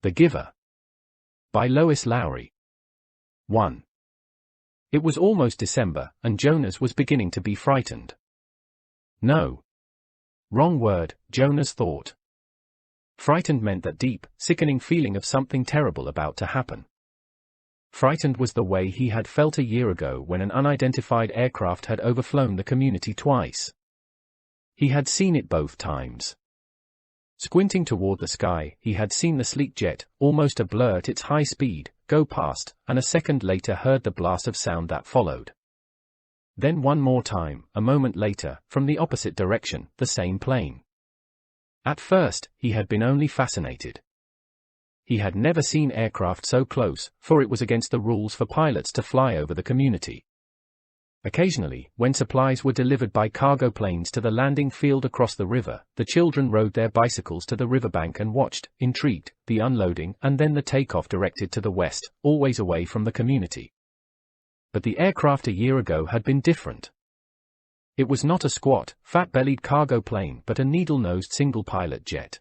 The Giver. By Lois Lowry. 1. It was almost December, and Jonas was beginning to be frightened. No. Wrong word, Jonas thought. Frightened meant that deep, sickening feeling of something terrible about to happen. Frightened was the way he had felt a year ago when an unidentified aircraft had overflown the community twice. He had seen it both times. Squinting toward the sky, he had seen the sleek jet, almost a blur at its high speed, go past, and a second later heard the blast of sound that followed. Then one more time, a moment later, from the opposite direction, the same plane. At first, he had been only fascinated. He had never seen aircraft so close, for it was against the rules for pilots to fly over the community. Occasionally, when supplies were delivered by cargo planes to the landing field across the river, the children rode their bicycles to the riverbank and watched, intrigued, the unloading and then the takeoff directed to the west, always away from the community. But the aircraft a year ago had been different. It was not a squat, fat-bellied cargo plane but a needle-nosed single-pilot jet.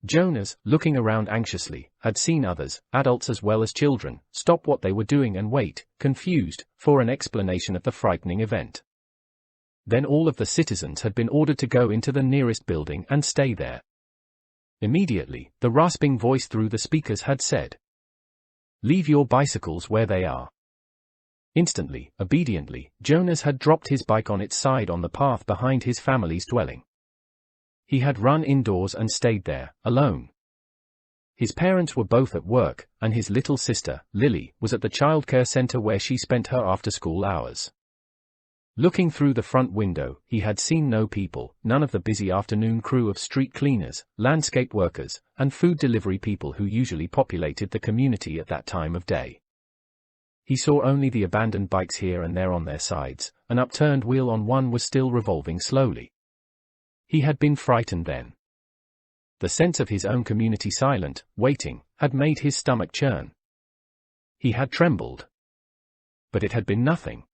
Jonas, looking around anxiously, had seen others, adults as well as children, stop what they were doing and wait, confused, for an explanation of the frightening event. Then all of the citizens had been ordered to go into the nearest building and stay there. Immediately, the rasping voice through the speakers had said, "Leave your bicycles where they are." Instantly, obediently, Jonas had dropped his bike on its side on the path behind his family's dwelling. He had run indoors and stayed there, alone. His parents were both at work, and his little sister, Lily, was at the childcare center where she spent her after-school hours. Looking through the front window, he had seen no people, none of the busy afternoon crew of street cleaners, landscape workers, and food delivery people who usually populated the community at that time of day. He saw only the abandoned bikes here and there on their sides, an upturned wheel on one was still revolving slowly. He had been frightened then. The sense of his own community silent, waiting, had made his stomach churn. He had trembled. But it had been nothing.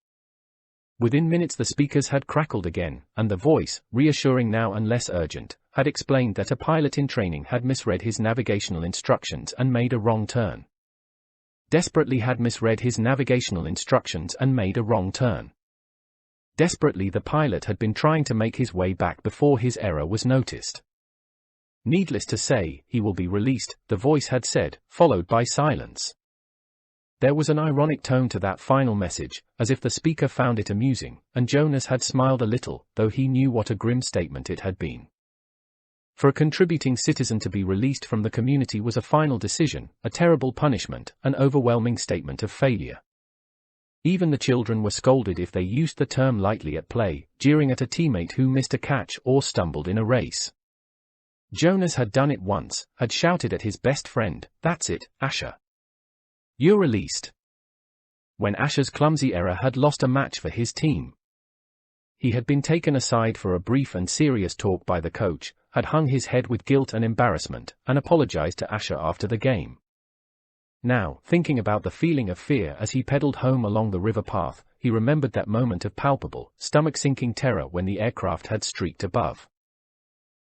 Within minutes the speakers had crackled again, and the voice, reassuring now and less urgent, had explained that a pilot in training had misread his navigational instructions and made a wrong turn. Desperately had misread his navigational instructions and made a wrong turn. Desperately the pilot had been trying to make his way back before his error was noticed. Needless to say, he will be released, the voice had said, followed by silence. There was an ironic tone to that final message, as if the speaker found it amusing, and Jonas had smiled a little, though he knew what a grim statement it had been. For a contributing citizen to be released from the community was a final decision, a terrible punishment, an overwhelming statement of failure. Even the children were scolded if they used the term lightly at play, jeering at a teammate who missed a catch or stumbled in a race. Jonas had done it once, had shouted at his best friend, "That's it, Asher. You're released." When Asher's clumsy error had lost a match for his team. He had been taken aside for a brief and serious talk by the coach, had hung his head with guilt and embarrassment, and apologized to Asher after the game. Now, thinking about the feeling of fear as he pedaled home along the river path, he remembered that moment of palpable, stomach-sinking terror when the aircraft had streaked above.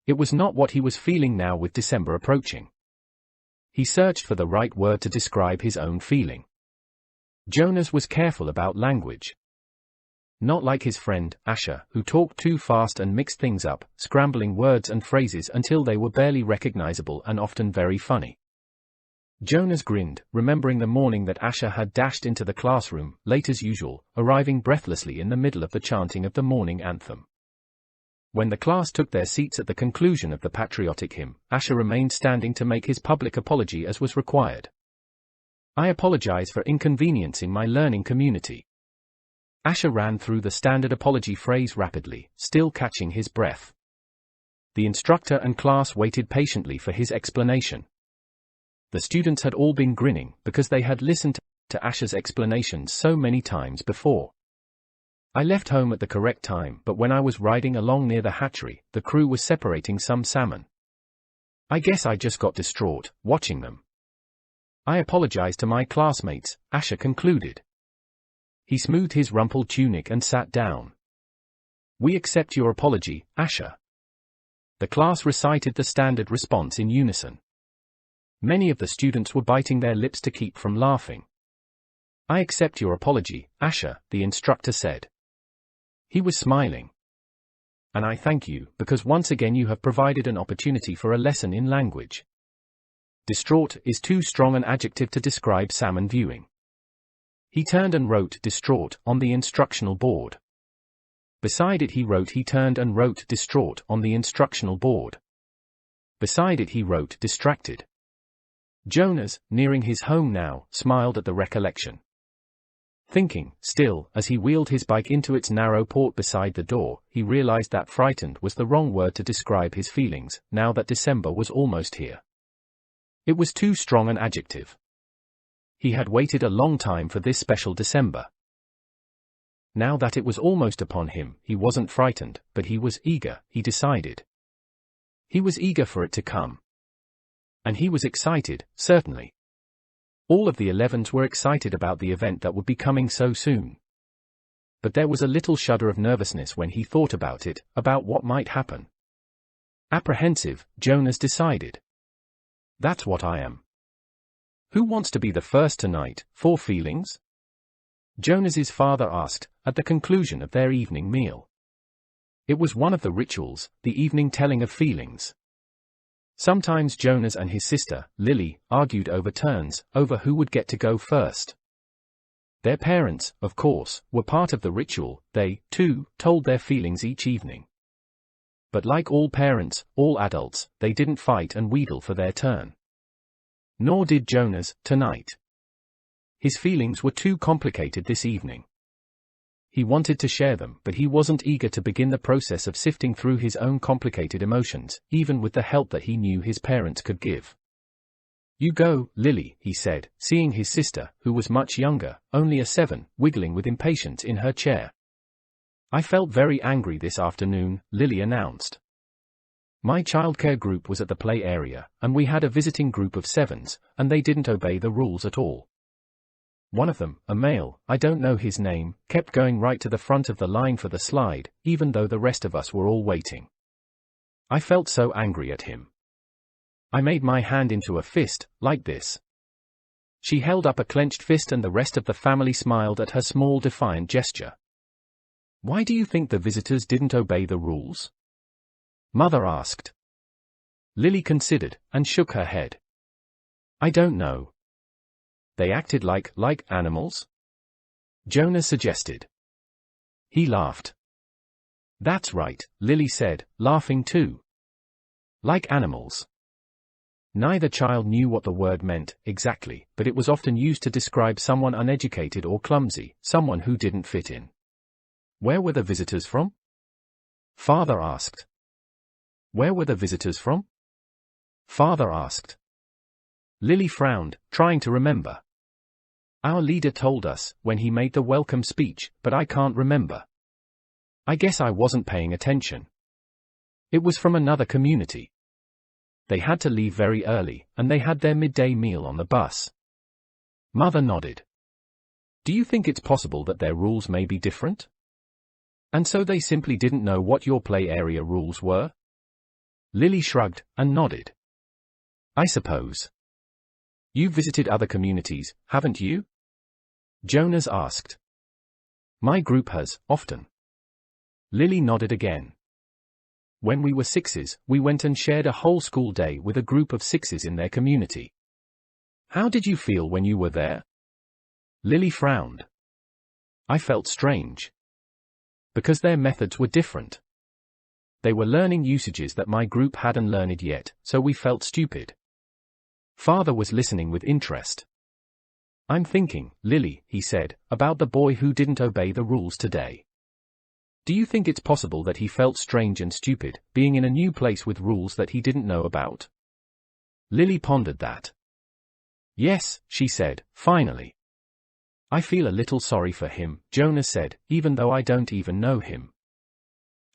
It was not what he was feeling now with December approaching. He searched for the right word to describe his own feeling. Jonas was careful about language. Not like his friend, Asher, who talked too fast and mixed things up, scrambling words and phrases until they were barely recognizable and often very funny. Jonas grinned, remembering the morning that Asher had dashed into the classroom, late as usual, arriving breathlessly in the middle of the chanting of the morning anthem. When the class took their seats at the conclusion of the patriotic hymn, Asher remained standing to make his public apology as was required. "I apologize for inconveniencing my learning community." Asher ran through the standard apology phrase rapidly, still catching his breath. The instructor and class waited patiently for his explanation. The students had all been grinning because they had listened to Asher's explanations so many times before. "I left home at the correct time, but when I was riding along near the hatchery, the crew was separating some salmon. I guess I just got distraught, watching them. I apologize to my classmates," Asher concluded. He smoothed his rumpled tunic and sat down. "We accept your apology, Asher." The class recited the standard response in unison. Many of the students were biting their lips to keep from laughing. "I accept your apology, Asher," the instructor said. He was smiling. "And I thank you, because once again you have provided an opportunity for a lesson in language." Distraught is too strong an adjective to describe Salmon viewing. He turned and wrote distraught on the instructional board. Beside it he wrote he turned and wrote distraught on the instructional board. Beside it he wrote distracted. Jonas, nearing his home now, smiled at the recollection. Thinking, still, as he wheeled his bike into its narrow port beside the door, he realized that frightened was the wrong word to describe his feelings, now that December was almost here. It was too strong an adjective. He had waited a long time for this special December. Now that it was almost upon him, he wasn't frightened, but he was eager, he decided. He was eager for it to come. And he was excited, certainly. All of the 11s were excited about the event that would be coming so soon. But there was a little shudder of nervousness when he thought about it, about what might happen. Apprehensive, Jonas decided. That's what I am. Who wants to be the first tonight, for feelings? Jonas's father asked, at the conclusion of their evening meal. It was one of the rituals, the evening telling of feelings. Sometimes Jonas and his sister, Lily, argued over turns, over who would get to go first. Their parents, of course, were part of the ritual. They, too, told their feelings each evening. But like all parents, all adults, they didn't fight and wheedle for their turn. Nor did Jonas, tonight. His feelings were too complicated this evening. He wanted to share them, but he wasn't eager to begin the process of sifting through his own complicated emotions, even with the help that he knew his parents could give. "You go, Lily," he said, seeing his sister, who was much younger, only a 7, wiggling with impatience in her chair. "I felt very angry this afternoon," Lily announced. "My childcare group was at the play area, and we had a visiting group of 7s, and they didn't obey the rules at all. One of them, a male, I don't know his name, kept going right to the front of the line for the slide, even though the rest of us were all waiting. I felt so angry at him. I made my hand into a fist, like this." She held up a clenched fist and the rest of the family smiled at her small defiant gesture. "Why do you think the visitors didn't obey the rules?" Mother asked. Lily considered, and shook her head. "I don't know. They acted like animals?" Jonas suggested. He laughed. "That's right," Lily said, laughing too. "Like animals." Neither child knew what the word meant, exactly, but it was often used to describe someone uneducated or clumsy, someone who didn't fit in. "Where were the visitors from?" Father asked. "Where were the visitors from?" Father asked. Lily frowned, trying to remember. "Our leader told us, when he made the welcome speech, but I can't remember. I guess I wasn't paying attention. It was from another community. They had to leave very early, and they had their midday meal on the bus." Mother nodded. "Do you think it's possible that their rules may be different? And so they simply didn't know what your play area rules were?" Lily shrugged, and nodded. "I suppose. You've visited other communities, haven't you?" Jonas asked. "My group has, often." Lily nodded again. "When we were 6s, we went and shared a whole school day with a group of 6s in their community. How did you feel when you were there?" Lily frowned. "I felt strange. Because their methods were different. They were learning usages that my group hadn't learned yet, so we felt stupid." Father was listening with interest. "I'm thinking, Lily," he said, "about the boy who didn't obey the rules today. Do you think it's possible that he felt strange and stupid, being in a new place with rules that he didn't know about?" Lily pondered that. "Yes," she said, finally. "I feel a little sorry for him," Jonas said, "even though I don't even know him.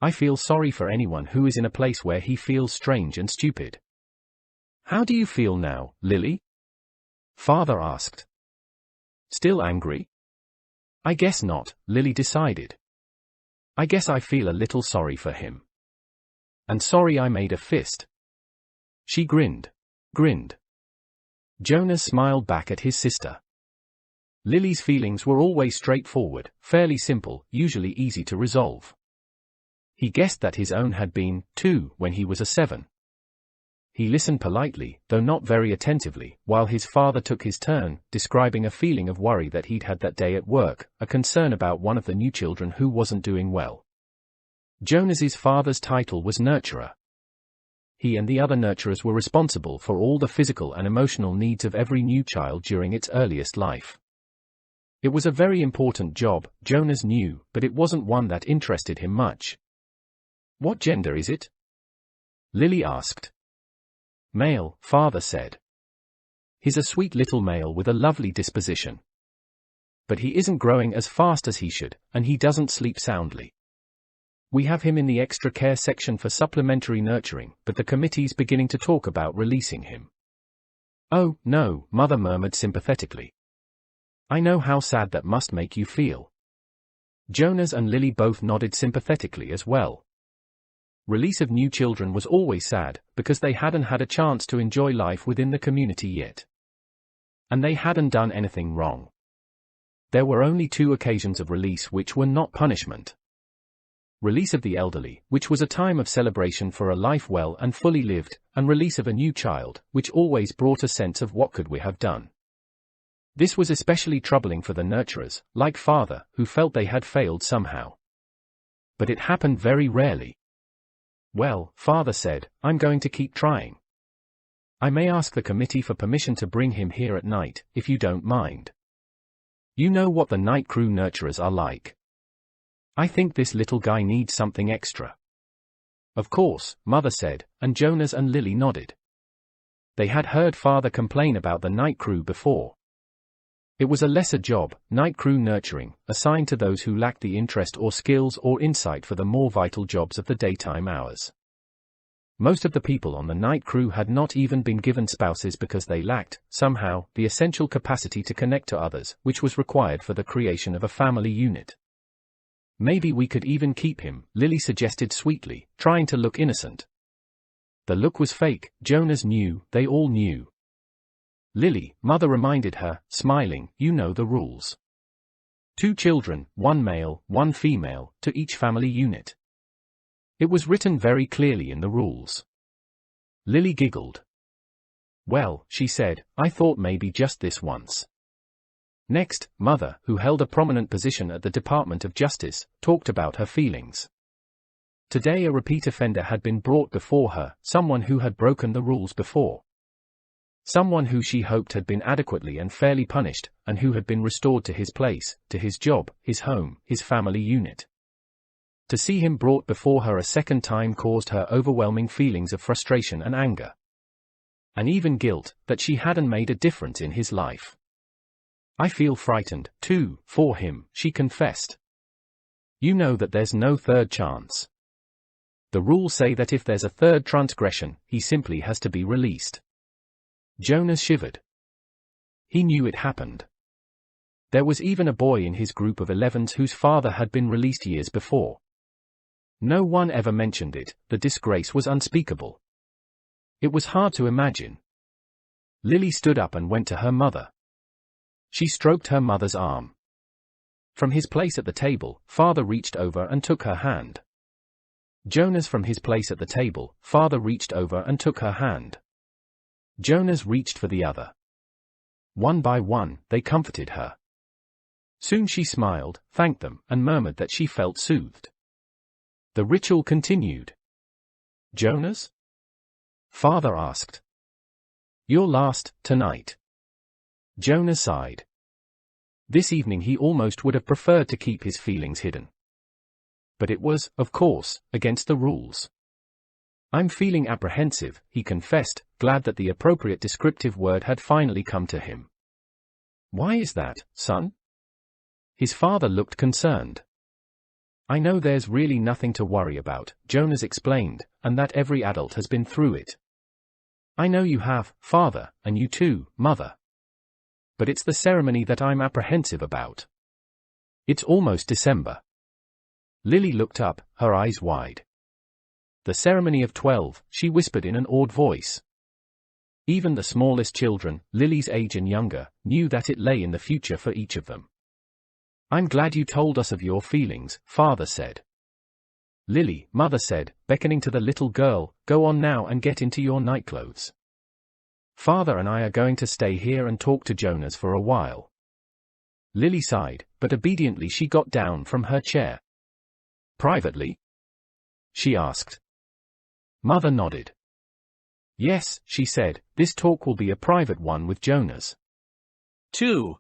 I feel sorry for anyone who is in a place where he feels strange and stupid." "How do you feel now, Lily?" Father asked. "Still angry?" "I guess not," Lily decided. "I guess I feel a little sorry for him. And sorry I made a fist." She grinned. Jonas smiled back at his sister. Lily's feelings were always straightforward, fairly simple, usually easy to resolve. He guessed that his own had been, too, when he was a 7. He listened politely, though not very attentively, while his father took his turn, describing a feeling of worry that he'd had that day at work, a concern about one of the new children who wasn't doing well. Jonas's father's title was nurturer. He and the other nurturers were responsible for all the physical and emotional needs of every new child during its earliest life. It was a very important job, Jonas knew, but it wasn't one that interested him much. "What gender is it?" Lily asked. "Male," father said. "He's a sweet little male with a lovely disposition. But he isn't growing as fast as he should, and he doesn't sleep soundly. We have him in the extra care section for supplementary nurturing, but the committee's beginning to talk about releasing him." "Oh, no," mother murmured sympathetically. "I know how sad that must make you feel." Jonas and Lily both nodded sympathetically as well. Release of new children was always sad, because they hadn't had a chance to enjoy life within the community yet. And they hadn't done anything wrong. There were only 2 occasions of release which were not punishment. Release of the elderly, which was a time of celebration for a life well and fully lived, and release of a new child, which always brought a sense of what could we have done. This was especially troubling for the nurturers, like father, who felt they had failed somehow. But it happened very rarely. "Well," father said, "I'm going to keep trying. I may ask the committee for permission to bring him here at night, if you don't mind. You know what the night crew nurturers are like. I think this little guy needs something extra." "Of course," mother said, and Jonas and Lily nodded. They had heard father complain about the night crew before. It was a lesser job, night crew nurturing, assigned to those who lacked the interest or skills or insight for the more vital jobs of the daytime hours. Most of the people on the night crew had not even been given spouses because they lacked, somehow, the essential capacity to connect to others, which was required for the creation of a family unit. "Maybe we could even keep him," Lily suggested sweetly, trying to look innocent. The look was fake, Jonas knew, they all knew. "Lily," mother reminded her, smiling, "you know the rules. 2 children, 1 male, 1 female, to each family unit. It was written very clearly in the rules." Lily giggled. "Well," she said, "I thought maybe just this once." Next, mother, who held a prominent position at the Department of Justice, talked about her feelings. Today a repeat offender had been brought before her, someone who had broken the rules before. Someone who she hoped had been adequately and fairly punished, and who had been restored to his place, to his job, his home, his family unit. To see him brought before her a second time caused her overwhelming feelings of frustration and anger. And even guilt, that she hadn't made a difference in his life. "I feel frightened, too, for him," she confessed. "You know that there's no third chance. The rules say that if there's a third transgression, he simply has to be released." Jonas shivered. He knew it happened. There was even a boy in his group of 11s whose father had been released years before. No one ever mentioned it, the disgrace was unspeakable. It was hard to imagine. Lily stood up and went to her mother. She stroked her mother's arm. From his place at the table, father reached over and took her hand. Jonas from his place at the table, father reached over and took her hand. Jonas reached for the other. One by one, they comforted her. Soon she smiled, thanked them, and murmured that she felt soothed. The ritual continued. "Jonas?" Father asked. "Your last, tonight." Jonas sighed. This evening he almost would have preferred to keep his feelings hidden. But it was, of course, against the rules. "I'm feeling apprehensive," he confessed, glad that the appropriate descriptive word had finally come to him. "Why is that, son?" His father looked concerned. "I know there's really nothing to worry about," Jonas explained, "and that every adult has been through it. I know you have, father, and you too, mother. But it's the ceremony that I'm apprehensive about. It's almost December." Lily looked up, her eyes wide. "The ceremony of 12, she whispered in an awed voice. Even the smallest children, Lily's age and younger, knew that it lay in the future for each of them. "I'm glad you told us of your feelings," Father said. "Lily," Mother said, beckoning to the little girl, "go on now and get into your nightclothes. Father and I are going to stay here and talk to Jonas for a while." Lily sighed, but obediently she got down from her chair. "Privately?" she asked. Mother nodded. "Yes," she said, "this talk will be a private one with Jonas." 2.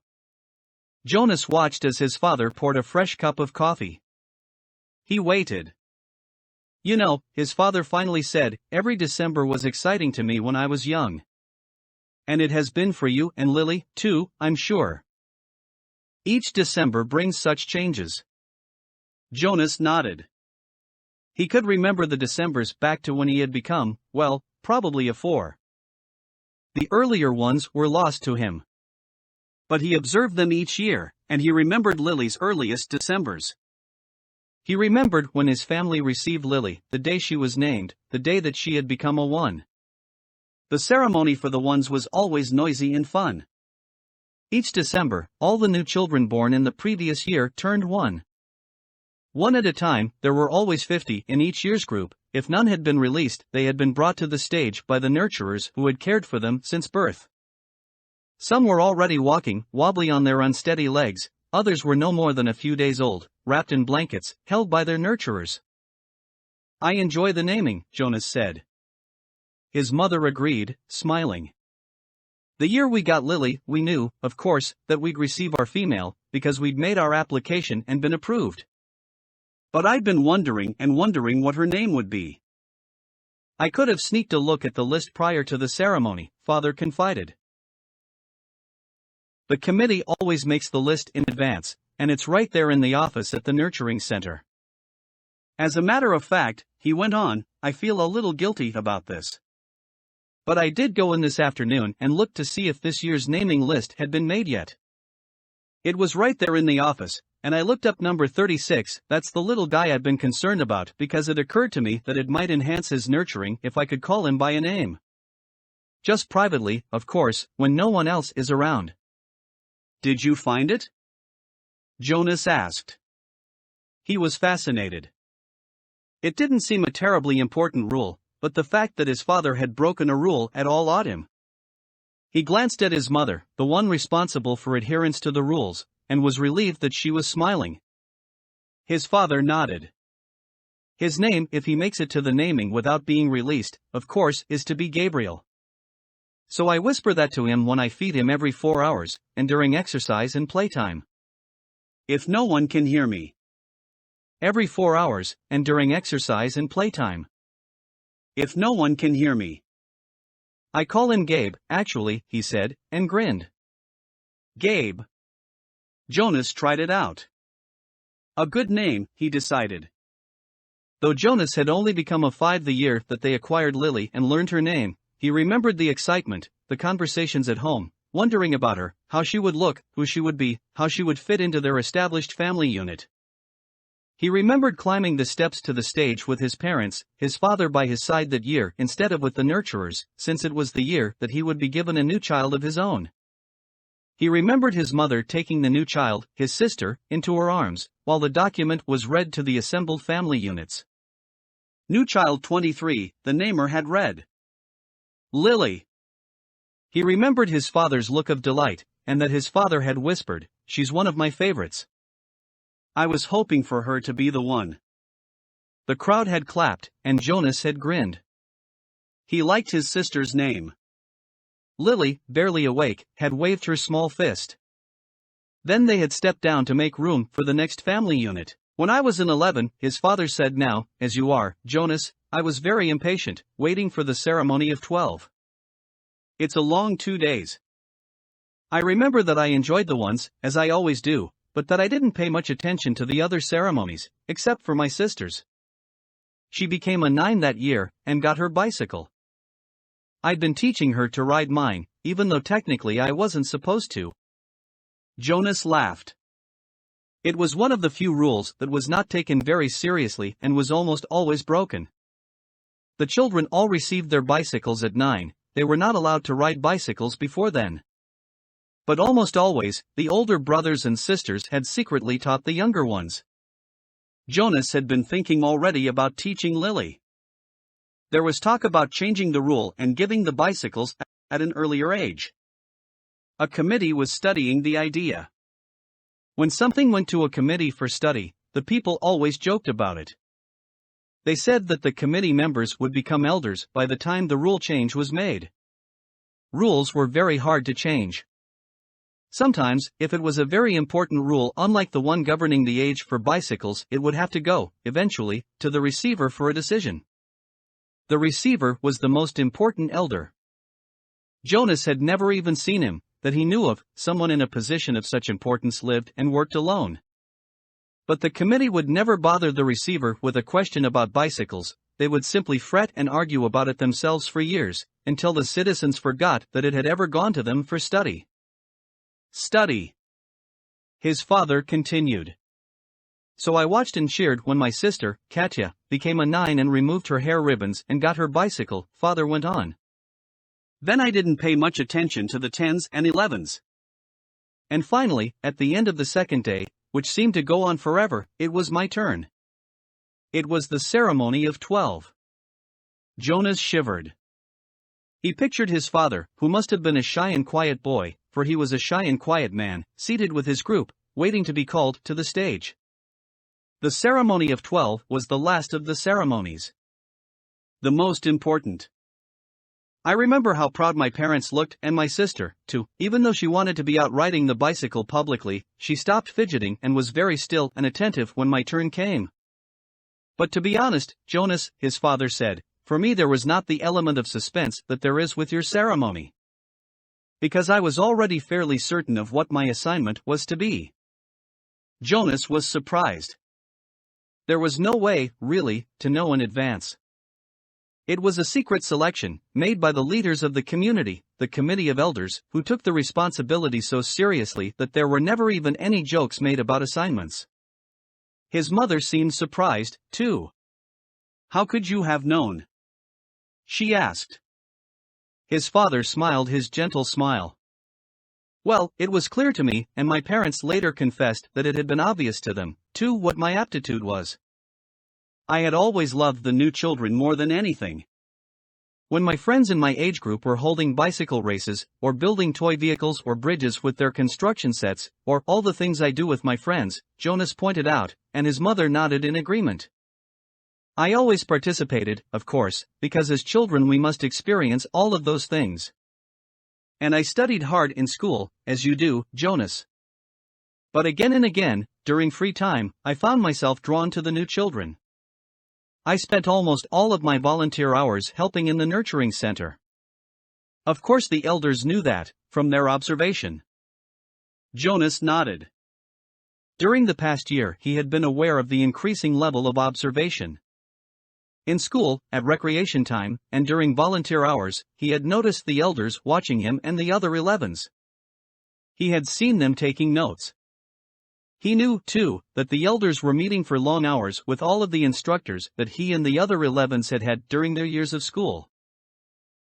Jonas watched as his father poured a fresh cup of coffee. He waited. "You know," his father finally said, "every December was exciting to me when I was young. And it has been for you and Lily, too, I'm sure. Each December brings such changes." Jonas nodded. He could remember the Decembers back to when he had become, well, probably a 4. The earlier ones were lost to him. But he observed them each year, and he remembered Lily's earliest Decembers. He remembered when his family received Lily, the day she was named, the day that she had become a 1. The ceremony for the ones was always noisy and fun. Each December, all the new children born in the previous year turned 1. One at a time, there were always 50 in each year's group. If none had been released, they had been brought to the stage by the nurturers who had cared for them since birth. Some were already walking, wobbly on their unsteady legs, others were no more than a few days old, wrapped in blankets, held by their nurturers. "I enjoy the naming," Jonas said. His mother agreed, smiling. "The year we got Lily, we knew, of course, that we'd receive our female, because we'd made our application and been approved. But I'd been wondering what her name would be. I could have sneaked a look at the list prior to the ceremony," Father confided. "The committee always makes the list in advance, and it's right there in the office at the nurturing center. As a matter of fact," he went on, "I feel a little guilty about this. But I did go in this afternoon and look to see if this year's naming list had been made yet. It was right there in the office, and I looked up number 36, that's the little guy I've been concerned about because it occurred to me that it might enhance his nurturing if I could call him by a name. Just privately, of course, when no one else is around." "Did you find it?" Jonas asked. He was fascinated. It didn't seem a terribly important rule, but the fact that his father had broken a rule at all awed him. He glanced at his mother, the one responsible for adherence to the rules, and was relieved that she was smiling. His father nodded. "His name, if he makes it to the naming without being released, of course, is to be Gabriel. So I whisper that to him when I feed him every 4 hours, and during exercise and playtime. If no one can hear me. Every 4 hours, and during exercise and playtime. If no one can hear me. I call him Gabe, actually," he said, and grinned. Gabe. Jonas tried it out. A good name, he decided. Though Jonas had only become a 5 the year that they acquired Lily and learned her name, he remembered the excitement, the conversations at home, wondering about her, how she would look, who she would be, how she would fit into their established family unit. He remembered climbing the steps to the stage with his parents, his father by his side that year instead of with the nurturers, since it was the year that he would be given a new child of his own. He remembered his mother taking the new child, his sister, into her arms, while the document was read to the assembled family units. New child 23, the namer had read. Lily. He remembered his father's look of delight, and that his father had whispered, "She's one of my favorites. I was hoping for her to be the one." The crowd had clapped, and Jonas had grinned. He liked his sister's name. Lily, barely awake, had waved her small fist. Then they had stepped down to make room for the next family unit. "When I was in 11, his father said, now, as you are, Jonas, I was very impatient, waiting for the ceremony of 12. It's a long 2 days. I remember that I enjoyed the ones, as I always do, but that I didn't pay much attention to the other ceremonies, except for my sister's. She became a 9 that year, and got her bicycle. I'd been teaching her to ride mine, even though technically I wasn't supposed to." Jonas laughed. It was one of the few rules that was not taken very seriously and was almost always broken. The children all received their bicycles at 9, they were not allowed to ride bicycles before then. But almost always, the older brothers and sisters had secretly taught the younger ones. Jonas had been thinking already about teaching Lily. There was talk about changing the rule and giving the bicycles at an earlier age. A committee was studying the idea. When something went to a committee for study, the people always joked about it. They said that the committee members would become elders by the time the rule change was made. Rules were very hard to change. Sometimes, if it was a very important rule unlike the one governing the age for bicycles, it would have to go, eventually, to the receiver for a decision. The receiver was the most important elder. Jonas had never even seen him, that he knew of. Someone in a position of such importance lived and worked alone. But the committee would never bother the receiver with a question about bicycles. They would simply fret and argue about it themselves for years, until the citizens forgot that it had ever gone to them for study. Study. His father continued. So I watched and cheered when my sister, Katya, became a 9 and removed her hair ribbons and got her bicycle, father went on. Then I didn't pay much attention to the 10s and 11s. And finally, at the end of the second day, which seemed to go on forever, it was my turn. It was the ceremony of 12. Jonas shivered. He pictured his father, who must have been a shy and quiet boy, for he was a shy and quiet man, seated with his group, waiting to be called to the stage. The ceremony of 12 was the last of the ceremonies. The most important. I remember how proud my parents looked, and my sister, too. Even though she wanted to be out riding the bicycle publicly, she stopped fidgeting and was very still and attentive when my turn came. But to be honest, Jonas, his father said, for me there was not the element of suspense that there is with your ceremony. Because I was already fairly certain of what my assignment was to be. Jonas was surprised. There was no way, really, to know in advance. It was a secret selection, made by the leaders of the community, the committee of elders, who took the responsibility so seriously that there were never even any jokes made about assignments. His mother seemed surprised, too. How could you have known? She asked. His father smiled his gentle smile. Well, it was clear to me, and my parents later confessed that it had been obvious to them, too, what my aptitude was. I had always loved the new children more than anything. When my friends in my age group were holding bicycle races, or building toy vehicles or bridges with their construction sets, or all the things I do with my friends, Jonas pointed out, and his mother nodded in agreement. I always participated, of course, because as children we must experience all of those things. And I studied hard in school, as you do, Jonas. But again and again, during free time, I found myself drawn to the new children. I spent almost all of my volunteer hours helping in the nurturing center. Of course the elders knew that, from their observation. Jonas nodded. During the past year he had been aware of the increasing level of observation. In school, at recreation time, and during volunteer hours, he had noticed the elders watching him and the other 11s. He had seen them taking notes. He knew, too, that the elders were meeting for long hours with all of the instructors that he and the other 11s had had during their years of school.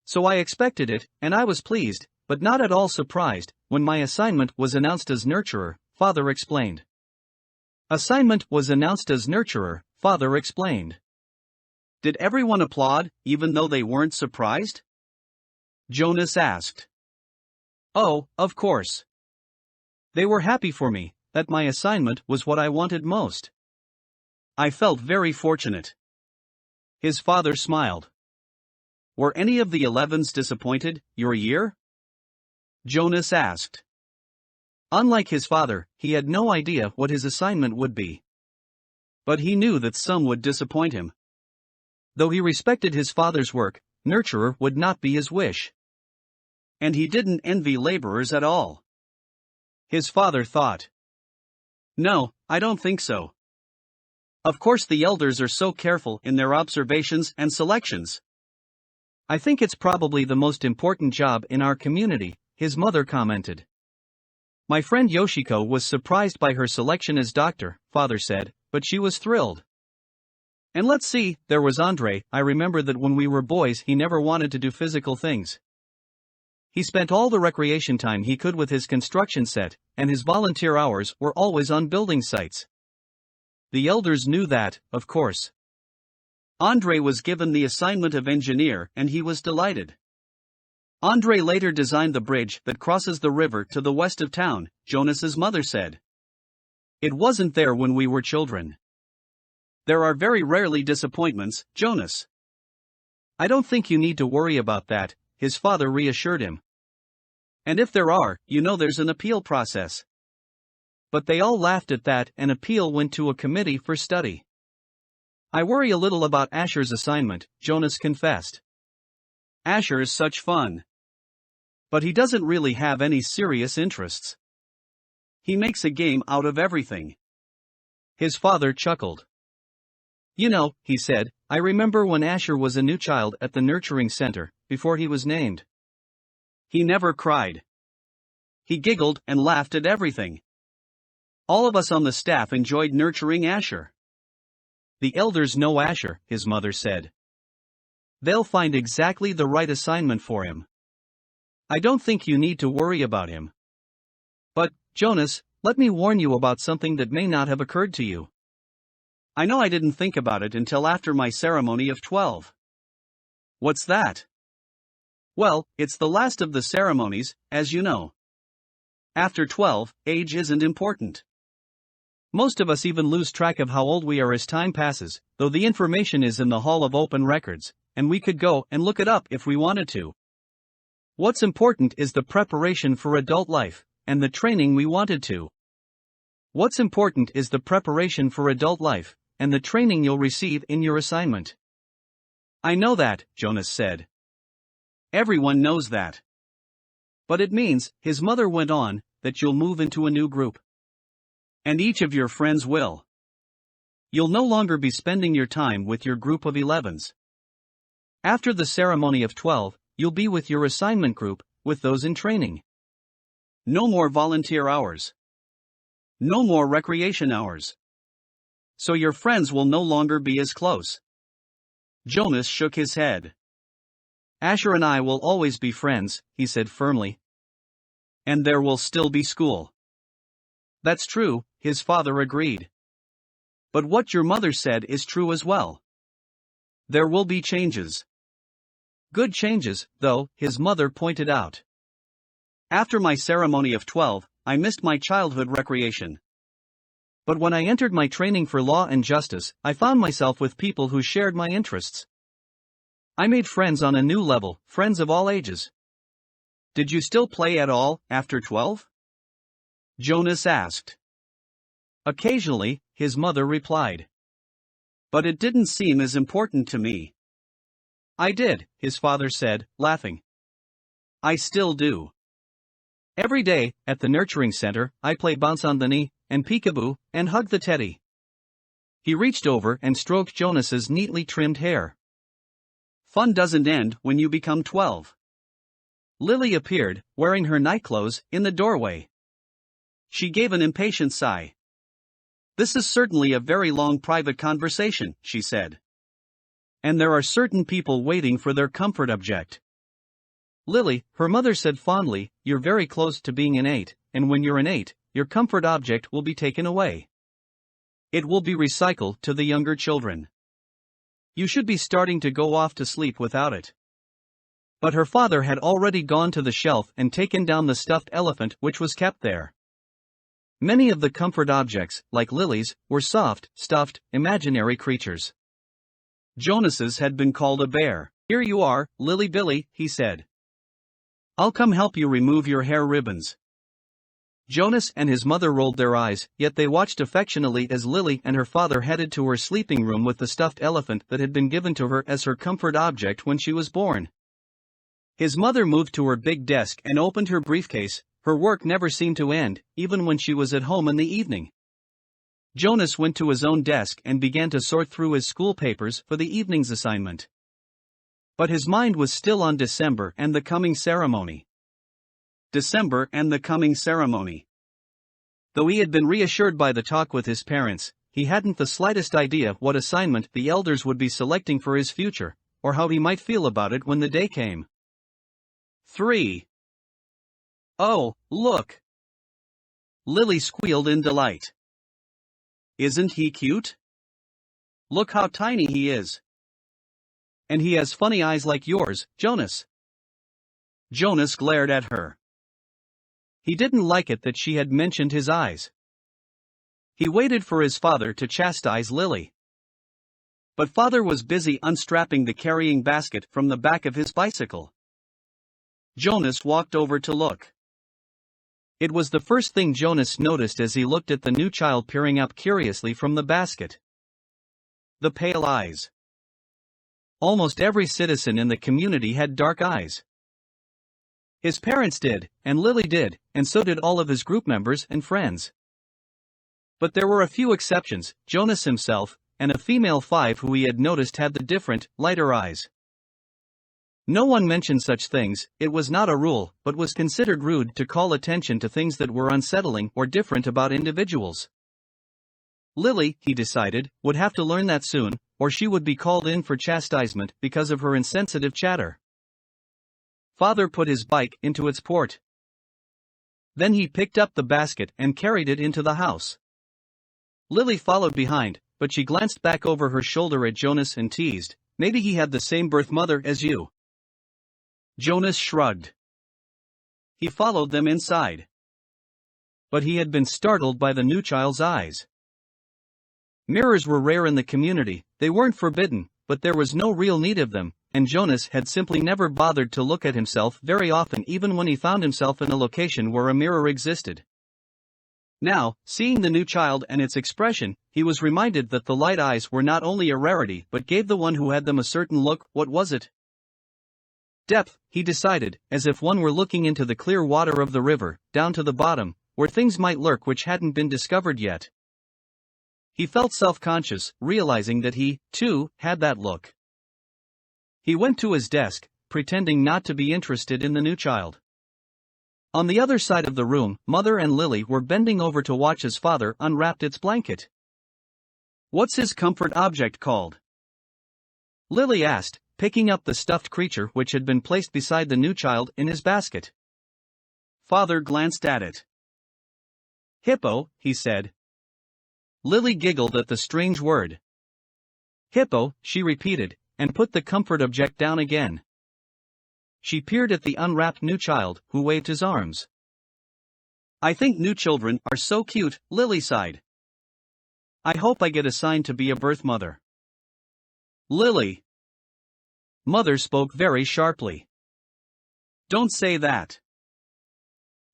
So I expected it, and I was pleased, but not at all surprised, when my assignment was announced as nurturer, Father explained. Assignment was announced as nurturer, Father explained. Did everyone applaud, even though they weren't surprised? Jonas asked. Oh, of course. They were happy for me, that my assignment was what I wanted most. I felt very fortunate. His father smiled. Were any of the 11s disappointed, your year? Jonas asked. Unlike his father, he had no idea what his assignment would be. But he knew that some would disappoint him. Though he respected his father's work, nurturer would not be his wish. And he didn't envy laborers at all. His father thought. No, I don't think so. Of course the elders are so careful in their observations and selections. I think it's probably the most important job in our community, his mother commented. My friend Yoshiko was surprised by her selection as doctor, Father said, but she was thrilled. And let's see, there was Andre. I remember that when we were boys he never wanted to do physical things. He spent all the recreation time he could with his construction set, and his volunteer hours were always on building sites. The elders knew that, of course. Andrei was given the assignment of engineer and he was delighted. Andrei later designed the bridge that crosses the river to the west of town, Jonas's mother said. It wasn't there when we were children. There are very rarely disappointments, Jonas. I don't think you need to worry about that, his father reassured him. And if there are, you know there's an appeal process. But they all laughed at that. An appeal went to a committee for study. I worry a little about Asher's assignment, Jonas confessed. Asher's such fun. But he doesn't really have any serious interests. He makes a game out of everything. His father chuckled. You know, he said, I remember when Asher was a new child at the nurturing center, before he was named. He never cried. He giggled and laughed at everything. All of us on the staff enjoyed nurturing Asher. The elders know Asher, his mother said. They'll find exactly the right assignment for him. I don't think you need to worry about him. But, Jonas, let me warn you about something that may not have occurred to you. I know I didn't think about it until after my ceremony of 12. What's that? Well, it's the last of the ceremonies, as you know. After 12, age isn't important. Most of us even lose track of how old we are as time passes, though the information is in the Hall of Open Records, and we could go and look it up if we wanted to. What's important is the preparation for adult life, and the training we wanted to. What's important is the preparation for adult life, and the training you'll receive in your assignment. I know that, Jonas said. Everyone knows that. But it means, his mother went on, that you'll move into a new group. And each of your friends will. You'll no longer be spending your time with your group of 11s. After the ceremony of 12, you'll be with your assignment group, with those in training. No more volunteer hours. No more recreation hours. So your friends will no longer be as close. Jonas shook his head. Asher and I will always be friends, he said firmly. And there will still be school. That's true, his father agreed. But what your mother said is true as well. There will be changes. Good changes, though, his mother pointed out. After my ceremony of 12, I missed my childhood recreation. But when I entered my training for law and justice, I found myself with people who shared my interests. I made friends on a new level, friends of all ages. Did you still play at all, after 12? Jonas asked. Occasionally, his mother replied. But it didn't seem as important to me. I did, his father said, laughing. I still do. Every day, at the nurturing center, I play bounce on the knee, and peekaboo, and hug the teddy. He reached over and stroked Jonas's neatly trimmed hair. Fun doesn't end when you become 12. Lily appeared, wearing her nightclothes, in the doorway. She gave an impatient sigh. This is certainly a very long private conversation, she said. And there are certain people waiting for their comfort object. Lily, her mother said fondly, you're very close to being an 8, and when you're an 8, your comfort object will be taken away. It will be recycled to the younger children. You should be starting to go off to sleep without it. But her father had already gone to the shelf and taken down the stuffed elephant which was kept there. Many of the comfort objects, like Lily's, were soft, stuffed, imaginary creatures. Jonas's had been called a bear. Here you are, Lily Billy, he said. I'll come help you remove your hair ribbons. Jonas and his mother rolled their eyes, yet they watched affectionately as Lily and her father headed to her sleeping room with the stuffed elephant that had been given to her as her comfort object when she was born. His mother moved to her big desk and opened her briefcase. Her work never seemed to end, even when she was at home in the evening. Jonas went to his own desk and began to sort through his school papers for the evening's assignment. But his mind was still on December and the coming ceremony. December and the coming ceremony. Though he had been reassured by the talk with his parents, he hadn't the slightest idea what assignment the elders would be selecting for his future, or how he might feel about it when the day came. 3. Oh, look! Lily squealed in delight. Isn't he cute? Look how tiny he is. And he has funny eyes like yours, Jonas. Jonas glared at her. He didn't like it that she had mentioned his eyes. He waited for his father to chastise Lily. But father was busy unstrapping the carrying basket from the back of his bicycle. Jonas walked over to look. It was the first thing Jonas noticed as he looked at the new child peering up curiously from the basket. The pale eyes. Almost every citizen in the community had dark eyes. His parents did, and Lily did, and so did all of his group members and friends. But there were a few exceptions, Jonas himself, and a female 5 who he had noticed had the different, lighter eyes. No one mentioned such things. It was not a rule, but was considered rude to call attention to things that were unsettling or different about individuals. Lily, he decided, would have to learn that soon, or she would be called in for chastisement because of her insensitive chatter. Father put his bike into its port. Then he picked up the basket and carried it into the house. Lily followed behind, but she glanced back over her shoulder at Jonas and teased, "Maybe he had the same birth mother as you." Jonas shrugged. He followed them inside. But he had been startled by the new child's eyes. Mirrors were rare in the community. They weren't forbidden, but there was no real need of them, and Jonas had simply never bothered to look at himself very often, even when he found himself in a location where a mirror existed. Now, seeing the new child and its expression, he was reminded that the light eyes were not only a rarity but gave the one who had them a certain look. What was it? Depth, he decided, as if one were looking into the clear water of the river, down to the bottom, where things might lurk which hadn't been discovered yet. He felt self-conscious, realizing that he, too, had that look. He went to his desk, pretending not to be interested in the new child. On the other side of the room, Mother and Lily were bending over to watch as father unwrapped its blanket. "What's his comfort object called?" Lily asked, picking up the stuffed creature which had been placed beside the new child in his basket. Father glanced at it. "Hippo," he said. Lily giggled at the strange word. "Hippo," she repeated, and put the comfort object down again. She peered at the unwrapped new child, who waved his arms. "I think new children are so cute," Lily sighed. "I hope I get assigned to be a birth mother." "Lily!" Mother spoke very sharply. "Don't say that.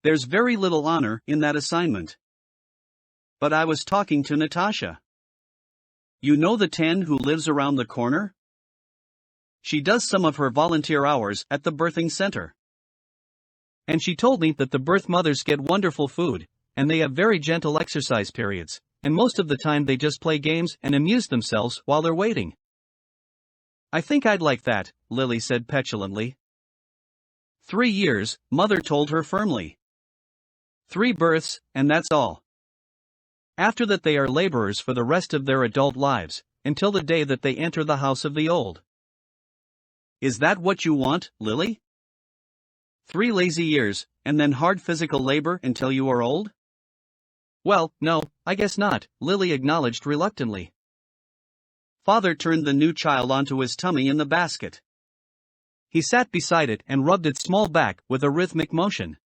There's very little honor in that assignment." "But I was talking to Natasha. You know the 10 who lives around the corner? She does some of her volunteer hours at the birthing center. And she told me that the birth mothers get wonderful food, and they have very gentle exercise periods, and most of the time they just play games and amuse themselves while they're waiting." "I think I'd like that," Lily said petulantly. 3 years, Mother told her firmly. 3 births, and that's all. After that they are laborers for the rest of their adult lives, until the day that they enter the house of the old. "Is that what you want, Lily? 3 lazy years, and then hard physical labor until you are old?" "Well, no, I guess not," Lily acknowledged reluctantly. Father turned the new child onto his tummy in the basket. He sat beside it and rubbed its small back with a rhythmic motion.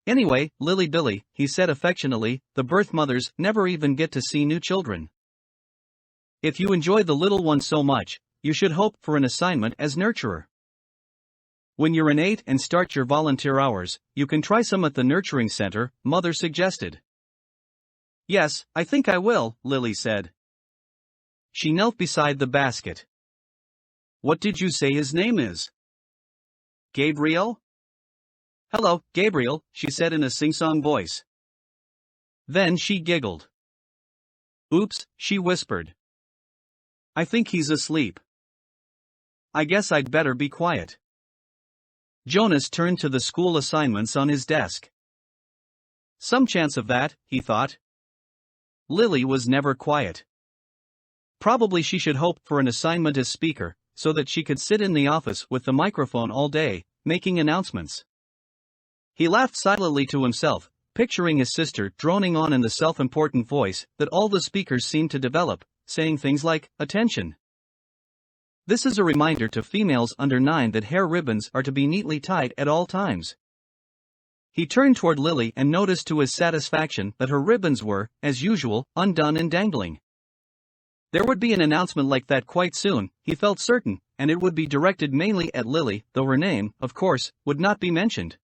"Anyway, Lily Billy," he said affectionately, "the birth mothers never even get to see new children. If you enjoy the little one so much, you should hope for an assignment as nurturer. When you're an 8 and start your volunteer hours, you can try some at the nurturing center," Mother suggested. "Yes, I think I will," Lily said. She knelt beside the basket. "What did you say his name is?" "Gabriel?" "Hello, Gabriel," she said in a sing-song voice. Then she giggled. "Oops," she whispered. "I think he's asleep. I guess I'd better be quiet." Jonas turned to the school assignments on his desk. Some chance of that, he thought. Lily was never quiet. Probably she should hope for an assignment as speaker, so that she could sit in the office with the microphone all day, making announcements. He laughed silently to himself, picturing his sister droning on in the self-important voice that all the speakers seemed to develop, saying things like, "Attention. This is a reminder to females under 9 that hair ribbons are to be neatly tied at all times." He turned toward Lily and noticed to his satisfaction that her ribbons were, as usual, undone and dangling. There would be an announcement like that quite soon, he felt certain, and it would be directed mainly at Lily, though her name, of course, would not be mentioned.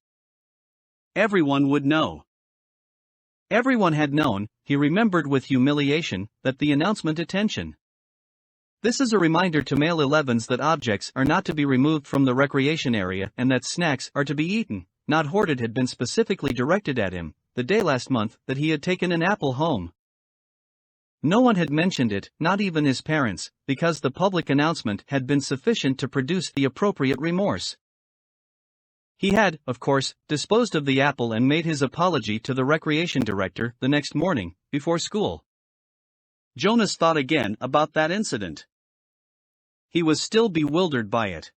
Everyone would know. Everyone had known, he remembered with humiliation, that the announcement "Attention. This is a reminder to male 11s that objects are not to be removed from the recreation area and that snacks are to be eaten, not hoarded had been specifically directed at him, the day last month that he had taken an apple home. No one had mentioned it, not even his parents, because the public announcement had been sufficient to produce the appropriate remorse. He had, of course, disposed of the apple and made his apology to the recreation director the next morning, before school. Jonas thought again about that incident. He was still bewildered by it.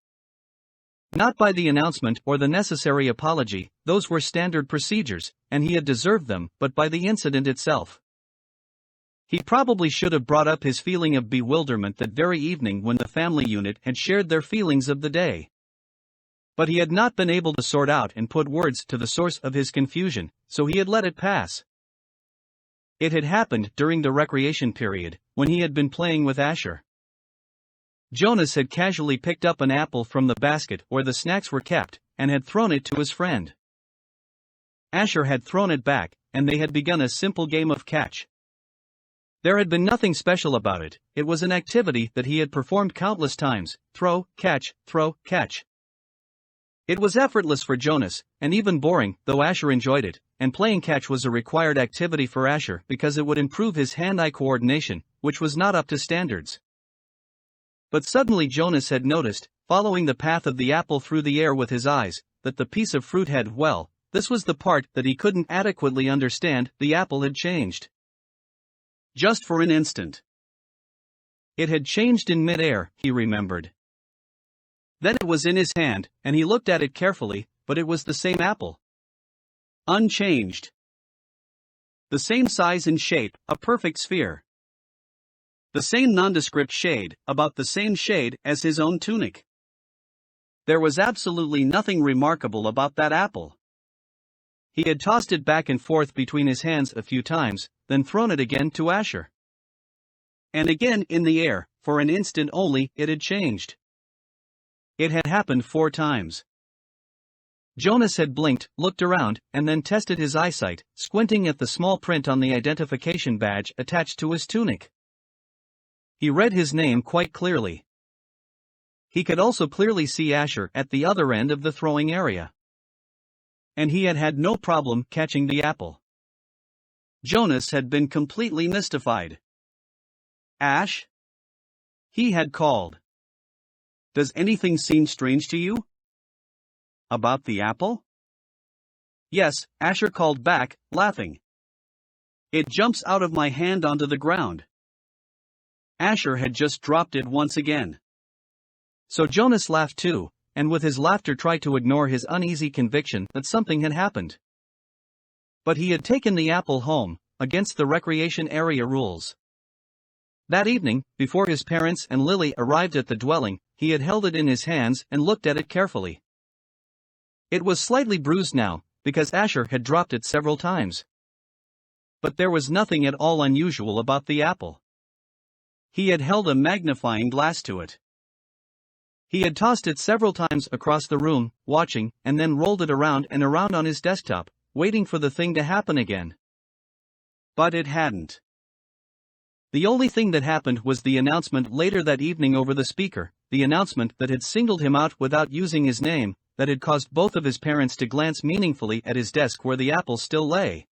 Not by the announcement or the necessary apology, those were standard procedures, and he had deserved them, but by the incident itself. He probably should have brought up his feeling of bewilderment that very evening when the family unit had shared their feelings of the day. But he had not been able to sort out and put words to the source of his confusion, so he had let it pass. It had happened during the recreation period, when he had been playing with Asher. Jonas had casually picked up an apple from the basket where the snacks were kept, and had thrown it to his friend. Asher had thrown it back, and they had begun a simple game of catch. There had been nothing special about it, it was an activity that he had performed countless times: throw, catch, throw, catch. It was effortless for Jonas, and even boring, though Asher enjoyed it, and playing catch was a required activity for Asher because it would improve his hand-eye coordination, which was not up to standards. But suddenly Jonas had noticed, following the path of the apple through the air with his eyes, that the piece of fruit had, well, this was the part that he couldn't adequately understand, the apple had changed. Just for an instant. It had changed in mid-air, he remembered. Then it was in his hand, and he looked at it carefully, but it was the same apple. Unchanged. The same size and shape, a perfect sphere. The same nondescript shade, about the same shade as his own tunic. There was absolutely nothing remarkable about that apple. He had tossed it back and forth between his hands a few times, then thrown it again to Asher. And again in the air, for an instant only, it had changed. It had happened 4 times. Jonas had blinked, looked around, and then tested his eyesight, squinting at the small print on the identification badge attached to his tunic. He read his name quite clearly. He could also clearly see Asher at the other end of the throwing area. And he had had no problem catching the apple. Jonas had been completely mystified. "Ash?" he had called. "Does anything seem strange to you?" "About the apple?" "Yes," Asher called back, laughing. "It jumps out of my hand onto the ground." Asher had just dropped it once again. So Jonas laughed too, and with his laughter tried to ignore his uneasy conviction that something had happened. But he had taken the apple home, against the recreation area rules. That evening, before his parents and Lily arrived at the dwelling, he had held it in his hands and looked at it carefully. It was slightly bruised now, because Asher had dropped it several times. But there was nothing at all unusual about the apple. He had held a magnifying glass to it. He had tossed it several times across the room, watching, and then rolled it around and around on his desktop, waiting for the thing to happen again. But it hadn't. The only thing that happened was the announcement later that evening over the speaker, the announcement that had singled him out without using his name, that had caused both of his parents to glance meaningfully at his desk where the apple still lay.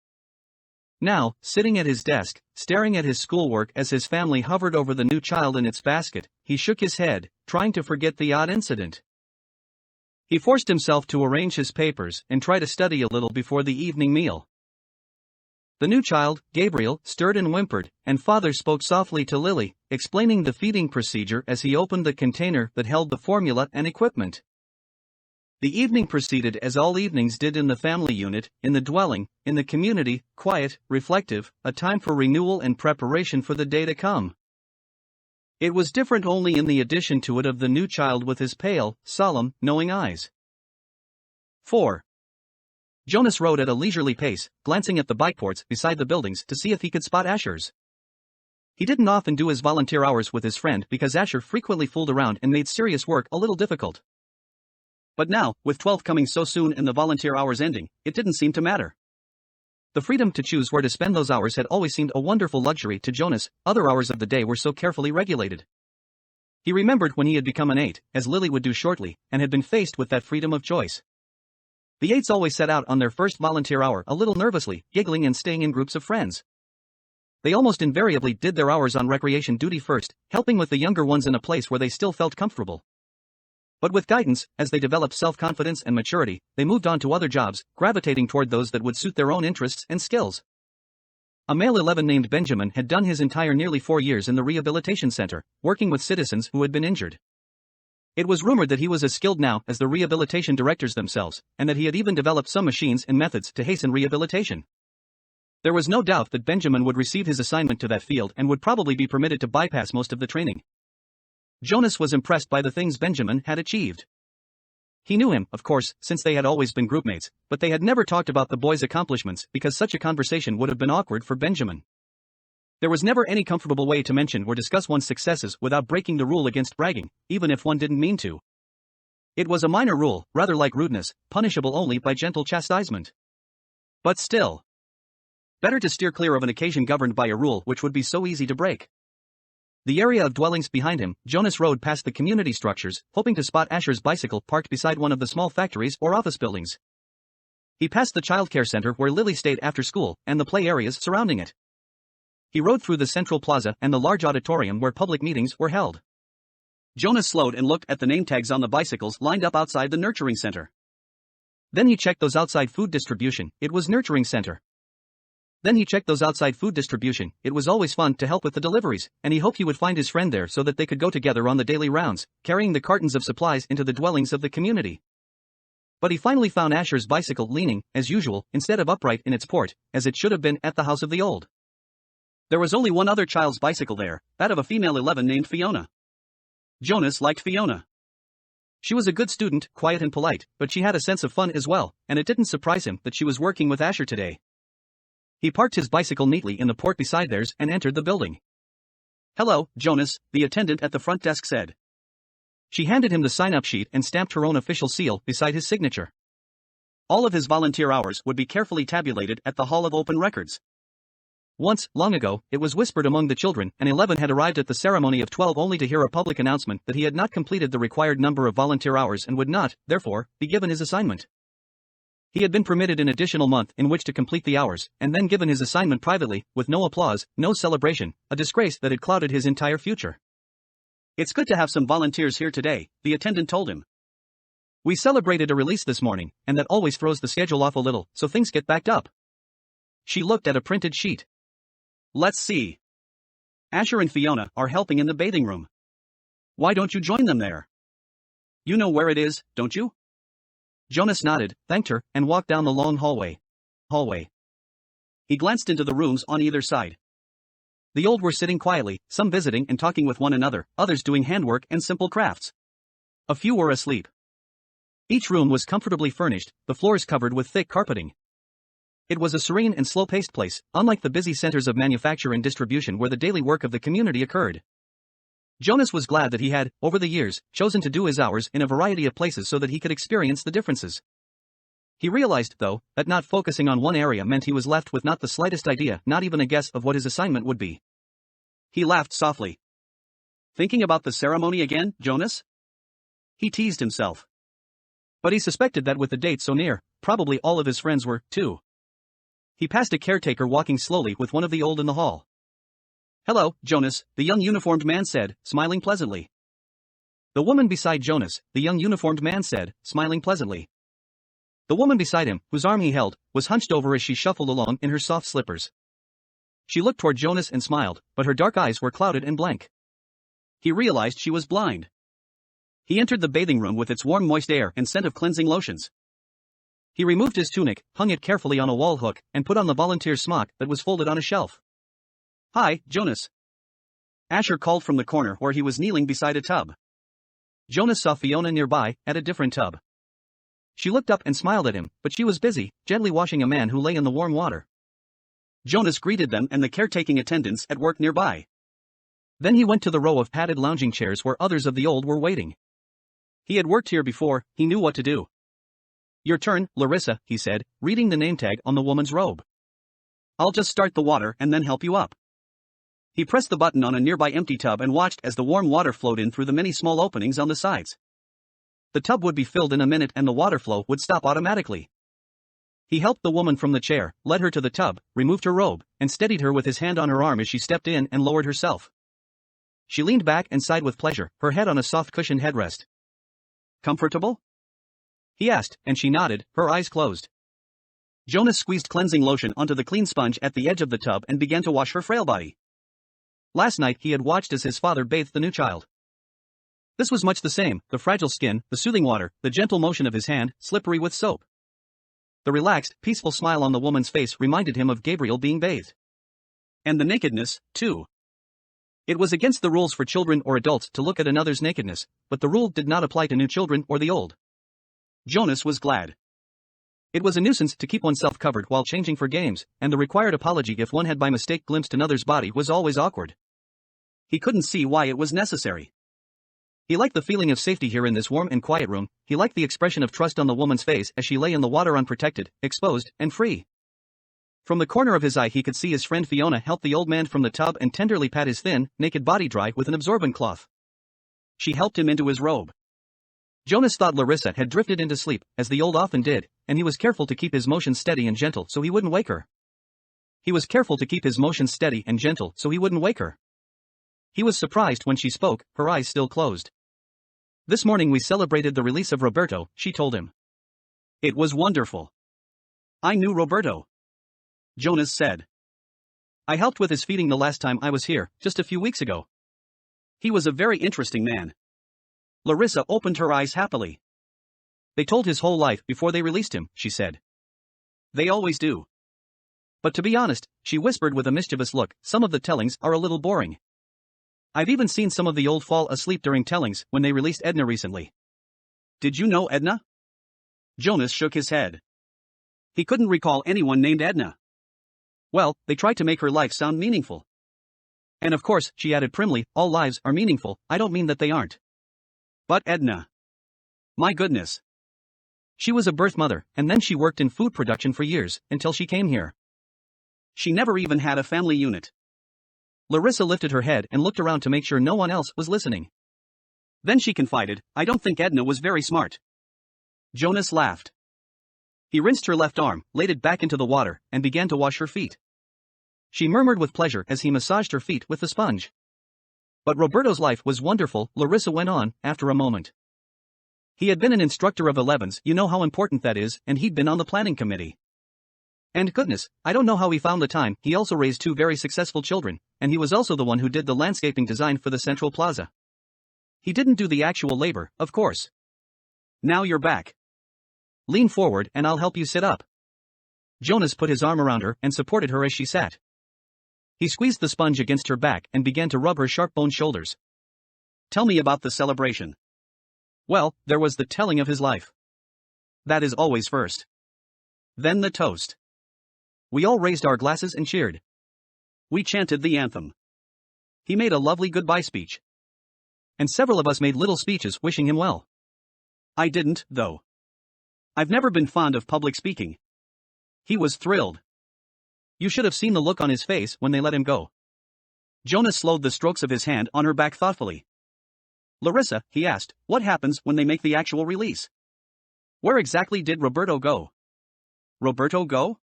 Now, sitting at his desk, staring at his schoolwork as his family hovered over the new child in its basket, he shook his head, trying to forget the odd incident. He forced himself to arrange his papers and try to study a little before the evening meal. The new child, Gabriel, stirred and whimpered, and father spoke softly to Lily, explaining the feeding procedure as he opened the container that held the formula and equipment. The evening proceeded as all evenings did in the family unit, in the dwelling, in the community, quiet, reflective, a time for renewal and preparation for the day to come. It was different only in the addition to it of the new child with his pale, solemn, knowing eyes. 4. Jonas rode at a leisurely pace, glancing at the bikeports beside the buildings to see if he could spot Asher's. He didn't often do his volunteer hours with his friend because Asher frequently fooled around and made serious work a little difficult. But now, with 12th coming so soon and the volunteer hours ending, it didn't seem to matter. The freedom to choose where to spend those hours had always seemed a wonderful luxury to Jonas. Other hours of the day were so carefully regulated. He remembered when he had become an 8, as Lily would do shortly, and had been faced with that freedom of choice. The 8s always set out on their first volunteer hour a little nervously, giggling and staying in groups of friends. They almost invariably did their hours on recreation duty first, helping with the younger ones in a place where they still felt comfortable. But with guidance, as they developed self-confidence and maturity, they moved on to other jobs, gravitating toward those that would suit their own interests and skills. A male 11 named Benjamin had done his entire nearly 4 years in the rehabilitation center, working with citizens who had been injured. It was rumored that he was as skilled now as the rehabilitation directors themselves, and that he had even developed some machines and methods to hasten rehabilitation. There was no doubt that Benjamin would receive his assignment to that field and would probably be permitted to bypass most of the training. Jonas was impressed by the things Benjamin had achieved. He knew him, of course, since they had always been groupmates, but they had never talked about the boy's accomplishments because such a conversation would have been awkward for Benjamin. There was never any comfortable way to mention or discuss one's successes without breaking the rule against bragging, even if one didn't mean to. It was a minor rule, rather like rudeness, punishable only by gentle chastisement. But still, better to steer clear of an occasion governed by a rule which would be so easy to break. The area of dwellings behind him, Jonas rode past the community structures, hoping to spot Asher's bicycle parked beside one of the small factories or office buildings. He passed the childcare center where Lily stayed after school, and the play areas surrounding it. He rode through the central plaza and the large auditorium where public meetings were held. Jonas slowed and looked at the name tags on the bicycles lined up outside the nurturing center. Then he checked those outside food distribution, it was nurturing center. Then he checked those outside food distribution, it was always fun to help with the deliveries, and he hoped he would find his friend there so that they could go together on the daily rounds, carrying the cartons of supplies into the dwellings of the community. But he finally found Asher's bicycle leaning, as usual, instead of upright in its port, as it should have been at the house of the old. There was only one other child's bicycle there, that of a female 11 named Fiona. Jonas liked Fiona. She was a good student, quiet and polite, but she had a sense of fun as well, and it didn't surprise him that she was working with Asher today. He parked his bicycle neatly in the port beside theirs and entered the building. "Hello, Jonas," the attendant at the front desk said. She handed him the sign-up sheet and stamped her own official seal beside his signature. All of his volunteer hours would be carefully tabulated at the Hall of Open Records. Once, long ago, it was whispered among the children, and 11 had arrived at the ceremony of 12 only to hear a public announcement that he had not completed the required number of volunteer hours and would not, therefore, be given his assignment. He had been permitted an additional month in which to complete the hours, and then given his assignment privately, with no applause, no celebration, a disgrace that had clouded his entire future. "It's good to have some volunteers here today," the attendant told him. "We celebrated a release this morning, and that always throws the schedule off a little, so things get backed up." She looked at a printed sheet. "Let's see. Asher and Fiona are helping in the bathing room. Why don't you join them there? You know where it is, don't you?" Jonas nodded, thanked her, and walked down the long hallway. He glanced into the rooms on either side. The old were sitting quietly, some visiting and talking with one another, others doing handwork and simple crafts. A few were asleep. Each room was comfortably furnished, the floors covered with thick carpeting. It was a serene and slow-paced place, unlike the busy centers of manufacture and distribution where the daily work of the community occurred. Jonas was glad that he had, over the years, chosen to do his hours in a variety of places so that he could experience the differences. He realized, though, that not focusing on one area meant he was left with not the slightest idea, not even a guess of what his assignment would be. He laughed softly. "Thinking about the ceremony again, Jonas?" He teased himself. But he suspected that with the date so near, probably all of his friends were, too. He passed a caretaker walking slowly with one of the old in the hall. "Hello, Jonas," the young uniformed man said, smiling pleasantly. The woman beside Jonas, the young uniformed man said, smiling pleasantly. The woman beside him, whose arm he held, was hunched over as she shuffled along in her soft slippers. She looked toward Jonas and smiled, but her dark eyes were clouded and blank. He realized she was blind. He entered the bathing room with its warm moist air and scent of cleansing lotions. He removed his tunic, hung it carefully on a wall hook, and put on the volunteer's smock that was folded on a shelf. "Hi, Jonas." Asher called from the corner where he was kneeling beside a tub. Jonas saw Fiona nearby, at a different tub. She looked up and smiled at him, but she was busy, gently washing a man who lay in the warm water. Jonas greeted them and the caretaking attendants at work nearby. Then he went to the row of padded lounging chairs where others of the old were waiting. He had worked here before, he knew what to do. "Your turn, Larissa," he said, reading the name tag on the woman's robe. "I'll just start the water and then help you up." He pressed the button on a nearby empty tub and watched as the warm water flowed in through the many small openings on the sides. The tub would be filled in a minute and the water flow would stop automatically. He helped the woman from the chair, led her to the tub, removed her robe, and steadied her with his hand on her arm as she stepped in and lowered herself. She leaned back and sighed with pleasure, her head on a soft cushioned headrest. "Comfortable?" he asked, and she nodded, her eyes closed. Jonas squeezed cleansing lotion onto the clean sponge at the edge of the tub and began to wash her frail body. Last night he had watched as his father bathed the new child. This was much the same, the fragile skin, the soothing water, the gentle motion of his hand, slippery with soap. The relaxed, peaceful smile on the woman's face reminded him of Gabriel being bathed. And the nakedness, too. It was against the rules for children or adults to look at another's nakedness, but the rule did not apply to new children or the old. Jonas was glad. It was a nuisance to keep oneself covered while changing for games, and the required apology if one had by mistake glimpsed another's body was always awkward. He couldn't see why it was necessary. He liked the feeling of safety here in this warm and quiet room, he liked the expression of trust on the woman's face as she lay in the water unprotected, exposed, and free. From the corner of his eye he could see his friend Fiona help the old man from the tub and tenderly pat his thin, naked body dry with an absorbent cloth. She helped him into his robe. Jonas thought Larissa had drifted into sleep, as the old often did, and he was careful to keep his motions steady and gentle so he wouldn't wake her. He was surprised when she spoke, her eyes still closed. "This morning we celebrated the release of Roberto," she told him. "It was wonderful." "I knew Roberto," Jonas said. "I helped with his feeding the last time I was here, just a few weeks ago. He was a very interesting man." Larissa opened her eyes happily. "They told his whole life before they released him," she said. "They always do. But to be honest," she whispered with a mischievous look, "some of the tellings are a little boring. I've even seen some of the old fall asleep during tellings when they released Edna recently." "Did you know Edna?" Jonas shook his head. He couldn't recall anyone named Edna. "Well, they tried to make her life sound meaningful. And of course," she added primly, "all lives are meaningful, I don't mean that they aren't. But Edna. My goodness. She was a birth mother, and then she worked in food production for years, until she came here. She never even had a family unit." Larissa lifted her head and looked around to make sure no one else was listening. Then she confided, "I don't think Edna was very smart." Jonas laughed. He rinsed her left arm, laid it back into the water, and began to wash her feet. She murmured with pleasure as he massaged her feet with the sponge. "But Roberto's life was wonderful," Larissa went on, after a moment. "He had been an instructor of 11s, you know how important that is, and he'd been on the planning committee. And goodness, I don't know how he found the time, he also raised 2 very successful children, and he was also the one who did the landscaping design for the Central Plaza. He didn't do the actual labor, of course. Now you're back. Lean forward and I'll help you sit up." Jonas put his arm around her and supported her as she sat. He squeezed the sponge against her back and began to rub her sharp-boned shoulders. "Tell me about the celebration." "Well, there was the telling of his life. That is always first. Then the toast. We all raised our glasses and cheered. We chanted the anthem. He made a lovely goodbye speech. And several of us made little speeches wishing him well. I didn't, though. I've never been fond of public speaking." He was thrilled. You should have seen the look on his face when they let him go. Jonas slowed the strokes of his hand on her back thoughtfully. "Larissa," he asked, "what happens when they make the actual release? Where exactly did Roberto go?" "Roberto go?"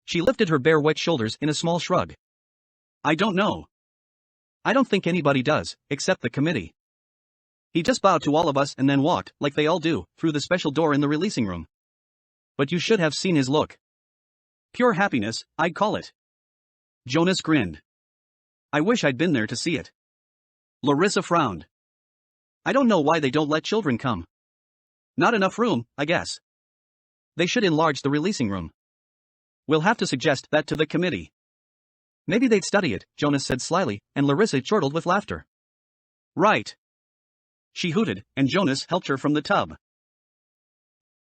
She lifted her bare wet shoulders in a small shrug. "I don't know. I don't think anybody does, except the committee. He just bowed to all of us and then walked, like they all do, through the special door in the releasing room. But you should have seen his look. Pure happiness, I'd call it." Jonas grinned. "I wish I'd been there to see it." Larissa frowned. I don't know why they don't let children come. Not enough room, I guess. They should enlarge the releasing room. We'll have to suggest that to the committee. Maybe they'd study it, Jonas said slyly, and Larissa chortled with laughter. Right. She hooted, and Jonas helped her from the tub.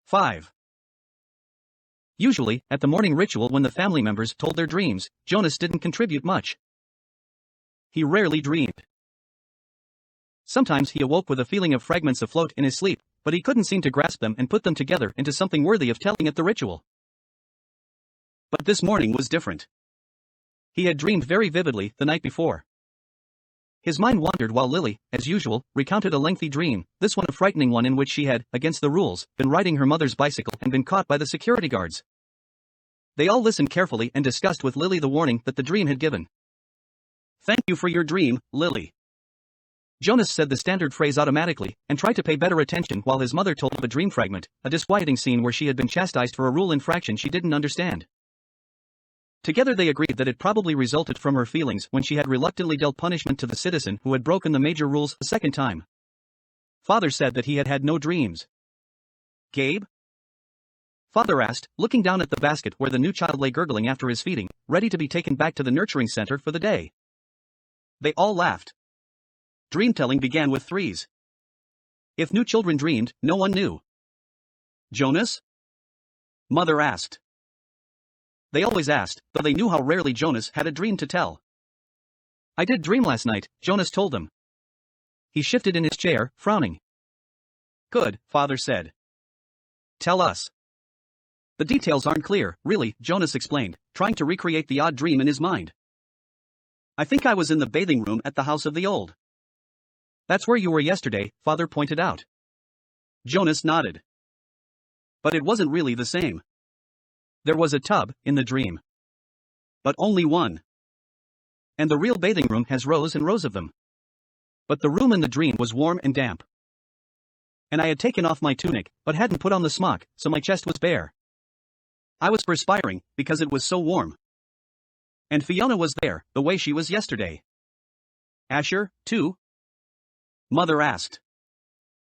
5. Usually, at the morning ritual when the family members told their dreams, Jonas didn't contribute much. He rarely dreamed. Sometimes he awoke with a feeling of fragments afloat in his sleep, but he couldn't seem to grasp them and put them together into something worthy of telling at the ritual. But this morning was different. He had dreamed very vividly the night before. His mind wandered while Lily, as usual, recounted a lengthy dream, this one a frightening one in which she had, against the rules, been riding her mother's bicycle and been caught by the security guards. They all listened carefully and discussed with Lily the warning that the dream had given. Thank you for your dream, Lily. Jonas said the standard phrase automatically, and tried to pay better attention while his mother told of a dream fragment, a disquieting scene where she had been chastised for a rule infraction she didn't understand. Together they agreed that it probably resulted from her feelings when she had reluctantly dealt punishment to the citizen who had broken the major rules a second time. Father said that he had had no dreams. Gabe? Father asked, looking down at the basket where the new child lay gurgling after his feeding, ready to be taken back to the nurturing center for the day. They all laughed. Dreamtelling began with threes. If new children dreamed, no one knew. Jonas? Mother asked. They always asked, though they knew how rarely Jonas had a dream to tell. I did dream last night, Jonas told them. He shifted in his chair, frowning. Good, Father said. Tell us. The details aren't clear, really, Jonas explained, trying to recreate the odd dream in his mind. I think I was in the bathing room at the house of the old. That's where you were yesterday, Father pointed out. Jonas nodded. But it wasn't really the same. There was a tub in the dream. But only one. And the real bathing room has rows and rows of them. But the room in the dream was warm and damp. And I had taken off my tunic, but hadn't put on the smock, so my chest was bare. I was perspiring, because it was so warm. And Fiona was there, the way she was yesterday. Asher, too? Mother asked.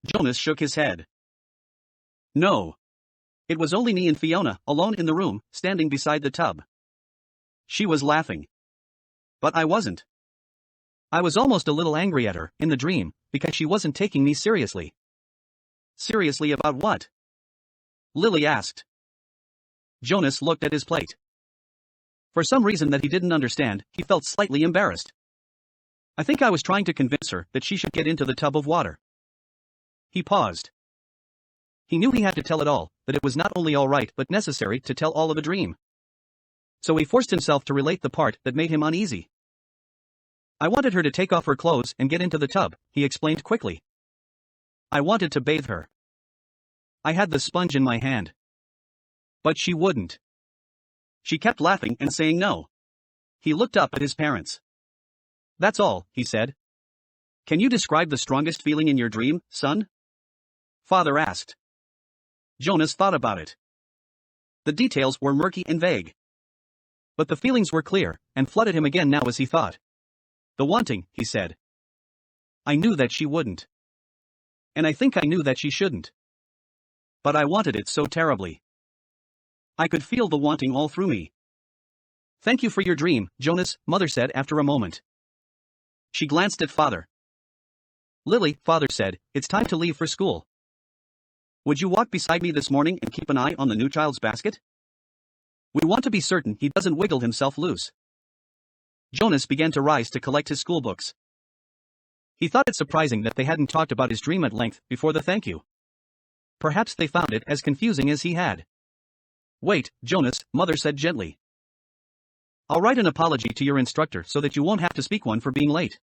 Jonas shook his head. No. It was only me and Fiona, alone in the room, standing beside the tub. She was laughing. But I wasn't. I was almost a little angry at her, in the dream, because she wasn't taking me seriously. Seriously about what? Lily asked. Jonas looked at his plate. For some reason that he didn't understand, he felt slightly embarrassed. I think I was trying to convince her that she should get into the tub of water. He paused. He knew he had to tell it all, that it was not only all right but necessary to tell all of a dream. So he forced himself to relate the part that made him uneasy. I wanted her to take off her clothes and get into the tub, he explained quickly. I wanted to bathe her. I had the sponge in my hand. But she wouldn't. She kept laughing and saying no. He looked up at his parents. That's all, he said. Can you describe the strongest feeling in your dream, son? Father asked. Jonas thought about it. The details were murky and vague. But the feelings were clear, and flooded him again now as he thought. The wanting, he said. I knew that she wouldn't. And I think I knew that she shouldn't. But I wanted it so terribly. I could feel the wanting all through me. Thank you for your dream, Jonas, Mother said after a moment. She glanced at Father. Lily, Father said, it's time to leave for school. Would you walk beside me this morning and keep an eye on the new child's basket? We want to be certain he doesn't wiggle himself loose. Jonas began to rise to collect his school books. He thought it surprising that they hadn't talked about his dream at length before the thank you. Perhaps they found it as confusing as he had. Wait, Jonas, Mother said gently. I'll write an apology to your instructor so that you won't have to speak one for being late.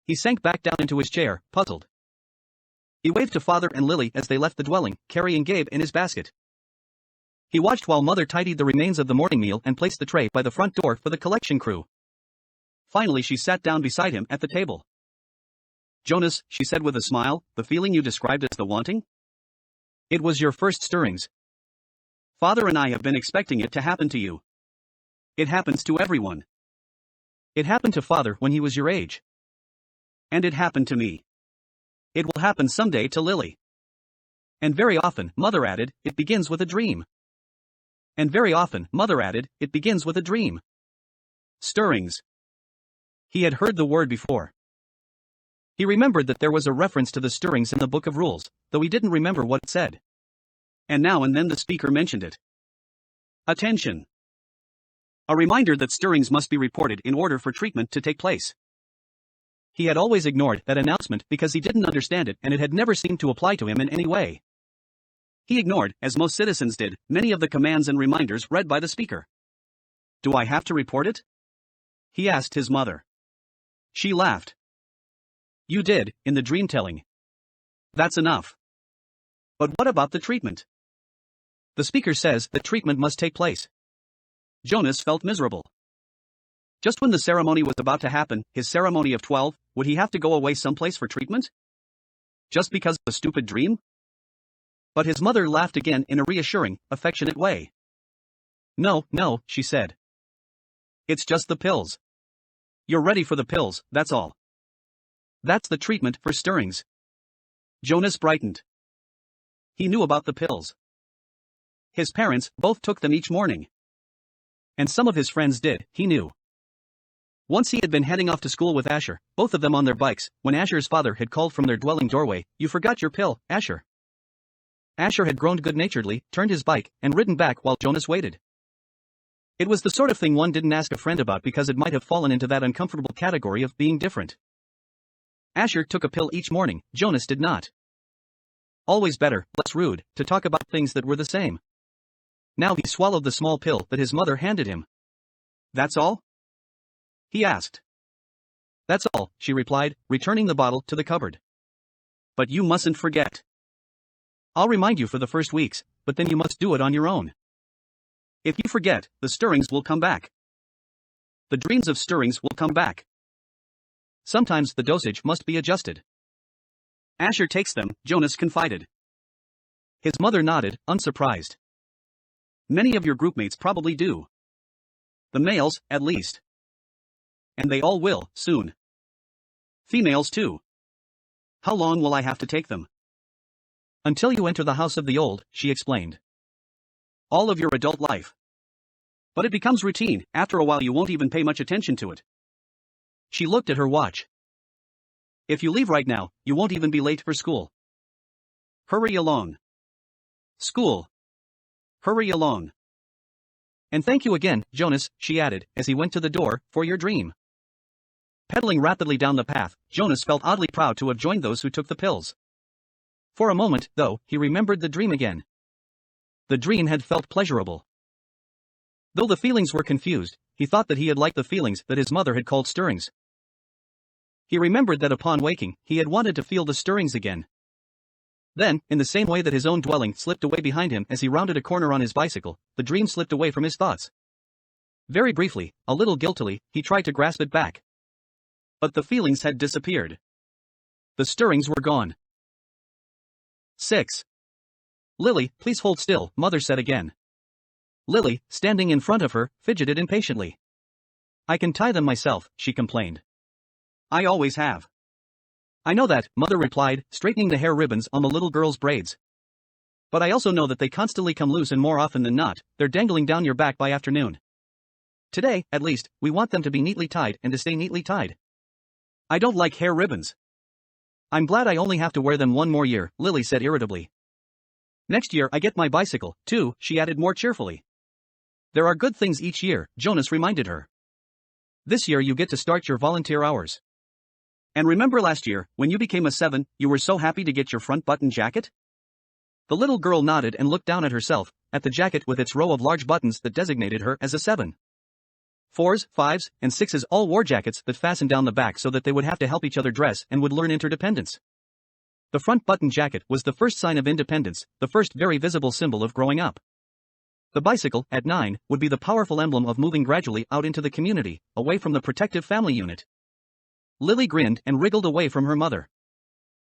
He sank back down into his chair, puzzled. He waved to Father and Lily as they left the dwelling, carrying Gabe in his basket. He watched while Mother tidied the remains of the morning meal and placed the tray by the front door for the collection crew. Finally she sat down beside him at the table. Jonas, she said with a smile, the feeling you described as the wanting? It was your first stirrings. Father and I have been expecting it to happen to you. It happens to everyone. It happened to Father when he was your age. And it happened to me. It will happen someday to Lily. And very often, Mother added, it begins with a dream. And very often, Mother added, it begins with a dream. Stirrings. He had heard the word before. He remembered that there was a reference to the stirrings in the Book of Rules, though he didn't remember what it said. And now and then the speaker mentioned it. Attention. A reminder that stirrings must be reported in order for treatment to take place. He had always ignored that announcement because he didn't understand it and it had never seemed to apply to him in any way. He ignored, as most citizens did, many of the commands and reminders read by the speaker. Do I have to report it? He asked his mother. She laughed. You did, in the dream telling. That's enough. But what about the treatment? The speaker says that treatment must take place. Jonas felt miserable. Just when the ceremony was about to happen, his ceremony of 12, would he have to go away someplace for treatment? Just because of a stupid dream? But his mother laughed again in a reassuring, affectionate way. No, no, she said. It's just the pills. You're ready for the pills, that's all. That's the treatment for stirrings. Jonas brightened. He knew about the pills. His parents both took them each morning. And some of his friends did, he knew. Once he had been heading off to school with Asher, both of them on their bikes, when Asher's father had called from their dwelling doorway, "You forgot your pill, Asher." Asher had groaned good-naturedly, turned his bike, and ridden back while Jonas waited. It was the sort of thing one didn't ask a friend about because it might have fallen into that uncomfortable category of being different. Asher took a pill each morning, Jonas did not. Always better, less rude, to talk about things that were the same. Now he swallowed the small pill that his mother handed him. That's all? He asked. That's all, she replied, returning the bottle to the cupboard. But you mustn't forget. I'll remind you for the first weeks, but then you must do it on your own. If you forget, the stirrings will come back. The dreams of stirrings will come back. Sometimes the dosage must be adjusted. Asher takes them, Jonas confided. His mother nodded, unsurprised. Many of your groupmates probably do. The males, at least. And they all will, soon. Females too. How long will I have to take them? Until you enter the house of the old, she explained. All of your adult life. But it becomes routine, after a while you won't even pay much attention to it. She looked at her watch. If you leave right now, you won't even be late for school. Hurry along. School. Hurry along. And thank you again, Jonas, she added, as he went to the door, for your dream. Pedaling rapidly down the path, Jonas felt oddly proud to have joined those who took the pills. For a moment, though, he remembered the dream again. The dream had felt pleasurable. Though the feelings were confused, he thought that he had liked the feelings that his mother had called stirrings. He remembered that upon waking, he had wanted to feel the stirrings again. Then, in the same way that his own dwelling slipped away behind him as he rounded a corner on his bicycle, the dream slipped away from his thoughts. Very briefly, a little guiltily, he tried to grasp it back. But the feelings had disappeared. The stirrings were gone. 6. Lily, please hold still, Mother said again. Lily, standing in front of her, fidgeted impatiently. I can tie them myself, she complained. I always have. I know that, Mother replied, straightening the hair ribbons on the little girl's braids. But I also know that they constantly come loose and more often than not, they're dangling down your back by afternoon. Today, at least, we want them to be neatly tied and to stay neatly tied. I don't like hair ribbons. I'm glad I only have to wear them one more year, Lily said irritably. Next year I get my bicycle, too, she added more cheerfully. There are good things each year, Jonas reminded her. This year you get to start your volunteer hours. And remember last year, when you became a 7, you were so happy to get your front button jacket? The little girl nodded and looked down at herself, at the jacket with its row of large buttons that designated her as a 7. 4s, 5s, and 6s all wore jackets that fastened down the back so that they would have to help each other dress and would learn interdependence. The front button jacket was the first sign of independence, the first very visible symbol of growing up. The bicycle, at 9, would be the powerful emblem of moving gradually out into the community, away from the protective family unit. Lily grinned and wriggled away from her mother.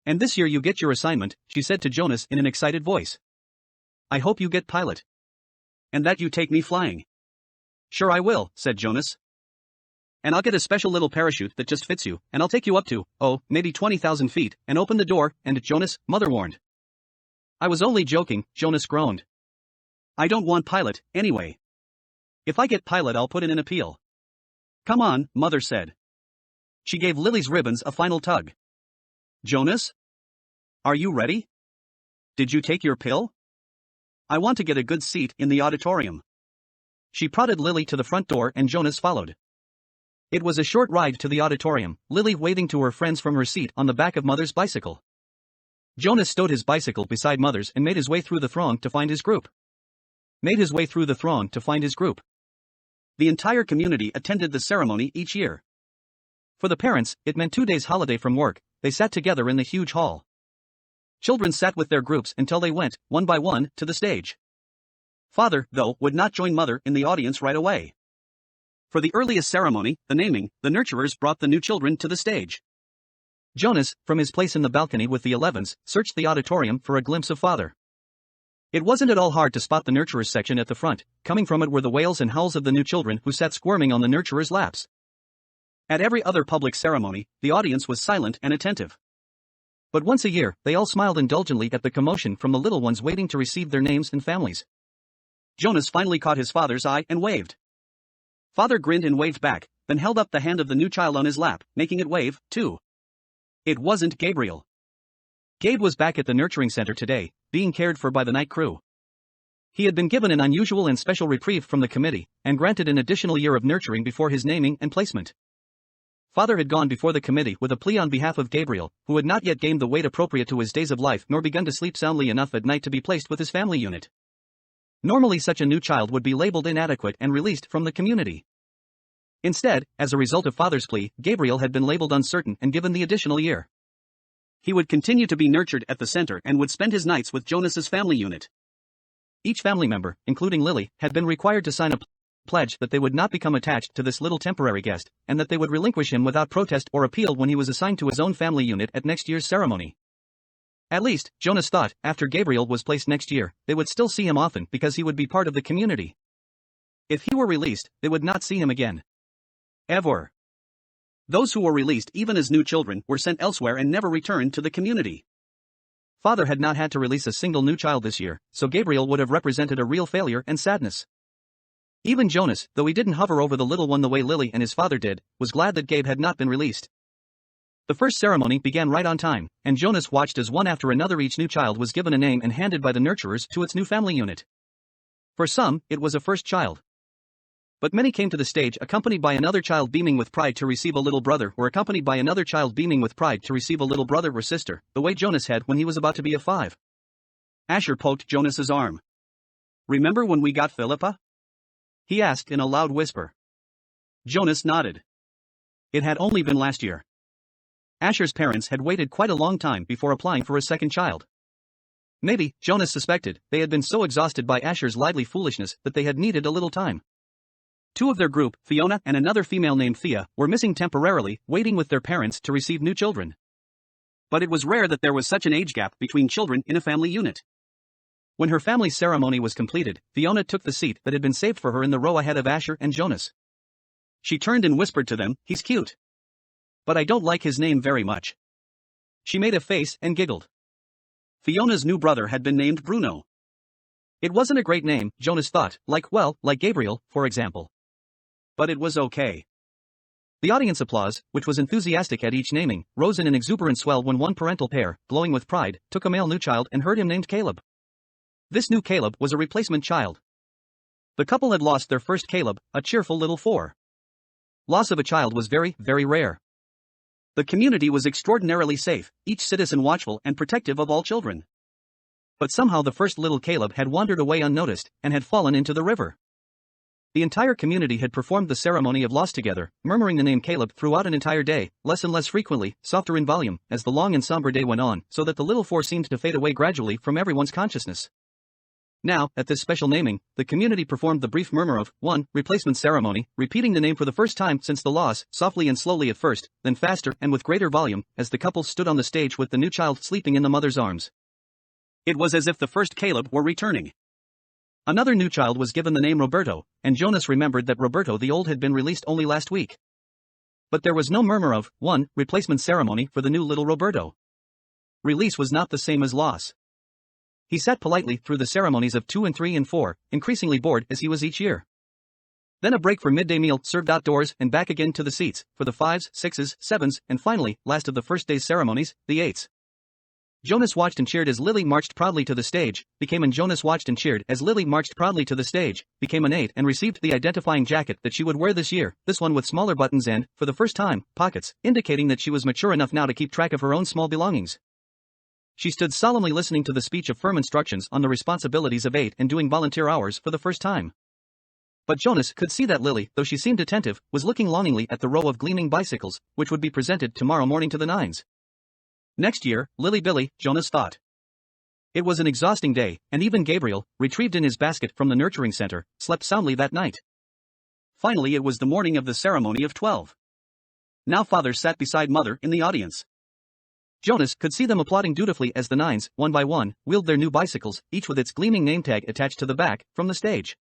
And this year you get your assignment, she said to Jonas in an excited voice. I hope you get pilot. And that you take me flying. Sure I will, said Jonas. And I'll get a special little parachute that just fits you, and I'll take you up to, oh, maybe 20,000 feet, and open the door, and Jonas, Mother warned. I was only joking, Jonas groaned. I don't want pilot, anyway. If I get pilot I'll put in an appeal. Come on, Mother said. She gave Lily's ribbons a final tug. Jonas? Are you ready? Did you take your pill? I want to get a good seat in the auditorium. She prodded Lily to the front door and Jonas followed. It was a short ride to the auditorium, Lily waving to her friends from her seat on the back of Mother's bicycle. Jonas stowed his bicycle beside Mother's and made his way through the throng to find his group. The entire community attended the ceremony each year. For the parents, it meant 2 days holiday from work. They sat together in the huge hall. Children sat with their groups until they went, one by one, to the stage. Father, though, would not join Mother in the audience right away. For the earliest ceremony, the naming, the nurturers brought the new children to the stage. Jonas, from his place in the balcony with the 11s, searched the auditorium for a glimpse of Father. It wasn't at all hard to spot the nurturers section at the front. Coming from it were the wails and howls of the new children who sat squirming on the nurturers' laps. At every other public ceremony, the audience was silent and attentive. But once a year, they all smiled indulgently at the commotion from the little ones waiting to receive their names and families. Jonas finally caught his father's eye and waved. Father grinned and waved back, then held up the hand of the new child on his lap, making it wave, too. It wasn't Gabriel. Gabe was back at the nurturing center today, being cared for by the night crew. He had been given an unusual and special reprieve from the committee, and granted an additional year of nurturing before his naming and placement. Father had gone before the committee with a plea on behalf of Gabriel, who had not yet gained the weight appropriate to his days of life nor begun to sleep soundly enough at night to be placed with his family unit. Normally such a new child would be labeled inadequate and released from the community. Instead, as a result of Father's plea, Gabriel had been labeled uncertain and given the additional year. He would continue to be nurtured at the center and would spend his nights with Jonas's family unit. Each family member, including Lily, had been required to sign a pledge that they would not become attached to this little temporary guest, and that they would relinquish him without protest or appeal when he was assigned to his own family unit at next year's ceremony. At least, Jonas thought, after Gabriel was placed next year, they would still see him often because he would be part of the community. If he were released, they would not see him again. Ever. Those who were released even as new children were sent elsewhere and never returned to the community. Father had not had to release a single new child this year, so Gabriel would have represented a real failure and sadness. Even Jonas, though he didn't hover over the little one the way Lily and his father did, was glad that Gabe had not been released. The first ceremony began right on time, and Jonas watched as one after another each new child was given a name and handed by the nurturers to its new family unit. For some, it was a first child. But many came to the stage accompanied by another child beaming with pride to receive a little brother, or accompanied by another child beaming with pride to receive a little brother or sister, the way Jonas had when he was about to be a 5. Asher poked Jonas's arm. Remember when we got Philippa? He asked in a loud whisper. Jonas nodded. It had only been last year. Asher's parents had waited quite a long time before applying for a second child. Maybe, Jonas suspected, they had been so exhausted by Asher's lively foolishness that they had needed a little time. 2 of their group, Fiona and another female named Thea, were missing temporarily, waiting with their parents to receive new children. But it was rare that there was such an age gap between children in a family unit. When her family ceremony was completed, Fiona took the seat that had been saved for her in the row ahead of Asher and Jonas. She turned and whispered to them, "He's cute. But I don't like his name very much." She made a face and giggled. Fiona's new brother had been named Bruno. It wasn't a great name, Jonas thought, like Gabriel, for example. But it was okay. The audience applause, which was enthusiastic at each naming, rose in an exuberant swell when one parental pair, glowing with pride, took a male new child and heard him named Caleb. This new Caleb was a replacement child. The couple had lost their first Caleb, a cheerful little 4. Loss of a child was very, very rare. The community was extraordinarily safe, each citizen watchful and protective of all children. But somehow the first little Caleb had wandered away unnoticed, and had fallen into the river. The entire community had performed the ceremony of loss together, murmuring the name Caleb throughout an entire day, less and less frequently, softer in volume, as the long and somber day went on, so that the little 4 seemed to fade away gradually from everyone's consciousness. Now, at this special naming, the community performed the brief murmur of, 1, replacement ceremony, repeating the name for the first time since the loss, softly and slowly at first, then faster and with greater volume, as the couple stood on the stage with the new child sleeping in the mother's arms. It was as if the first Caleb were returning. Another new child was given the name Roberto, and Jonas remembered that Roberto the Old had been released only last week. But there was no murmur of, 1, replacement ceremony for the new little Roberto. Release was not the same as loss. He sat politely through the ceremonies of 2 and 3 and 4, increasingly bored as he was each year. Then a break for midday meal served outdoors and back again to the seats, for the 5s, 6s, 7s, and finally, last of the first day's ceremonies, the 8s. Jonas watched and cheered as Lily marched proudly to the stage, became an 8, and received the identifying jacket that she would wear this year, this one with smaller buttons and, for the first time, pockets, indicating that she was mature enough now to keep track of her own small belongings. She stood solemnly listening to the speech of firm instructions on the responsibilities of 8 and doing volunteer hours for the first time. But Jonas could see that Lily, though she seemed attentive, was looking longingly at the row of gleaming bicycles, which would be presented tomorrow morning to the 9s. Next year, Lily Billy, Jonas thought. It was an exhausting day, and even Gabriel, retrieved in his basket from the nurturing center, slept soundly that night. Finally it was the morning of the ceremony of 12. Now father sat beside mother in the audience. Jonas could see them applauding dutifully as the 9s, one by one, wheeled their new bicycles, each with its gleaming name tag attached to the back, from the stage.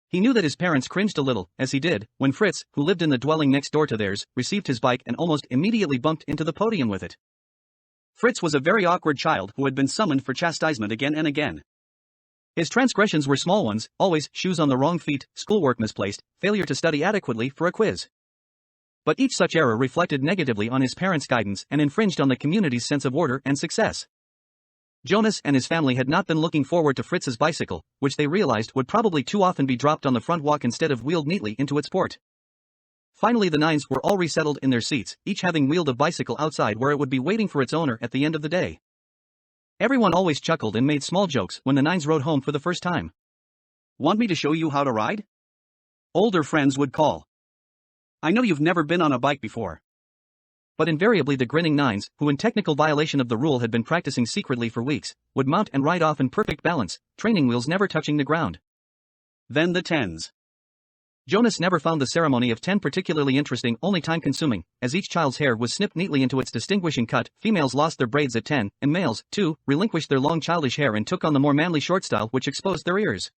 He knew that his parents cringed a little, as he did, when Fritz, who lived in the dwelling next door to theirs, received his bike and almost immediately bumped into the podium with it. Fritz was a very awkward child who had been summoned for chastisement again and again. His transgressions were small ones, always shoes on the wrong feet, schoolwork misplaced, failure to study adequately for a quiz. But each such error reflected negatively on his parents' guidance and infringed on the community's sense of order and success. Jonas and his family had not been looking forward to Fritz's bicycle, which they realized would probably too often be dropped on the front walk instead of wheeled neatly into its port. Finally the 9s were all resettled in their seats, each having wheeled a bicycle outside where it would be waiting for its owner at the end of the day. Everyone always chuckled and made small jokes when the 9s rode home for the first time. "Want me to show you how to ride?" older friends would call. "I know you've never been on a bike before." But invariably the grinning 9s, who in technical violation of the rule had been practicing secretly for weeks, would mount and ride off in perfect balance, training wheels never touching the ground. Then the 10s. Jonas never found the ceremony of 10 particularly interesting, only time-consuming, as each child's hair was snipped neatly into its distinguishing cut. Females lost their braids at 10, and males, too, relinquished their long childish hair and took on the more manly short style which exposed their ears.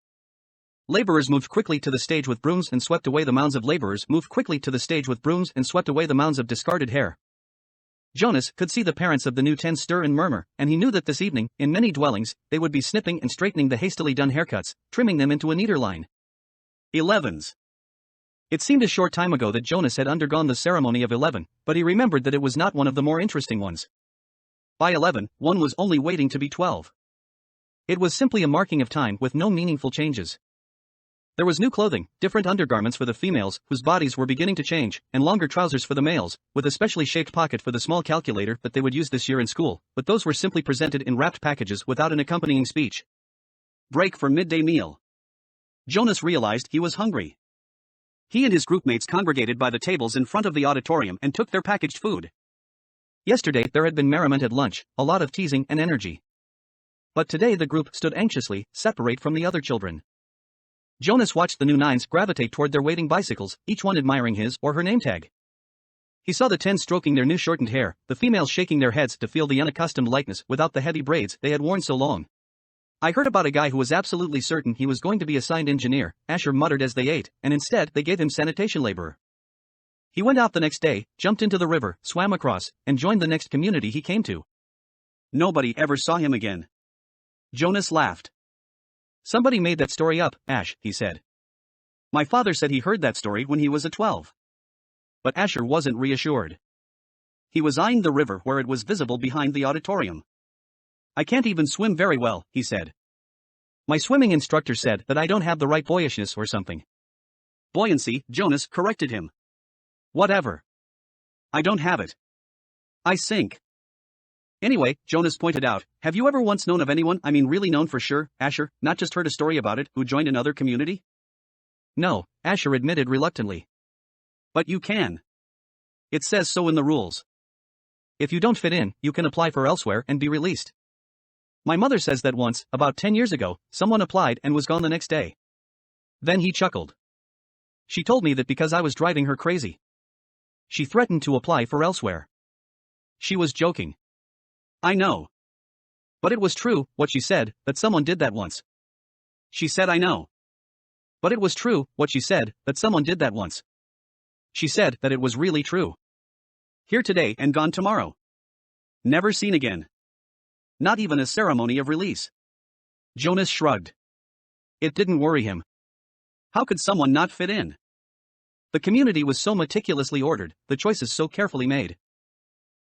Laborers moved quickly to the stage with brooms and swept away the mounds of discarded hair. Jonas could see the parents of the new 10 stir and murmur, and he knew that this evening, in many dwellings, they would be snipping and straightening the hastily done haircuts, trimming them into a neater line. 11s. It seemed a short time ago that Jonas had undergone the ceremony of 11, but he remembered that it was not one of the more interesting ones. By 11, one was only waiting to be 12. It was simply a marking of time with no meaningful changes. There was new clothing, different undergarments for the females, whose bodies were beginning to change, and longer trousers for the males, with a specially shaped pocket for the small calculator that they would use this year in school, but those were simply presented in wrapped packages without an accompanying speech. Break for midday meal. Jonas realized he was hungry. He and his groupmates congregated by the tables in front of the auditorium and took their packaged food. Yesterday there had been merriment at lunch, a lot of teasing and energy. But today the group stood anxiously, separate from the other children. Jonas watched the new 9s gravitate toward their waiting bicycles, each one admiring his or her name tag. He saw the 10s stroking their new shortened hair, the females shaking their heads to feel the unaccustomed lightness without the heavy braids they had worn so long. "I heard about a guy who was absolutely certain he was going to be assigned engineer," Asher muttered as they ate, and instead they gave him sanitation laborer. He went out the next day, jumped into the river, swam across, and joined the next community he came to. Nobody ever saw him again. Jonas laughed. "Somebody made that story up, Ash," he said. "My father said he heard that story when he was 12. But Asher wasn't reassured. He was eyeing the river where it was visible behind the auditorium. "I can't even swim very well," he said. "My swimming instructor said that I don't have the right boyishness or something." "Buoyancy," Jonas corrected him. "Whatever. I don't have it. I sink." "Anyway," Jonas pointed out, "have you ever once known of anyone, really known for sure, Asher, not just heard a story about it, who joined another community?" "No," Asher admitted reluctantly. "But you can. It says so in the rules. If you don't fit in, you can apply for elsewhere and be released. My mother says that once, about 10 years ago, someone applied and was gone the next day." Then he chuckled. "She told me that because I was driving her crazy. She threatened to apply for elsewhere. She was joking. I know. But it was true, what she said, that someone did that once. She said I know. But it was true, what she said, that someone did that once." She said that it was really true. Here today and gone tomorrow. Never seen again. Not even a ceremony of release. Jonas shrugged. It didn't worry him. How could someone not fit in? The community was so meticulously ordered, the choices so carefully made.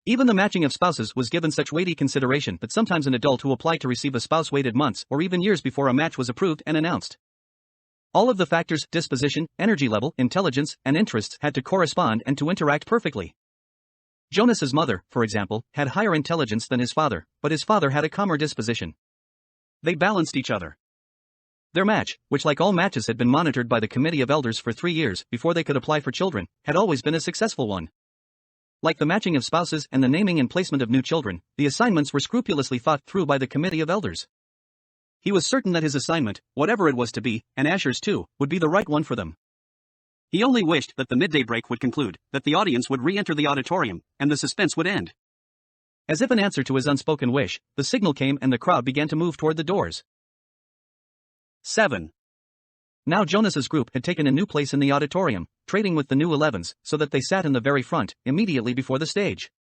Even the matching of spouses was given such weighty consideration that sometimes an adult who applied to receive a spouse waited months or even years before a match was approved and announced. All of the factors, disposition, energy level, intelligence, and interests had to correspond and to interact perfectly. Jonas's mother, for example, had higher intelligence than his father, but his father had a calmer disposition. They balanced each other. Their match, which like all matches had been monitored by the committee of elders for 3 years before they could apply for children, had always been a successful one. Like the matching of spouses and the naming and placement of new children, the assignments were scrupulously thought through by the committee of elders. He was certain that his assignment, whatever it was to be, and Asher's too, would be the right one for them. He only wished that the midday break would conclude, that the audience would re-enter the auditorium, and the suspense would end. As if in answer to his unspoken wish, the signal came and the crowd began to move toward the doors. 7. Now Jonas's group had taken a new place in the auditorium, trading with the new 11s, so that they sat in the very front, immediately before the stage.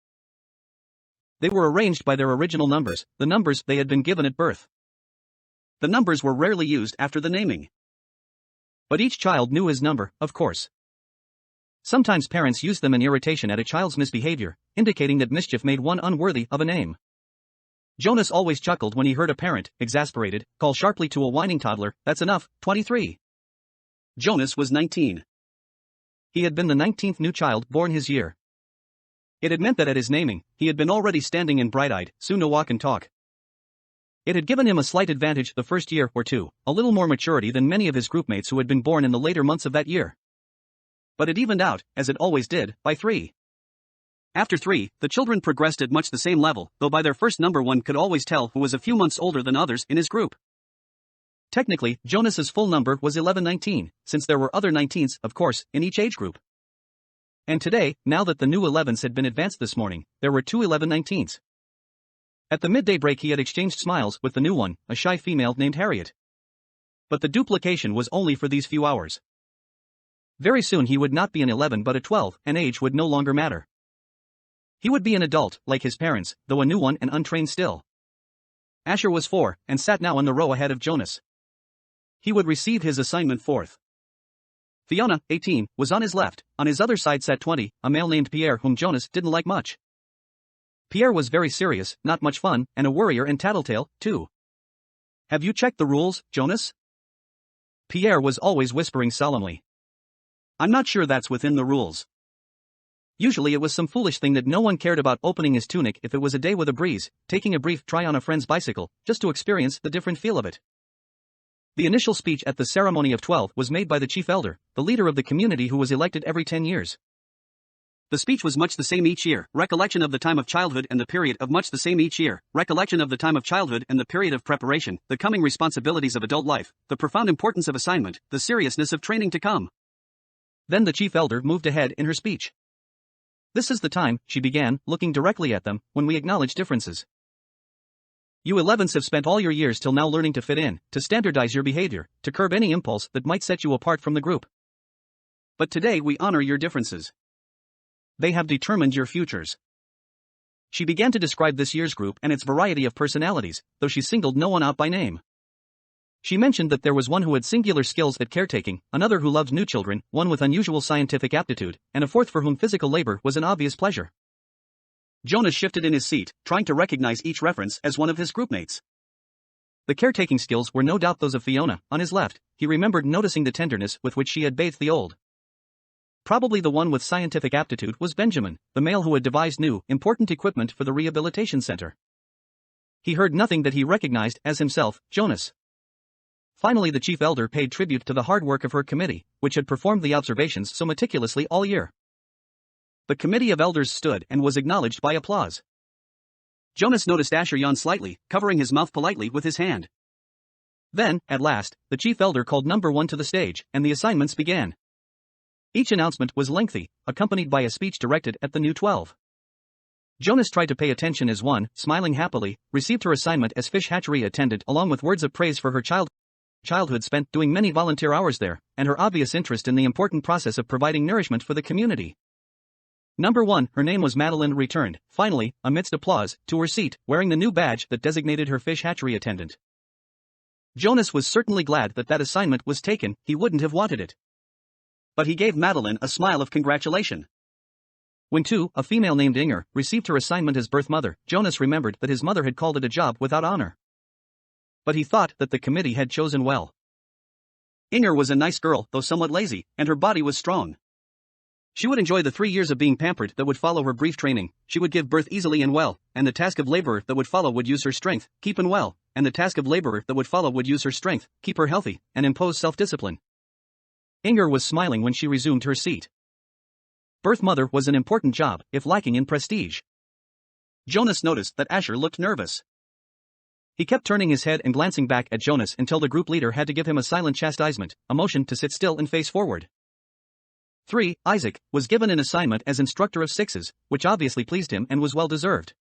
They were arranged by their original numbers, the numbers they had been given at birth. The numbers were rarely used after the naming. But each child knew his number, of course. Sometimes parents used them in irritation at a child's misbehavior, indicating that mischief made one unworthy of a name. Jonas always chuckled when he heard a parent, exasperated, call sharply to a whining toddler, "That's enough, 23." Jonas was 19. He had been the 19th new child born his year. It had meant that at his naming, he had been already standing and bright-eyed, soon to walk and talk. It had given him a slight advantage the first year or two, a little more maturity than many of his groupmates who had been born in the later months of that year. But it evened out, as it always did, by 3. After 3, the children progressed at much the same level, though by their first number one could always tell who was a few months older than others in his group. Technically, Jonas's full number was 1119, since there were other 19s, of course, in each age group. And today, now that the new 11s had been advanced this morning, there were 2 1119s. At the midday break he had exchanged smiles with the new one, a shy female named Harriet. But the duplication was only for these few hours. Very soon he would not be an 11 but a 12, and age would no longer matter. He would be an adult, like his parents, though a new one and untrained still. Asher was 4, and sat now on the row ahead of Jonas. He would receive his assignment 4th. Fiona, 18, was on his left, on his other side sat 20, a male named Pierre whom Jonas didn't like much. Pierre was very serious, not much fun, and a worrier and tattletale, too. "Have you checked the rules, Jonas?" Pierre was always whispering solemnly. "I'm not sure that's within the rules." Usually it was some foolish thing that no one cared about, opening his tunic if it was a day with a breeze, taking a brief try on a friend's bicycle, just to experience the different feel of it. The initial speech at the ceremony of 12 was made by the chief elder, the leader of the community who was elected every 10 years. The speech was much the same each year, recollection of the time of childhood and the period of much the same each year, recollection of the time of childhood and the period of preparation, the coming responsibilities of adult life, the profound importance of assignment, the seriousness of training to come. Then the chief elder moved ahead in her speech. "This is the time," she began, looking directly at them, "when we acknowledge differences. You 11s have spent all your years till now learning to fit in, to standardize your behavior, to curb any impulse that might set you apart from the group. But today we honor your differences. They have determined your futures." She began to describe this year's group and its variety of personalities, though she singled no one out by name. She mentioned that there was one who had singular skills at caretaking, another who loved new children, one with unusual scientific aptitude, and a fourth for whom physical labor was an obvious pleasure. Jonas shifted in his seat, trying to recognize each reference as one of his groupmates. The caretaking skills were no doubt those of Fiona. On his left, he remembered noticing the tenderness with which she had bathed the old. Probably the one with scientific aptitude was Benjamin, the male who had devised new, important equipment for the rehabilitation center. He heard nothing that he recognized as himself, Jonas. Finally the chief elder paid tribute to the hard work of her committee, which had performed the observations so meticulously all year. The committee of elders stood and was acknowledged by applause. Jonas noticed Asher yawn slightly, covering his mouth politely with his hand. Then, at last, the chief elder called number 1 to the stage, and the assignments began. Each announcement was lengthy, accompanied by a speech directed at the new 12. Jonas tried to pay attention as one, smiling happily, received her assignment as fish hatchery attendant along with words of praise for her child. childhood spent doing many volunteer hours there, and her obvious interest in the important process of providing nourishment for the community. Number 1, her name was Madeline, returned, finally, amidst applause, to her seat, wearing the new badge that designated her fish hatchery attendant. Jonas was certainly glad that that assignment was taken, he wouldn't have wanted it. But he gave Madeline a smile of congratulation. When a female named Inger, received her assignment as birth mother, Jonas remembered that his mother had called it a job without honor. But he thought that the committee had chosen well. Inger was a nice girl, though somewhat lazy, and her body was strong. She would enjoy the 3 years of being pampered that would follow her brief training, she would give birth easily and well, and the task of laborer that would follow would use her strength, keep and well, and the task of laborer that would follow would use her strength, keep her healthy, and impose self-discipline. Inger was smiling when she resumed her seat. Birth mother was an important job, if lacking in prestige. Jonas noticed that Asher looked nervous. He kept turning his head and glancing back at Jonas until the group leader had to give him a silent chastisement, a motion to sit still and face forward. 3. Isaac was given an assignment as instructor of sixes, which obviously pleased him and was well deserved.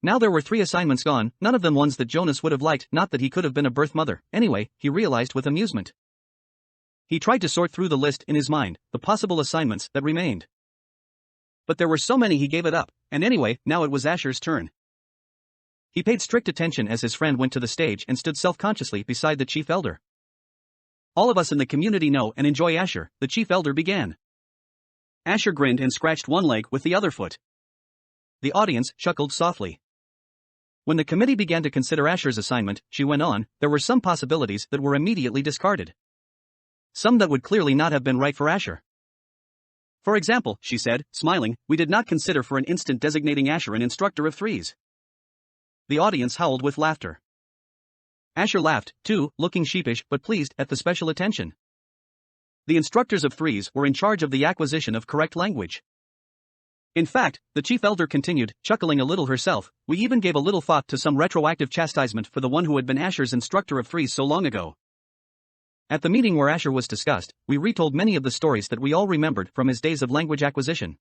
Now there were 3 assignments gone, none of them ones that Jonas would have liked, not that he could have been a birth mother, anyway, he realized with amusement. He tried to sort through the list in his mind, the possible assignments that remained. But there were so many he gave it up, and anyway, now it was Asher's turn. He paid strict attention as his friend went to the stage and stood self-consciously beside the chief elder. All of us in the community know and enjoy Asher, the chief elder began. Asher grinned and scratched one leg with the other foot. The audience chuckled softly. When the committee began to consider Asher's assignment, she went on, there were some possibilities that were immediately discarded. Some that would clearly not have been right for Asher. For example, she said, smiling, we did not consider for an instant designating Asher an instructor of threes. The audience howled with laughter. Asher laughed, too, looking sheepish but pleased at the special attention. The instructors of threes were in charge of the acquisition of correct language. In fact, the chief elder continued, chuckling a little herself, we even gave a little thought to some retroactive chastisement for the one who had been Asher's instructor of threes so long ago. At the meeting where Asher was discussed, we retold many of the stories that we all remembered from his days of language acquisition.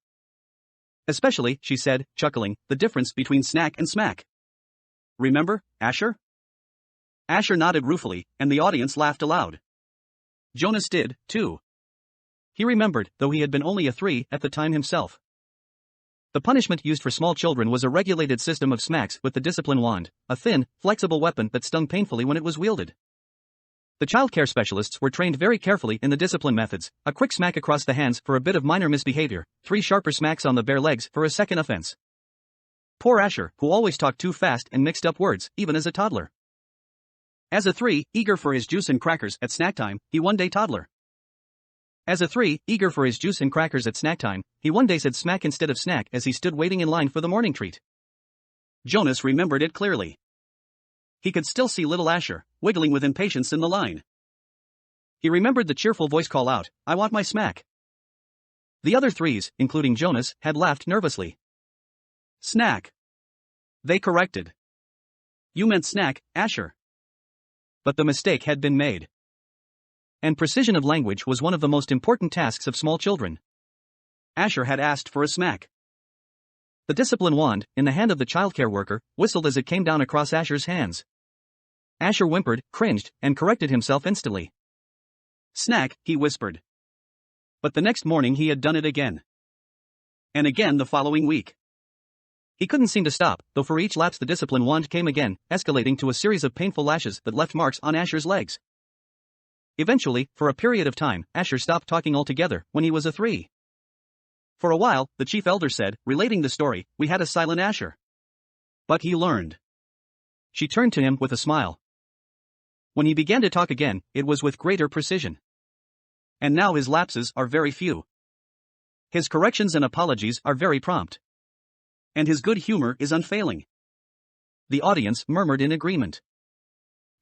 Especially, she said, chuckling, the difference between snack and smack. Remember, Asher? Asher nodded ruefully, and the audience laughed aloud. Jonas did, too. He remembered, though he had been only a 3 at the time himself. The punishment used for small children was a regulated system of smacks with the discipline wand, a thin, flexible weapon that stung painfully when it was wielded. The childcare specialists were trained very carefully in the discipline methods, a quick smack across the hands for a bit of minor misbehavior, 3 sharper smacks on the bare legs for a second offense. Poor Asher, who always talked too fast and mixed up words, even as a toddler. As a 3, eager for his juice and crackers at snack time, he one day toddler. As a 3, eager for his juice and crackers at snack time, he one day said smack instead of snack as he stood waiting in line for the morning treat. Jonas remembered it clearly. He could still see little Asher, wiggling with impatience in the line. He remembered the cheerful voice call out, I want my smack. The other 3s, including Jonas, had laughed nervously. Snack. They corrected. You meant snack, Asher. But the mistake had been made. And precision of language was one of the most important tasks of small children. Asher had asked for a smack. The discipline wand, in the hand of the childcare worker, whistled as it came down across Asher's hands. Asher whimpered, cringed, and corrected himself instantly. Snack, he whispered. But the next morning he had done it again. And again the following week. He couldn't seem to stop, though for each lapse the discipline wand came again, escalating to a series of painful lashes that left marks on Asher's legs. Eventually, for a period of time, Asher stopped talking altogether when he was a 3. For a while, the chief elder said, relating the story, we had a silent Asher. But he learned. She turned to him with a smile. When he began to talk again, it was with greater precision. And now his lapses are very few. His corrections and apologies are very prompt. And his good humor is unfailing. The audience murmured in agreement.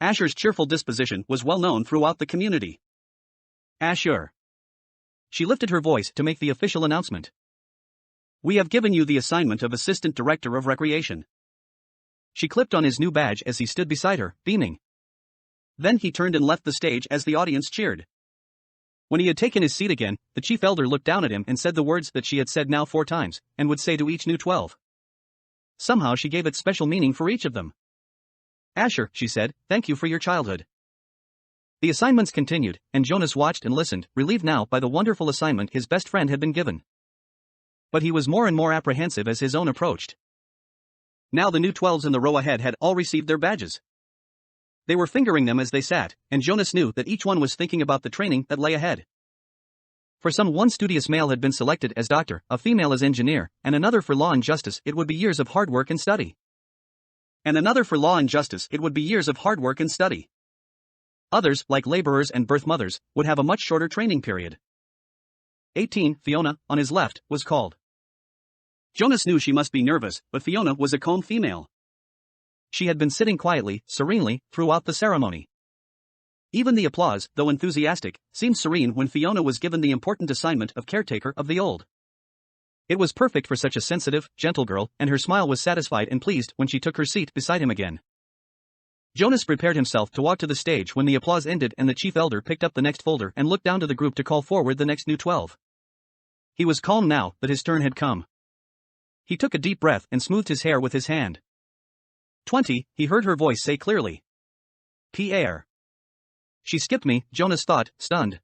Asher's cheerful disposition was well known throughout the community. Asher. She lifted her voice to make the official announcement. We have given you the assignment of Assistant Director of Recreation. She clipped on his new badge as he stood beside her, beaming. Then he turned and left the stage as the audience cheered. When he had taken his seat again, the chief elder looked down at him and said the words that she had said now 4 times, and would say to each new 12. Somehow she gave it special meaning for each of them. Asher, she said, thank you for your childhood. The assignments continued, and Jonas watched and listened, relieved now by the wonderful assignment his best friend had been given. But he was more and more apprehensive as his own approached. Now the new 12s in the row ahead had all received their badges. They were fingering them as they sat, and Jonas knew that each one was thinking about the training that lay ahead. For some, one studious male had been selected as doctor, a female as engineer, and another for law and justice. It would be years of hard work and study. Others, like laborers and birth mothers, would have a much shorter training period. 18, Fiona, on his left, was called. Jonas knew she must be nervous, but Fiona was a calm female. She had been sitting quietly, serenely, throughout the ceremony. Even the applause, though enthusiastic, seemed serene when Fiona was given the important assignment of caretaker of the old. It was perfect for such a sensitive, gentle girl, and her smile was satisfied and pleased when she took her seat beside him again. Jonas prepared himself to walk to the stage when the applause ended and the chief elder picked up the next folder and looked down to the group to call forward the next new 12. He was calm now that his turn had come. He took a deep breath and smoothed his hair with his hand. 20, he heard her voice say clearly. Pierre. She skipped me, Jonas thought, stunned.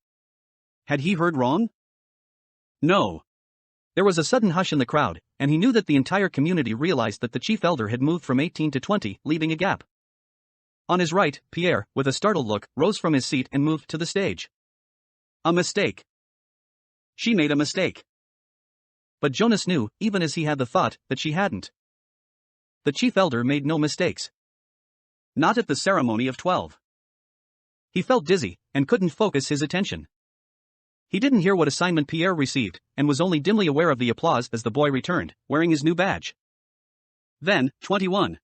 Had he heard wrong? No. There was a sudden hush in the crowd, and he knew that the entire community realized that the chief elder had moved from 18 to 20, leaving a gap. On his right, Pierre, with a startled look, rose from his seat and moved to the stage. A mistake. She made a mistake. But Jonas knew, even as he had the thought, that she hadn't. The chief elder made no mistakes. Not at the ceremony of 12. He felt dizzy, and couldn't focus his attention. He didn't hear what assignment Pierre received, and was only dimly aware of the applause as the boy returned, wearing his new badge. Then, 21.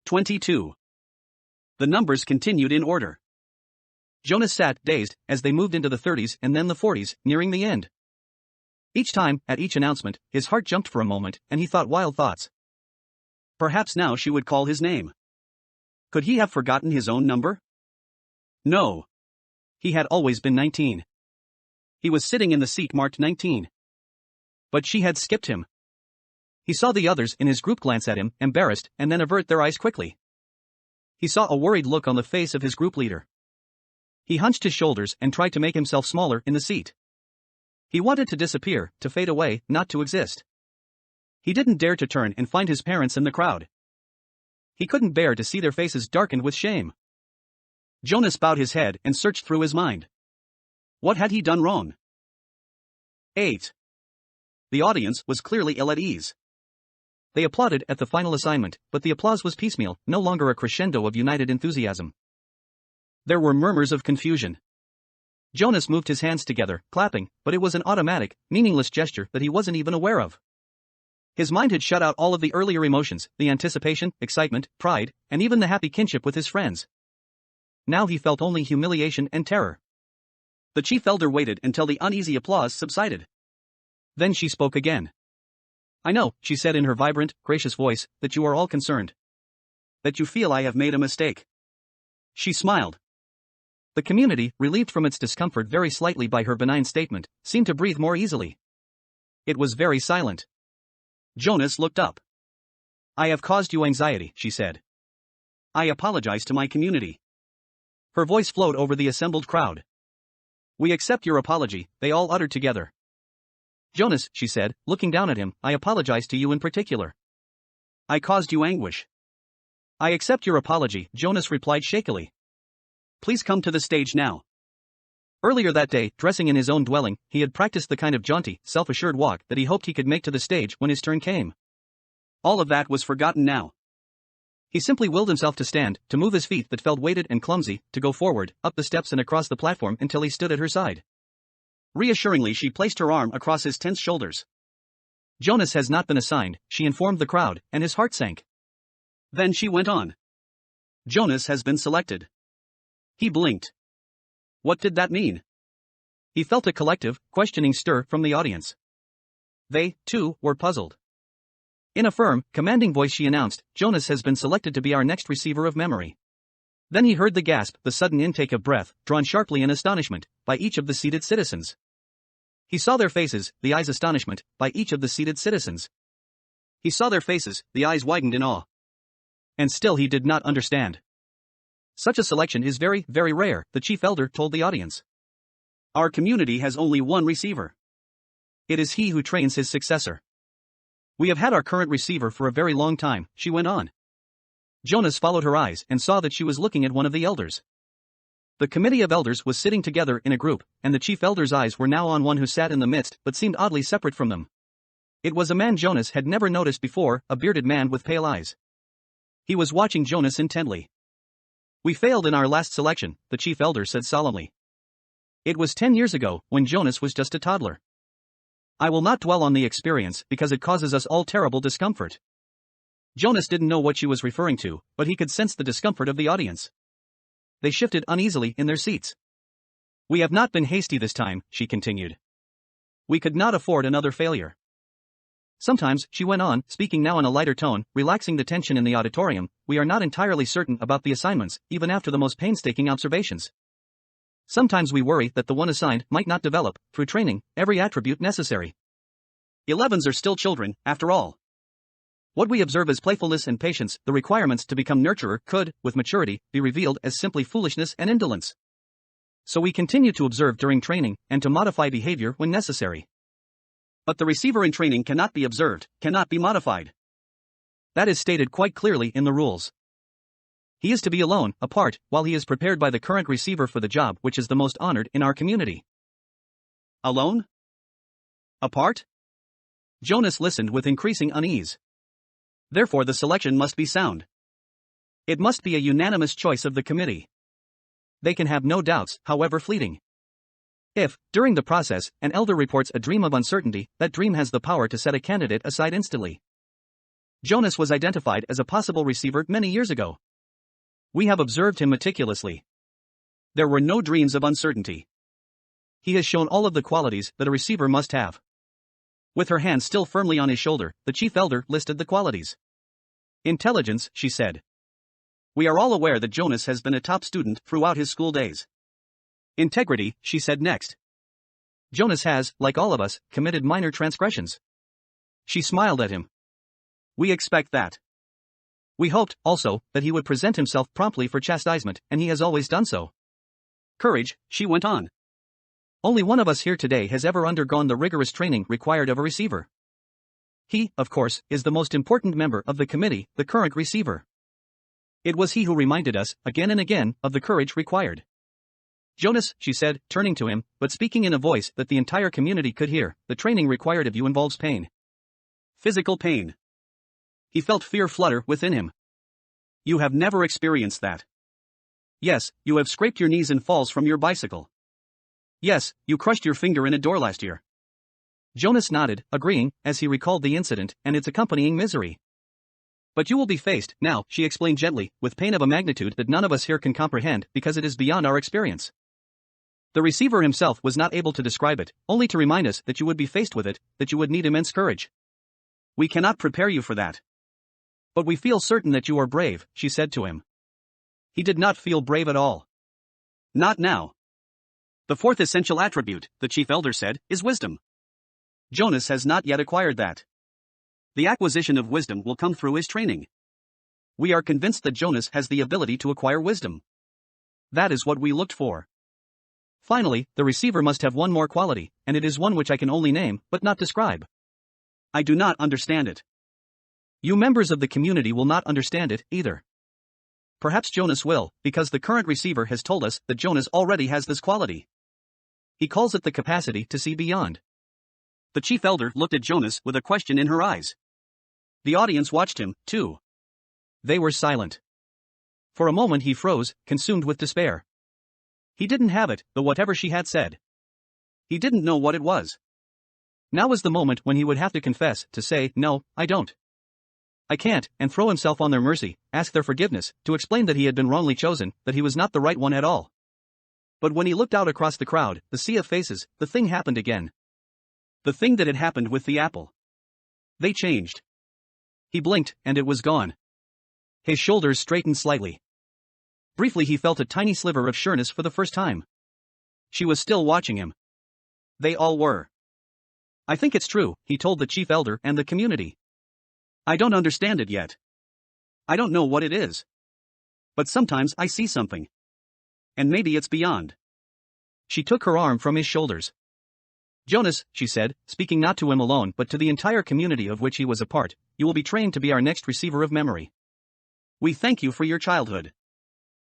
22. The numbers continued in order. Jonas sat, dazed, as they moved into the 30s and then the 40s, nearing the end. Each time, at each announcement, his heart jumped for a moment, and he thought wild thoughts. Perhaps now she would call his name. Could he have forgotten his own number? No. He had always been 19. He was sitting in the seat marked 19. But she had skipped him. He saw the others in his group glance at him, embarrassed, and then avert their eyes quickly. He saw a worried look on the face of his group leader. He hunched his shoulders and tried to make himself smaller in the seat. He wanted to disappear, to fade away, not to exist. He didn't dare to turn and find his parents in the crowd. He couldn't bear to see their faces darkened with shame. Jonas bowed his head and searched through his mind. What had he done wrong? 8. The audience was clearly ill at ease. They applauded at the final assignment, but the applause was piecemeal, no longer a crescendo of united enthusiasm. There were murmurs of confusion. Jonas moved his hands together, clapping, but it was an automatic, meaningless gesture that he wasn't even aware of. His mind had shut out all of the earlier emotions, the anticipation, excitement, pride, and even the happy kinship with his friends. Now he felt only humiliation and terror. The chief elder waited until the uneasy applause subsided. Then she spoke again. I know, she said in her vibrant, gracious voice, that you are all concerned. That you feel I have made a mistake. She smiled. The community, relieved from its discomfort very slightly by her benign statement, seemed to breathe more easily. It was very silent. Jonas looked up. I have caused you anxiety, she said. I apologize to my community. Her voice flowed over the assembled crowd. We accept your apology, they all uttered together. Jonas, she said, looking down at him, I apologize to you in particular. I caused you anguish. I accept your apology, Jonas replied shakily. Please come to the stage now. Earlier that day, dressing in his own dwelling, he had practiced the kind of jaunty, self-assured walk that he hoped he could make to the stage when his turn came. All of that was forgotten now. He simply willed himself to stand, to move his feet that felt weighted and clumsy, to go forward, up the steps and across the platform until he stood at her side. Reassuringly she placed her arm across his tense shoulders. Jonas has not been assigned, she informed the crowd, and his heart sank. Then she went on. Jonas has been selected. He blinked. What did that mean? He felt a collective, questioning stir from the audience. They, too, were puzzled. In a firm, commanding voice she announced, Jonas has been selected to be our next receiver of memory. Then he heard the gasp, the sudden intake of breath, drawn sharply in astonishment, by each of the seated citizens. He saw their faces, the eyes astonishment, by each of the seated citizens. He saw their faces, the eyes widened in awe. And still he did not understand. Such a selection is very, very rare, the chief elder told the audience. Our community has only one receiver. It is he who trains his successor. We have had our current receiver for a very long time, she went on. Jonas followed her eyes and saw that she was looking at one of the elders. The committee of elders was sitting together in a group, and the chief elder's eyes were now on one who sat in the midst but seemed oddly separate from them. It was a man Jonas had never noticed before, a bearded man with pale eyes. He was watching Jonas intently. We failed in our last selection, the chief elder said solemnly. It was 10 years ago, when Jonas was just a toddler. I will not dwell on the experience because it causes us all terrible discomfort. Jonas didn't know what she was referring to, but he could sense the discomfort of the audience. They shifted uneasily in their seats. We have not been hasty this time, she continued. We could not afford another failure. Sometimes, she went on, speaking now in a lighter tone, relaxing the tension in the auditorium, we are not entirely certain about the assignments, even after the most painstaking observations. Sometimes we worry that the one assigned might not develop, through training, every attribute necessary. 11s are still children, after all. What we observe as playfulness and patience, the requirements to become nurturer, could, with maturity, be revealed as simply foolishness and indolence. So we continue to observe during training, and to modify behavior when necessary. But the receiver in training cannot be observed, cannot be modified. That is stated quite clearly in the rules. He is to be alone, apart, while he is prepared by the current receiver for the job which is the most honored in our community. Alone? Apart? Jonas listened with increasing unease. Therefore the selection must be sound. It must be a unanimous choice of the committee. They can have no doubts, however fleeting. If, during the process, an elder reports a dream of uncertainty, that dream has the power to set a candidate aside instantly. Jonas was identified as a possible receiver many years ago. We have observed him meticulously. There were no dreams of uncertainty. He has shown all of the qualities that a receiver must have. With her hand still firmly on his shoulder, the chief elder listed the qualities. Intelligence, she said. We are all aware that Jonas has been a top student throughout his school days. Integrity, she said next. Jonas has, like all of us, committed minor transgressions. She smiled at him. We expect that. We hoped, also, that he would present himself promptly for chastisement, and he has always done so. Courage, she went on. Only one of us here today has ever undergone the rigorous training required of a receiver. He, of course, is the most important member of the committee, the current receiver. It was he who reminded us, again and again, of the courage required. Jonas, she said, turning to him, but speaking in a voice that the entire community could hear, the training required of you involves pain. Physical pain. He felt fear flutter within him. You have never experienced that. Yes, you have scraped your knees in falls from your bicycle. Yes, you crushed your finger in a door last year. Jonas nodded, agreeing, as he recalled the incident and its accompanying misery. But you will be faced, now, she explained gently, with pain of a magnitude that none of us here can comprehend because it is beyond our experience. The receiver himself was not able to describe it, only to remind us that you would be faced with it, that you would need immense courage. We cannot prepare you for that. But we feel certain that you are brave, she said to him. He did not feel brave at all. Not now. The fourth essential attribute, the chief elder said, is wisdom. Jonas has not yet acquired that. The acquisition of wisdom will come through his training. We are convinced that Jonas has the ability to acquire wisdom. That is what we looked for. Finally, the receiver must have one more quality, and it is one which I can only name, but not describe. I do not understand it. You members of the community will not understand it, either. Perhaps Jonas will, because the current receiver has told us that Jonas already has this quality. He calls it the capacity to see beyond. The chief elder looked at Jonas with a question in her eyes. The audience watched him, too. They were silent. For a moment he froze, consumed with despair. He didn't have it, though whatever she had said. He didn't know what it was. Now was the moment when he would have to confess, to say, no, I don't. I can't, and throw himself on their mercy, ask their forgiveness, to explain that he had been wrongly chosen, that he was not the right one at all. But when he looked out across the crowd, the sea of faces, the thing happened again. The thing that had happened with the apple. They changed. He blinked, and it was gone. His shoulders straightened slightly. Briefly he felt a tiny sliver of sureness for the first time. She was still watching him. They all were. I think it's true, he told the chief elder and the community. I don't understand it yet. I don't know what it is. But sometimes I see something. And maybe it's beyond. She took her arm from his shoulders. Jonas, she said, speaking not to him alone but to the entire community of which he was a part, you will be trained to be our next receiver of memory. We thank you for your childhood.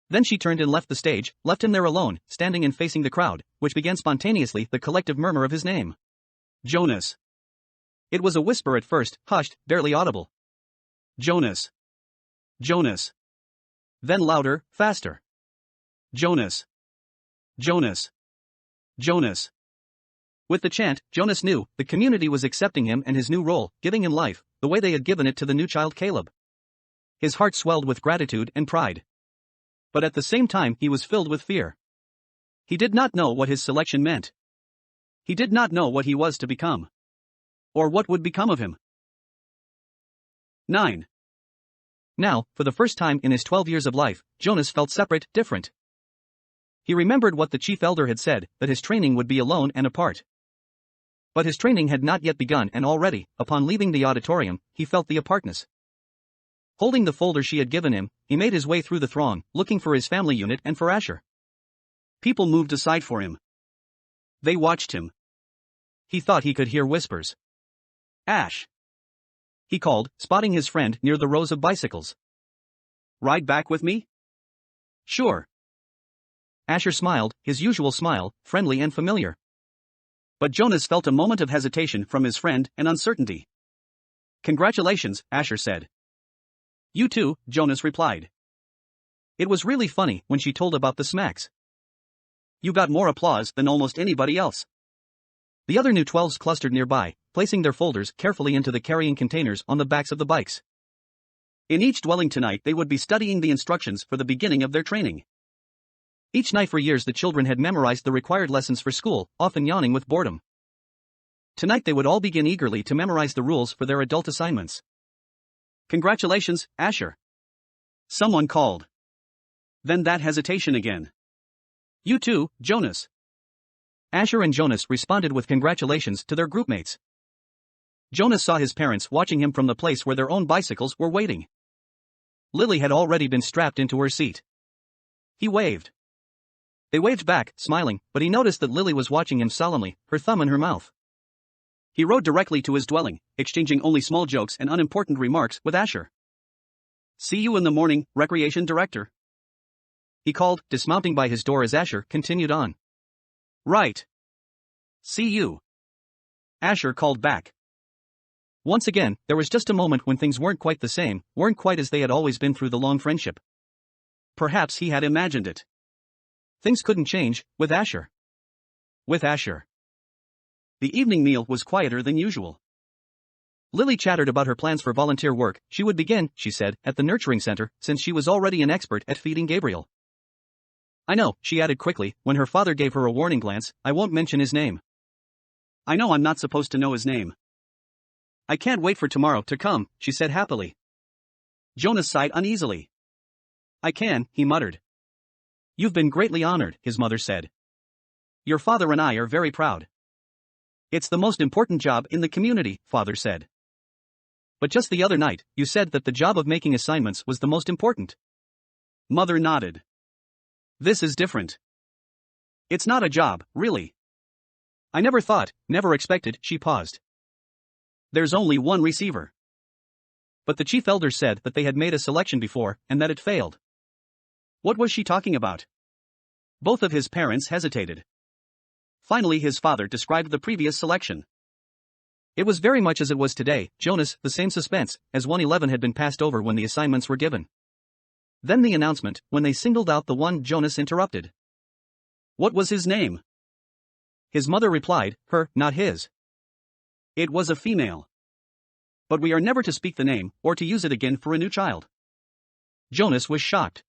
Then she turned and left the stage, left him there alone, standing and facing the crowd, which began spontaneously the collective murmur of his name. Jonas. It was a whisper at first, hushed, barely audible. Jonas. Jonas. Then louder, faster. Jonas. Jonas. Jonas. With the chant, Jonas knew, the community was accepting him and his new role, giving him life, the way they had given it to the new child Caleb. His heart swelled with gratitude and pride. But at the same time he was filled with fear. He did not know what his selection meant. He did not know what he was to become. Or what would become of him. 9. Now, for the first time in his 12 years of life, Jonas felt separate, different. He remembered what the chief elder had said, that his training would be alone and apart. But his training had not yet begun and already, upon leaving the auditorium, he felt the apartness. Holding the folder she had given him, he made his way through the throng, looking for his family unit and for Asher. People moved aside for him. They watched him. He thought he could hear whispers. Ash. He called, spotting his friend near the rows of bicycles. Ride back with me? Sure. Asher smiled, his usual smile, friendly and familiar. But Jonas felt a moment of hesitation from his friend and uncertainty. Congratulations, Asher said. You too, Jonas replied. It was really funny when she told about the smacks. You got more applause than almost anybody else. The other new 12s clustered nearby, placing their folders carefully into the carrying containers on the backs of the bikes. In each dwelling tonight they would be studying the instructions for the beginning of their training. Each night for years the children had memorized the required lessons for school, often yawning with boredom. Tonight they would all begin eagerly to memorize the rules for their adult assignments. Congratulations, Asher. Someone called. Then that hesitation again. You too, Jonas. Asher and Jonas responded with congratulations to their groupmates. Jonas saw his parents watching him from the place where their own bicycles were waiting. Lily had already been strapped into her seat. He waved. They waved back, smiling, but he noticed that Lily was watching him solemnly, her thumb in her mouth. He rode directly to his dwelling, exchanging only small jokes and unimportant remarks with Asher. See you in the morning, Recreation Director. He called, dismounting by his door as Asher continued on. Right. See you. Asher called back. Once again, there was just a moment when things weren't quite the same, weren't quite as they had always been through the long friendship. Perhaps he had imagined it. Things couldn't change, with Asher. With Asher. The evening meal was quieter than usual. Lily chattered about her plans for volunteer work. She would begin, she said, at the nurturing center, since she was already an expert at feeding Gabriel. I know, she added quickly, when her father gave her a warning glance, I won't mention his name. I know I'm not supposed to know his name. I can't wait for tomorrow to come, she said happily. Jonas sighed uneasily. I can, he muttered. You've been greatly honored, his mother said. Your father and I are very proud. It's the most important job in the community, father said. But just the other night, you said that the job of making assignments was the most important. Mother nodded. This is different. It's not a job, really. I never thought, never expected, she paused. There's only one receiver. But the chief elder said that they had made a selection before, and that it failed. What was she talking about? Both of his parents hesitated. Finally his father described the previous selection. It was very much as it was today, Jonas, the same suspense, as 111 had been passed over when the assignments were given. Then the announcement, when they singled out the one Jonas interrupted. What was his name? His mother replied, her, not his. It was a female. But we are never to speak the name, or to use it again for a new child. Jonas was shocked.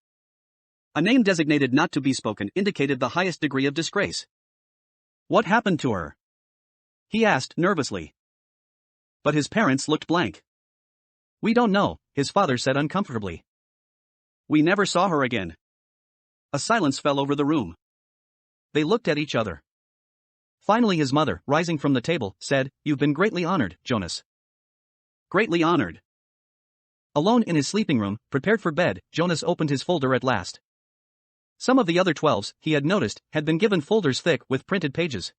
A name designated not to be spoken indicated the highest degree of disgrace. What happened to her? He asked nervously. But his parents looked blank. We don't know, his father said uncomfortably. We never saw her again. A silence fell over the room. They looked at each other. Finally his mother, rising from the table, said, You've been greatly honored, Jonas. Greatly honored. Alone in his sleeping room, prepared for bed, Jonas opened his folder at last. Some of the other 12s, he had noticed, had been given folders thick with printed pages.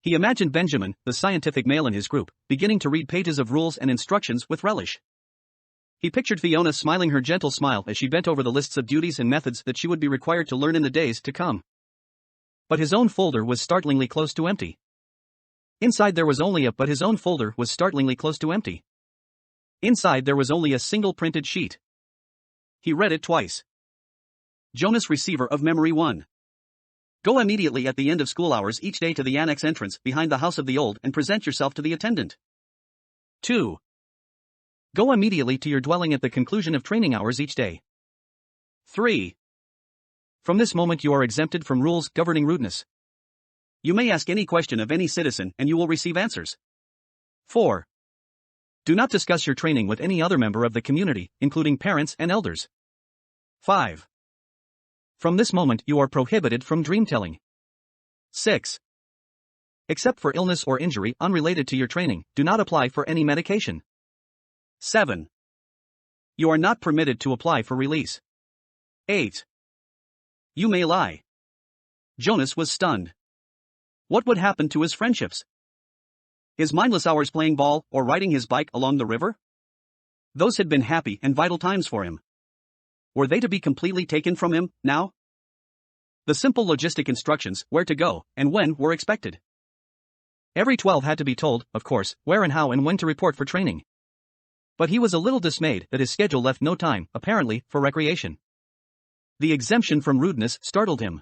He imagined Benjamin, the scientific male in his group, beginning to read pages of rules and instructions with relish. He pictured Fiona smiling her gentle smile as she bent over the lists of duties and methods that she would be required to learn in the days to come. But his own folder was startlingly close to empty. Inside there was only Inside there was only a single printed sheet. He read it twice. Jonas, receiver of memory 1. Go immediately at the end of school hours each day to the annex entrance behind the house of the old and present yourself to the attendant. 2. Go immediately to your dwelling at the conclusion of training hours each day. 3. From this moment you are exempted from rules governing rudeness. You may ask any question of any citizen and you will receive answers. 4. Do not discuss your training with any other member of the community, including parents and elders. 5. From this moment you are prohibited from dream-telling. 6. Except for illness or injury unrelated to your training, do not apply for any medication. 7. You are not permitted to apply for release. 8. You may lie. Jonas was stunned. What would happen to his friendships? His mindless hours playing ball or riding his bike along the river? Those had been happy and vital times for him. Were they to be completely taken from him, now? The simple logistic instructions, where to go, and when, were expected. Every 12 had to be told, of course, where and how and when to report for training. But he was a little dismayed that his schedule left no time, apparently, for recreation. The exemption from rudeness startled him.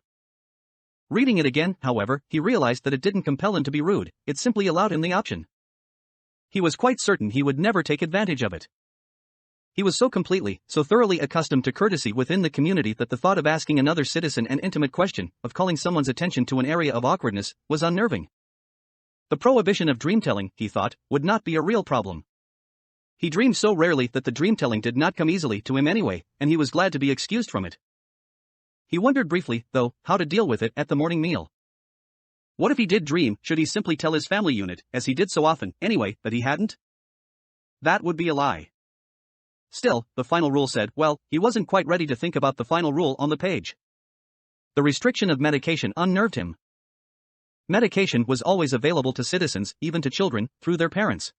Reading it again, however, he realized that it didn't compel him to be rude, it simply allowed him the option. He was quite certain he would never take advantage of it. He was so completely, so thoroughly accustomed to courtesy within the community that the thought of asking another citizen an intimate question, of calling someone's attention to an area of awkwardness, was unnerving. The prohibition of dream-telling, he thought, would not be a real problem. He dreamed so rarely that the dream-telling did not come easily to him anyway, and he was glad to be excused from it. He wondered briefly, though, how to deal with it at the morning meal. What if he did dream? Should he simply tell his family unit, as he did so often, anyway, that he hadn't? That would be a lie. Still, the final rule said, well, he wasn't quite ready to think about the final rule on the page. The restriction of medication unnerved him. Medication was always available to citizens, even to children, through their parents.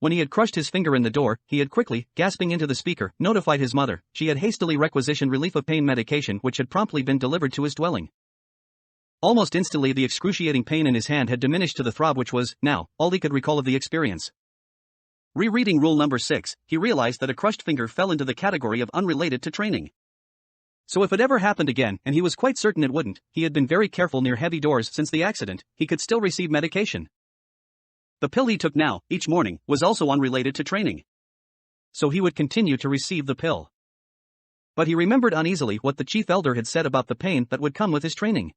When he had crushed his finger in the door, he had quickly, gasping into the speaker, notified his mother. She had hastily requisitioned relief of pain medication which had promptly been delivered to his dwelling. Almost instantly the excruciating pain in his hand had diminished to the throb which was, now, all he could recall of the experience. Rereading rule number 6, he realized that a crushed finger fell into the category of unrelated to training. So if it ever happened again, and he was quite certain it wouldn't, he had been very careful near heavy doors since the accident, he could still receive medication. The pill he took now, each morning, was also unrelated to training. So he would continue to receive the pill. But he remembered uneasily what the chief elder had said about the pain that would come with his training.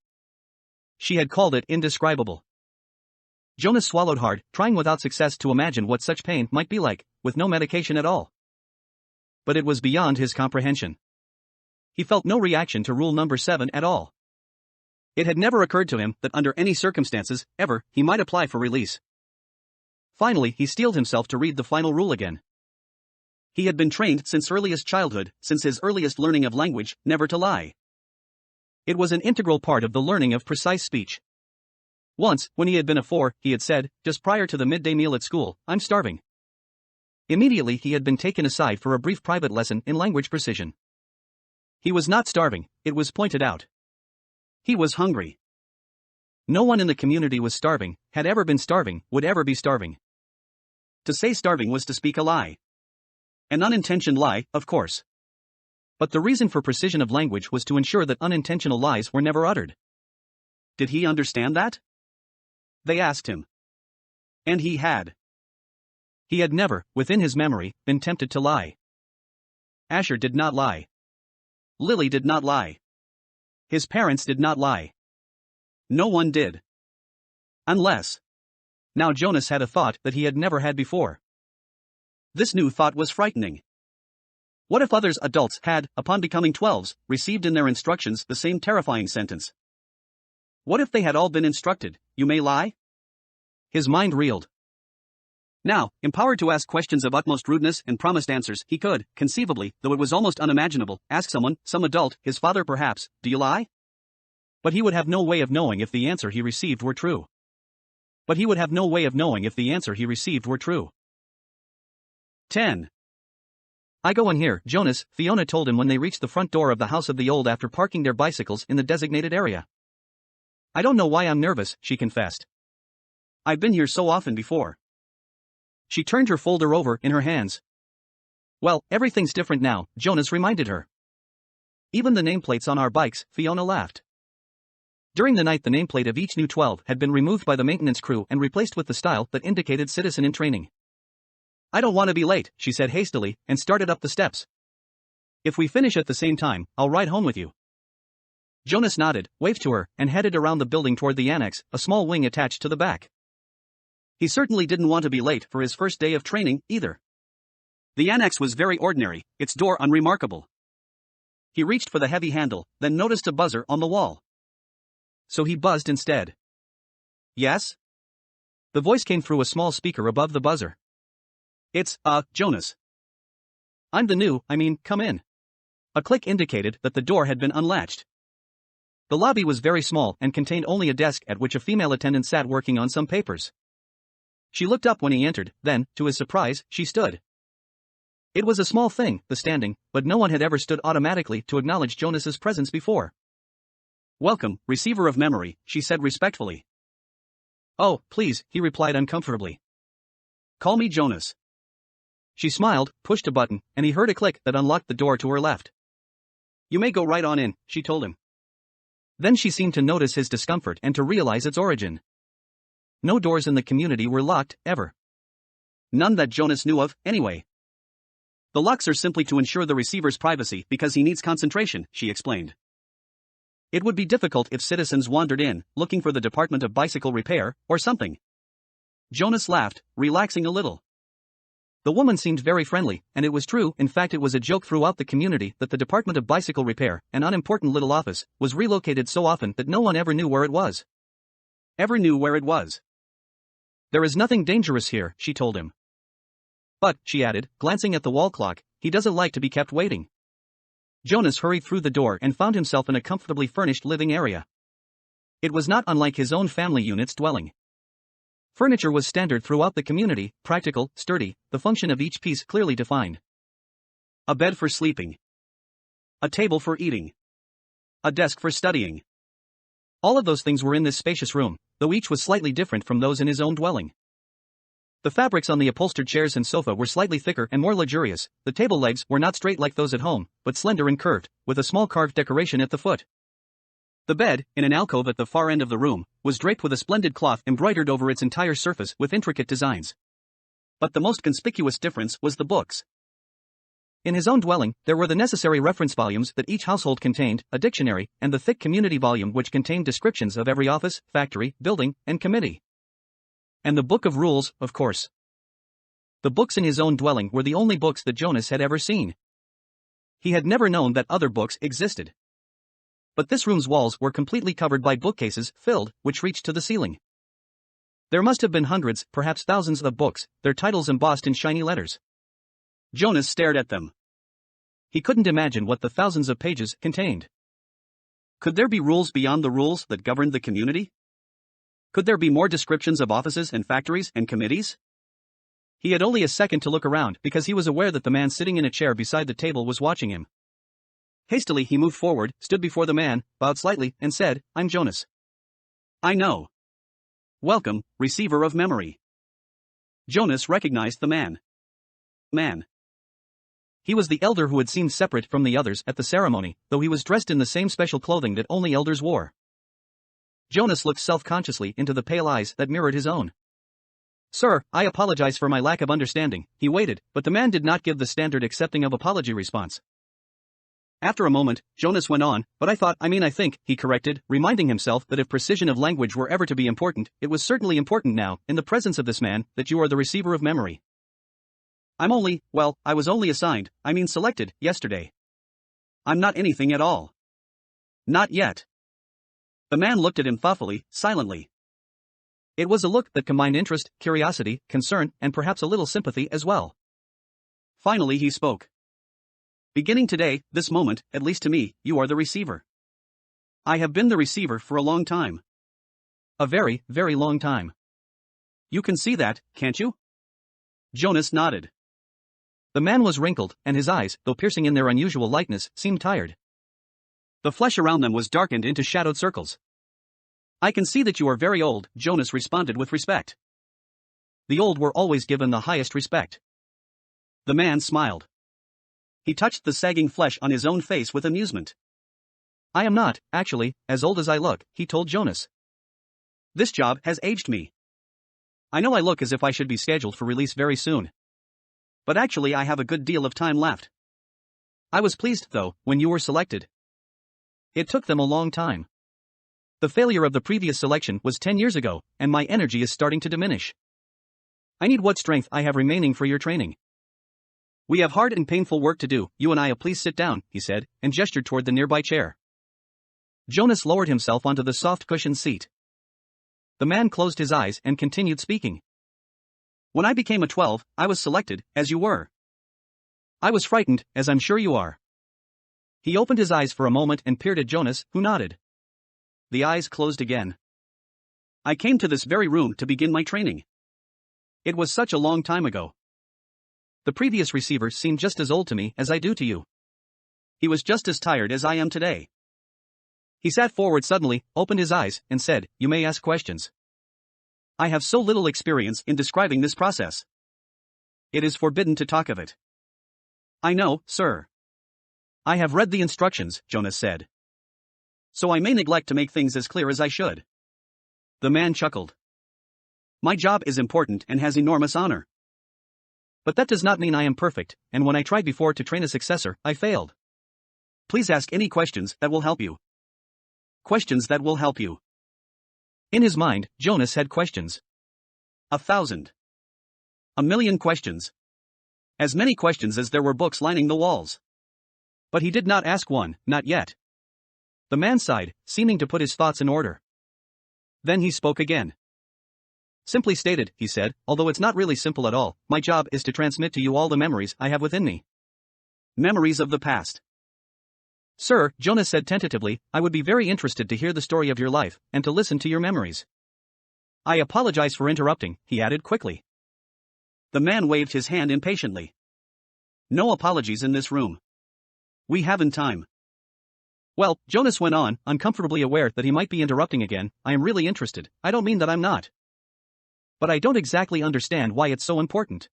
She had called it indescribable. Jonas swallowed hard, trying without success to imagine what such pain might be like, with no medication at all. But it was beyond his comprehension. He felt no reaction to rule number 7 at all. It had never occurred to him that under any circumstances, ever, he might apply for release. Finally, he steeled himself to read the final rule again. He had been trained since earliest childhood, since his earliest learning of language, never to lie. It was an integral part of the learning of precise speech. Once, when he had been a 4, he had said, just prior to the midday meal at school, "I'm starving." Immediately he had been taken aside for a brief private lesson in language precision. He was not starving, it was pointed out. He was hungry. No one in the community was starving, had ever been starving, would ever be starving. To say starving was to speak a lie. An unintentional lie, of course. But the reason for precision of language was to ensure that unintentional lies were never uttered. Did he understand that? They asked him. And he had. He had never, within his memory, been tempted to lie. Asher did not lie. Lily did not lie. His parents did not lie. No one did. Unless. Now Jonas had a thought that he had never had before. This new thought was frightening. What if others adults had, upon becoming 12s, received in their instructions the same terrifying sentence? What if they had all been instructed, "You may lie"? His mind reeled. Now, empowered to ask questions of utmost rudeness and promised answers, he could, conceivably, though it was almost unimaginable, ask someone, some adult, his father perhaps, "Do you lie?" But he would have no way of knowing if the answer he received were true. 10. I go in here, Jonas, Fiona told him when they reached the front door of the house of the old after parking their bicycles in the designated area. "I don't know why I'm nervous," she confessed. "I've been here so often before." She turned her folder over in her hands. "Well, everything's different now," Jonas reminded her. "Even the nameplates on our bikes," Fiona laughed. During the night the nameplate of each new 12 had been removed by the maintenance crew and replaced with the style that indicated citizen in training. "I don't want to be late," she said hastily, and started up the steps. "If we finish at the same time, I'll ride home with you." Jonas nodded, waved to her, and headed around the building toward the annex, a small wing attached to the back. He certainly didn't want to be late for his first day of training, either. The annex was very ordinary, its door unremarkable. He reached for the heavy handle, then noticed a buzzer on the wall. So he buzzed instead. "Yes?" The voice came through a small speaker above the buzzer. "It's, Jonas. I'm come in." A click indicated that the door had been unlatched. The lobby was very small and contained only a desk at which a female attendant sat working on some papers. She looked up when he entered, then, to his surprise, she stood. It was a small thing, the standing, but no one had ever stood automatically to acknowledge Jonas's presence before. "Welcome, receiver of memory," she said respectfully. "Oh, please," he replied uncomfortably. "Call me Jonas." She smiled, pushed a button, and he heard a click that unlocked the door to her left. "You may go right on in," she told him. Then she seemed to notice his discomfort and to realize its origin. No doors in the community were locked, ever. None that Jonas knew of, anyway. "The locks are simply to ensure the receiver's privacy because he needs concentration," she explained. "It would be difficult if citizens wandered in, looking for the Department of Bicycle Repair, or something." Jonas laughed, relaxing a little. The woman seemed very friendly, and it was true, in fact it was a joke throughout the community that the Department of Bicycle Repair, an unimportant little office, was relocated so often that no one ever knew where it was. "There is nothing dangerous here," she told him. "But," she added, glancing at the wall clock, "he doesn't like to be kept waiting." Jonas hurried through the door and found himself in a comfortably furnished living area. It was not unlike his own family unit's dwelling. Furniture was standard throughout the community, practical, sturdy, the function of each piece clearly defined. A bed for sleeping. A table for eating. A desk for studying. All of those things were in this spacious room, though each was slightly different from those in his own dwelling. The fabrics on the upholstered chairs and sofa were slightly thicker and more luxurious, the table legs were not straight like those at home, but slender and curved, with a small carved decoration at the foot. The bed, in an alcove at the far end of the room, was draped with a splendid cloth embroidered over its entire surface with intricate designs. But the most conspicuous difference was the books. In his own dwelling, there were the necessary reference volumes that each household contained, a dictionary, and the thick community volume which contained descriptions of every office, factory, building, and committee. And the Book of Rules, of course. The books in his own dwelling were the only books that Jonas had ever seen. He had never known that other books existed. But this room's walls were completely covered by bookcases, filled, which reached to the ceiling. There must have been hundreds, perhaps thousands of books, their titles embossed in shiny letters. Jonas stared at them. He couldn't imagine what the thousands of pages contained. Could there be rules beyond the rules that governed the community? Could there be more descriptions of offices and factories and committees? He had only a second to look around because he was aware that the man sitting in a chair beside the table was watching him. Hastily he moved forward, stood before the man, bowed slightly, and said, "I'm Jonas." "I know. Welcome, receiver of memory." Jonas recognized the man. He was the elder who had seemed separate from the others at the ceremony, though he was dressed in the same special clothing that only elders wore. Jonas looked self-consciously into the pale eyes that mirrored his own. "Sir, I apologize for my lack of understanding." He waited, but the man did not give the standard accepting of apology response. After a moment, Jonas went on, "But I think," he corrected, reminding himself that if precision of language were ever to be important, it was certainly important now, in the presence of this man, that you are the receiver of memory. I was only assigned, selected, yesterday. I'm not anything at all. Not yet." The man looked at him thoughtfully, silently. It was a look that combined interest, curiosity, concern, and perhaps a little sympathy as well. Finally he spoke. Beginning today, this moment, at least to me, you are the receiver. I have been the receiver for a long time. A very, very long time. You can see that, can't you? Jonas nodded. The man was wrinkled, and his eyes, though piercing in their unusual lightness, seemed tired. The flesh around them was darkened into shadowed circles. I can see that you are very old, Jonas responded with respect. The old were always given the highest respect. The man smiled. He touched the sagging flesh on his own face with amusement. I am not, actually, as old as I look, he told Jonas. This job has aged me. I know I look as if I should be scheduled for release very soon. But actually I have a good deal of time left. I was pleased, though, when you were selected. It took them a long time. The failure of the previous selection was 10 years ago, and my energy is starting to diminish. I need what strength I have remaining for your training. We have hard and painful work to do, you and I. Please sit down, he said, and gestured toward the nearby chair. Jonas lowered himself onto the soft cushioned seat. The man closed his eyes and continued speaking. When I became a 12, I was selected, as you were. I was frightened, as I'm sure you are. He opened his eyes for a moment and peered at Jonas, who nodded. The eyes closed again. I came to this very room to begin my training. It was such a long time ago. The previous receiver seemed just as old to me as I do to you. He was just as tired as I am today. He sat forward suddenly, opened his eyes, and said, You may ask questions. I have so little experience in describing this process. It is forbidden to talk of it. I know, sir. I have read the instructions, Jonas said. So I may neglect to make things as clear as I should. The man chuckled. My job is important and has enormous honor. But that does not mean I am perfect, and when I tried before to train a successor, I failed. Please ask any questions that will help you. Questions that will help you. In his mind, Jonas had questions. 1,000. 1,000,000 questions. As many questions as there were books lining the walls. But he did not ask one, not yet. The man sighed, seeming to put his thoughts in order. Then he spoke again. Simply stated, he said, although it's not really simple at all, my job is to transmit to you all the memories I have within me. Memories of the past. Sir, Jonas said tentatively, I would be very interested to hear the story of your life, and to listen to your memories. I apologize for interrupting, he added quickly. The man waved his hand impatiently. No apologies in this room. We haven't time. Well, Jonas went on, uncomfortably aware that he might be interrupting again, I am really interested, I don't mean that I'm not. But I don't exactly understand why it's so important.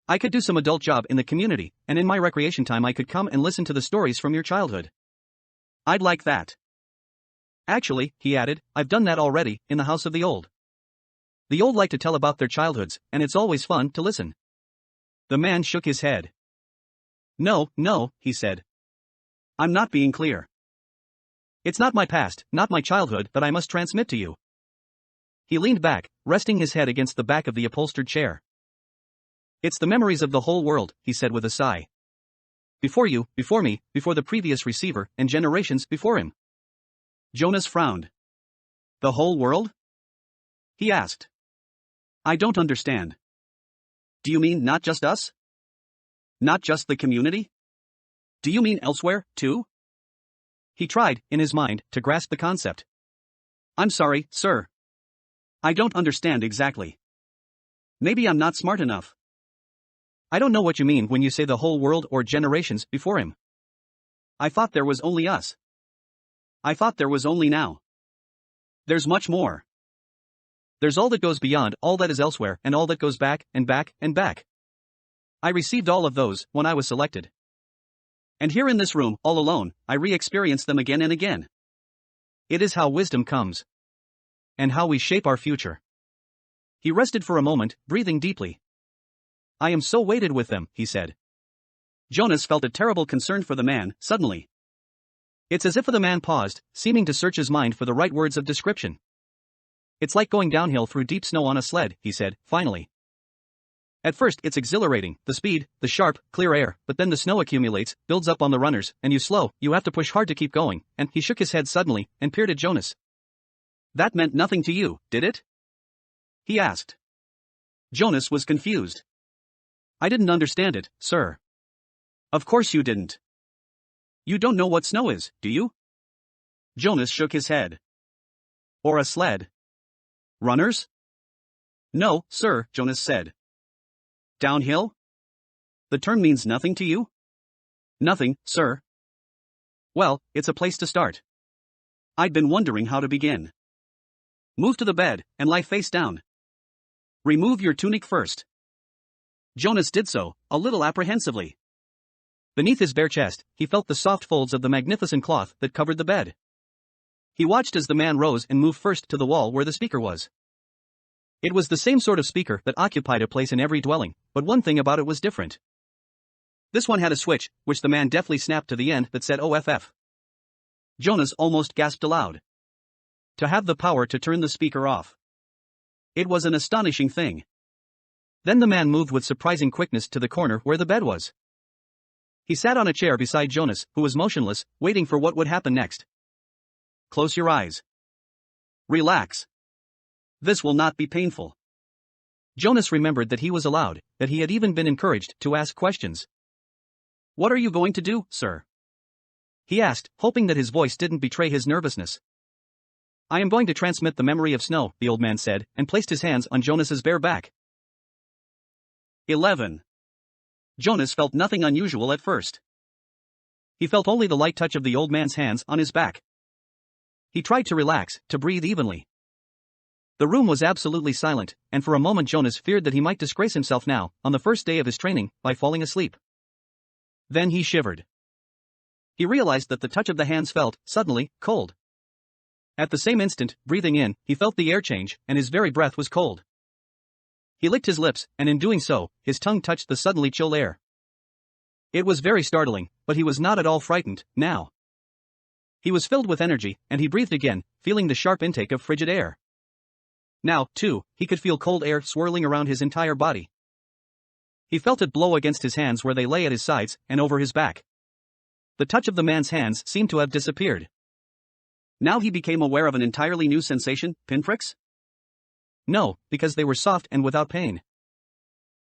I could do some adult job in the community, and in my recreation time I could come and listen to the stories from your childhood. I'd like that. Actually, he added, I've done that already, in the house of the old. The old like to tell about their childhoods, and it's always fun to listen. The man shook his head. No, he said. I'm not being clear. It's not my past, not my childhood that I must transmit to you. He leaned back, resting his head against the back of the upholstered chair. It's the memories of the whole world, he said with a sigh. Before you, before me, before the previous receiver, and generations before him. Jonas frowned. The whole world? He asked. I don't understand. Do you mean not just us? Not just the community? Do you mean elsewhere, too? He tried, in his mind, to grasp the concept. I'm sorry, sir. I don't understand exactly. Maybe I'm not smart enough. I don't know what you mean when you say the whole world or generations before him. I thought there was only us. I thought there was only now. There's much more. There's all that goes beyond, all that is elsewhere, and all that goes back, and back, and back. I received all of those when I was selected. And here in this room, all alone, I re-experience them again and again. It is how wisdom comes. And how we shape our future. He rested for a moment, breathing deeply. I am so weighted with them, he said. Jonas felt a terrible concern for the man, suddenly. It's as if the man paused, seeming to search his mind for the right words of description. It's like going downhill through deep snow on a sled, he said, finally. At first it's exhilarating, the speed, the sharp, clear air, but then the snow accumulates, builds up on the runners, and you have to push hard to keep going, and he shook his head suddenly, and peered at Jonas. That meant nothing to you, did it? he asked. Jonas was confused. I didn't understand it, sir. Of course you didn't. You don't know what snow is, do you? Jonas shook his head. Or a sled. Runners? No, sir, Jonas said. Downhill? The term means nothing to you? Nothing, sir. Well, it's a place to start. I'd been wondering how to begin. Move to the bed, and lie face down. Remove your tunic first. Jonas did so, a little apprehensively. Beneath his bare chest, he felt the soft folds of the magnificent cloth that covered the bed. He watched as the man rose and moved first to the wall where the speaker was. It was the same sort of speaker that occupied a place in every dwelling, but one thing about it was different. This one had a switch, which the man deftly snapped to the end that said OFF. Jonas almost gasped aloud. To have the power to turn the speaker off. It was an astonishing thing. Then the man moved with surprising quickness to the corner where the bed was. He sat on a chair beside Jonas, who was motionless, waiting for what would happen next. Close your eyes. Relax. This will not be painful. Jonas remembered that he was allowed, that he had even been encouraged to ask questions. What are you going to do, sir? He asked, hoping that his voice didn't betray his nervousness. I am going to transmit the memory of snow, the old man said, and placed his hands on Jonas's bare back. 11. Jonas felt nothing unusual at first. He felt only the light touch of the old man's hands on his back. He tried to relax, to breathe evenly. The room was absolutely silent, and for a moment Jonas feared that he might disgrace himself now, on the first day of his training, by falling asleep. Then he shivered. He realized that the touch of the hands felt, suddenly, cold. At the same instant, breathing in, he felt the air change, and his very breath was cold. He licked his lips, and in doing so, his tongue touched the suddenly chill air. It was very startling, but he was not at all frightened, now. He was filled with energy, and he breathed again, feeling the sharp intake of frigid air. Now, too, he could feel cold air swirling around his entire body. He felt it blow against his hands where they lay at his sides, and over his back. The touch of the man's hands seemed to have disappeared. Now he became aware of an entirely new sensation, pinpricks? No, because they were soft and without pain.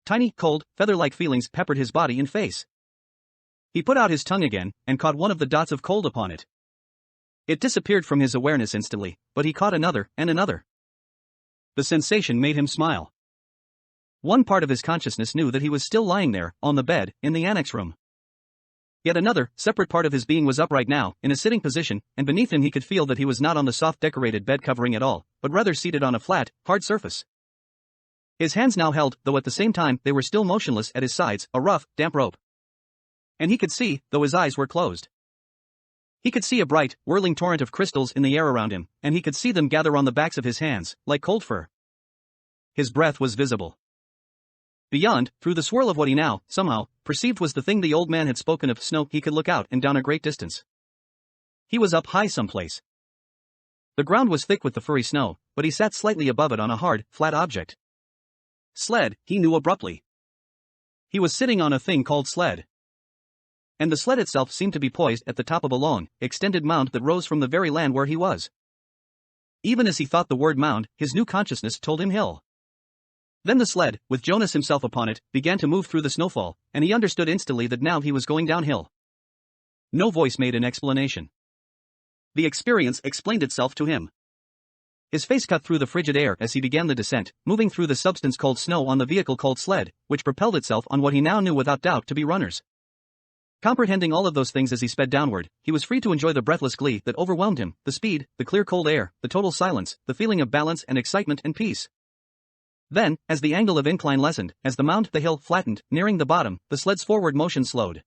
Tiny, cold, feather-like feelings peppered his body and face. He put out his tongue again, and caught one of the dots of cold upon it. It disappeared from his awareness instantly, but he caught another, and another. The sensation made him smile. One part of his consciousness knew that he was still lying there, on the bed, in the annex room. Yet another, separate part of his being was upright now, in a sitting position, and beneath him he could feel that he was not on the soft decorated bed covering at all, but rather seated on a flat, hard surface. His hands now held, though at the same time they were still motionless at his sides, a rough, damp rope. And he could see, though his eyes were closed. He could see a bright, whirling torrent of crystals in the air around him, and he could see them gather on the backs of his hands, like cold fur. His breath was visible. Beyond, through the swirl of what he now, somehow, perceived was the thing the old man had spoken of, snow. He could look out and down a great distance. He was up high someplace. The ground was thick with the furry snow, but he sat slightly above it on a hard, flat object. Sled, he knew abruptly. He was sitting on a thing called sled. And the sled itself seemed to be poised at the top of a long, extended mound that rose from the very land where he was. Even as he thought the word mound, his new consciousness told him hill. Then the sled, with Jonas himself upon it, began to move through the snowfall, and he understood instantly that now he was going downhill. No voice made an explanation. The experience explained itself to him. His face cut through the frigid air as he began the descent, moving through the substance called snow on the vehicle called sled, which propelled itself on what he now knew without doubt to be runners. Comprehending all of those things as he sped downward, he was free to enjoy the breathless glee that overwhelmed him, the speed, the clear cold air, the total silence, the feeling of balance and excitement and peace. Then, as the angle of incline lessened, as the mound, the hill, flattened, nearing the bottom, the sled's forward motion slowed.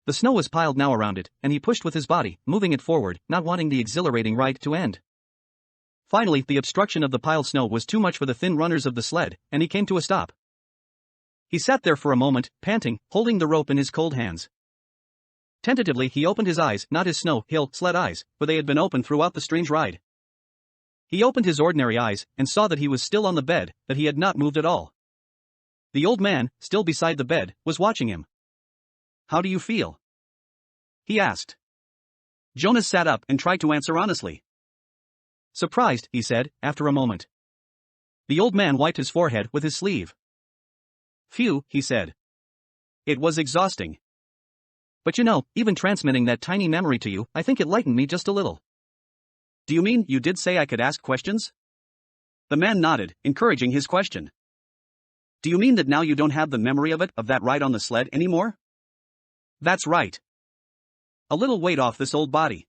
The snow was piled now around it, and he pushed with his body, moving it forward, not wanting the exhilarating ride to end. Finally, the obstruction of the piled snow was too much for the thin runners of the sled, and he came to a stop. He sat there for a moment, panting, holding the rope in his cold hands. Tentatively he opened his eyes, not his snow, hill, sled eyes, for they had been open throughout the strange ride. He opened his ordinary eyes, and saw that he was still on the bed, that he had not moved at all. The old man, still beside the bed, was watching him. "How do you feel?" he asked. Jonas sat up and tried to answer honestly. "Surprised," he said, after a moment. The old man wiped his forehead with his sleeve. Phew, he said. It was exhausting. But you know, even transmitting that tiny memory to you, I think it lightened me just a little. Do you mean you did say I could ask questions? The man nodded, encouraging his question. Do you mean that now you don't have the memory of that ride on the sled anymore? That's right. A little weight off this old body.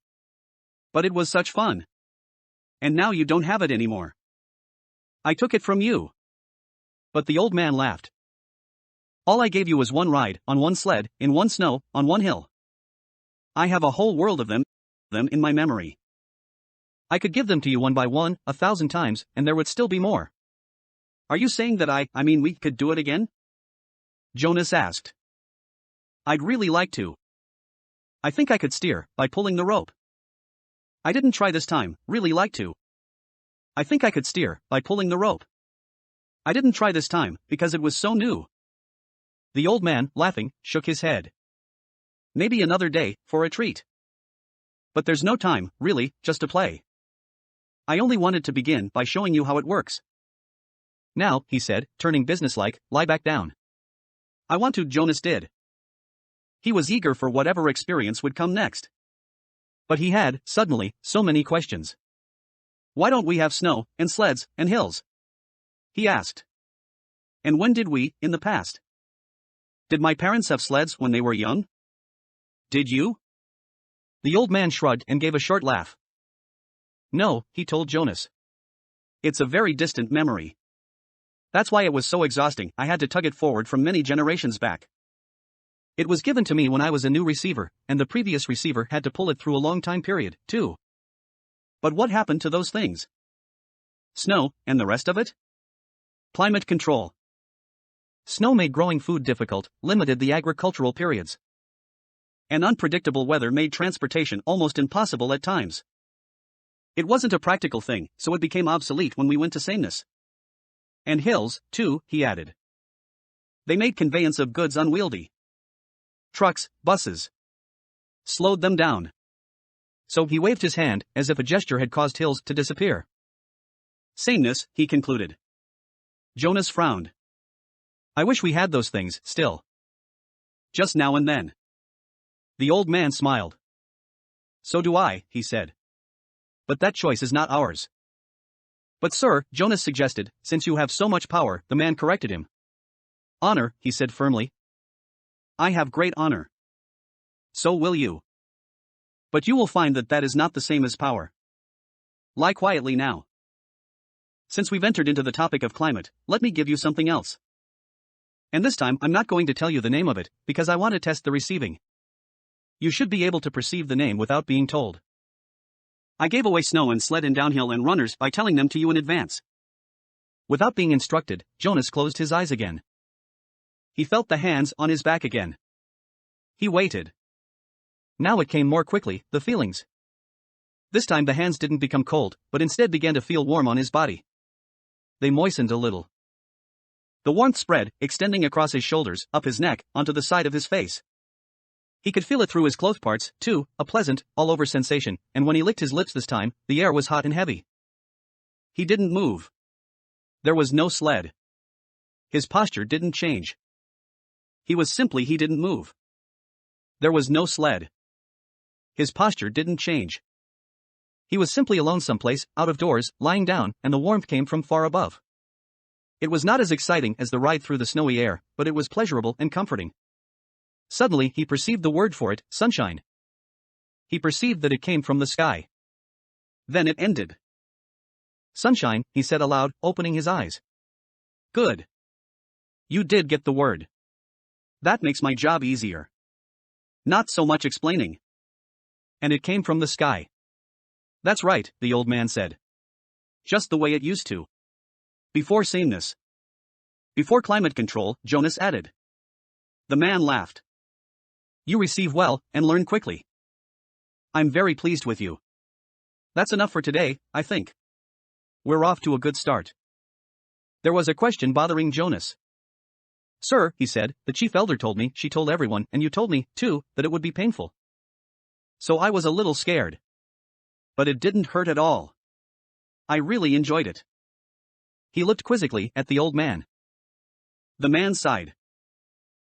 But it was such fun. And now you don't have it anymore. I took it from you. But the old man laughed. All I gave you was one ride, on one sled, in one snow, on one hill. I have a whole world of them in my memory. I could give them to you one by one, 1,000 times, and there would still be more. Are you saying that I mean we could do it again? Jonas asked. I'd really like to. I think I could steer, by pulling the rope. I didn't try this time, really like to. I think I could steer, by pulling the rope. I didn't try this time, because it was so new. The old man, laughing, shook his head. Maybe another day, for a treat. But there's no time, really, just to play. I only wanted to begin by showing you how it works. Now, he said, turning businesslike, lie back down. I want to. Jonas did. He was eager for whatever experience would come next. But he had, suddenly, so many questions. Why don't we have snow, and sleds, and hills? He asked. And when did we, in the past? Did my parents have sleds when they were young? Did you? The old man shrugged and gave a short laugh. No, he told Jonas. It's a very distant memory. That's why it was so exhausting. I had to tug it forward from many generations back. It was given to me when I was a new receiver, and the previous receiver had to pull it through a long time period, too. But what happened to those things? Snow, and the rest of it? Climate control. Snow made growing food difficult, limited the agricultural periods. And unpredictable weather made transportation almost impossible at times. It wasn't a practical thing, so it became obsolete when we went to sameness. And hills, too, he added. They made conveyance of goods unwieldy. Trucks, buses. Slowed them down. So he waved his hand, as if a gesture had caused hills to disappear. Sameness, he concluded. Jonas frowned. I wish we had those things, still. Just now and then. The old man smiled. So do I, he said. But that choice is not ours. But sir, Jonas suggested, since you have so much power, the man corrected him. Honor, he said firmly. I have great honor. So will you. But you will find that that is not the same as power. Lie quietly now. Since we've entered into the topic of climate, let me give you something else. And this time I'm not going to tell you the name of it, because I want to test the receiving. You should be able to perceive the name without being told. I gave away snow and sled and downhill and runners by telling them to you in advance. Without being instructed, Jonas closed his eyes again. He felt the hands on his back again. He waited. Now it came more quickly, the feelings. This time the hands didn't become cold, but instead began to feel warm on his body. They moistened a little. The warmth spread, extending across his shoulders, up his neck, onto the side of his face. He could feel it through his clothes parts, too, a pleasant, all-over sensation, and when he licked his lips this time, the air was hot and heavy. He didn't move. There was no sled. His posture didn't change. He didn't move. There was no sled. His posture didn't change. He was simply alone someplace, out of doors, lying down, and the warmth came from far above. It was not as exciting as the ride through the snowy air, but it was pleasurable and comforting. Suddenly he perceived the word for it, sunshine. He perceived that it came from the sky. Then it ended. Sunshine, he said aloud, opening his eyes. Good. You did get the word. That makes my job easier. Not so much explaining. And it came from the sky. That's right, the old man said. Just the way it used to. Before sameness. Before climate control, Jonas added. The man laughed. You receive well, and learn quickly. I'm very pleased with you. That's enough for today, I think. We're off to a good start. There was a question bothering Jonas. Sir, he said, the chief elder told me, she told everyone, and you told me, too, that it would be painful. So I was a little scared. But it didn't hurt at all. I really enjoyed it. He looked quizzically at the old man. The man sighed.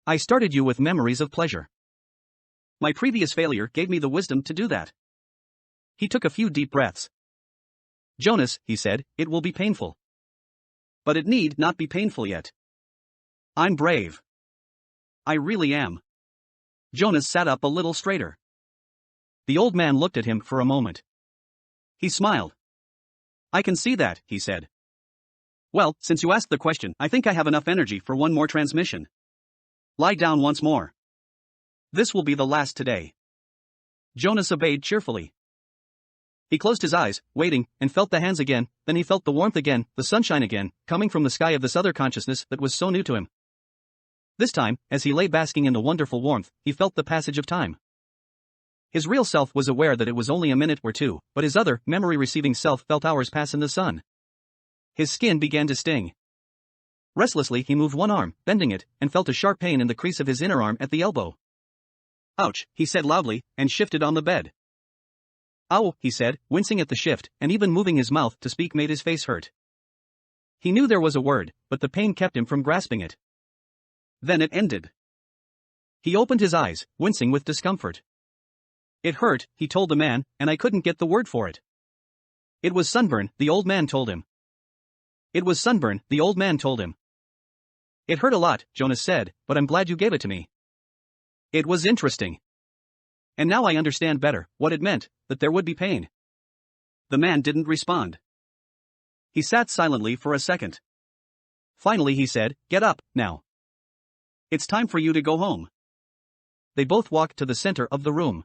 I started you with memories of pleasure. My previous failure gave me the wisdom to do that. He took a few deep breaths. Jonas, he said, it will be painful. But it need not be painful yet. I'm brave. I really am. Jonas sat up a little straighter. The old man looked at him for a moment. He smiled. I can see that, he said. Well, since you asked the question, I think I have enough energy for one more transmission. Lie down once more. This will be the last today. Jonas obeyed cheerfully. He closed his eyes, waiting, and felt the hands again, then he felt the warmth again, the sunshine again, coming from the sky of this other consciousness that was so new to him. This time, as he lay basking in the wonderful warmth, he felt the passage of time. His real self was aware that it was only a minute or two, but his other, memory-receiving self felt hours pass in the sun. His skin began to sting. Restlessly he moved one arm, bending it, and felt a sharp pain in the crease of his inner arm at the elbow. Ouch, he said loudly, and shifted on the bed. Ow, he said, wincing at the shift, and even moving his mouth to speak made his face hurt. He knew there was a word, but the pain kept him from grasping it. Then it ended. He opened his eyes, wincing with discomfort. It hurt, he told the man, and I couldn't get the word for it. It was sunburn, the old man told him. It was sunburn, the old man told him. It hurt a lot, Jonas said, but I'm glad you gave it to me. It was interesting. And now I understand better what it meant, that there would be pain. The man didn't respond. He sat silently for a second. Finally he said, Get up, now. It's time for you to go home. They both walked to the center of the room.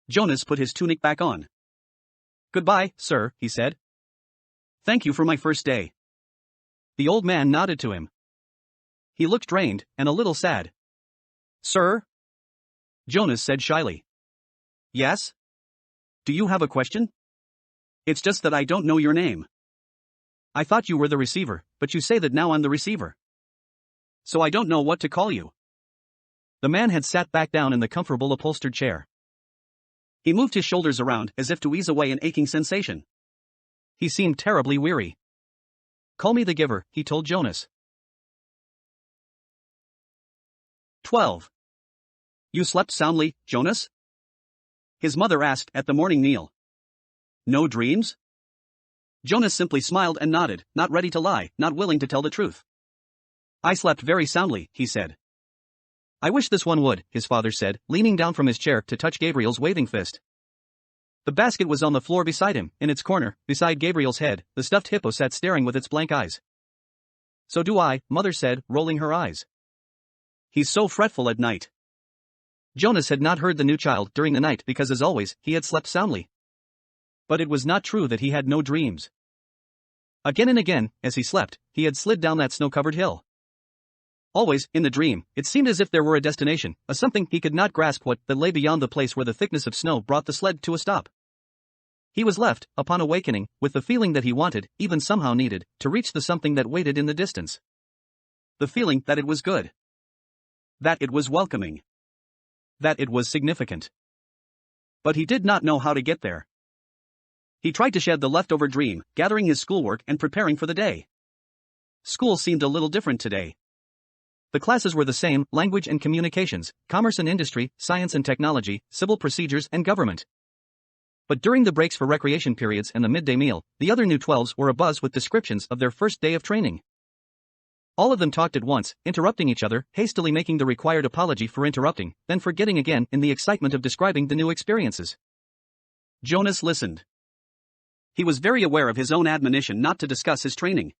Jonas put his tunic back on. Goodbye, sir, he said. Thank you for my first day. The old man nodded to him. He looked drained, and a little sad. Sir? Jonas said shyly. Yes? Do you have a question? It's just that I don't know your name. I thought you were the receiver, but you say that now I'm the receiver. So I don't know what to call you. The man had sat back down in the comfortable upholstered chair. He moved his shoulders around as if to ease away an aching sensation. He seemed terribly weary. Call me the giver, he told Jonas. 12. You slept soundly, Jonas? His mother asked at the morning meal. No dreams? Jonas simply smiled and nodded, not ready to lie, not willing to tell the truth. I slept very soundly, he said. I wish this one would, his father said, leaning down from his chair to touch Gabriel's waving fist. The basket was on the floor beside him, in its corner, beside Gabriel's head, the stuffed hippo sat staring with its blank eyes. So do I, mother said, rolling her eyes. He's so fretful at night. Jonas had not heard the new child during the night because as always, he had slept soundly. But it was not true that he had no dreams. Again and again, as he slept, he had slid down that snow-covered hill. Always, in the dream, it seemed as if there were a destination, a something he could not grasp what that lay beyond the place where the thickness of snow brought the sled to a stop. He was left, upon awakening, with the feeling that he wanted, even somehow needed, to reach the something that waited in the distance. The feeling that it was good. That it was welcoming. That it was significant. But he did not know how to get there. He tried to shed the leftover dream, gathering his schoolwork and preparing for the day. School seemed a little different today. The classes were the same: language and communications, commerce and industry, science and technology, civil procedures and government. But during the breaks for recreation periods and the midday meal, the other new 12s were abuzz with descriptions of their first day of training. All of them talked at once, interrupting each other, hastily making the required apology for interrupting, then forgetting again in the excitement of describing the new experiences. Jonas listened. He was very aware of his own admonition not to discuss his training.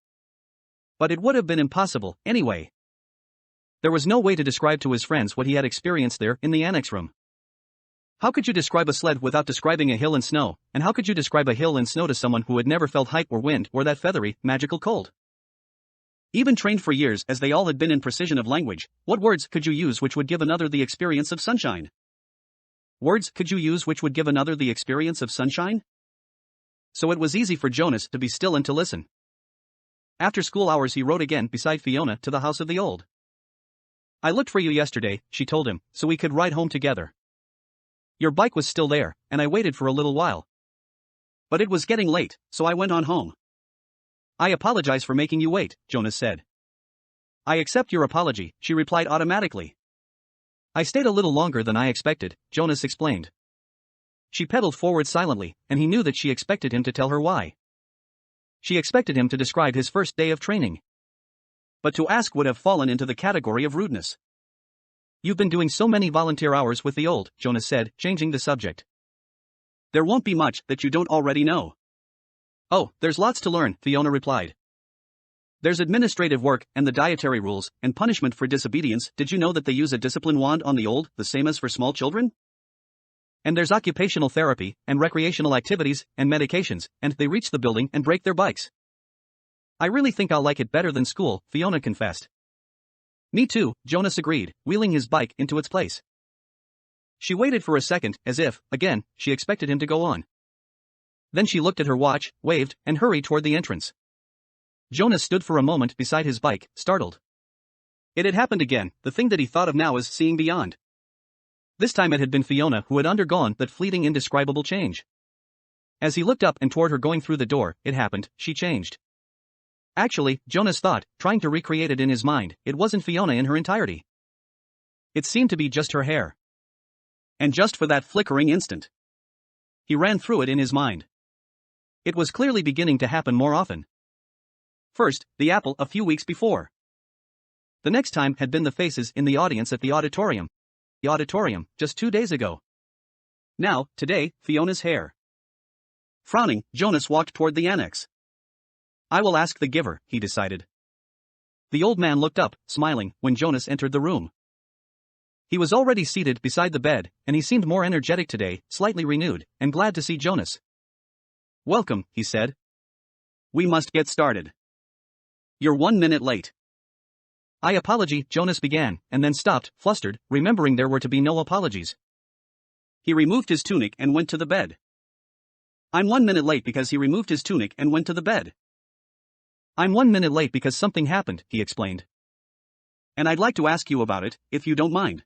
But it would have been impossible, anyway. There was no way to describe to his friends what he had experienced there in the annex room. How could you describe a sled without describing a hill and snow, and how could you describe a hill and snow to someone who had never felt height or wind or that feathery, magical cold? Even trained for years as they all had been in precision of language, what words could you use which would give another the experience of sunshine? Words could you use which would give another the experience of sunshine? So it was easy for Jonas to be still and to listen. After school hours he rode again beside Fiona to the house of the old. I looked for you yesterday, she told him, so we could ride home together. Your bike was still there, and I waited for a little while. But it was getting late, so I went on home. I apologize for making you wait, Jonas said. I accept your apology, she replied automatically. I stayed a little longer than I expected, Jonas explained. She pedaled forward silently, and he knew that she expected him to tell her why. She expected him to describe his first day of training. But to ask would have fallen into the category of rudeness. You've been doing so many volunteer hours with the old, Jonas said, changing the subject. There won't be much that you don't already know. Oh, there's lots to learn, Fiona replied. There's administrative work, and the dietary rules, and punishment for disobedience. Did you know that they use a discipline wand on the old, the same as for small children? And there's occupational therapy, and recreational activities, and medications, and they reach the building and break their bikes. I really think I'll like it better than school, Fiona confessed. Me too, Jonas agreed, wheeling his bike into its place. She waited for a second, as if, again, she expected him to go on. Then she looked at her watch, waved, and hurried toward the entrance. Jonas stood for a moment beside his bike, startled. It had happened again, the thing that he thought of now as seeing beyond. This time it had been Fiona who had undergone that fleeting indescribable change. As he looked up and toward her going through the door, it happened, she changed. Actually, Jonas thought, trying to recreate it in his mind, it wasn't Fiona in her entirety. It seemed to be just her hair. And just for that flickering instant. He ran through it in his mind. It was clearly beginning to happen more often. First, the apple a few weeks before. The next time had been the faces in the audience at the auditorium. The auditorium, just 2 days ago. Now, today, Fiona's hair. Frowning, Jonas walked toward the annex. I will ask the giver, he decided. The old man looked up, smiling, when Jonas entered the room. He was already seated beside the bed, and he seemed more energetic today, slightly renewed, and glad to see Jonas. Welcome, he said. We must get started. You're 1 minute late. I apology, Jonas began, and then stopped, flustered, remembering there were to be no apologies. He removed his tunic and went to the bed. I'm 1 minute late because he removed his tunic and went to the bed. I'm 1 minute late because something happened, he explained. And I'd like to ask you about it, if you don't mind.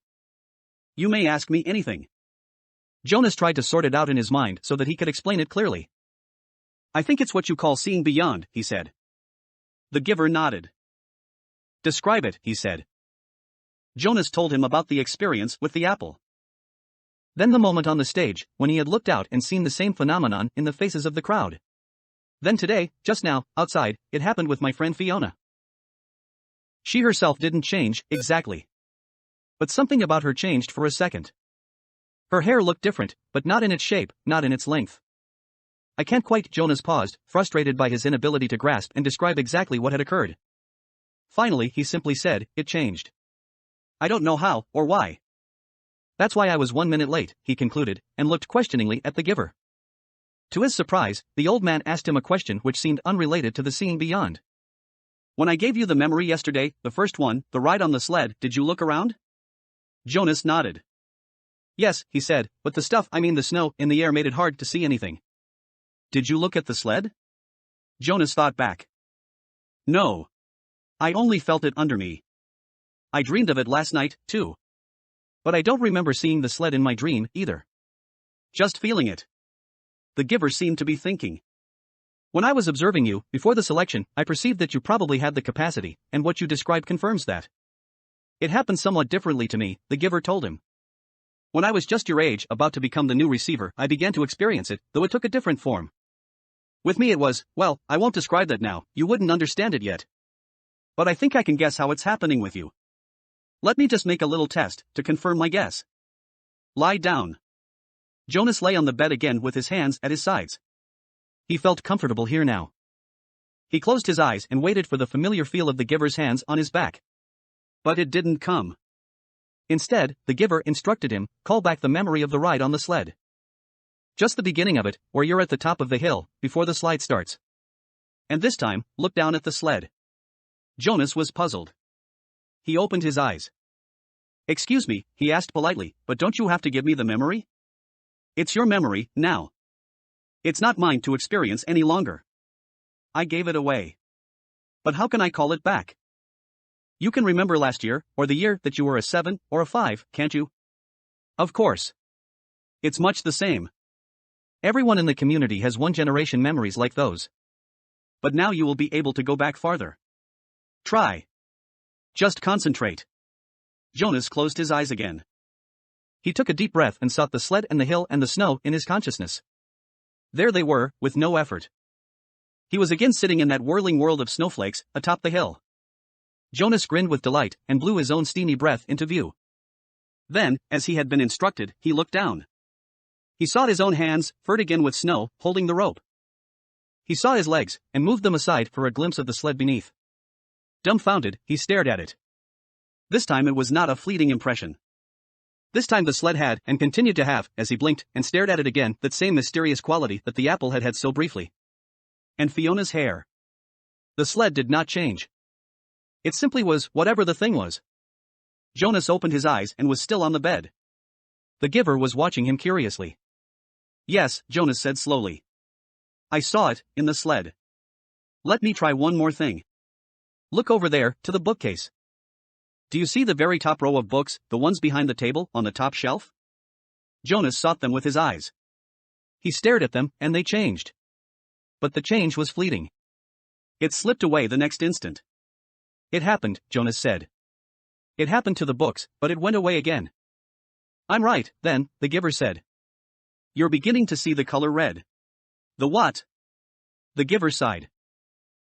You may ask me anything. Jonas tried to sort it out in his mind so that he could explain it clearly. I think it's what you call seeing beyond, he said. The giver nodded. Describe it, he said. Jonas told him about the experience with the apple. Then the moment on the stage, when he had looked out and seen the same phenomenon in the faces of the crowd. Then today, just now, outside, it happened with my friend Fiona. She herself didn't change, exactly. But something about her changed for a second. Her hair looked different, but not in its shape, not in its length. I can't quite. Jonas paused, frustrated by his inability to grasp and describe exactly what had occurred. Finally, he simply said, it changed. I don't know how, or why. That's why I was 1 minute late, he concluded, and looked questioningly at the giver. To his surprise, the old man asked him a question which seemed unrelated to the seeing beyond. When I gave you the memory yesterday, the first one, the ride on the sled, did you look around? Jonas nodded. Yes, he said, but the stuff, the snow, in the air made it hard to see anything. Did you look at the sled? Jonas thought back. No. I only felt it under me. I dreamed of it last night, too. But I don't remember seeing the sled in my dream, either. Just feeling it. The giver seemed to be thinking. When I was observing you, before the selection, I perceived that you probably had the capacity, and what you described confirms that. It happened somewhat differently to me, the giver told him. When I was just your age, about to become the new receiver, I began to experience it, though it took a different form. With me it was, well, I won't describe that now, you wouldn't understand it yet. But I think I can guess how it's happening with you. Let me just make a little test, to confirm my guess. Lie down. Jonas lay on the bed again with his hands at his sides. He felt comfortable here now. He closed his eyes and waited for the familiar feel of the giver's hands on his back. But it didn't come. Instead, the giver instructed him, call back the memory of the ride on the sled. Just the beginning of it, where you're at the top of the hill, before the slide starts. And this time, look down at the sled. Jonas was puzzled. He opened his eyes. Excuse me, he asked politely, but don't you have to give me the memory? It's your memory, now. It's not mine to experience any longer. I gave it away. But how can I call it back? You can remember last year, or the year that you were a 7, or a 5, can't you? Of course. It's much the same. Everyone in the community has one-generation memories like those. but now you will be able to go back farther. Try. Just concentrate. Jonas closed his eyes again. He took a deep breath and sought the sled and the hill and the snow in his consciousness. There they were, with no effort. He was again sitting in that whirling world of snowflakes, atop the hill. Jonas grinned with delight and blew his own steamy breath into view. Then, as he had been instructed, he looked down. He saw his own hands, furred again with snow, holding the rope. He saw his legs, and moved them aside for a glimpse of the sled beneath. Dumbfounded, he stared at it. This time it was not a fleeting impression. This time the sled had, and continued to have, as he blinked and stared at it again, that same mysterious quality that the apple had had so briefly. And Fiona's hair. The sled did not change. It simply was, whatever the thing was. Jonas opened his eyes and was still on the bed. The giver was watching him curiously. Yes, Jonas said slowly. I saw it, in the sled. Let me try one more thing. Look over there, to the bookcase. Do you see the very top row of books, the ones behind the table, on the top shelf? Jonas sought them with his eyes. He stared at them, and they changed. But the change was fleeting. It slipped away the next instant. It happened, Jonas said. It happened to the books, but it went away again. I'm right, then, the giver said. You're beginning to see the color red. The what? The giver sighed.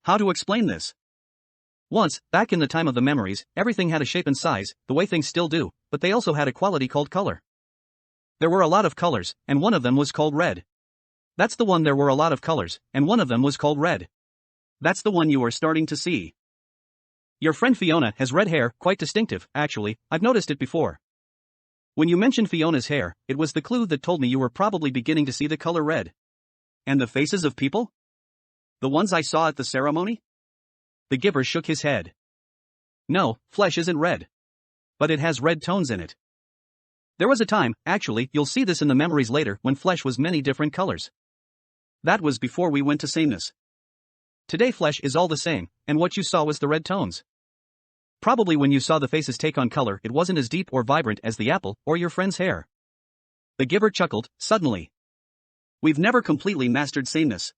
How to explain this? Once, back in the time of the memories, everything had a shape and size, the way things still do, but they also had a quality called color. There were a lot of colors, and one of them was called red. That's the one. There were a lot of colors, and one of them was called red. That's the one you are starting to see. Your friend Fiona has red hair, quite distinctive, actually, I've noticed it before. When you mentioned Fiona's hair, it was the clue that told me you were probably beginning to see the color red. And the faces of people? The ones I saw at the ceremony? The giver shook his head. No, flesh isn't red. But it has red tones in it. There was a time, actually, you'll see this in the memories later, when flesh was many different colors. That was before we went to sameness. Today flesh is all the same, and what you saw was the red tones. Probably when you saw the faces take on color, it wasn't as deep or vibrant as the apple, or your friend's hair. The giver chuckled, suddenly. We've never completely mastered sameness.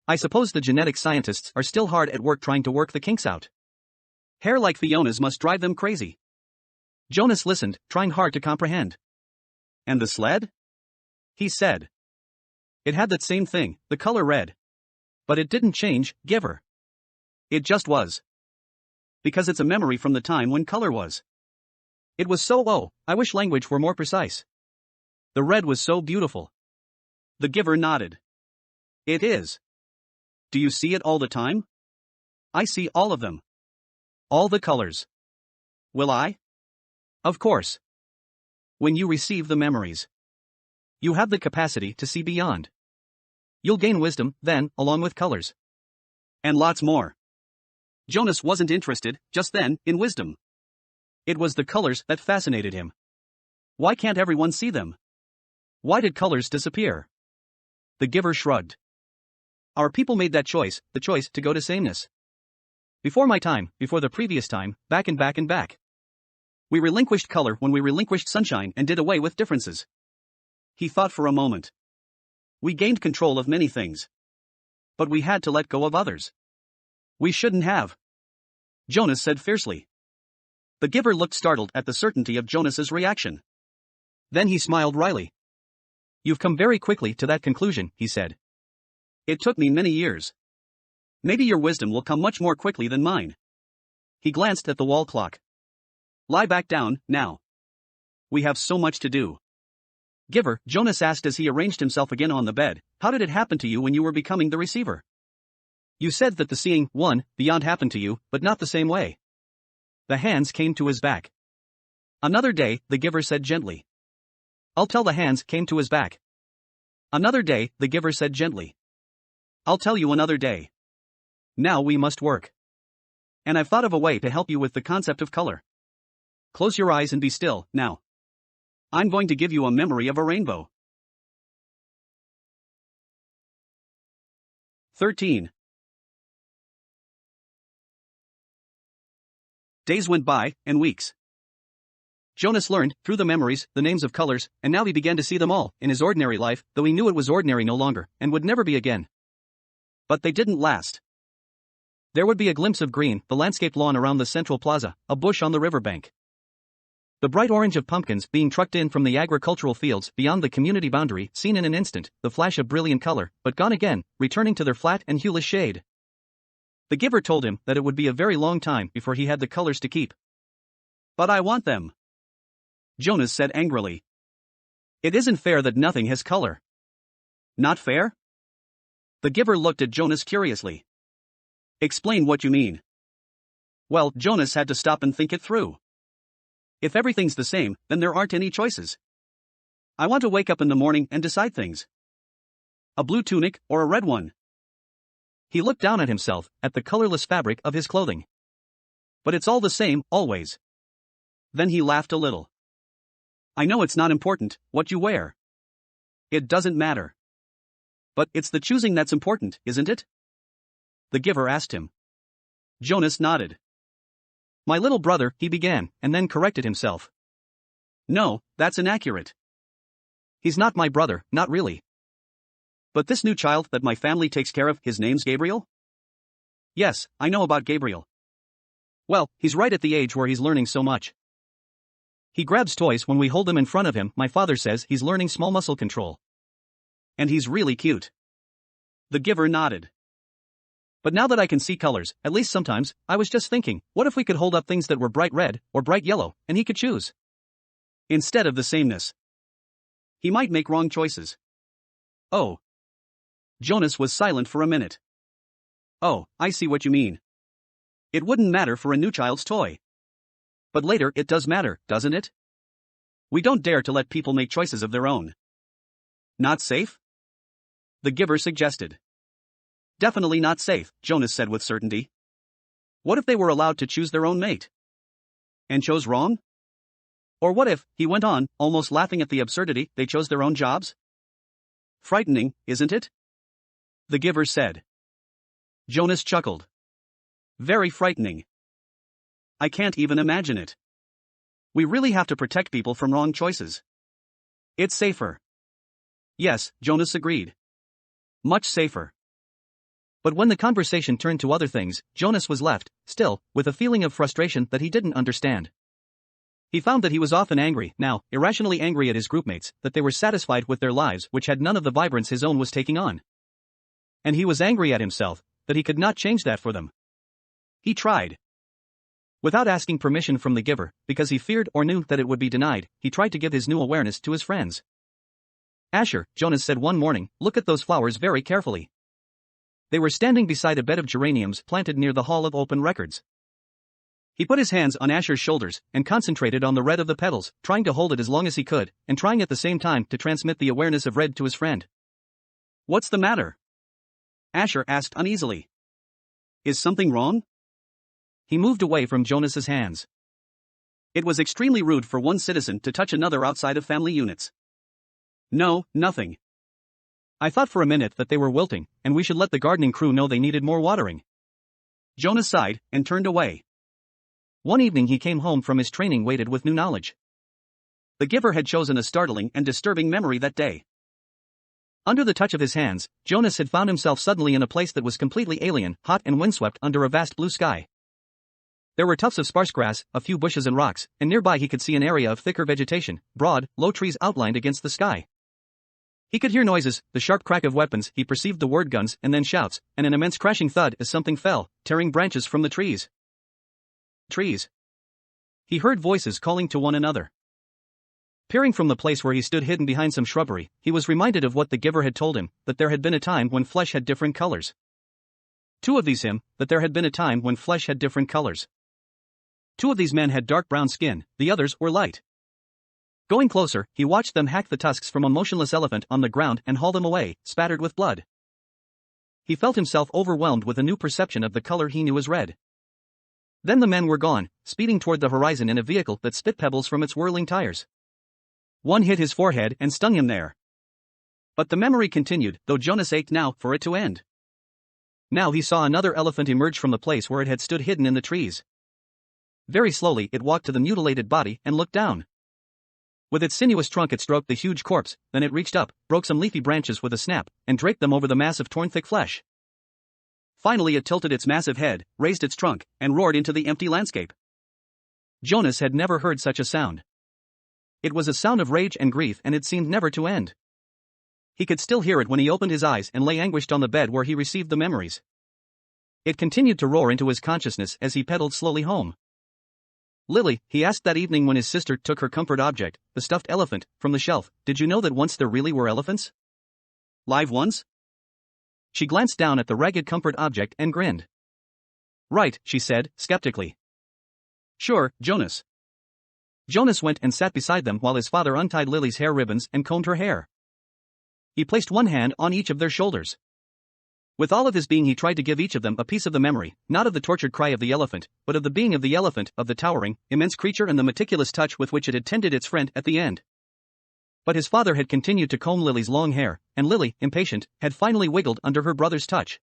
I suppose the genetic scientists are still hard at work trying to work the kinks out. Hair like Fiona's must drive them crazy. Jonas listened, trying hard to comprehend. And the sled? He said. It had that same thing, the color red. But it didn't change, giver. It just was. Because it's a memory from the time when color was. It was so I wish language were more precise. The red was so beautiful. The giver nodded. It is. Do you see it all the time? I see all of them. All the colors. Will I? Of course. When you receive the memories. You have the capacity to see beyond. You'll gain wisdom, then, along with colors. And lots more. Jonas wasn't interested, just then, in wisdom. It was the colors that fascinated him. Why can't everyone see them? Why did colors disappear? The giver shrugged. Our people made that choice, the choice to go to sameness. Before my time, before the previous time, back and back and back. We relinquished color when we relinquished sunshine and did away with differences. He thought for a moment. We gained control of many things. But we had to let go of others. We shouldn't have. Jonas said fiercely. The giver looked startled at the certainty of Jonas's reaction. Then he smiled wryly. You've come very quickly to that conclusion, he said. It took me many years. Maybe your wisdom will come much more quickly than mine. He glanced at the wall clock. Lie back down, now. We have so much to do. Giver, Jonas asked as he arranged himself again on the bed, how did it happen to you when you were becoming the receiver? You said that the seeing, beyond happened to you, but not the same way. The hands came to his back. Another day, the giver said gently. I'll tell the hands came to his back. Another day, the giver said gently. I'll tell you another day. Now we must work. And I've thought of a way to help you with the concept of color. Close your eyes and be still, now. I'm going to give you a memory of a rainbow. 13. Days went by, and weeks. Jonas learned, through the memories, the names of colors, and now he began to see them all, in his ordinary life, though he knew it was ordinary no longer, and would never be again. But they didn't last. There would be a glimpse of green, the landscaped lawn around the central plaza, a bush on the riverbank. The bright orange of pumpkins being trucked in from the agricultural fields beyond the community boundary, seen in an instant, the flash of brilliant color, but gone again, returning to their flat and hueless shade. The giver told him that it would be a very long time before he had the colors to keep. But I want them, Jonas said angrily. It isn't fair that nothing has color. Not fair? The giver looked at Jonas curiously. Explain what you mean. Well, Jonas had to stop and think it through. If everything's the same, then there aren't any choices. I want to wake up in the morning and decide things. A blue tunic or a red one. He looked down at himself, at the colorless fabric of his clothing. But it's all the same, always. Then he laughed a little. I know it's not important what you wear. It doesn't matter. But it's the choosing that's important, isn't it? The giver asked him. Jonas nodded. My little brother, he began, and then corrected himself. No, that's inaccurate. He's not my brother, not really. But this new child that my family takes care of, his name's Gabriel? Yes, I know about Gabriel. Well, he's right at the age where he's learning so much. He grabs toys when we hold them in front of him. My father says he's learning small muscle control. And he's really cute. The giver nodded. But now that I can see colors, at least sometimes, I was just thinking, what if we could hold up things that were bright red, or bright yellow, and he could choose? Instead of the sameness. He might make wrong choices. Oh. Jonas was silent for a minute. Oh, I see what you mean. It wouldn't matter for a new child's toy. But later it does matter, doesn't it? We don't dare to let people make choices of their own. Not safe? The giver suggested. Definitely not safe, Jonas said with certainty. What if they were allowed to choose their own mate? And chose wrong? Or what if, he went on, almost laughing at the absurdity, they chose their own jobs? Frightening, isn't it? The giver said. Jonas chuckled. Very frightening. I can't even imagine it. We really have to protect people from wrong choices. It's safer. Yes, Jonas agreed. Much safer. But when the conversation turned to other things, Jonas was left, still, with a feeling of frustration that he didn't understand. He found that he was often angry, now, irrationally angry at his groupmates, that they were satisfied with their lives which had none of the vibrance his own was taking on. And he was angry at himself, that he could not change that for them. He tried. Without asking permission from the giver, because he feared or knew that it would be denied, he tried to give his new awareness to his friends. Asher, Jonas said one morning, look at those flowers very carefully. They were standing beside a bed of geraniums planted near the Hall of Open Records. He put his hands on Asher's shoulders and concentrated on the red of the petals, trying to hold it as long as he could, and trying at the same time to transmit the awareness of red to his friend. What's the matter? Asher asked uneasily. Is something wrong? He moved away from Jonas's hands. It was extremely rude for one citizen to touch another outside of family units. No, nothing. I thought for a minute that they were wilting, and we should let the gardening crew know they needed more watering. Jonas sighed, and turned away. One evening he came home from his training weighted with new knowledge. The giver had chosen a startling and disturbing memory that day. Under the touch of his hands, Jonas had found himself suddenly in a place that was completely alien, hot and windswept under a vast blue sky. There were tufts of sparse grass, a few bushes and rocks, and nearby he could see an area of thicker vegetation, broad, low trees outlined against the sky. He could hear noises, the sharp crack of weapons, he perceived the word guns, and then shouts, and an immense crashing thud as something fell, tearing branches from the trees. Trees. He heard voices calling to one another. Peering from the place where he stood hidden behind some shrubbery, he was reminded of what the giver had told him, that there had been a time when flesh had different colors. Two of these that there had been a time when flesh had different colors. Two of these men had dark brown skin, the others were light. Going closer, he watched them hack the tusks from a motionless elephant on the ground and haul them away, spattered with blood. He felt himself overwhelmed with a new perception of the color he knew as red. Then the men were gone, speeding toward the horizon in a vehicle that spit pebbles from its whirling tires. One hit his forehead and stung him there. But the memory continued, though Jonas ached now for it to end. Now he saw another elephant emerge from the place where it had stood hidden in the trees. Very slowly it walked to the mutilated body and looked down. With its sinuous trunk it stroked the huge corpse, then it reached up, broke some leafy branches with a snap, and draped them over the mass of torn thick flesh. Finally it tilted its massive head, raised its trunk, and roared into the empty landscape. Jonas had never heard such a sound. It was a sound of rage and grief, and it seemed never to end. He could still hear it when he opened his eyes and lay anguished on the bed where he received the memories. It continued to roar into his consciousness as he pedaled slowly home. Lily, he asked that evening when his sister took her comfort object, the stuffed elephant, from the shelf, did you know that once there really were elephants? Live ones? She glanced down at the ragged comfort object and grinned. Right, she said, skeptically. Sure, Jonas. Jonas went and sat beside them while his father untied Lily's hair ribbons and combed her hair. He placed one hand on each of their shoulders. With all of his being he tried to give each of them a piece of the memory, not of the tortured cry of the elephant, but of the being of the elephant, of the towering, immense creature and the meticulous touch with which it had tended its friend at the end. But his father had continued to comb Lily's long hair, and Lily, impatient, had finally wiggled under her brother's touch.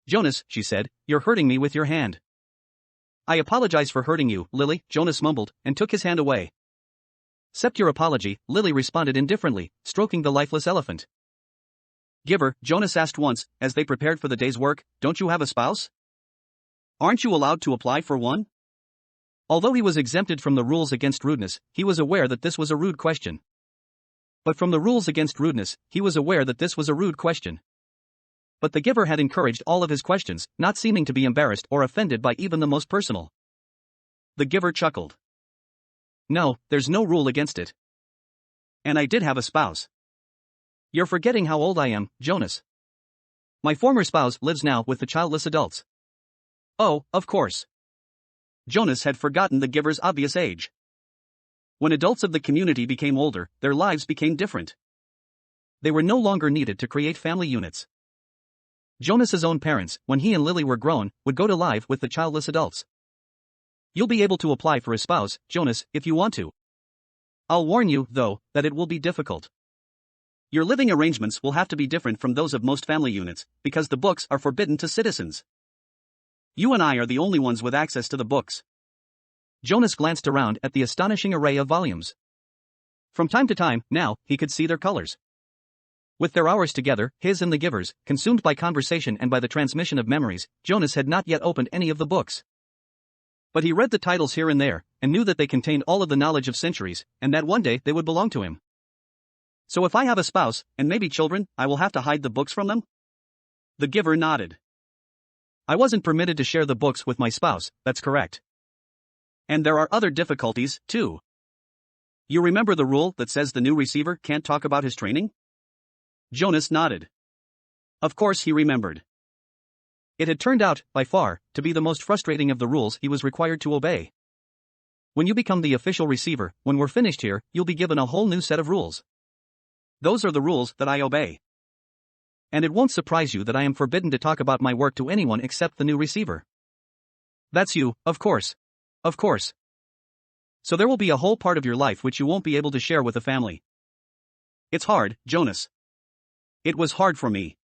Jonas, she said, you're hurting me with your hand. I apologize for hurting you, Lily, Jonas mumbled, and took his hand away. Accept your apology, Lily responded indifferently, stroking the lifeless elephant. Giver, Jonas asked once, as they prepared for the day's work, don't you have a spouse? Aren't you allowed to apply for one? Although he was exempted from the rules against rudeness, he was aware that this was a rude question. But from the rules against rudeness, he was aware that this was a rude question. But the giver had encouraged all of his questions, not seeming to be embarrassed or offended by even the most personal. The giver chuckled. No, there's no rule against it. And I did have a spouse. You're forgetting how old I am, Jonas. My former spouse lives now with the childless adults. Oh, of course. Jonas had forgotten the giver's obvious age. When adults of the community became older, their lives became different. They were no longer needed to create family units. Jonas's own parents, when he and Lily were grown, would go to live with the childless adults. You'll be able to apply for a spouse, Jonas, if you want to. I'll warn you, though, that it will be difficult. Your living arrangements will have to be different from those of most family units, because the books are forbidden to citizens. You and I are the only ones with access to the books. Jonas glanced around at the astonishing array of volumes. From time to time, now, he could see their colors. With their hours together, his and the giver's, consumed by conversation and by the transmission of memories, Jonas had not yet opened any of the books. But he read the titles here and there, and knew that they contained all of the knowledge of centuries, and that one day they would belong to him. So if I have a spouse, and maybe children, I will have to hide the books from them? The giver nodded. I wasn't permitted to share the books with my spouse, that's correct. And there are other difficulties, too. You remember the rule that says the new receiver can't talk about his training? Jonas nodded. Of course he remembered. It had turned out, by far, to be the most frustrating of the rules he was required to obey. When you become the official receiver, when we're finished here, you'll be given a whole new set of rules. Those are the rules that I obey. And it won't surprise you that I am forbidden to talk about my work to anyone except the new receiver. That's you, of course. Of course. So there will be a whole part of your life which you won't be able to share with the family. It's hard, Jonas. It was hard for me.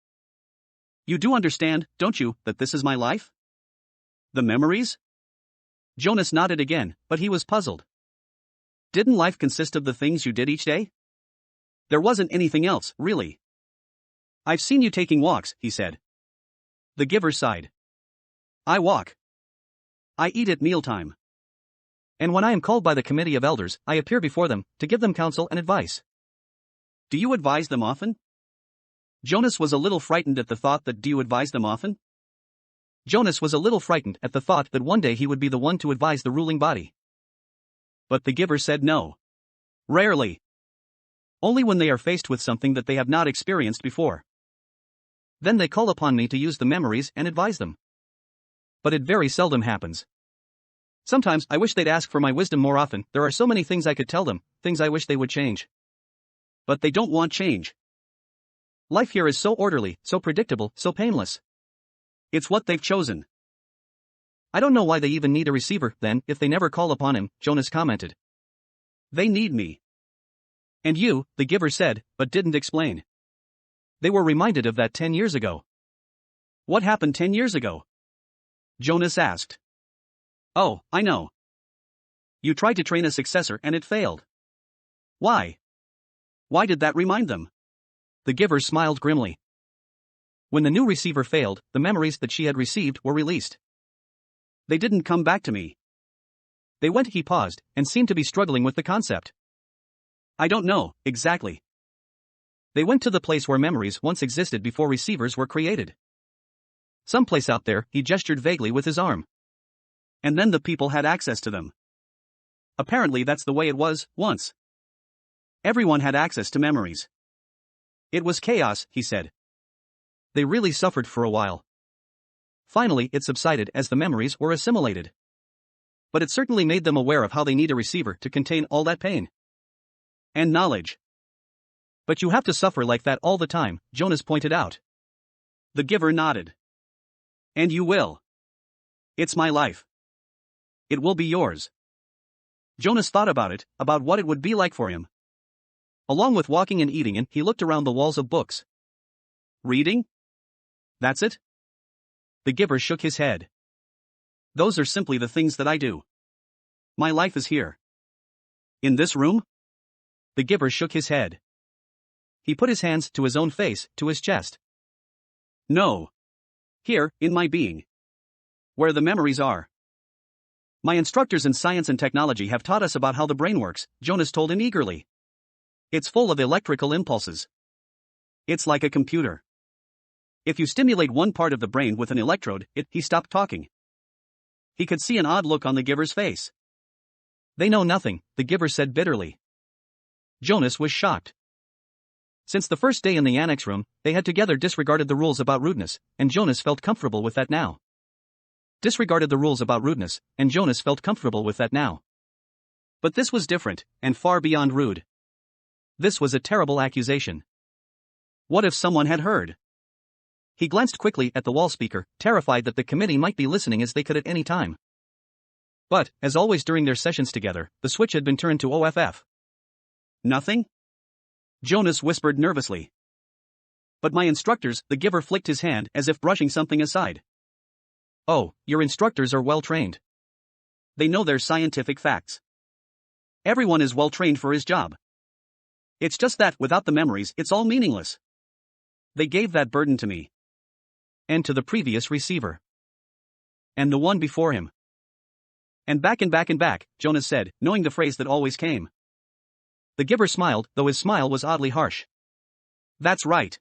You do understand, don't you, that this is my life? The memories? Jonas nodded again, but he was puzzled. Didn't life consist of the things you did each day? There wasn't anything else, really. I've seen you taking walks, he said. The giver sighed. I walk. I eat at mealtime. And when I am called by the committee of elders, I appear before them, to give them counsel and advice. Do you advise them often? Jonas was a little frightened at the thought that do you advise them often? Jonas was a little frightened at the thought that one day he would be the one to advise the ruling body. But the giver said no. Rarely. Only when they are faced with something that they have not experienced before. Then they call upon me to use the memories and advise them. But it very seldom happens. Sometimes I wish they'd ask for my wisdom more often. There are so many things I could tell them, things I wish they would change. But they don't want change. Life here is so orderly, so predictable, so painless. It's what they've chosen. I don't know why they even need a receiver, then, if they never call upon him, Jonas commented. They need me. And you, the giver said, but didn't explain. They were reminded of that 10 years ago. What happened 10 years ago? Jonas asked. Oh, I know. You tried to train a successor and it failed. Why? Why did that remind them? The giver smiled grimly. When the new receiver failed, the memories that she had received were released. They didn't come back to me. They went. He paused, and seemed to be struggling with the concept. I don't know, exactly. They went to the place where memories once existed before receivers were created. Some place out there, he gestured vaguely with his arm. And then the people had access to them. Apparently that's the way it was, once. Everyone had access to memories. It was chaos, he said. They really suffered for a while. Finally, it subsided as the memories were assimilated. But it certainly made them aware of how they need a receiver to contain all that pain. And knowledge. But you have to suffer like that all the time, Jonas pointed out. The giver nodded. And you will. It's my life. It will be yours. Jonas thought about it, about what it would be like for him. Along with walking and eating, and he looked around the walls of books. Reading? That's it? The giver shook his head. Those are simply the things that I do. My life is here. In this room? The giver shook his head. He put his hands to his own face, to his chest. No. Here, in my being. Where the memories are. My instructors in science and technology have taught us about how the brain works, Jonas told him eagerly. It's full of electrical impulses. It's like a computer. If you stimulate one part of the brain with an electrode, he stopped talking. He could see an odd look on the giver's face. They know nothing, the giver said bitterly. Jonas was shocked. Since the first day in the annex room, they had together disregarded the rules about rudeness, and Jonas felt comfortable with that now. Disregarded the rules about rudeness, and Jonas felt comfortable with that now. But this was different, and far beyond rude. This was a terrible accusation. What if someone had heard? He glanced quickly at the wall speaker, terrified that the committee might be listening as they could at any time. But, as always during their sessions together, the switch had been turned to OFF. Nothing? Jonas whispered nervously. But my instructors, the giver flicked his hand as if brushing something aside. Oh, your instructors are well trained. They know their scientific facts. Everyone is well trained for his job. It's just that, without the memories, it's all meaningless. They gave that burden to me. And to the previous receiver. And the one before him. And back and back and back, Jonas said, knowing the phrase that always came. The giver smiled, though his smile was oddly harsh. That's right.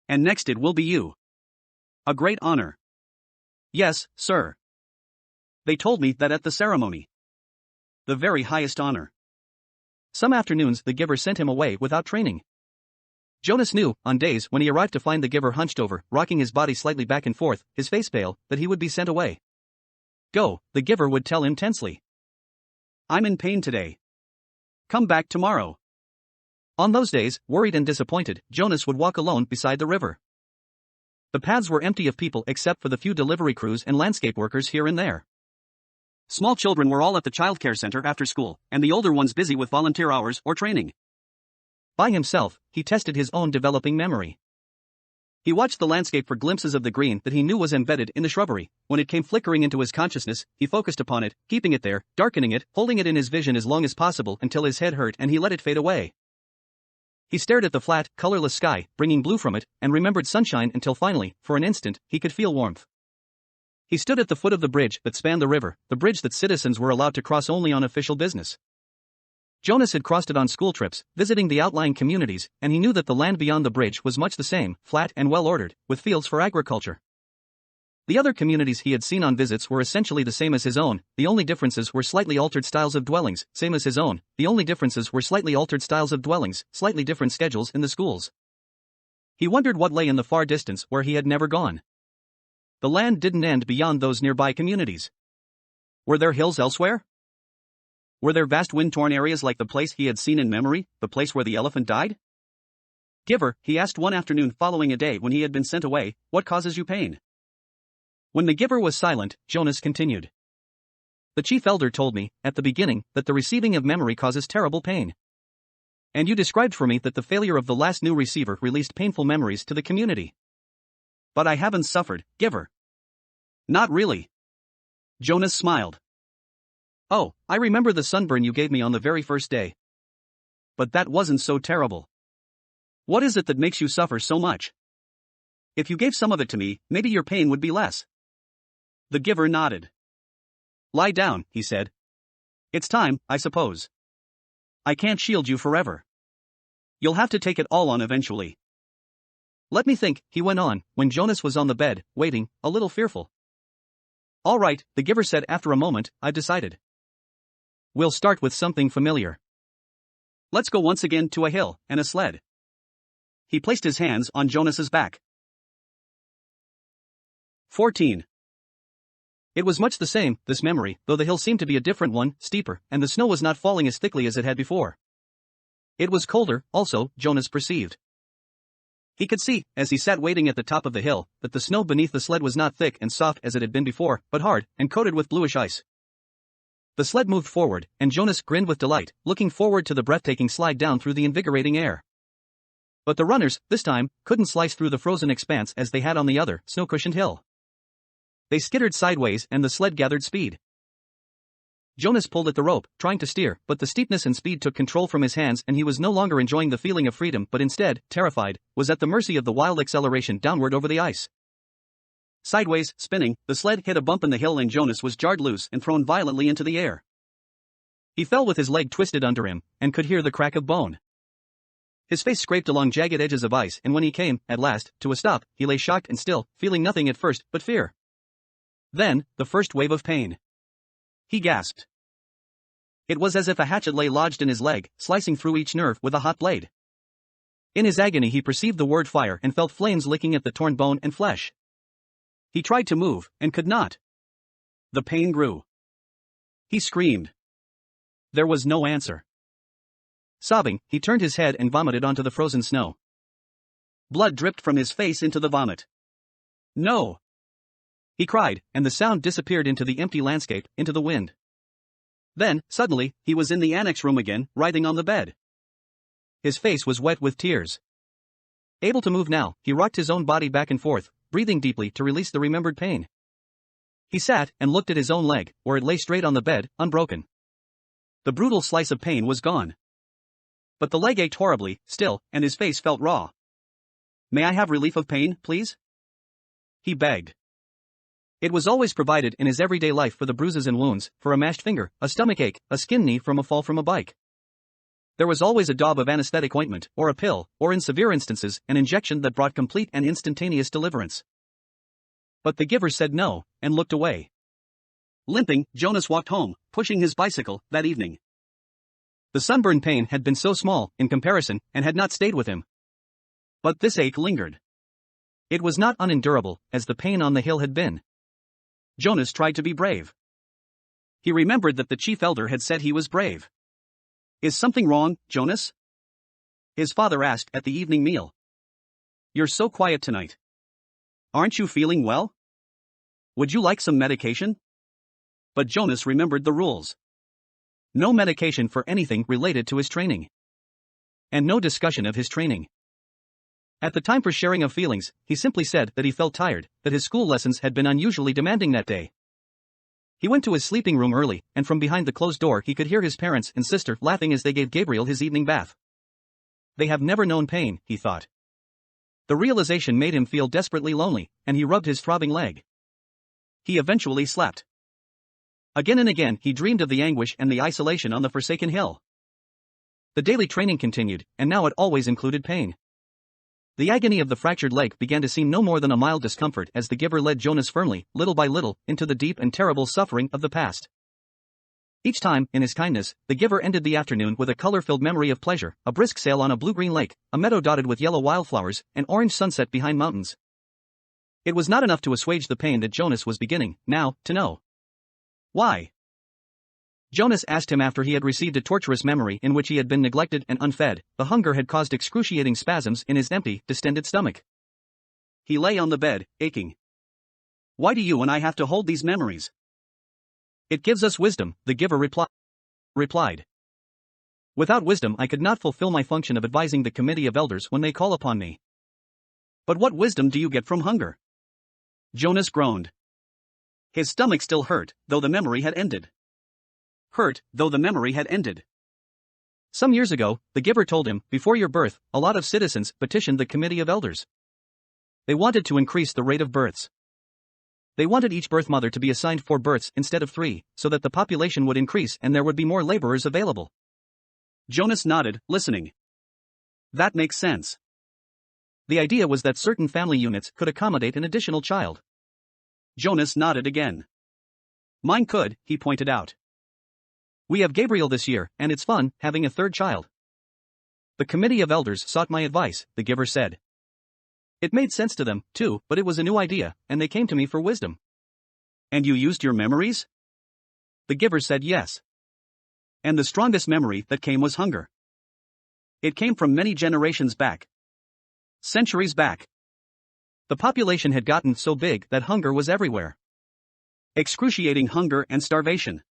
And next it will be you. A great honor. Yes, sir. They told me that at the ceremony. The very highest honor. Some afternoons the giver sent him away without training. Jonas knew, on days when he arrived to find the giver hunched over, rocking his body slightly back and forth, his face pale, that he would be sent away. Go, the giver would tell him tensely. I'm in pain today. Come back tomorrow. On those days, worried and disappointed, Jonas would walk alone beside the river. The paths were empty of people except for the few delivery crews and landscape workers here and there. Small children were all at the childcare center after school, and the older ones busy with volunteer hours or training. By himself, he tested his own developing memory. He watched the landscape for glimpses of the green that he knew was embedded in the shrubbery. When it came flickering into his consciousness, he focused upon it, keeping it there, darkening it, holding it in his vision as long as possible until his head hurt and he let it fade away. He stared at the flat, colorless sky, bringing blue from it, and remembered sunshine until finally, for an instant, he could feel warmth. He stood at the foot of the bridge that spanned the river, the bridge that citizens were allowed to cross only on official business. Jonas had crossed it on school trips, visiting the outlying communities, and he knew that the land beyond the bridge was much the same, flat and well-ordered, with fields for agriculture. The other communities he had seen on visits were essentially the same as his own, the only differences were slightly altered styles of dwellings, same as his own, the only differences were slightly altered styles of dwellings, slightly different schedules in the schools. He wondered what lay in the far distance where he had never gone. The land didn't end beyond those nearby communities. Were there hills elsewhere? Were there vast wind-torn areas like the place he had seen in memory, the place where the elephant died? Giver, he asked one afternoon following a day when he had been sent away, what causes you pain? When the giver was silent, Jonas continued. The chief elder told me, at the beginning, that the receiving of memory causes terrible pain. And you described for me that the failure of the last new receiver released painful memories to the community. But I haven't suffered, giver. Not really. Jonas smiled. Oh, I remember the sunburn you gave me on the very first day. But that wasn't so terrible. What is it that makes you suffer so much? If you gave some of it to me, maybe your pain would be less. The giver nodded. Lie down, he said. It's time, I suppose. I can't shield you forever. You'll have to take it all on eventually. Let me think, he went on, when Jonas was on the bed, waiting, a little fearful. All right, the giver said after a moment, I've decided. We'll start with something familiar. Let's go once again to a hill and a sled. He placed his hands on Jonas's back. 14. It was much the same, this memory, though the hill seemed to be a different one, steeper, and the snow was not falling as thickly as it had before. It was colder, also, Jonas perceived. He could see, as he sat waiting at the top of the hill, that the snow beneath the sled was not thick and soft as it had been before, but hard, and coated with bluish ice. The sled moved forward, and Jonas grinned with delight, looking forward to the breathtaking slide down through the invigorating air. But the runners, this time, couldn't slice through the frozen expanse as they had on the other, snow-cushioned hill. They skittered sideways and the sled gathered speed. Jonas pulled at the rope, trying to steer, but the steepness and speed took control from his hands and he was no longer enjoying the feeling of freedom but instead, terrified, was at the mercy of the wild acceleration downward over the ice. Sideways, spinning, the sled hit a bump in the hill and Jonas was jarred loose and thrown violently into the air. He fell with his leg twisted under him, and could hear the crack of bone. His face scraped along jagged edges of ice and when he came, at last, to a stop, he lay shocked and still, feeling nothing at first but fear. Then, the first wave of pain. He gasped. It was as if a hatchet lay lodged in his leg, slicing through each nerve with a hot blade. In his agony he perceived the word fire and felt flames licking at the torn bone and flesh. He tried to move, and could not. The pain grew. He screamed. There was no answer. Sobbing, he turned his head and vomited onto the frozen snow. Blood dripped from his face into the vomit. No! He cried, and the sound disappeared into the empty landscape, into the wind. Then, suddenly, he was in the annex room again, writhing on the bed. His face was wet with tears. Able to move now, he rocked his own body back and forth, breathing deeply to release the remembered pain. He sat and looked at his own leg, where it lay straight on the bed, unbroken. The brutal slice of pain was gone. But the leg ached horribly, still, and his face felt raw. May I have relief of pain, please? He begged. It was always provided in his everyday life for the bruises and wounds, for a mashed finger, a stomachache, a skinned knee from a fall from a bike. There was always a daub of anesthetic ointment, or a pill, or in severe instances, an injection that brought complete and instantaneous deliverance. But the giver said no, and looked away. Limping, Jonas walked home, pushing his bicycle, that evening. The sunburn pain had been so small, in comparison, and had not stayed with him. But this ache lingered. It was not unendurable, as the pain on the hill had been. Jonas tried to be brave. He remembered that the chief elder had said he was brave. Is something wrong, Jonas? His father asked at the evening meal. You're so quiet tonight. Aren't you feeling well? Would you like some medication? But Jonas remembered the rules. No medication for anything related to his training. And no discussion of his training. At the time for sharing of feelings, he simply said that he felt tired, that his school lessons had been unusually demanding that day. He went to his sleeping room early, and from behind the closed door he could hear his parents and sister laughing as they gave Gabriel his evening bath. They have never known pain, he thought. The realization made him feel desperately lonely, and he rubbed his throbbing leg. He eventually slept. Again and again he dreamed of the anguish and the isolation on the forsaken hill. The daily training continued, and now it always included pain. The agony of the fractured leg began to seem no more than a mild discomfort as the giver led Jonas firmly, little by little, into the deep and terrible suffering of the past. Each time, in his kindness, the giver ended the afternoon with a color-filled memory of pleasure, a brisk sail on a blue-green lake, a meadow dotted with yellow wildflowers, an orange sunset behind mountains. It was not enough to assuage the pain that Jonas was beginning, now, to know. Why? Jonas asked him after he had received a torturous memory in which he had been neglected and unfed. The hunger had caused excruciating spasms in his empty, distended stomach. He lay on the bed, aching. Why do you and I have to hold these memories? It gives us wisdom, the giver replied. Without wisdom I could not fulfill my function of advising the committee of elders when they call upon me. But what wisdom do you get from hunger? Jonas groaned. His stomach still hurt, though the memory had ended. Hurt, though the memory had ended. Some years ago, the giver told him, before your birth, a lot of citizens petitioned the committee of elders. They wanted to increase the rate of births. They wanted each birth mother to be assigned 4 births instead of 3, so that the population would increase and there would be more laborers available. Jonas nodded, listening. That makes sense. The idea was that certain family units could accommodate an additional child. Jonas nodded again. Mine could, he pointed out. We have Gabriel this year, and it's fun having a 3rd child. The committee of elders sought my advice, the giver said. It made sense to them, too, but it was a new idea, and they came to me for wisdom. And you used your memories? The giver said yes. And the strongest memory that came was hunger. It came from many generations back. Centuries back. The population had gotten so big that hunger was everywhere. Excruciating hunger and starvation.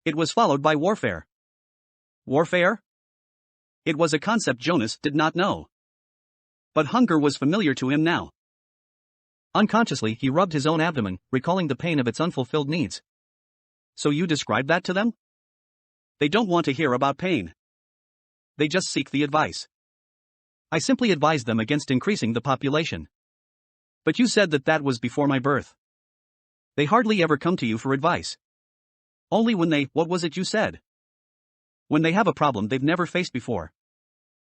It was followed by warfare. Warfare? It was a concept Jonas did not know. But hunger was familiar to him now. Unconsciously he rubbed his own abdomen, recalling the pain of its unfulfilled needs. So you describe that to them? They don't want to hear about pain. They just seek the advice. I simply advised them against increasing the population. But you said that was before my birth. They hardly ever come to you for advice. Only when what was it you said? When they have a problem they've never faced before.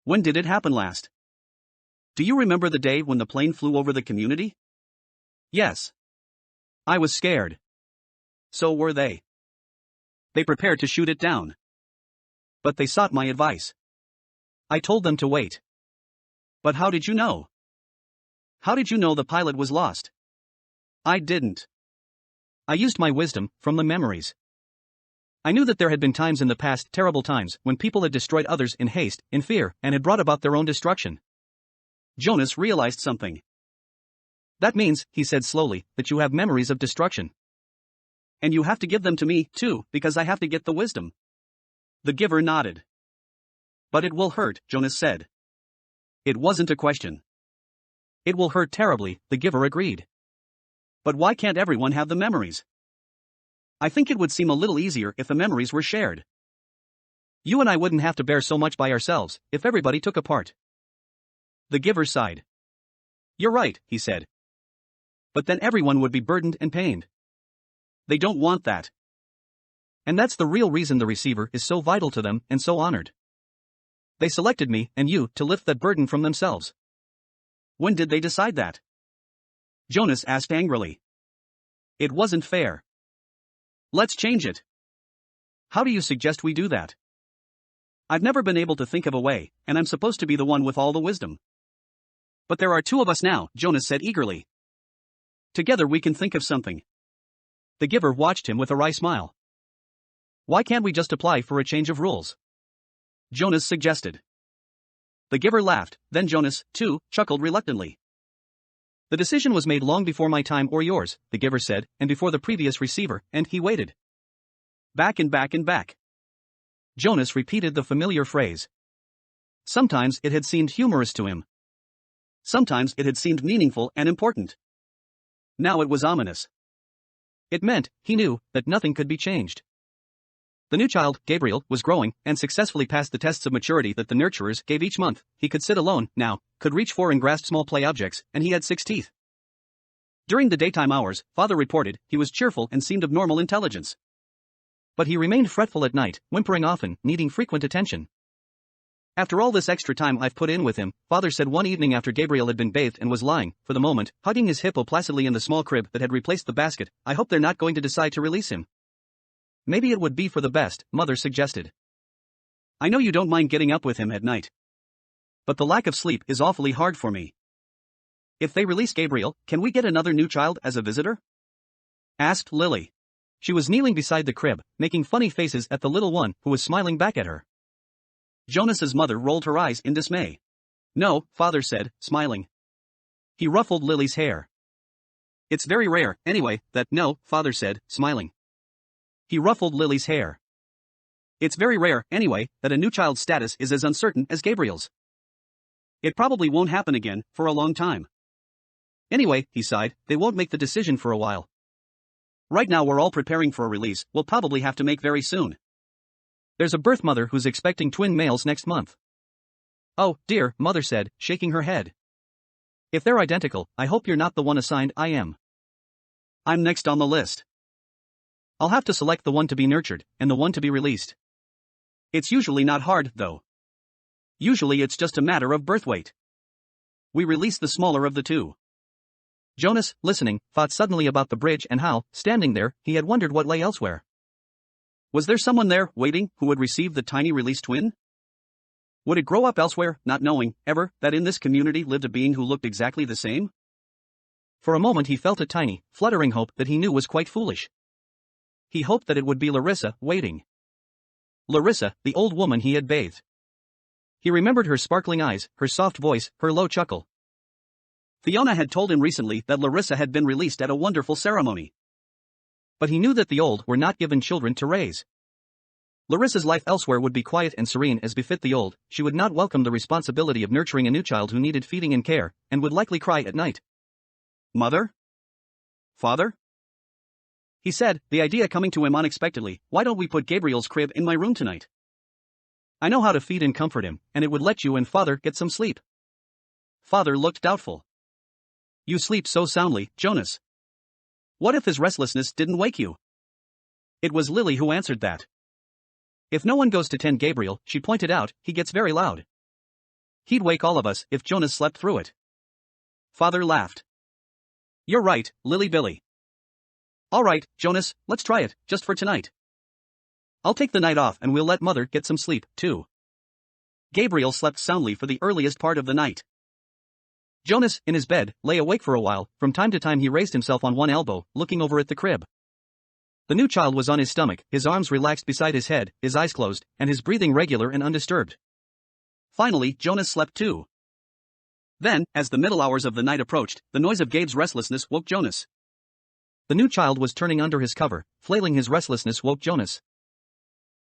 When did it happen last? Do you remember the day when the plane flew over the community? Yes. I was scared. So were they. They prepared to shoot it down. But they sought my advice. I told them to wait. But how did you know? How did you know the pilot was lost? I didn't. I used my wisdom from the memories. I knew that there had been times in the past, terrible times, when people had destroyed others in haste, in fear, and had brought about their own destruction. Jonas realized something. That means, he said slowly, that you have memories of destruction. And you have to give them to me, too, because I have to get the wisdom. The giver nodded. But it will hurt, Jonas said. It wasn't a question. It will hurt terribly, the giver agreed. But why can't everyone have the memories? I think it would seem a little easier if the memories were shared. You and I wouldn't have to bear so much by ourselves, if everybody took a part. The giver sighed. You're right, he said. But then everyone would be burdened and pained. They don't want that. And that's the real reason the receiver is so vital to them and so honored. They selected me and you to lift that burden from themselves. When did they decide that? Jonas asked angrily. It wasn't fair. Let's change it. How do you suggest we do that? I've never been able to think of a way, and I'm supposed to be the one with all the wisdom. But there are 2 of us now, Jonas said eagerly. Together we can think of something. The giver watched him with a wry smile. Why can't we just apply for a change of rules? Jonas suggested. The giver laughed, then Jonas, too, chuckled reluctantly. The decision was made long before my time or yours, the giver said, and before the previous receiver, and he waited. Back and back and back. Jonas repeated the familiar phrase. Sometimes it had seemed humorous to him. Sometimes it had seemed meaningful and important. Now it was ominous. It meant, he knew, that nothing could be changed. The new child, Gabriel, was growing, and successfully passed the tests of maturity that the nurturers gave each month. He could sit alone, now, could reach for and grasp small play objects, and he had 6 teeth. During the daytime hours, father reported, he was cheerful and seemed of normal intelligence. But he remained fretful at night, whimpering often, needing frequent attention. After all this extra time I've put in with him, father said one evening after Gabriel had been bathed and was lying, for the moment, hugging his hippo placidly in the small crib that had replaced the basket, I hope they're not going to decide to release him. Maybe it would be for the best, mother suggested. I know you don't mind getting up with him at night. But the lack of sleep is awfully hard for me. If they release Gabriel, can we get another new child as a visitor? Asked Lily. She was kneeling beside the crib, making funny faces at the little one who was smiling back at her. Jonas's mother rolled her eyes in dismay. No, father said, smiling. He ruffled Lily's hair. It's very rare, anyway, no, father said, smiling. He ruffled Lily's hair. It's very rare, anyway, that a new child's status is as uncertain as Gabriel's. It probably won't happen again, for a long time. Anyway, he sighed, they won't make the decision for a while. Right now we're all preparing for a release we'll probably have to make very soon. There's a birth mother who's expecting twin males next month. Oh, dear, mother said, shaking her head. If they're identical, I hope you're not the one assigned. I am. I'm next on the list. I'll have to select the one to be nurtured, and the one to be released. It's usually not hard, though. Usually it's just a matter of birth weight. We release the smaller of the two. Jonas, listening, thought suddenly about the bridge and how, standing there, he had wondered what lay elsewhere. Was there someone there, waiting, who would receive the tiny released twin? Would it grow up elsewhere, not knowing, ever, that in this community lived a being who looked exactly the same? For a moment he felt a tiny, fluttering hope that he knew was quite foolish. He hoped that it would be Larissa, waiting. Larissa, the old woman he had bathed. He remembered her sparkling eyes, her soft voice, her low chuckle. Fiona had told him recently that Larissa had been released at a wonderful ceremony. But he knew that the old were not given children to raise. Larissa's life elsewhere would be quiet and serene as befit the old. She would not welcome the responsibility of nurturing a new child who needed feeding and care, and would likely cry at night. Mother? Father? He said, the idea coming to him unexpectedly, why don't we put Gabriel's crib in my room tonight? I know how to feed and comfort him, and it would let you and Father get some sleep. Father looked doubtful. You sleep so soundly, Jonas. What if his restlessness didn't wake you? It was Lily who answered that. If no one goes to tend Gabriel, she pointed out, he gets very loud. He'd wake all of us if Jonas slept through it. Father laughed. You're right, Lily Billy. All right, Jonas, let's try it, just for tonight. I'll take the night off and we'll let Mother get some sleep, too. Gabriel slept soundly for the earliest part of the night. Jonas, in his bed, lay awake for a while. From time to time he raised himself on one elbow, looking over at the crib. The new child was on his stomach, his arms relaxed beside his head, his eyes closed, and his breathing regular and undisturbed. Finally, Jonas slept too. Then, as the middle hours of the night approached, the noise of Gabe's restlessness woke Jonas. The new child was turning under his cover, flailing. His restlessness woke Jonas.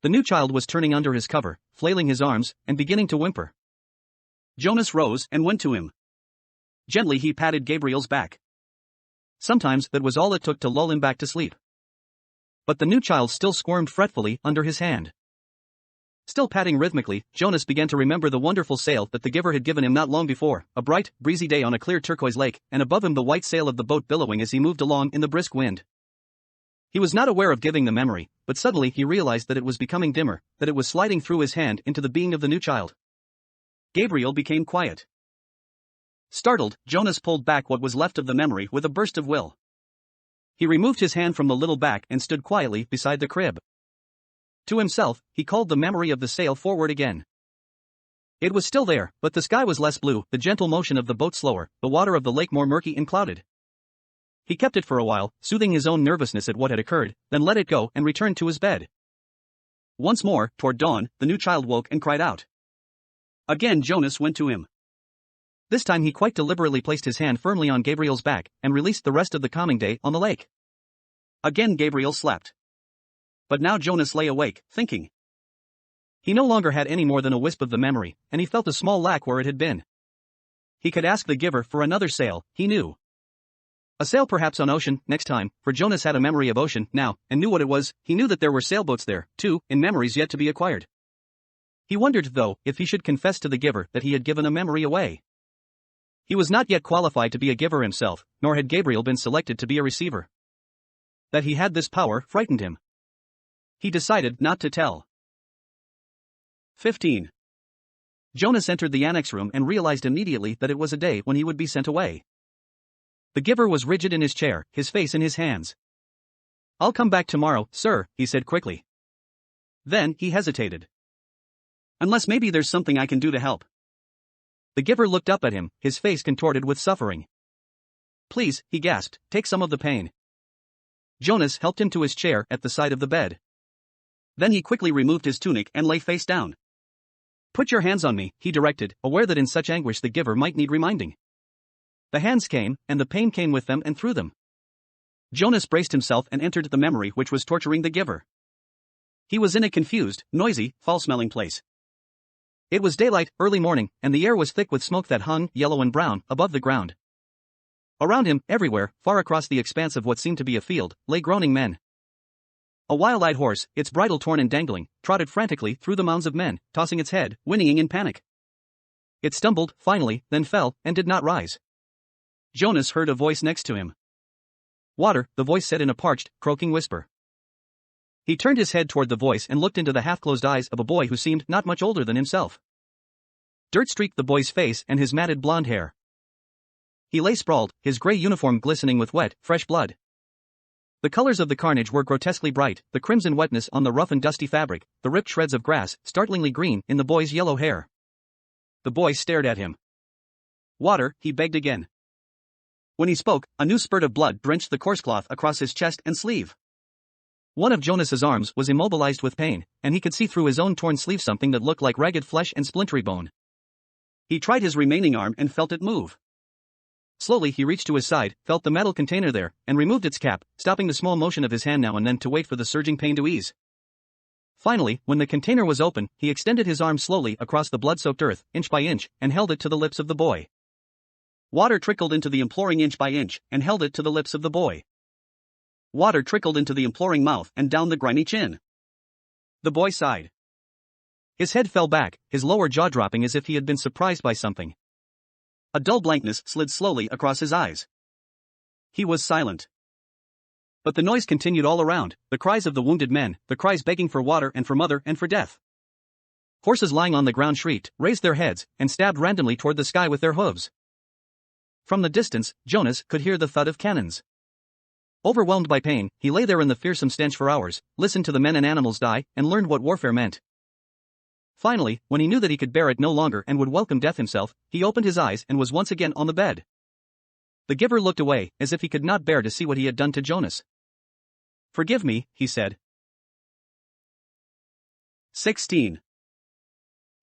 The new child was turning under his cover, flailing his arms, and beginning to whimper. Jonas rose and went to him. Gently he patted Gabriel's back. Sometimes that was all it took to lull him back to sleep. But the new child still squirmed fretfully under his hand. Still patting rhythmically, Jonas began to remember the wonderful sail that the giver had given him not long before, a bright, breezy day on a clear turquoise lake, and above him the white sail of the boat billowing as he moved along in the brisk wind. He was not aware of giving the memory, but suddenly he realized that it was becoming dimmer, that it was sliding through his hand into the being of the new child. Gabriel became quiet. Startled, Jonas pulled back what was left of the memory with a burst of will. He removed his hand from the little back and stood quietly beside the crib. To himself, he called the memory of the sail forward again. It was still there, but the sky was less blue, the gentle motion of the boat slower, the water of the lake more murky and clouded. He kept it for a while, soothing his own nervousness at what had occurred, then let it go and returned to his bed. Once more, toward dawn, the new child woke and cried out. Again Jonas went to him. This time he quite deliberately placed his hand firmly on Gabriel's back, and released the rest of the calming day on the lake. Again Gabriel slept. But now Jonas lay awake, thinking. He no longer had any more than a wisp of the memory, and he felt a small lack where it had been. He could ask the giver for another sail, he knew. A sail perhaps on ocean, next time, for Jonas had a memory of ocean now, and knew what it was. He knew that there were sailboats there, too, in memories yet to be acquired. He wondered, though, if he should confess to the giver that he had given a memory away. He was not yet qualified to be a giver himself, nor had Gabriel been selected to be a receiver. That he had this power frightened him. He decided not to tell. 15. Jonas entered the annex room and realized immediately that it was a day when he would be sent away. The giver was rigid in his chair, his face in his hands. I'll come back tomorrow, sir, he said quickly. Then he hesitated. Unless maybe there's something I can do to help. The giver looked up at him, his face contorted with suffering. Please, he gasped, take some of the pain. Jonas helped him to his chair at the side of the bed. Then he quickly removed his tunic and lay face down. Put your hands on me, he directed, aware that in such anguish the giver might need reminding. The hands came, and the pain came with them and through them. Jonas braced himself and entered the memory which was torturing the giver. He was in a confused, noisy, foul-smelling place. It was daylight, early morning, and the air was thick with smoke that hung, yellow and brown, above the ground. Around him, everywhere, far across the expanse of what seemed to be a field, lay groaning men. A wild-eyed horse, its bridle torn and dangling, trotted frantically through the mounds of men, tossing its head, whinnying in panic. It stumbled, finally, then fell, and did not rise. Jonas heard a voice next to him. "Water," the voice said in a parched, croaking whisper. He turned his head toward the voice and looked into the half-closed eyes of a boy who seemed not much older than himself. Dirt streaked the boy's face and his matted blonde hair. He lay sprawled, his gray uniform glistening with wet, fresh blood. The colors of the carnage were grotesquely bright, the crimson wetness on the rough and dusty fabric, the ripped shreds of grass, startlingly green, in the boy's yellow hair. The boy stared at him. "Water," he begged again. When he spoke, a new spurt of blood drenched the coarse cloth across his chest and sleeve. One of Jonas's arms was immobilized with pain, and he could see through his own torn sleeve something that looked like ragged flesh and splintery bone. He tried his remaining arm and felt it move. Slowly he reached to his side, felt the metal container there, and removed its cap, stopping the small motion of his hand now and then to wait for the surging pain to ease. Finally, when the container was open, he extended his arm slowly across the blood-soaked earth, inch by inch, and held it to the lips of the boy. Water trickled into the imploring inch by inch, and held it to the lips of the boy. Water trickled into the imploring mouth and down the grimy chin. The boy sighed. His head fell back, his lower jaw dropping as if he had been surprised by something. A dull blankness slid slowly across his eyes. He was silent. But the noise continued all around, the cries of the wounded men, the cries begging for water and for mother and for death. Horses lying on the ground shrieked, raised their heads, and stabbed randomly toward the sky with their hooves. From the distance, Jonas could hear the thud of cannons. Overwhelmed by pain, he lay there in the fearsome stench for hours, listened to the men and animals die, and learned what warfare meant. Finally, when he knew that he could bear it no longer and would welcome death himself, he opened his eyes and was once again on the bed. The giver looked away, as if he could not bear to see what he had done to Jonas. "Forgive me," he said. 16.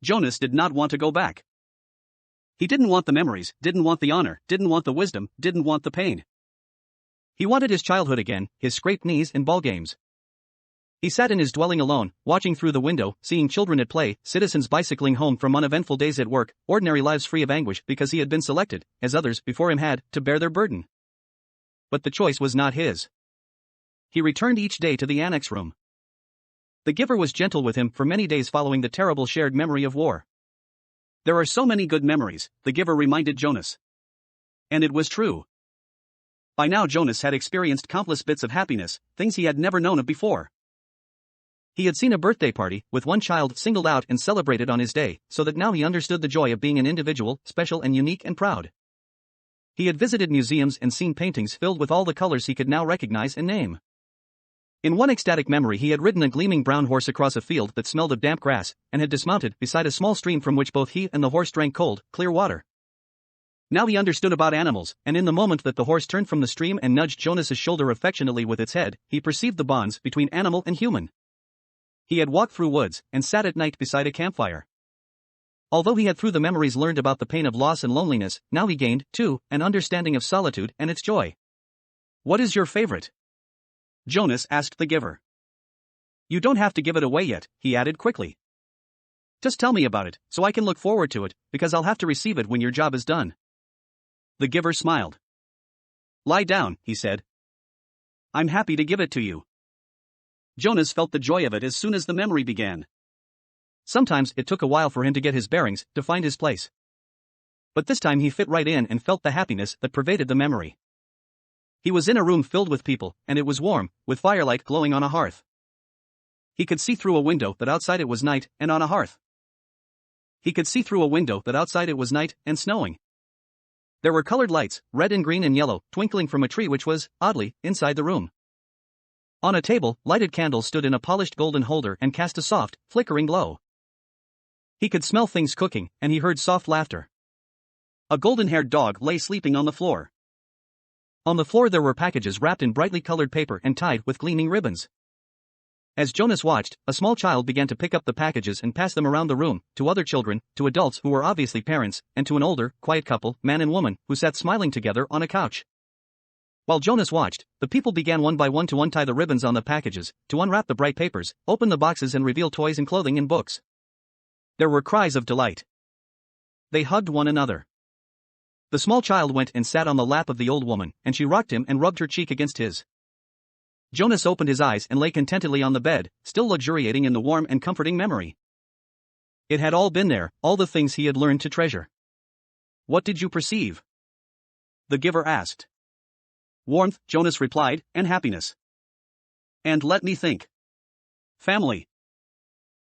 Jonas did not want to go back. He didn't want the memories, didn't want the honor, didn't want the wisdom, didn't want the pain. He wanted his childhood again, his scraped knees and ball games. He sat in his dwelling alone, watching through the window, seeing children at play, citizens bicycling home from uneventful days at work, ordinary lives free of anguish because he had been selected, as others before him had, to bear their burden. But the choice was not his. He returned each day to the annex room. The giver was gentle with him for many days following the terrible shared memory of war. "There are so many good memories," the giver reminded Jonas. And it was true. By now Jonas had experienced countless bits of happiness, things he had never known of before. He had seen a birthday party, with one child singled out and celebrated on his day, so that now he understood the joy of being an individual, special and unique and proud. He had visited museums and seen paintings filled with all the colors he could now recognize and name. In one ecstatic memory he had ridden a gleaming brown horse across a field that smelled of damp grass, and had dismounted beside a small stream from which both he and the horse drank cold, clear water. Now he understood about animals, and in the moment that the horse turned from the stream and nudged Jonas's shoulder affectionately with its head, he perceived the bonds between animal and human. He had walked through woods, and sat at night beside a campfire. Although he had through the memories learned about the pain of loss and loneliness, now he gained, too, an understanding of solitude and its joy. "What is your favorite?" Jonas asked the giver. "You don't have to give it away yet," he added quickly. "Just tell me about it, so I can look forward to it, because I'll have to receive it when your job is done." The giver smiled. "Lie down," he said. "I'm happy to give it to you." Jonas felt the joy of it as soon as the memory began. Sometimes it took a while for him to get his bearings, to find his place. But this time he fit right in and felt the happiness that pervaded the memory. He was in a room filled with people, and it was warm, with firelight glowing on a hearth. He could see through a window that outside it was night, and on a hearth. He could see through a window that outside it was night, and snowing. There were colored lights, red and green and yellow, twinkling from a tree which was, oddly, inside the room. On a table, lighted candles stood in a polished golden holder and cast a soft, flickering glow. He could smell things cooking, and he heard soft laughter. A golden-haired dog lay sleeping on the floor. On the floor there were packages wrapped in brightly colored paper and tied with gleaming ribbons. As Jonas watched, a small child began to pick up the packages and pass them around the room, to other children, to adults who were obviously parents, and to an older, quiet couple, man and woman, who sat smiling together on a couch. While Jonas watched, the people began one by one to untie the ribbons on the packages, to unwrap the bright papers, open the boxes and reveal toys and clothing and books. There were cries of delight. They hugged one another. The small child went and sat on the lap of the old woman, and she rocked him and rubbed her cheek against his. Jonas opened his eyes and lay contentedly on the bed, still luxuriating in the warm and comforting memory. It had all been there, all the things he had learned to treasure. What did you perceive? the giver asked. Warmth, Jonas replied, and happiness. And let me think. Family.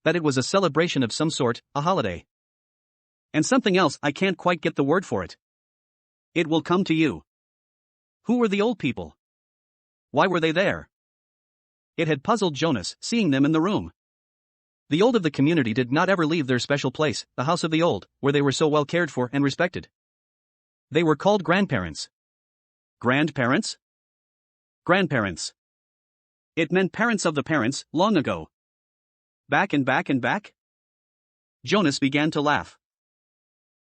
That it was a celebration of some sort, a holiday. And something else, I can't quite get the word for it. It will come to you. Who were the old people? Why were they there? It had puzzled Jonas, seeing them in the room. The old of the community did not ever leave their special place, the house of the old, where they were so well cared for and respected. They were called grandparents. Grandparents? Grandparents. It meant parents of the parents, long ago. Back and back and back? Jonas began to laugh.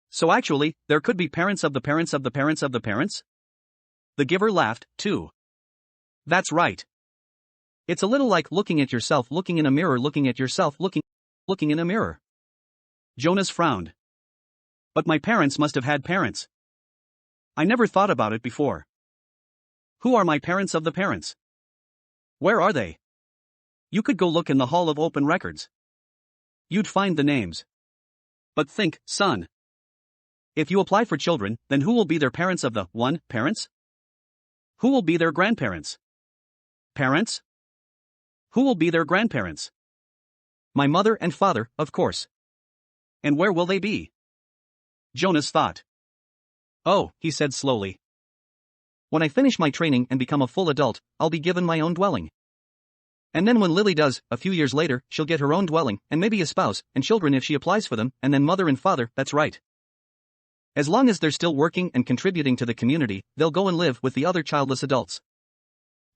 So actually, there could be parents of the parents of the parents of the parents? The giver laughed, too. That's right. It's a little like looking at yourself looking in a mirror looking at yourself looking in a mirror. Jonas frowned. But my parents must have had parents. I never thought about it before. Who are my parents of the parents? Where are they? You could go look in the Hall of Open Records. You'd find the names. But think, son. If you apply for children, then who will be their parents of the parents? Who will be their grandparents? Parents? Who will be their grandparents? My mother and father, of course. And where will they be? Jonas thought. Oh, he said slowly. When I finish my training and become a full adult, I'll be given my own dwelling. And then when Lily does, a few years later, she'll get her own dwelling, and maybe a spouse, and children if she applies for them, and then mother and father, that's right. As long as they're still working and contributing to the community, they'll go and live with the other childless adults.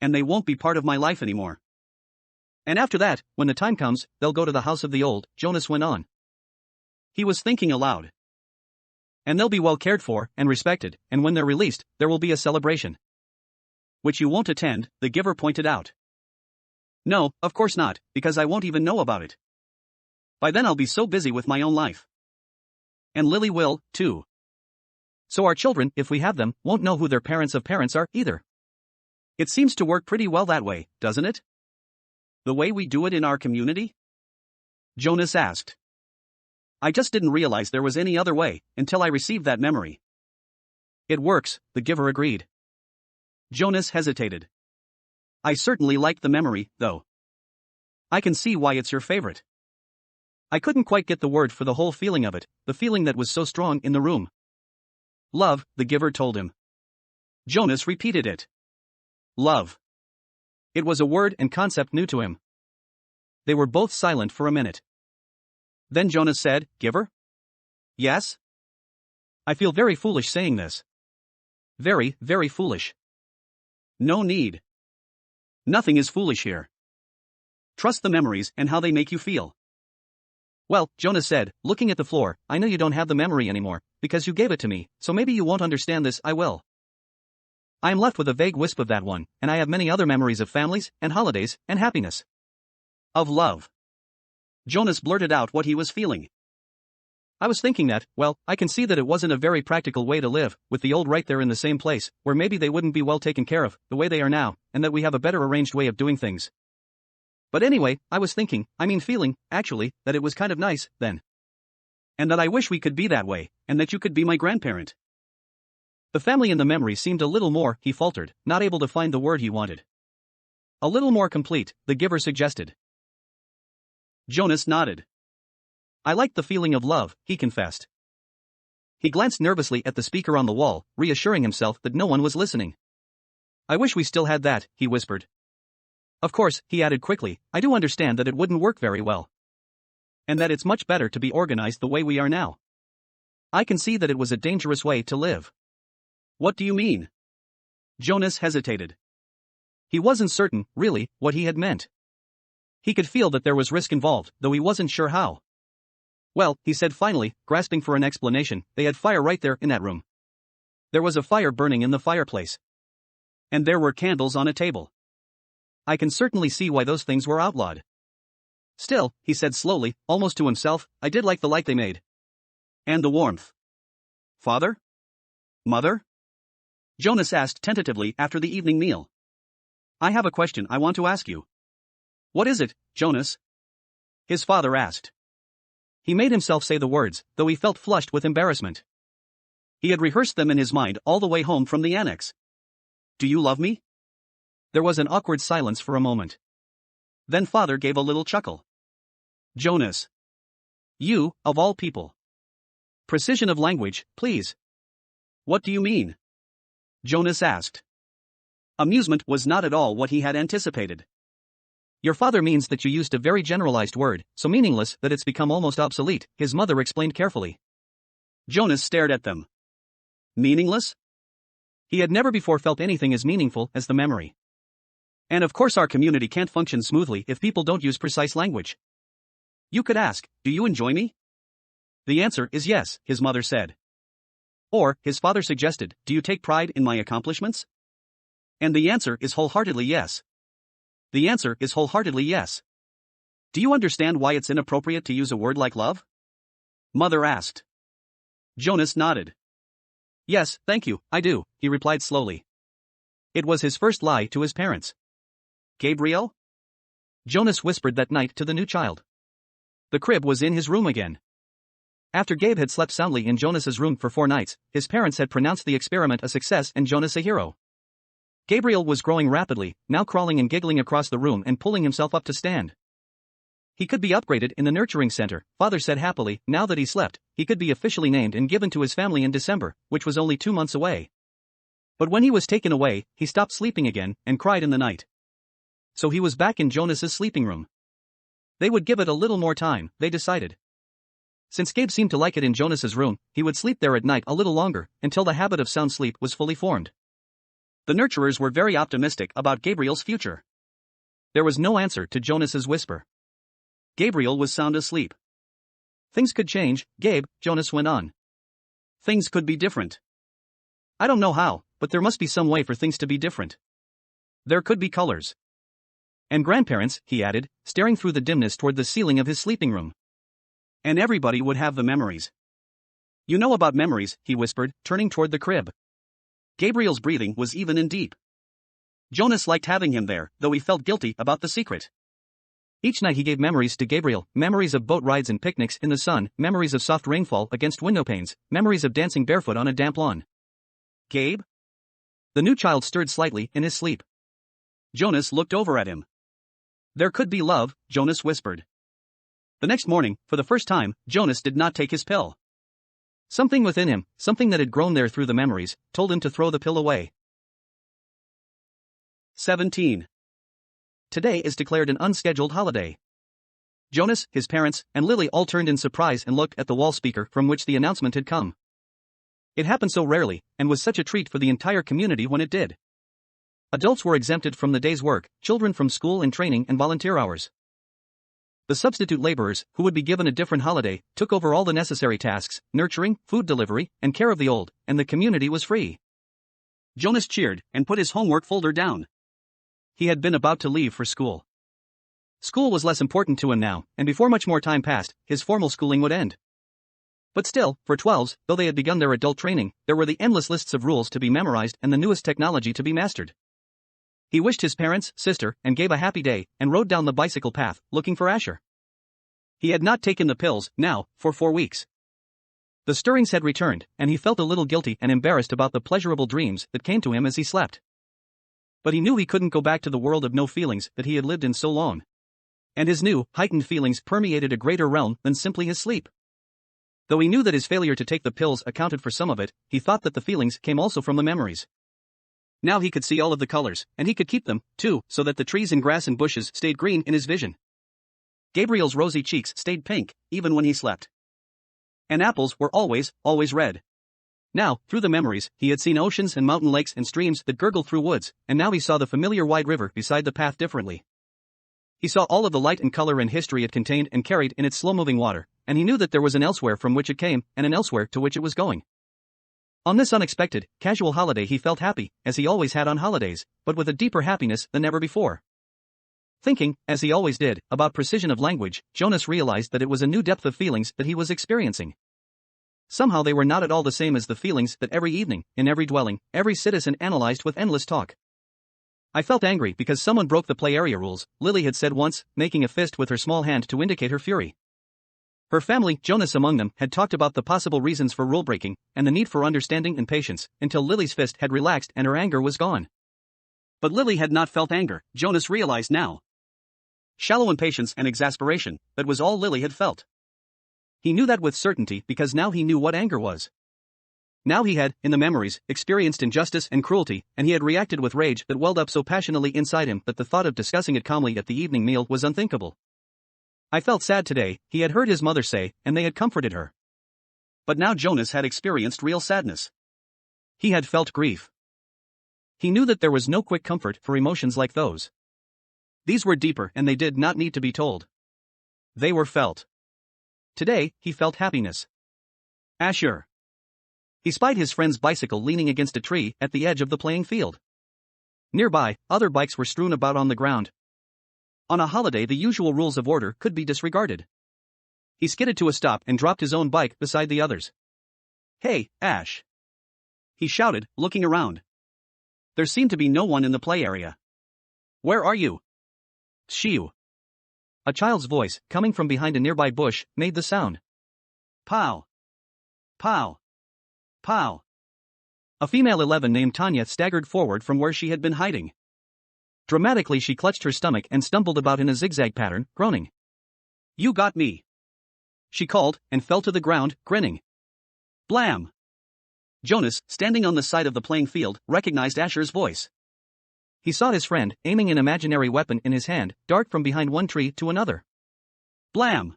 And they won't be part of my life anymore. And after that, when the time comes, they'll go to the house of the old, Jonas went on. He was thinking aloud. And they'll be well cared for and respected, and when they're released, there will be a celebration. Which you won't attend, the giver pointed out. No, of course not, because I won't even know about it. By then I'll be so busy with my own life. And Lily will, too. So our children, if we have them, won't know who their parents of parents are, either. It seems to work pretty well that way, doesn't it? The way we do it in our community? Jonas asked. I just didn't realize there was any other way, until I received that memory. It works, the giver agreed. Jonas hesitated. I certainly liked the memory, though. I can see why it's your favorite. I couldn't quite get the word for the whole feeling of it, the feeling that was so strong in the room. Love, the giver told him. Jonas repeated it. Love. It was a word and concept new to him. They were both silent for a minute. Then Jonas said, Giver? Yes? I feel very foolish saying this. Very, very foolish. No need. Nothing is foolish here. Trust the memories and how they make you feel. Well, Jonas said, looking at the floor, I know you don't have the memory anymore, because you gave it to me, so maybe you won't understand this, I will. I am left with a vague wisp of that one, and I have many other memories of families, and holidays, and happiness. Of love. Jonas blurted out what he was feeling. I was thinking that, well, I can see that it wasn't a very practical way to live, with the old right there in the same place, where maybe they wouldn't be well taken care of, the way they are now, and that we have a better arranged way of doing things. But anyway, I was thinking, feeling, actually, that it was kind of nice, then. And that I wish we could be that way, and that you could be my grandparent. The family in the memory seemed a little more, he faltered, not able to find the word he wanted. A little more complete, the giver suggested. Jonas nodded. I liked the feeling of love, he confessed. He glanced nervously at the speaker on the wall, reassuring himself that no one was listening. I wish we still had that, he whispered. Of course, he added quickly, I do understand that it wouldn't work very well. And that it's much better to be organized the way we are now. I can see that it was a dangerous way to live. What do you mean? Jonas hesitated. He wasn't certain, really, what he had meant. He could feel that there was risk involved, though he wasn't sure how. Well, he said finally, grasping for an explanation, they had fire right there in that room. There was a fire burning in the fireplace. And there were candles on a table. I can certainly see why those things were outlawed. Still, he said slowly, almost to himself, I did like the light they made. And the warmth. Father? Mother? Jonas asked tentatively after the evening meal. I have a question I want to ask you. What is it, Jonas? His father asked. He made himself say the words, though he felt flushed with embarrassment. He had rehearsed them in his mind all the way home from the annex. Do you love me? There was an awkward silence for a moment. Then father gave a little chuckle. Jonas. You, of all people. Precision of language, please. What do you mean? Jonas asked. Amusement was not at all what he had anticipated. Your father means that you used a very generalized word, so meaningless that it's become almost obsolete, his mother explained carefully. Jonas stared at them. Meaningless? He had never before felt anything as meaningful as the memory. And of course our community can't function smoothly if people don't use precise language. You could ask, do you enjoy me? The answer is yes, his mother said. Or, his father suggested, do you take pride in my accomplishments? And the answer is wholeheartedly yes. The answer is wholeheartedly yes. Do you understand why it's inappropriate to use a word like love? Mother asked. Jonas nodded. Yes, thank you, I do, he replied slowly. It was his first lie to his parents. Gabriel? Jonas whispered that night to the new child. The crib was in his room again. After Gabe had slept soundly in Jonas's room for 4 nights, his parents had pronounced the experiment a success and Jonas a hero. Gabriel was growing rapidly, now crawling and giggling across the room and pulling himself up to stand. He could be upgraded in the nurturing center, father said happily. Now that he slept, he could be officially named and given to his family in December, which was only 2 months away. But when he was taken away, he stopped sleeping again and cried in the night. So he was back in Jonas's sleeping room. They would give it a little more time, they decided. Since Gabe seemed to like it in Jonas's room, he would sleep there at night a little longer, until the habit of sound sleep was fully formed. The nurturers were very optimistic about Gabriel's future. There was no answer to Jonas's whisper. Gabriel was sound asleep. Things could change, Gabe, Jonas went on. Things could be different. I don't know how, but there must be some way for things to be different. There could be colors. And grandparents, he added, staring through the dimness toward the ceiling of his sleeping room. And everybody would have the memories. You know about memories, he whispered, turning toward the crib. Gabriel's breathing was even and deep. Jonas liked having him there, though he felt guilty about the secret. Each night he gave memories to Gabriel, memories of boat rides and picnics in the sun, memories of soft rainfall against windowpanes, memories of dancing barefoot on a damp lawn. Gabe? The new child stirred slightly in his sleep. Jonas looked over at him. There could be love, Jonas whispered. The next morning, for the first time, Jonas did not take his pill. Something within him, something that had grown there through the memories, told him to throw the pill away. 17. Today is declared an unscheduled holiday. Jonas, his parents, and Lily all turned in surprise and looked at the wall speaker from which the announcement had come. It happened so rarely, and was such a treat for the entire community when it did. Adults were exempted from the day's work, children from school and training and volunteer hours. The substitute laborers, who would be given a different holiday, took over all the necessary tasks, nurturing, food delivery, and care of the old, and the community was free. Jonas cheered and put his homework folder down. He had been about to leave for school. School was less important to him now, and before much more time passed, his formal schooling would end. But still, for 12s, though they had begun their adult training, there were the endless lists of rules to be memorized and the newest technology to be mastered. He wished his parents, sister, and Gabe a happy day, and rode down the bicycle path, looking for Asher. He had not taken the pills, now, for 4 weeks. The stirrings had returned, and he felt a little guilty and embarrassed about the pleasurable dreams that came to him as he slept. But he knew he couldn't go back to the world of no feelings that he had lived in so long. And his new, heightened feelings permeated a greater realm than simply his sleep. Though he knew that his failure to take the pills accounted for some of it, he thought that the feelings came also from the memories. Now he could see all of the colors, and he could keep them, too, so that the trees and grass and bushes stayed green in his vision. Gabriel's rosy cheeks stayed pink, even when he slept. And apples were always red. Now, through the memories, he had seen oceans and mountain lakes and streams that gurgled through woods, and now he saw the familiar wide river beside the path differently. He saw all of the light and color and history it contained and carried in its slow-moving water, and he knew that there was an elsewhere from which it came, and an elsewhere to which it was going. On this unexpected, casual holiday he felt happy, as he always had on holidays, but with a deeper happiness than ever before. Thinking, as he always did, about precision of language, Jonas realized that it was a new depth of feelings that he was experiencing. Somehow they were not at all the same as the feelings that every evening, in every dwelling, every citizen analyzed with endless talk. I felt angry because someone broke the play area rules, Lily had said once, making a fist with her small hand to indicate her fury. Her family, Jonas among them, had talked about the possible reasons for rule-breaking and the need for understanding and patience until Lily's fist had relaxed and her anger was gone. But Lily had not felt anger, Jonas realized now. Shallow impatience and exasperation, that was all Lily had felt. He knew that with certainty because now he knew what anger was. Now he had, in the memories, experienced injustice and cruelty, and he had reacted with rage that welled up so passionately inside him that the thought of discussing it calmly at the evening meal was unthinkable. I felt sad today, he had heard his mother say, and they had comforted her. But now Jonas had experienced real sadness. He had felt grief. He knew that there was no quick comfort for emotions like those. These were deeper and they did not need to be told. They were felt. Today, he felt happiness. Asher. He spied his friend's bicycle leaning against a tree at the edge of the playing field. Nearby, other bikes were strewn about on the ground. On a holiday, the usual rules of order could be disregarded. He skidded to a stop and dropped his own bike beside the others. "Hey, Ash!" he shouted, looking around. There seemed to be no one in the play area. "Where are you?" "Shiu." A child's voice, coming from behind a nearby bush, made the sound. "Pow! Pow! Pow!" A female 11 named Tanya staggered forward from where she had been hiding. Dramatically she clutched her stomach and stumbled about in a zigzag pattern, groaning. "You got me!" she called, and fell to the ground, grinning. Blam! Jonas, standing on the side of the playing field, recognized Asher's voice. He saw his friend, aiming an imaginary weapon in his hand, dart from behind one tree to another. Blam!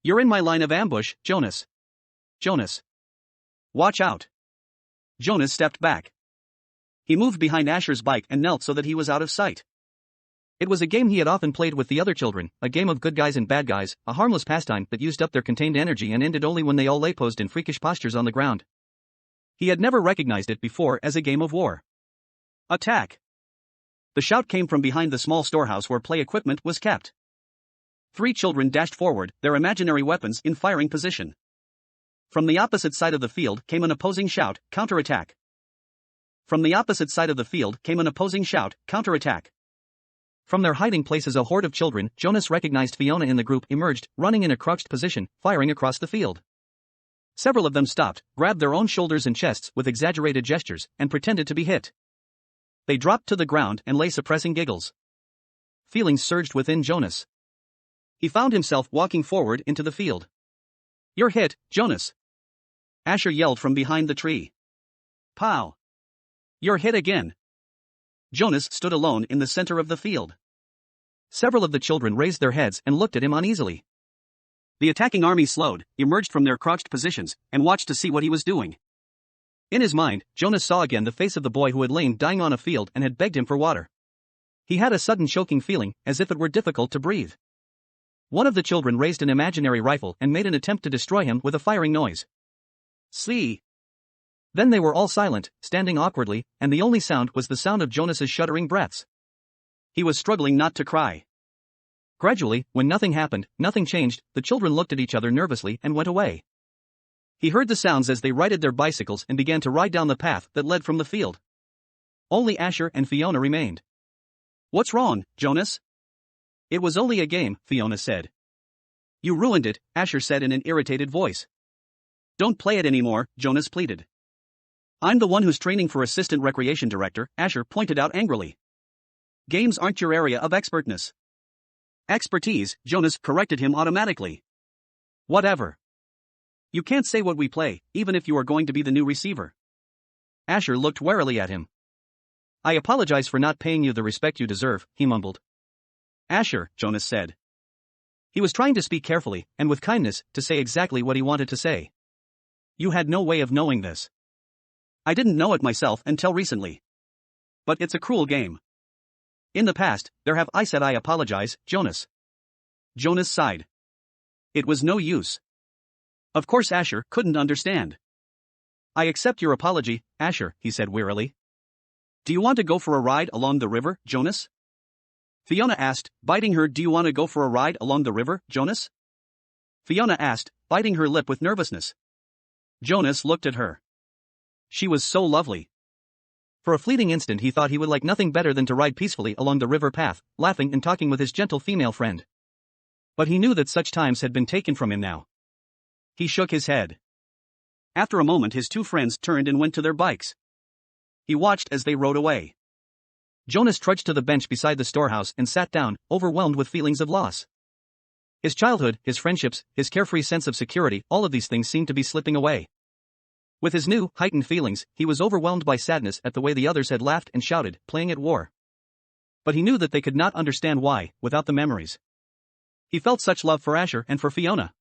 "You're in my line of ambush, Jonas. Jonas. Watch out." Jonas stepped back. He moved behind Asher's bike and knelt so that he was out of sight. It was a game he had often played with the other children, a game of good guys and bad guys, a harmless pastime that used up their contained energy and ended only when they all lay posed in freakish postures on the ground. He had never recognized it before as a game of war. Attack! The shout came from behind the small storehouse where play equipment was kept. 3 children dashed forward, their imaginary weapons in firing position. From the opposite side of the field came an opposing shout, "Counterattack!" From the opposite side of the field came an opposing shout, "Counterattack!" From their hiding places a horde of children, Jonas recognized Fiona in the group, emerged, running in a crouched position, firing across the field. Several of them stopped, grabbed their own shoulders and chests with exaggerated gestures, and pretended to be hit. They dropped to the ground and lay suppressing giggles. Feelings surged within Jonas. He found himself walking forward into the field. "You're hit, Jonas!" Asher yelled from behind the tree. "Pow! You're hit again!" Jonas stood alone in the center of the field. Several of the children raised their heads and looked at him uneasily. The attacking army slowed, emerged from their crouched positions, and watched to see what he was doing. In his mind, Jonas saw again the face of the boy who had lain dying on a field and had begged him for water. He had a sudden choking feeling, as if it were difficult to breathe. One of the children raised an imaginary rifle and made an attempt to destroy him with a firing noise. "See!" Then they were all silent, standing awkwardly, and the only sound was the sound of Jonas's shuddering breaths. He was struggling not to cry. Gradually, when nothing happened, nothing changed, the children looked at each other nervously and went away. He heard the sounds as they righted their bicycles and began to ride down the path that led from the field. Only Asher and Fiona remained. "What's wrong, Jonas?" "It was only a game," Fiona said. "You ruined it," Asher said in an irritated voice. "Don't play it anymore," Jonas pleaded. "I'm the one who's training for assistant recreation director," Asher pointed out angrily. "Games aren't your area of expertness." "Expertise," Jonas corrected him automatically. "Whatever. You can't say what we play, even if you are going to be the new receiver." Asher looked warily at him. "I apologize for not paying you the respect you deserve," he mumbled. "Asher," Jonas said. He was trying to speak carefully, and with kindness, to say exactly what he wanted to say. "You had no way of knowing this. I didn't know it myself until recently. But it's a cruel game. In the past, I said I apologize, Jonas." Jonas sighed. It was no use. Of course Asher couldn't understand. "I accept your apology, Asher," he said wearily. "Do you want to go for a ride along the river, Jonas?" Fiona asked, biting her. "Do you want to go for a ride along the river, Jonas?" Fiona asked, biting her lip with nervousness. Jonas looked at her. She was so lovely. For a fleeting instant he thought he would like nothing better than to ride peacefully along the river path, laughing and talking with his gentle female friend. But he knew that such times had been taken from him now. He shook his head. After a moment his two friends turned and went to their bikes. He watched as they rode away. Jonas trudged to the bench beside the storehouse and sat down, overwhelmed with feelings of loss. His childhood, his friendships, his carefree sense of security, all of these things seemed to be slipping away. With his new, heightened feelings, he was overwhelmed by sadness at the way the others had laughed and shouted, playing at war. But he knew that they could not understand why, without the memories. He felt such love for Asher and for Fiona.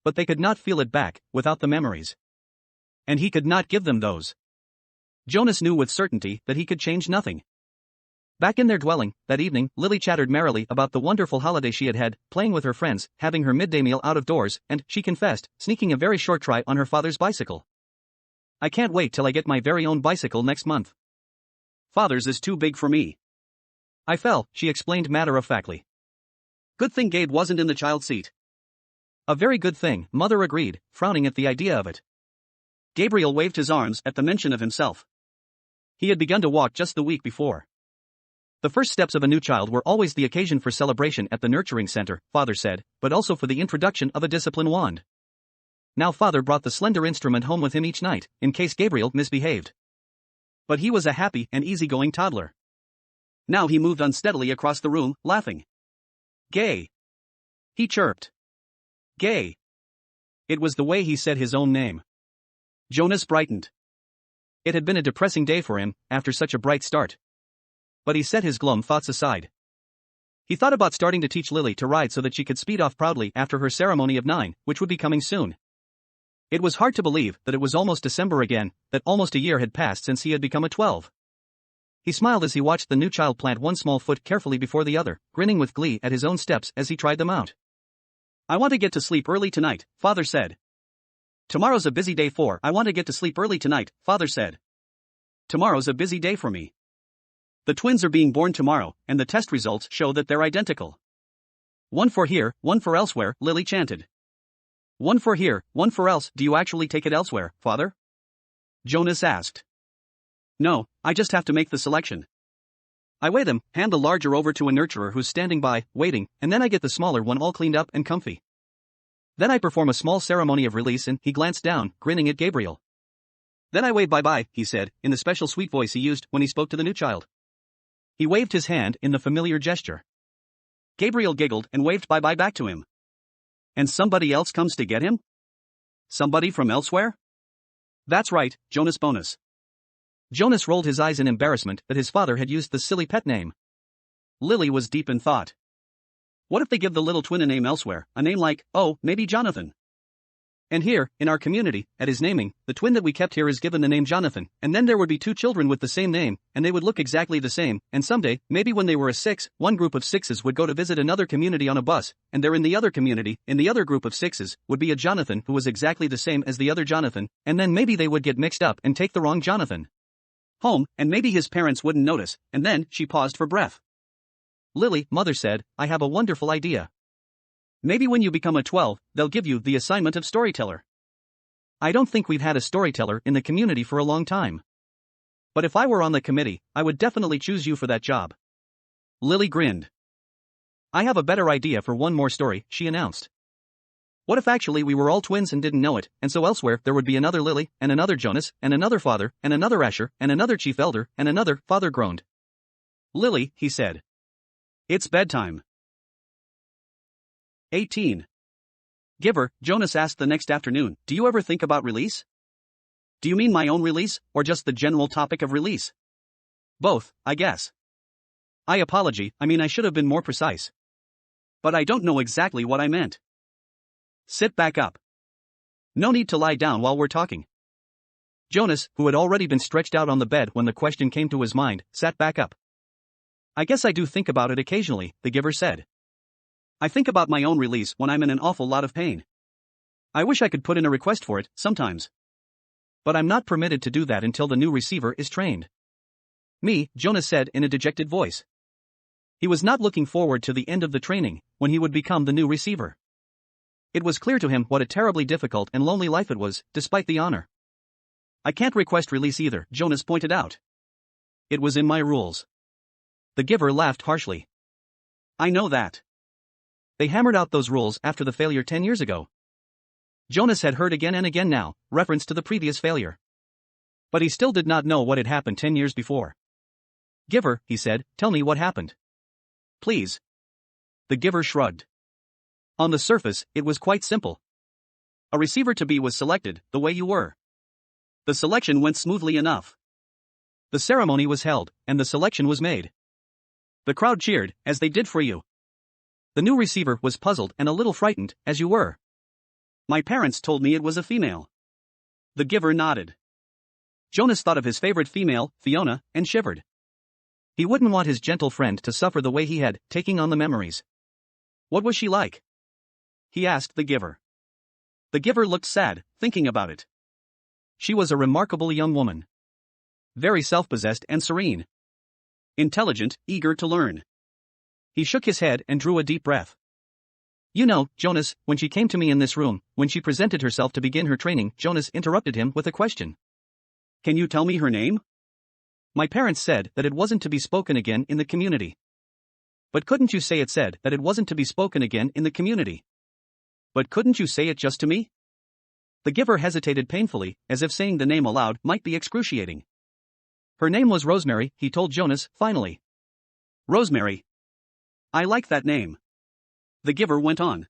But they could not feel it back, without the memories. And he could not give them those. Jonas knew with certainty that he could change nothing. Back in their dwelling, that evening, Lily chattered merrily about the wonderful holiday she had had, playing with her friends, having her midday meal out of doors, and, she confessed, sneaking a very short try on her father's bicycle. I can't wait till I get my very own bicycle next month. Father's is too big for me. I fell, she explained matter-of-factly. Good thing Gabe wasn't in the child's seat. A very good thing, Mother agreed, frowning at the idea of it. Gabriel waved his arms at the mention of himself. He had begun to walk just the week before. The first steps of a new child were always the occasion for celebration at the nurturing center, Father said, but also for the introduction of a discipline wand. Now Father brought the slender instrument home with him each night, in case Gabriel misbehaved. But he was a happy and easygoing toddler. Now he moved unsteadily across the room, laughing. Gay. He chirped. Gay. It was the way he said his own name. Jonas brightened. It had been a depressing day for him, after such a bright start. But he set his glum thoughts aside. He thought about starting to teach Lily to ride so that she could speed off proudly after her ceremony of 9, which would be coming soon. It was hard to believe that it was almost December again, that almost a year had passed since he had become a 12. He smiled as he watched the new child plant one small foot carefully before the other, grinning with glee at his own steps as he tried them out. I want to get to sleep early tonight, Father said. Tomorrow's a busy day for I want to get to sleep early tonight, Father said. Tomorrow's a busy day for me. The twins are being born tomorrow, and the test results show that they're identical. One for here, one for elsewhere, Lily chanted. One for here, one for else. Do you actually take it elsewhere, Father? Jonas asked. No, I just have to make the selection. I weigh them, hand the larger over to a nurturer who's standing by, waiting, and then I get the smaller one all cleaned up and comfy. Then I perform a small ceremony of release and he glanced down, grinning at Gabriel. Then I wave bye-bye, he said, in the special sweet voice he used when he spoke to the new child. He waved his hand in the familiar gesture. Gabriel giggled and waved bye-bye back to him. And somebody else comes to get him? Somebody from elsewhere? That's right, Jonas Bonus. Jonas rolled his eyes in embarrassment that his father had used the silly pet name. Lily was deep in thought. What if they give the little twin a name elsewhere, a name like, oh, maybe Jonathan? And here, in our community, at his naming, the twin that we kept here is given the name Jonathan, and then there would be 2 children with the same name, and they would look exactly the same, and someday, maybe when they were a 6, one group of 6s would go to visit another community on a bus, and there in the other community, in the other group of 6s, would be a Jonathan who was exactly the same as the other Jonathan, and then maybe they would get mixed up and take the wrong Jonathan home, and maybe his parents wouldn't notice, and then, she paused for breath. Lily, Mother said, I have a wonderful idea. Maybe when you become a 12, they'll give you the assignment of storyteller. I don't think we've had a storyteller in the community for a long time. But if I were on the committee, I would definitely choose you for that job. Lily grinned. I have a better idea for one more story, she announced. What if actually we were all twins and didn't know it, and so elsewhere there would be another Lily, and another Jonas, and another Father, and another Asher, and another Chief Elder, and another, Father groaned. Lily, he said. It's bedtime. 18. Giver, Jonas asked the next afternoon, do you ever think about release? Do you mean my own release, or just the general topic of release? Both, I guess. I should have been more precise. But I don't know exactly what I meant. Sit back up. No need to lie down while we're talking. Jonas, who had already been stretched out on the bed when the question came to his mind, sat back up. I guess I do think about it occasionally, the giver said. I think about my own release when I'm in an awful lot of pain. I wish I could put in a request for it, sometimes. But I'm not permitted to do that until the new receiver is trained. Me, Jonas said in a dejected voice. He was not looking forward to the end of the training, when he would become the new receiver. It was clear to him what a terribly difficult and lonely life it was, despite the honor. I can't request release either, Jonas pointed out. It was in my rules. The giver laughed harshly. I know that. They hammered out those rules after the failure 10 years ago. Jonas had heard again and again now, reference to the previous failure. But he still did not know what had happened 10 years before. Giver, he said, tell me what happened. Please. The giver shrugged. On the surface, it was quite simple. A receiver-to-be was selected, the way you were. The selection went smoothly enough. The ceremony was held, and the selection was made. The crowd cheered, as they did for you. The new receiver was puzzled and a little frightened, as you were. My parents told me it was a female. The giver nodded. Jonas thought of his favorite female, Fiona, and shivered. He wouldn't want his gentle friend to suffer the way he had, taking on the memories. What was she like? He asked the giver. The giver looked sad, thinking about it. She was a remarkable young woman. Very self-possessed and serene. Intelligent, eager to learn. He shook his head and drew a deep breath. You know, Jonas, when she came to me in this room, when she presented herself to begin her training, Jonas interrupted him with a question. Can you tell me her name? My parents said that it wasn't to be spoken again in the community. But couldn't you say it said that it wasn't to be spoken again in the community? But couldn't you say it just to me? The giver hesitated painfully, as if saying the name aloud might be excruciating. Her name was Rosemary, he told Jonas, finally. Rosemary. I like that name. The giver went on.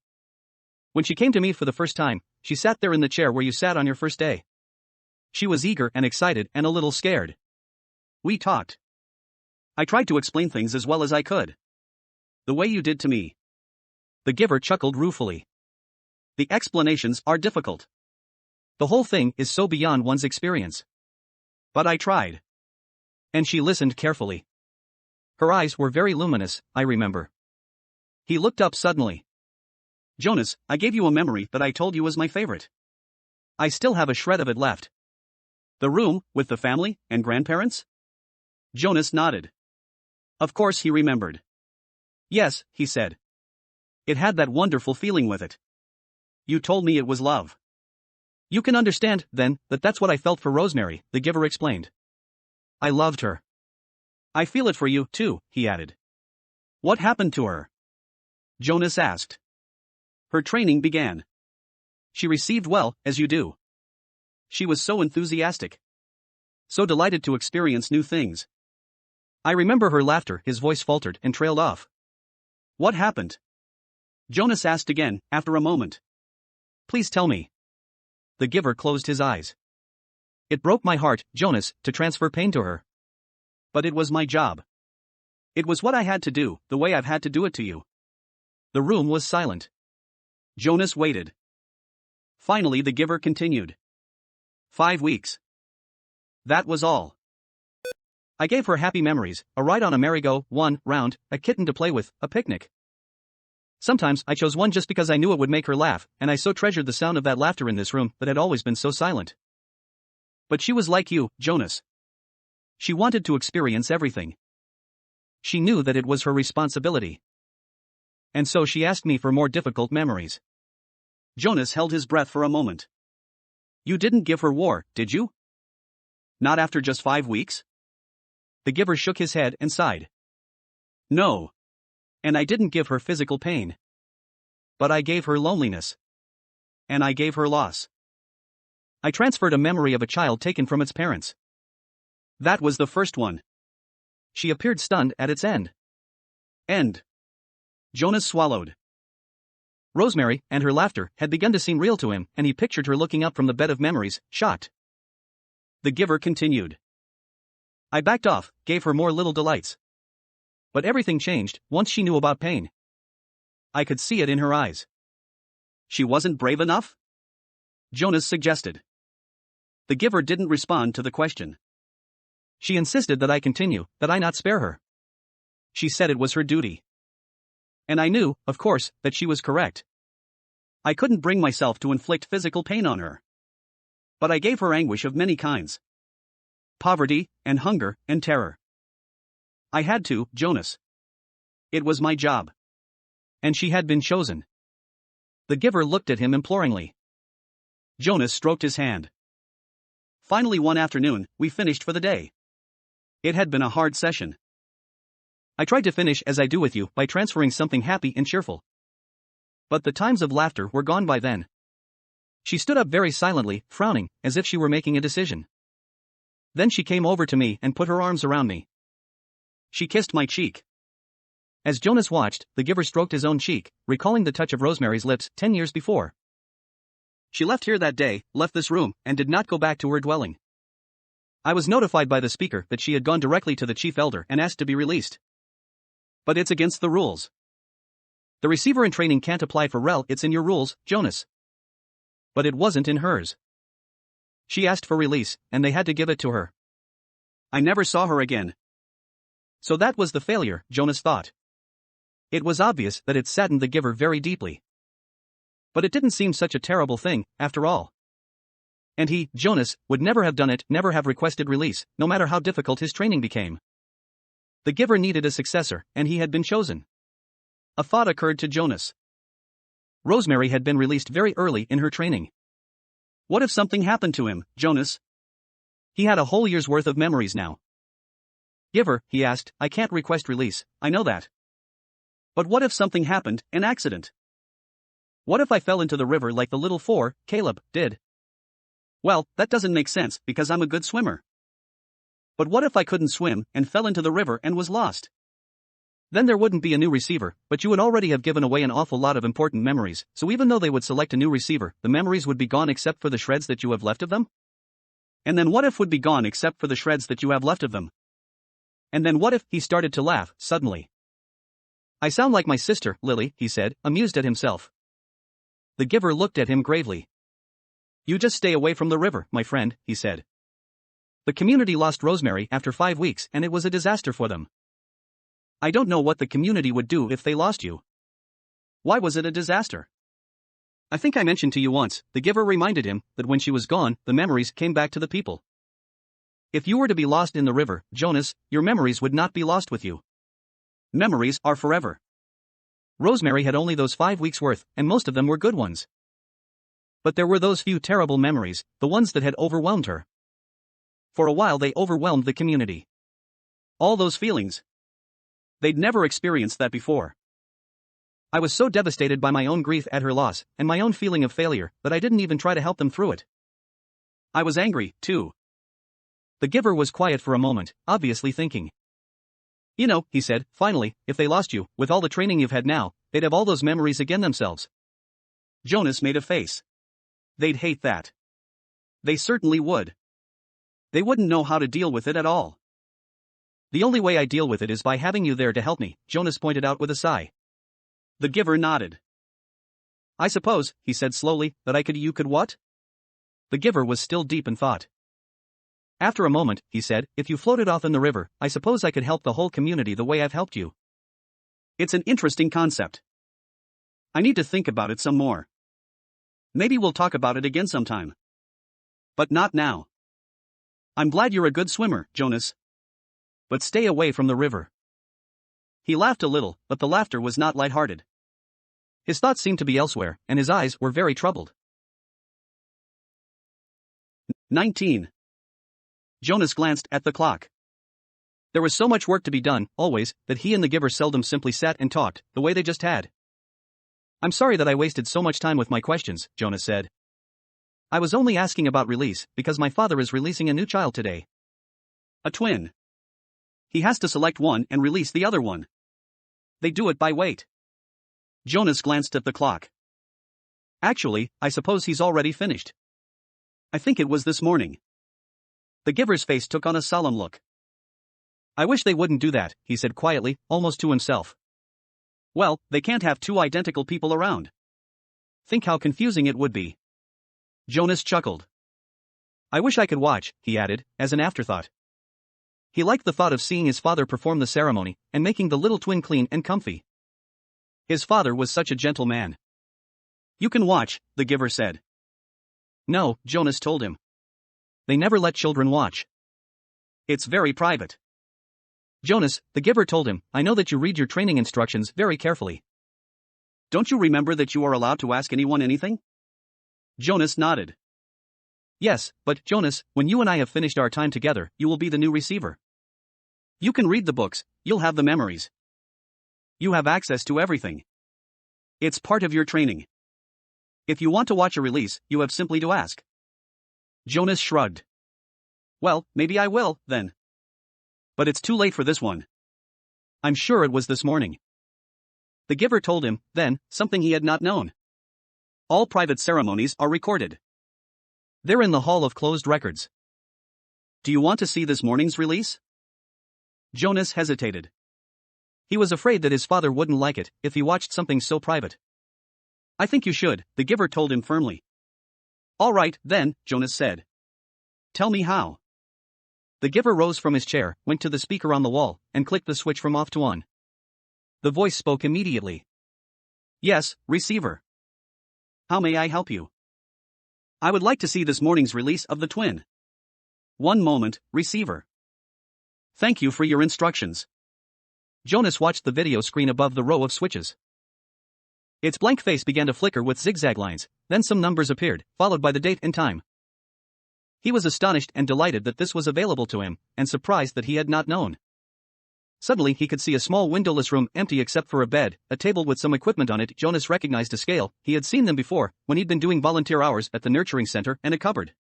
When she came to me for the first time, she sat there in the chair where you sat on your first day. She was eager and excited and a little scared. We talked. I tried to explain things as well as I could. The way you did to me. The giver chuckled ruefully. The explanations are difficult. The whole thing is so beyond one's experience. But I tried. And she listened carefully. Her eyes were very luminous, I remember. He looked up suddenly. Jonas, I gave you a memory that I told you was my favorite. I still have a shred of it left. The room, with the family and grandparents? Jonas nodded. Of course he remembered. Yes, he said. It had that wonderful feeling with it. You told me it was love. You can understand, then, that that's what I felt for Rosemary, the giver explained. I loved her. I feel it for you, too, he added. What happened to her? Jonas asked. Her training began. She received well, as you do. She was so enthusiastic. So delighted to experience new things. I remember her laughter, his voice faltered and trailed off. What happened? Jonas asked again, after a moment. Please tell me. The giver closed his eyes. It broke my heart, Jonas, to transfer pain to her. But it was my job. It was what I had to do, the way I've had to do it to you. The room was silent. Jonas waited. Finally the giver continued. 5 weeks. That was all. I gave her happy memories, a ride on a merry-go-one round, a kitten to play with, a picnic. Sometimes I chose one just because I knew it would make her laugh, and I so treasured the sound of that laughter in this room that had always been so silent. But she was like you, Jonas. She wanted to experience everything. She knew that it was her responsibility. And so she asked me for more difficult memories. Jonas held his breath for a moment. You didn't give her war, did you? Not after just 5 weeks? The giver shook his head and sighed. No. And I didn't give her physical pain. But I gave her loneliness. And I gave her loss. I transferred a memory of a child taken from its parents. That was the first one. She appeared stunned at its end. End. Jonas swallowed. Rosemary and her laughter had begun to seem real to him, and he pictured her looking up from the bed of memories, shocked. The giver continued. I backed off, gave her more little delights. But everything changed once she knew about pain. I could see it in her eyes. She wasn't brave enough? Jonas suggested. The giver didn't respond to the question. She insisted that I continue, that I not spare her. She said it was her duty. And I knew, of course, that she was correct. I couldn't bring myself to inflict physical pain on her. But I gave her anguish of many kinds. Poverty, and hunger, and terror. I had to, Jonas. It was my job. And she had been chosen. The giver looked at him imploringly. Jonas stroked his hand. Finally one afternoon, we finished for the day. It had been a hard session. I tried to finish as I do with you, by transferring something happy and cheerful. But the times of laughter were gone by then. She stood up very silently, frowning, as if she were making a decision. Then she came over to me and put her arms around me. She kissed my cheek. As Jonas watched, the giver stroked his own cheek, recalling the touch of Rosemary's lips 10 years before. She left here that day, left this room, and did not go back to her dwelling. I was notified by the speaker that she had gone directly to the chief elder and asked to be released. But it's against the rules. The receiver in training can't apply for rel, it's in your rules, Jonas. But it wasn't in hers. She asked for release, and they had to give it to her. I never saw her again. So that was the failure, Jonas thought. It was obvious that it saddened the giver very deeply. But it didn't seem such a terrible thing, after all. And he, Jonas, would never have done it, never have requested release, no matter how difficult his training became. The giver needed a successor, and he had been chosen. A thought occurred to Jonas. Rosemary had been released very early in her training. What if something happened to him, Jonas? He had a whole year's worth of memories now. Giver, he asked, I can't request release, I know that. But what if something happened, an accident? What if I fell into the river like the little four, Caleb, did? Well, that doesn't make sense, because I'm a good swimmer. But what if I couldn't swim, and fell into the river and was lost? Then there wouldn't be a new receiver, but you would already have given away an awful lot of important memories, so even though they would select a new receiver, the memories would be gone except for the shreds that you have left of them? And then what if would be gone except for the shreds that you have left of them? And then what if, he started to laugh, suddenly. I sound like my sister, Lily, he said, amused at himself. The giver looked at him gravely. You just stay away from the river, my friend, he said. The community lost Rosemary after 5 weeks and it was a disaster for them. I don't know what the community would do if they lost you. Why was it a disaster? I think I mentioned to you once, the giver reminded him, that when she was gone, the memories came back to the people. If you were to be lost in the river, Jonas, your memories would not be lost with you. Memories are forever. Rosemary had only those 5 weeks worth, and most of them were good ones. But there were those few terrible memories, the ones that had overwhelmed her. For a while they overwhelmed the community. All those feelings. They'd never experienced that before. I was so devastated by my own grief at her loss, and my own feeling of failure, that I didn't even try to help them through it. I was angry, too. The giver was quiet for a moment, obviously thinking. You know, he said, finally, if they lost you, with all the training you've had now, they'd have all those memories again themselves. Jonas made a face. They'd hate that. They certainly would. They wouldn't know how to deal with it at all. The only way I deal with it is by having you there to help me, Jonas pointed out with a sigh. The giver nodded. I suppose, he said slowly, that you could what? The giver was still deep in thought. After a moment, he said, if you floated off in the river, I suppose I could help the whole community the way I've helped you. It's an interesting concept. I need to think about it some more. Maybe we'll talk about it again sometime. But not now. I'm glad you're a good swimmer, Jonas. But stay away from the river. He laughed a little, but the laughter was not lighthearted. His thoughts seemed to be elsewhere, and his eyes were very troubled. 19. Jonas glanced at the clock. There was so much work to be done, always, that he and the giver seldom simply sat and talked, the way they just had. I'm sorry that I wasted so much time with my questions, Jonas said. I was only asking about release, because my father is releasing a new child today. A twin. He has to select one and release the other one. They do it by weight. Jonas glanced at the clock. Actually, I suppose he's already finished. I think it was this morning. The giver's face took on a solemn look. I wish they wouldn't do that, he said quietly, almost to himself. Well, they can't have two identical people around. Think how confusing it would be. Jonas chuckled. I wish I could watch, he added, as an afterthought. He liked the thought of seeing his father perform the ceremony, and making the little twin clean and comfy. His father was such a gentle man. You can watch, the giver said. No, Jonas told him. They never let children watch. It's very private. Jonas, the giver told him, I know that you read your training instructions very carefully. Don't you remember that you are allowed to ask anyone anything? Jonas nodded. Yes, but, Jonas, when you and I have finished our time together, you will be the new receiver. You can read the books, you'll have the memories. You have access to everything. It's part of your training. If you want to watch a release, you have simply to ask. Jonas shrugged. Well, maybe I will, then. But it's too late for this one. I'm sure it was this morning. The giver told him, then, something he had not known. All private ceremonies are recorded. They're in the Hall of Closed Records. Do you want to see this morning's release? Jonas hesitated. He was afraid that his father wouldn't like it if he watched something so private. I think you should, the giver told him firmly. All right, then, Jonas said. Tell me how. The giver rose from his chair, went to the speaker on the wall, and clicked the switch from off to on. The voice spoke immediately. Yes, receiver. How may I help you? I would like to see this morning's release of the twin. One moment, receiver. Thank you for your instructions. Jonas watched the video screen above the row of switches. Its blank face began to flicker with zigzag lines, then some numbers appeared, followed by the date and time. He was astonished and delighted that this was available to him, and surprised that he had not known. Suddenly he could see a small windowless room empty except for a bed, a table with some equipment on it. Jonas recognized a scale, he had seen them before, when he'd been doing volunteer hours at the nurturing center, and a cupboard.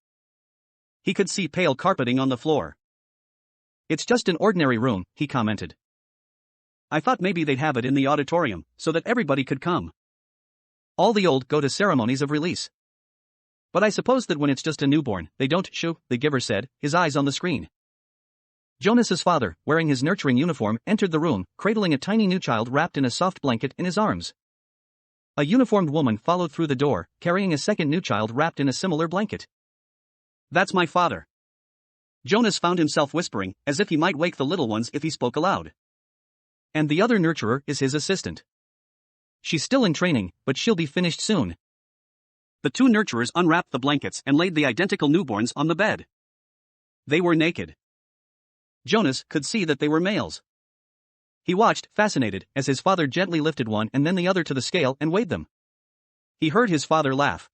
He could see pale carpeting on the floor. It's just an ordinary room, he commented. I thought maybe they'd have it in the auditorium, so that everybody could come. All the old go to ceremonies of release. But I suppose that when it's just a newborn, they don't shoo, the giver said, his eyes on the screen. Jonas's father, wearing his nurturing uniform, entered the room, cradling a tiny new child wrapped in a soft blanket in his arms. A uniformed woman followed through the door, carrying a second new child wrapped in a similar blanket. That's my father. Jonas found himself whispering, as if he might wake the little ones if he spoke aloud. And the other nurturer is his assistant. She's still in training, but she'll be finished soon. The two nurturers unwrapped the blankets and laid the identical newborns on the bed. They were naked. Jonas could see that they were males. He watched, fascinated, as his father gently lifted one and then the other to the scale and weighed them. He heard his father laugh.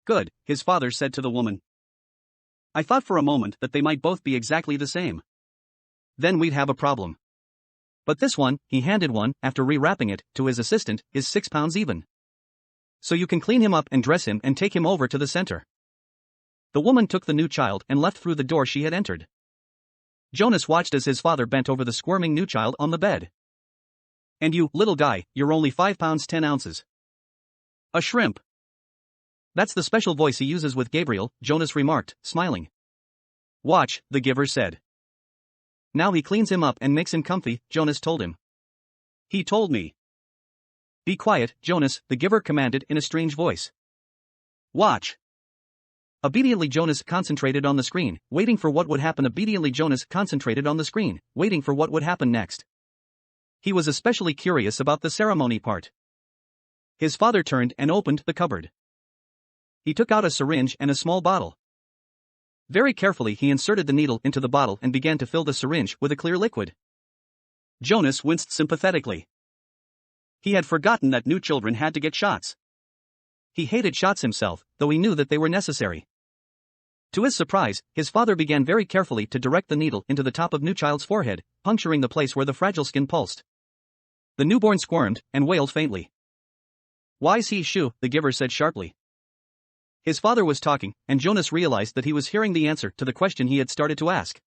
Good, his father said to the woman. I thought for a moment that they might both be exactly the same. Then we'd have a problem. But this one, he handed one, after rewrapping it, to his assistant, is 6 pounds even. So you can clean him up and dress him and take him over to the center. The woman took the new child and left through the door she had entered. Jonas watched as his father bent over the squirming new child on the bed. And you, little guy, you're only 5 pounds 10 ounces. A shrimp. That's the special voice he uses with Gabriel, Jonas remarked, smiling. Watch, the giver said. Now he cleans him up and makes him comfy, Jonas told him. He told me. Be quiet, Jonas, the giver commanded in a strange voice. Watch. Obediently Jonas concentrated on the screen, waiting for what would happen. Obediently Jonas concentrated on the screen, waiting for what would happen next. He was especially curious about the ceremony part. His father turned and opened the cupboard. He took out a syringe and a small bottle. Very carefully he inserted the needle into the bottle and began to fill the syringe with a clear liquid. Jonas winced sympathetically. He had forgotten that new children had to get shots. He hated shots himself, though he knew that they were necessary. To his surprise, his father began very carefully to direct the needle into the top of new child's forehead, puncturing the place where the fragile skin pulsed. The newborn squirmed and wailed faintly. Why's he shoo, the giver said sharply. His father was talking, and Jonas realized that he was hearing the answer to the question he had started to ask.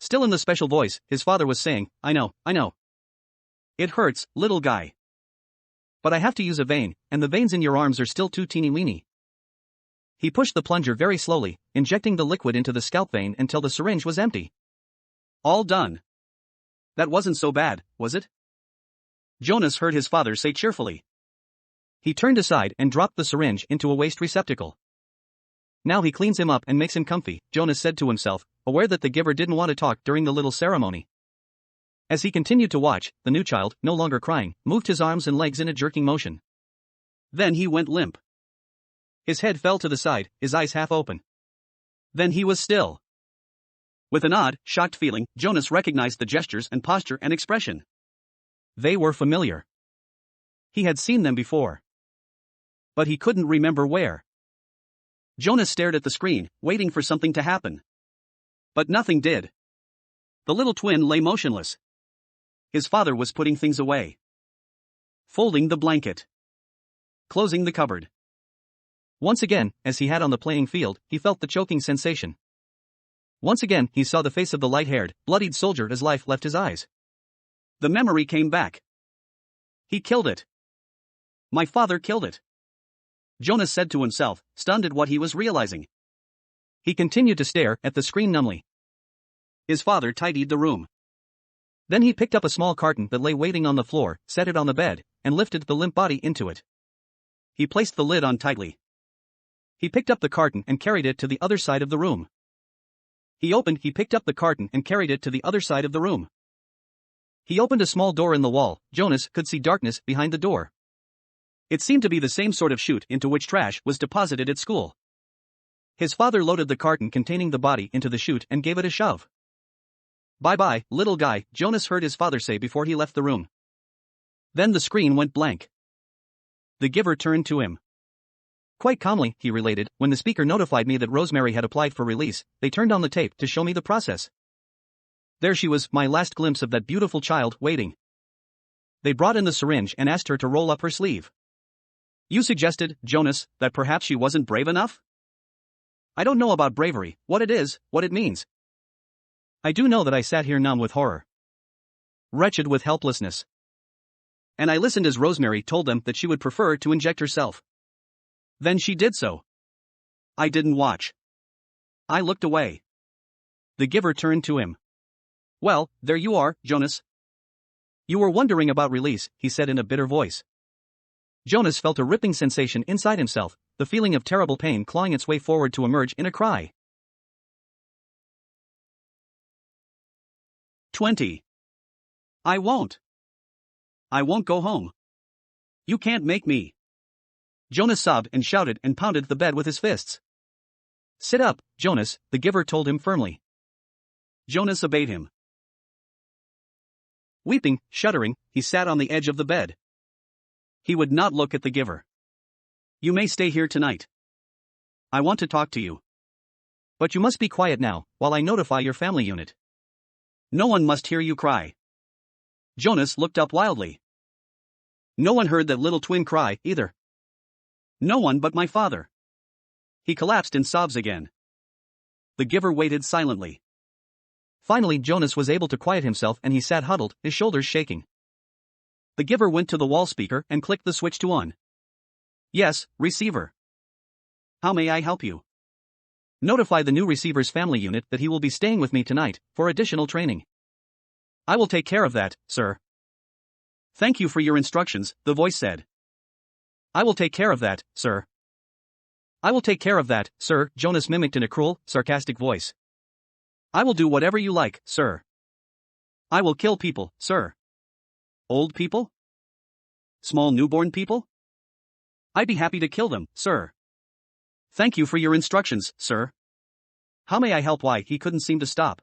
Still in the special voice, his father was saying, I know. It hurts, little guy. But I have to use a vein, and the veins in your arms are still too teeny-weeny. He pushed the plunger very slowly, injecting the liquid into the scalp vein until the syringe was empty. All done. That wasn't so bad, was it? Jonas heard his father say cheerfully. He turned aside and dropped the syringe into a waste receptacle. Now he cleans him up and makes him comfy, Jonas said to himself, aware that the giver didn't want to talk during the little ceremony. As he continued to watch, the new child, no longer crying, moved his arms and legs in a jerking motion. Then he went limp. His head fell to the side, his eyes half open. Then he was still. With an odd, shocked feeling, Jonas recognized the gestures and posture and expression. They were familiar. He had seen them before. But he couldn't remember where. Jonas stared at the screen, waiting for something to happen. But nothing did. The little twin lay motionless. His father was putting things away. Folding the blanket. Closing the cupboard. Once again, as he had on the playing field, he felt the choking sensation. Once again, he saw the face of the light-haired, bloodied soldier as life left his eyes. The memory came back. He killed it. My father killed it. Jonas said to himself, stunned at what he was realizing. He continued to stare at the screen numbly. His father tidied the room. Then he picked up a small carton that lay waiting on the floor, set it on the bed, and lifted the limp body into it. He placed the lid on tightly. He picked up the carton and carried it to the other side of the room. He picked up the carton and carried it to the other side of the room. He opened a small door in the wall. Jonas could see darkness behind the door. It seemed to be the same sort of chute into which trash was deposited at school. His father loaded the carton containing the body into the chute and gave it a shove. "Bye-bye, little guy," Jonas heard his father say before he left the room. Then the screen went blank. The giver turned to him. "Quite calmly," he related, "when the speaker notified me that Rosemary had applied for release, they turned on the tape to show me the process. There she was, my last glimpse of that beautiful child, waiting. They brought in the syringe and asked her to roll up her sleeve. You suggested, Jonas, that perhaps she wasn't brave enough? I don't know about bravery, what it is, what it means. I do know that I sat here numb with horror. Wretched with helplessness. And I listened as Rosemary told them that she would prefer to inject herself. Then she did so. I didn't watch. I looked away." The giver turned to him. "Well, there you are, Jonas. You were wondering about release," he said in a bitter voice. Jonas felt a ripping sensation inside himself, the feeling of terrible pain clawing its way forward to emerge in a cry. 20. I won't go home. You can't make me. Jonas sobbed and shouted and pounded the bed with his fists. "Sit up, Jonas," the giver told him firmly. Jonas obeyed him. Weeping, shuddering, he sat on the edge of the bed. He would not look at the giver. "You may stay here tonight. I want to talk to you. But you must be quiet now, while I notify your family unit. No one must hear you cry." Jonas looked up wildly. No one heard that little twin cry, either. No one but my father. He collapsed in sobs again. The giver waited silently. Finally, Jonas was able to quiet himself and he sat huddled, his shoulders shaking. The giver went to the wall speaker and clicked the switch to on. "Yes, receiver. How may I help you?" "Notify the new receiver's family unit that he will be staying with me tonight, for additional training." "I will take care of that, sir." "Thank you for your instructions," the voice said. "I will take care of that, sir." "I will take care of that, sir," Jonas mimicked in a cruel, sarcastic voice. "I will do whatever you like, sir. I will kill people, sir." "Old people? Small newborn people? I'd be happy to kill them, sir." "Thank you for your instructions, sir." "How may I help?" Why, he couldn't seem to stop.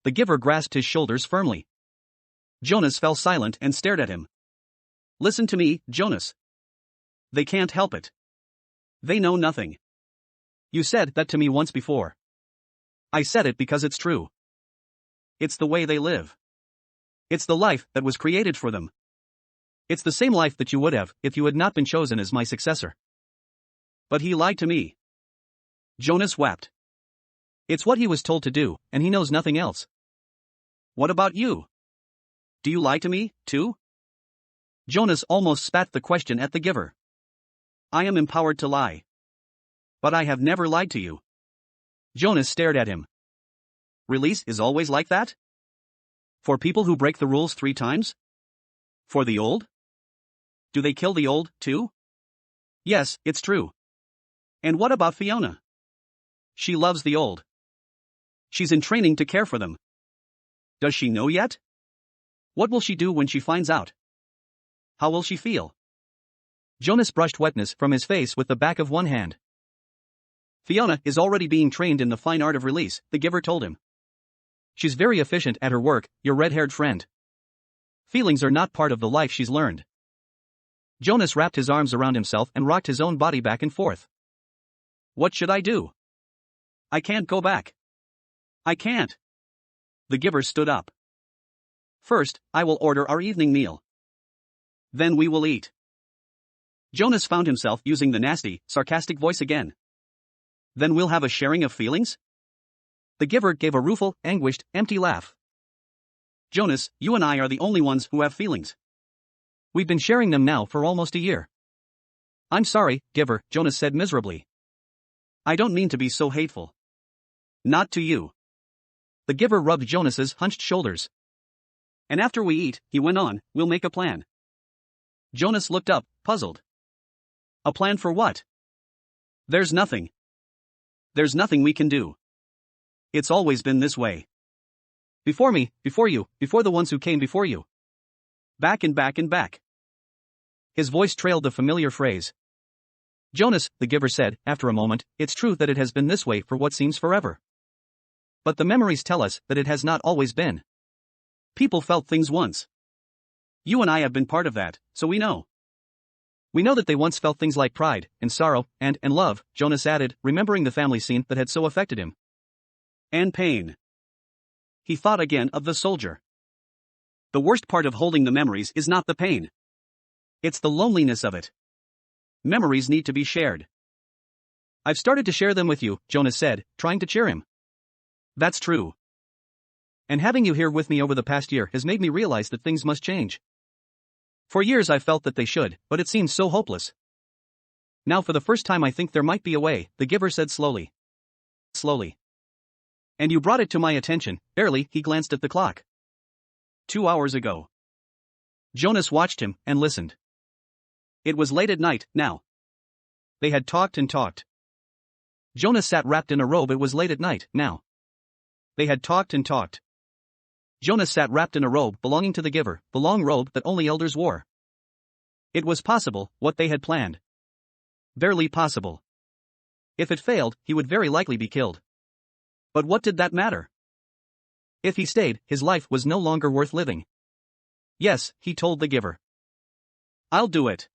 The giver grasped his shoulders firmly. Jonas fell silent and stared at him. "Listen to me, Jonas. They can't help it. They know nothing. You said that to me once before. I said it because it's true. It's the way they live. It's the life that was created for them. It's the same life that you would have if you had not been chosen as my successor. But he lied to me." Jonas wept. It's what he was told to do, and he knows nothing else. "What about you? Do you lie to me, too?" Jonas almost spat the question at the giver. "I am empowered to lie. But I have never lied to you." Jonas stared at him. "Release is always like that? For people who break the rules 3 times? For the old? Do they kill the old, too?" "Yes, it's true." "And what about Fiona?" "She loves the old. She's in training to care for them." "Does she know yet? What will she do when she finds out? How will she feel?" Jonas brushed wetness from his face with the back of one hand. "Fiona is already being trained in the fine art of release," the giver told him. "She's very efficient at her work, your red-haired friend. Feelings are not part of the life she's learned." Jonas wrapped his arms around himself and rocked his own body back and forth. "What should I do? I can't go back. I can't." The giver stood up. "First, I will order our evening meal. Then we will eat. Jonas found himself using the nasty, sarcastic voice again. Then we'll have a sharing of feelings? The giver gave a rueful, anguished, empty laugh. Jonas, you and I are the only ones who have feelings. We've been sharing them now for almost a year. I'm sorry, giver, Jonas said miserably. I don't mean to be so hateful. Not to you. The giver rubbed Jonas's hunched shoulders. And after we eat, he went on, we'll make a plan. Jonas looked up, puzzled. A plan for what? There's nothing. There's nothing we can do. It's always been this way. Before me, before you, before the ones who came before you. Back and back and back. His voice trailed the familiar phrase. Jonas, the giver said, after a moment, it's true that it has been this way for what seems forever. But the memories tell us that it has not always been. People felt things once. You and I have been part of that, so we know. We know that they once felt things like pride, and sorrow, and love, Jonas added, remembering the family scene that had so affected him. And pain. He thought again of the soldier. The worst part of holding the memories is not the pain. It's the loneliness of it. Memories need to be shared. I've started to share them with you, Jonas said, trying to cheer him. That's true. And having you here with me over the past year has made me realize that things must change. For years I've felt that they should, but it seems so hopeless. Now for the first time I think there might be a way, the giver said slowly. Slowly. And you brought it to my attention, barely, he glanced at the clock. 2 hours ago. Jonas watched him, and listened. It was late at night, now. They had talked and talked. Jonas sat wrapped in a robe. It was late at night, now. They had talked and talked. Jonas sat wrapped in a robe belonging to the giver, the long robe that only elders wore. It was possible, what they had planned. Barely possible. If it failed, he would very likely be killed. But what did that matter? If he stayed, his life was no longer worth living. Yes, he told the giver. I'll do it.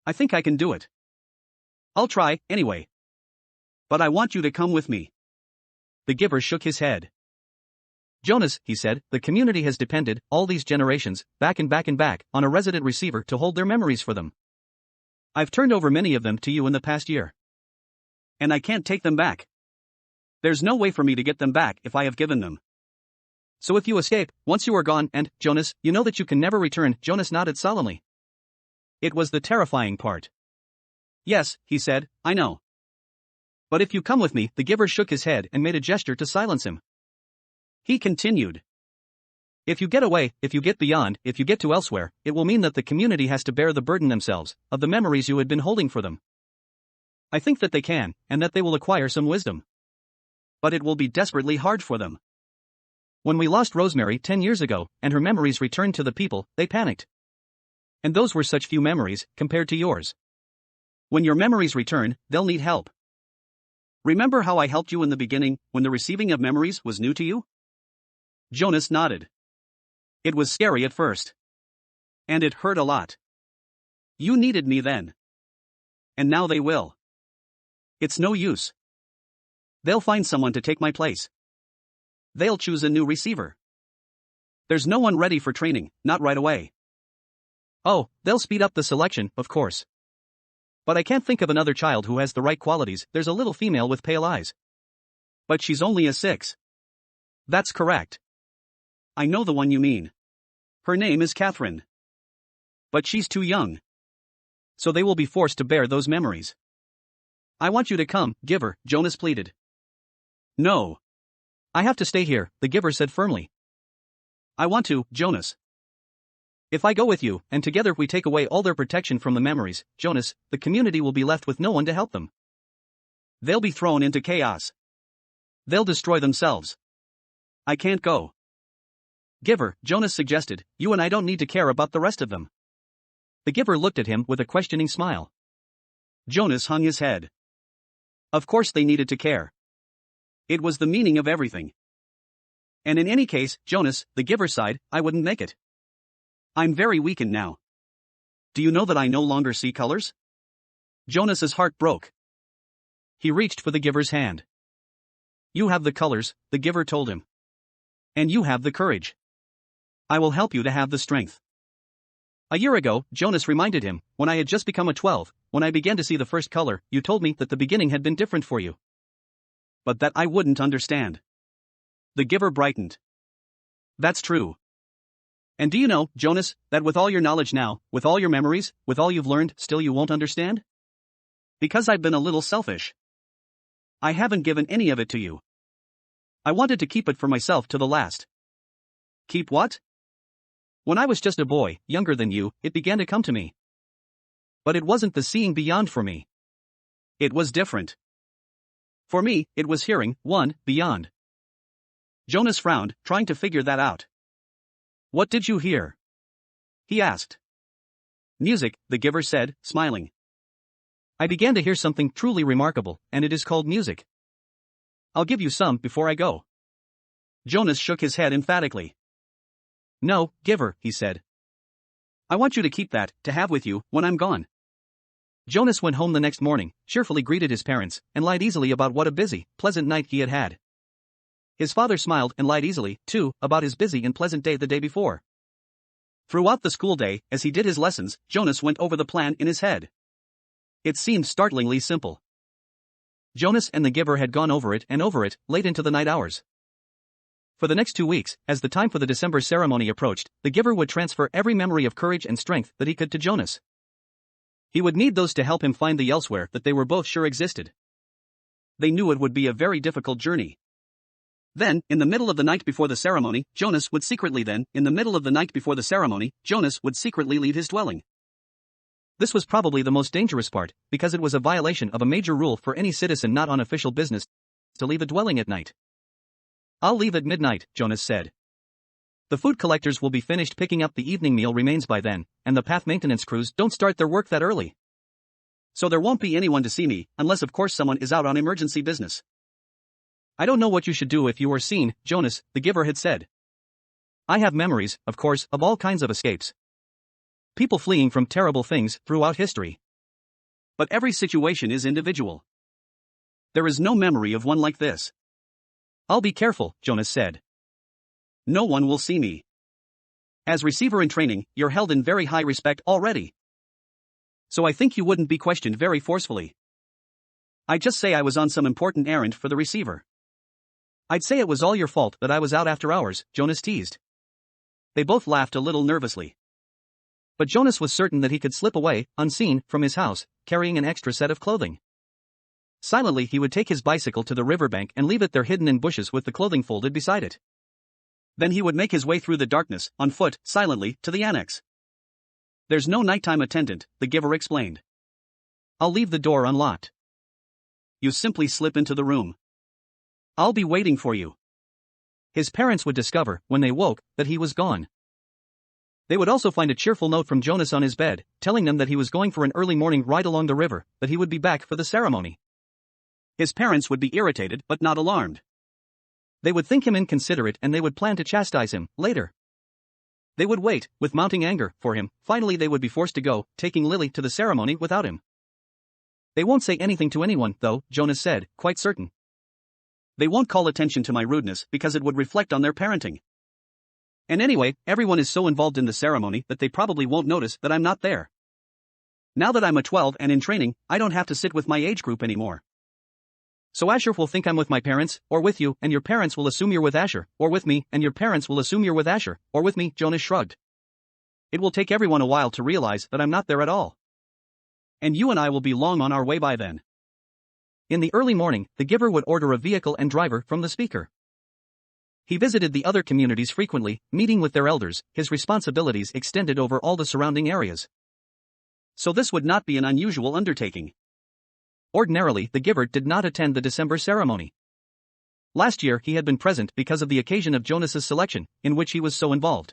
I think I can do it. I'll try, anyway. But I want you to come with me. The giver shook his head. Jonas, he said, the community has depended, all these generations, back and back and back, on a resident receiver to hold their memories for them. I've turned over many of them to you in the past year. And I can't take them back. There's no way for me to get them back if I have given them. So if you escape, once you are gone, and, Jonas, you know that you can never return, Jonas nodded solemnly. It was the terrifying part. Yes, he said, I know. But if you come with me, the giver shook his head and made a gesture to silence him. He continued. If you get away, if you get beyond, if you get to elsewhere, it will mean that the community has to bear the burden themselves, of the memories you had been holding for them. I think that they can, and that they will acquire some wisdom. But it will be desperately hard for them. When we lost Rosemary 10 years ago, and her memories returned to the people, they panicked. And those were such few memories, compared to yours. When your memories return, they'll need help. Remember how I helped you in the beginning, when the receiving of memories was new to you? Jonas nodded. It was scary at first. And it hurt a lot. You needed me then. And now they will. It's no use. They'll find someone to take my place. They'll choose a new receiver. There's no one ready for training, not right away. Oh, they'll speed up the selection, of course. But I can't think of another child who has the right qualities. There's a little female with pale eyes. But she's only a 6. That's correct. I know the one you mean. Her name is Catherine. But she's too young. So they will be forced to bear those memories. I want you to come, giver, Jonas pleaded. No. I have to stay here, the giver said firmly. I want to, Jonas. If I go with you, and together we take away all their protection from the memories, Jonas, the community will be left with no one to help them. They'll be thrown into chaos. They'll destroy themselves. I can't go. Giver, Jonas suggested, you and I don't need to care about the rest of them. The giver looked at him with a questioning smile. Jonas hung his head. Of course they needed to care. It was the meaning of everything. And in any case, Jonas, the giver sighed, I wouldn't make it. I'm very weakened now. Do you know that I no longer see colors? Jonas's heart broke. He reached for the giver's hand. You have the colors, the giver told him. And you have the courage. I will help you to have the strength. A year ago, Jonas reminded him, when I had just become a 12, when I began to see the first color, you told me that the beginning had been different for you. But that I wouldn't understand. The giver brightened. That's true. And do you know, Jonas, that with all your knowledge now, with all your memories, with all you've learned, still you won't understand? Because I've been a little selfish. I haven't given any of it to you. I wanted to keep it for myself to the last. Keep what? When I was just a boy, younger than you, it began to come to me. But it wasn't the seeing beyond for me. It was different. For me, it was hearing, beyond. Jonas frowned, trying to figure that out. What did you hear? He asked. Music, the giver said, smiling. I began to hear something truly remarkable, and it is called music. I'll give you some before I go. Jonas shook his head emphatically. No, giver, he said. I want you to keep that, to have with you, when I'm gone. Jonas went home the next morning, cheerfully greeted his parents, and lied easily about what a busy, pleasant night he had had. His father smiled and lied easily, too, about his busy and pleasant day the day before. Throughout the school day, as he did his lessons, Jonas went over the plan in his head. It seemed startlingly simple. Jonas and the giver had gone over it, late into the night hours. For the next 2 weeks, as the time for the December ceremony approached, the giver would transfer every memory of courage and strength that he could to Jonas. He would need those to help him find the elsewhere that they were both sure existed. They knew it would be a very difficult journey. Then, in the middle of the night before the ceremony, Jonas would secretly leave his dwelling. This was probably the most dangerous part, because it was a violation of a major rule for any citizen not on official business to leave a dwelling at night. I'll leave at midnight, Jonas said. The food collectors will be finished picking up the evening meal remains by then, and the path maintenance crews don't start their work that early. So there won't be anyone to see me, unless of course someone is out on emergency business. I don't know what you should do if you are seen, Jonas, the giver had said. I have memories, of course, of all kinds of escapes. People fleeing from terrible things throughout history. But every situation is individual. There is no memory of one like this. I'll be careful, Jonas said. No one will see me. As receiver in training, you're held in very high respect already. So I think you wouldn't be questioned very forcefully. I'd just say I was on some important errand for the receiver. I'd say it was all your fault that I was out after hours, Jonas teased. They both laughed a little nervously. But Jonas was certain that he could slip away, unseen, from his house, carrying an extra set of clothing. Silently he would take his bicycle to the riverbank and leave it there hidden in bushes with the clothing folded beside it. Then he would make his way through the darkness, on foot, silently, to the annex. There's no nighttime attendant, the giver explained. I'll leave the door unlocked. You simply slip into the room. I'll be waiting for you. His parents would discover, when they woke, that he was gone. They would also find a cheerful note from Jonas on his bed, telling them that he was going for an early morning ride along the river, that he would be back for the ceremony. His parents would be irritated but not alarmed. They would think him inconsiderate and they would plan to chastise him, later. They would wait, with mounting anger, for him. Finally they would be forced to go, taking Lily to the ceremony without him. They won't say anything to anyone, though, Jonas said, quite certain. They won't call attention to my rudeness because it would reflect on their parenting. And anyway, everyone is so involved in the ceremony that they probably won't notice that I'm not there. Now that I'm a 12 and in training, I don't have to sit with my age group anymore. So Asher will think I'm with my parents, or with you, and your parents will assume you're with Asher, or with me, and your parents will assume you're with Asher, or with me, Jonas shrugged. It will take everyone a while to realize that I'm not there at all. And you and I will be long on our way by then. In the early morning, the giver would order a vehicle and driver from the speaker. He visited the other communities frequently, meeting with their elders. His responsibilities extended over all the surrounding areas. So this would not be an unusual undertaking. Ordinarily, the giver did not attend the December ceremony. Last year he had been present because of the occasion of Jonas's selection, in which he was so involved.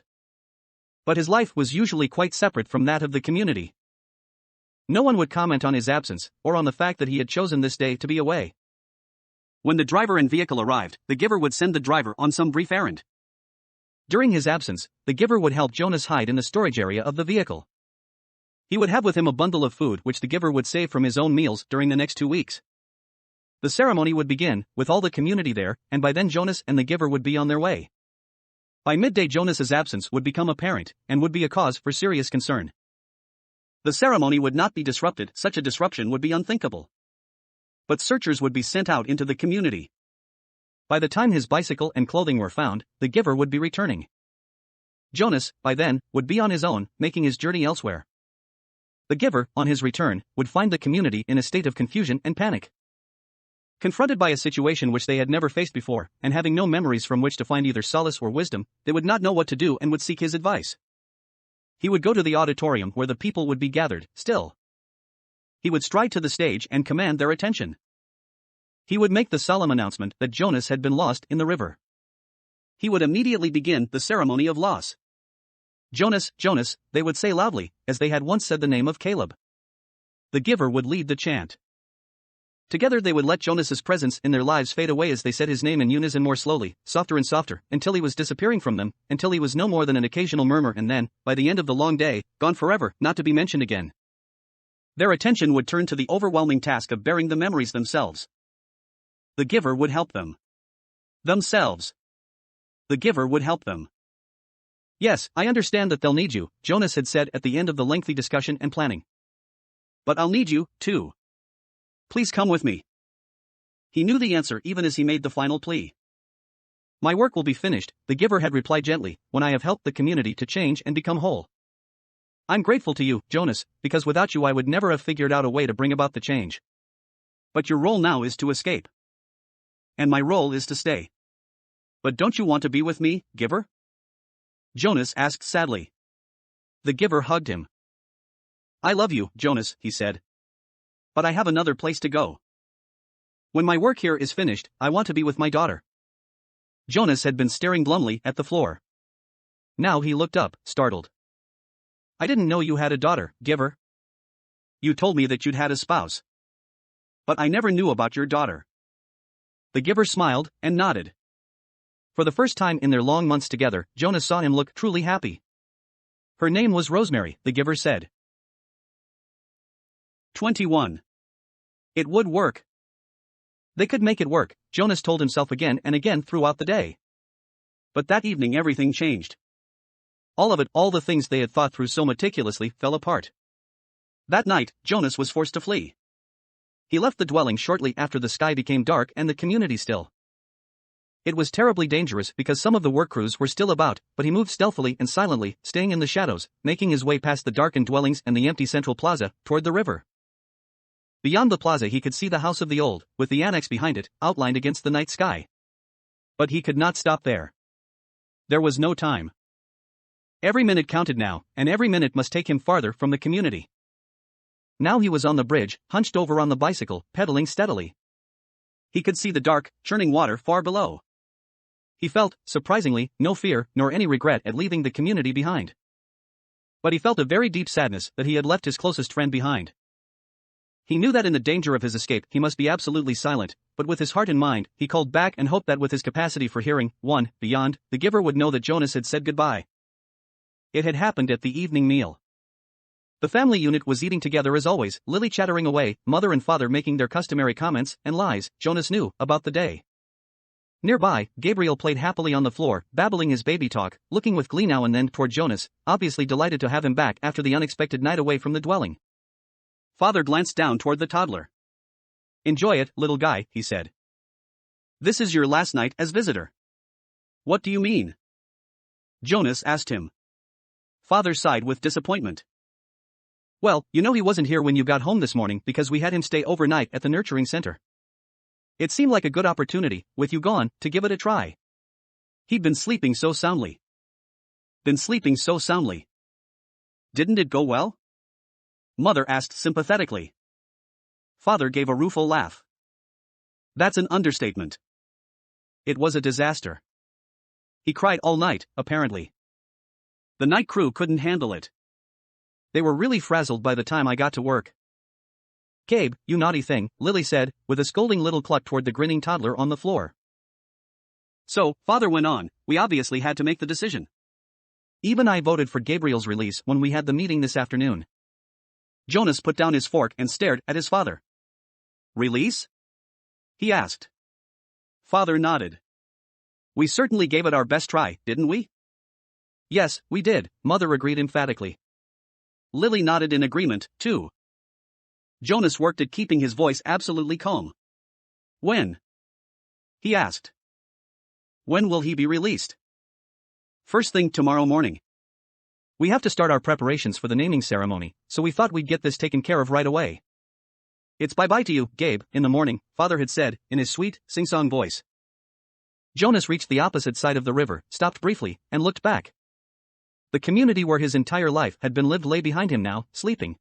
But his life was usually quite separate from that of the community. No one would comment on his absence, or on the fact that he had chosen this day to be away. When the driver and vehicle arrived, the giver would send the driver on some brief errand. During his absence, the giver would help Jonas hide in the storage area of the vehicle. He would have with him a bundle of food which the giver would save from his own meals during the next 2 weeks. The ceremony would begin, with all the community there, and by then Jonas and the giver would be on their way. By midday Jonas's absence would become apparent, and would be a cause for serious concern. The ceremony would not be disrupted, such a disruption would be unthinkable. But searchers would be sent out into the community. By the time his bicycle and clothing were found, the giver would be returning. Jonas, by then, would be on his own, making his journey elsewhere. The giver, on his return, would find the community in a state of confusion and panic. Confronted by a situation which they had never faced before, and having no memories from which to find either solace or wisdom, they would not know what to do and would seek his advice. He would go to the auditorium where the people would be gathered, still. He would stride to the stage and command their attention. He would make the solemn announcement that Jonas had been lost in the river. He would immediately begin the ceremony of loss. Jonas, Jonas, they would say loudly, as they had once said the name of Caleb. The giver would lead the chant. Together they would let Jonas's presence in their lives fade away as they said his name in unison more slowly, softer and softer, until he was disappearing from them, until he was no more than an occasional murmur and then, by the end of the long day, gone forever, not to be mentioned again. Their attention would turn to the overwhelming task of bearing the memories themselves. The giver would help them. Themselves. The giver would help them. Yes, I understand that they'll need you, Jonas had said at the end of the lengthy discussion and planning. But I'll need you, too. Please come with me. He knew the answer even as he made the final plea. My work will be finished, the giver had replied gently, when I have helped the community to change and become whole. I'm grateful to you, Jonas, because without you I would never have figured out a way to bring about the change. But your role now is to escape. And my role is to stay. But don't you want to be with me, giver? Jonas asked sadly. The giver hugged him. I love you, Jonas, he said. But I have another place to go. When my work here is finished, I want to be with my daughter. Jonas had been staring glumly at the floor. Now he looked up, startled. I didn't know you had a daughter, giver. You told me that you'd had a spouse. But I never knew about your daughter. The giver smiled and nodded. For the first time in their long months together, Jonas saw him look truly happy. Her name was Rosemary, the giver said. 21. It would work. They could make it work, Jonas told himself again and again throughout the day. But that evening everything changed. All of it, all the things they had thought through so meticulously, fell apart. That night, Jonas was forced to flee. He left the dwelling shortly after the sky became dark and the community still. It was terribly dangerous because some of the work crews were still about, but he moved stealthily and silently, staying in the shadows, making his way past the darkened dwellings and the empty central plaza, toward the river. Beyond the plaza he could see the house of the old, with the annex behind it, outlined against the night sky. But he could not stop there. There was no time. Every minute counted now, and every minute must take him farther from the community. Now he was on the bridge, hunched over on the bicycle, pedaling steadily. He could see the dark, churning water far below. He felt, surprisingly, no fear, nor any regret at leaving the community behind. But he felt a very deep sadness that he had left his closest friend behind. He knew that in the danger of his escape he must be absolutely silent, but with his heart in mind, he called back and hoped that with his capacity for hearing, beyond, the giver would know that Jonas had said goodbye. It had happened at the evening meal. The family unit was eating together as always, Lily chattering away, mother and father making their customary comments and lies, Jonas knew, about the day. Nearby, Gabriel played happily on the floor, babbling his baby talk, looking with glee now and then toward Jonas, obviously delighted to have him back after the unexpected night away from the dwelling. Father glanced down toward the toddler. Enjoy it, little guy, he said. This is your last night as visitor. What do you mean? Jonas asked him. Father sighed with disappointment. Well, you know he wasn't here when you got home this morning because we had him stay overnight at the nurturing center. It seemed like a good opportunity, with you gone, to give it a try. He'd been sleeping so soundly. Didn't it go well? Mother asked sympathetically. Father gave a rueful laugh. That's an understatement. It was a disaster. He cried all night, apparently. The night crew couldn't handle it. They were really frazzled by the time I got to work. Gabe, you naughty thing, Lily said, with a scolding little cluck toward the grinning toddler on the floor. So, Father went on, we obviously had to make the decision. Even I voted for Gabriel's release when we had the meeting this afternoon. Jonas put down his fork and stared at his father. Release? He asked. Father nodded. We certainly gave it our best try, didn't we? Yes, we did, Mother agreed emphatically. Lily nodded in agreement, too. Jonas worked at keeping his voice absolutely calm. When? He asked. When will he be released? First thing tomorrow morning. We have to start our preparations for the naming ceremony, so we thought we'd get this taken care of right away. It's bye-bye to you, Gabe, in the morning, Father had said, in his sweet, sing-song voice. Jonas reached the opposite side of the river, stopped briefly, and looked back. The community where his entire life had been lived lay behind him now, sleeping.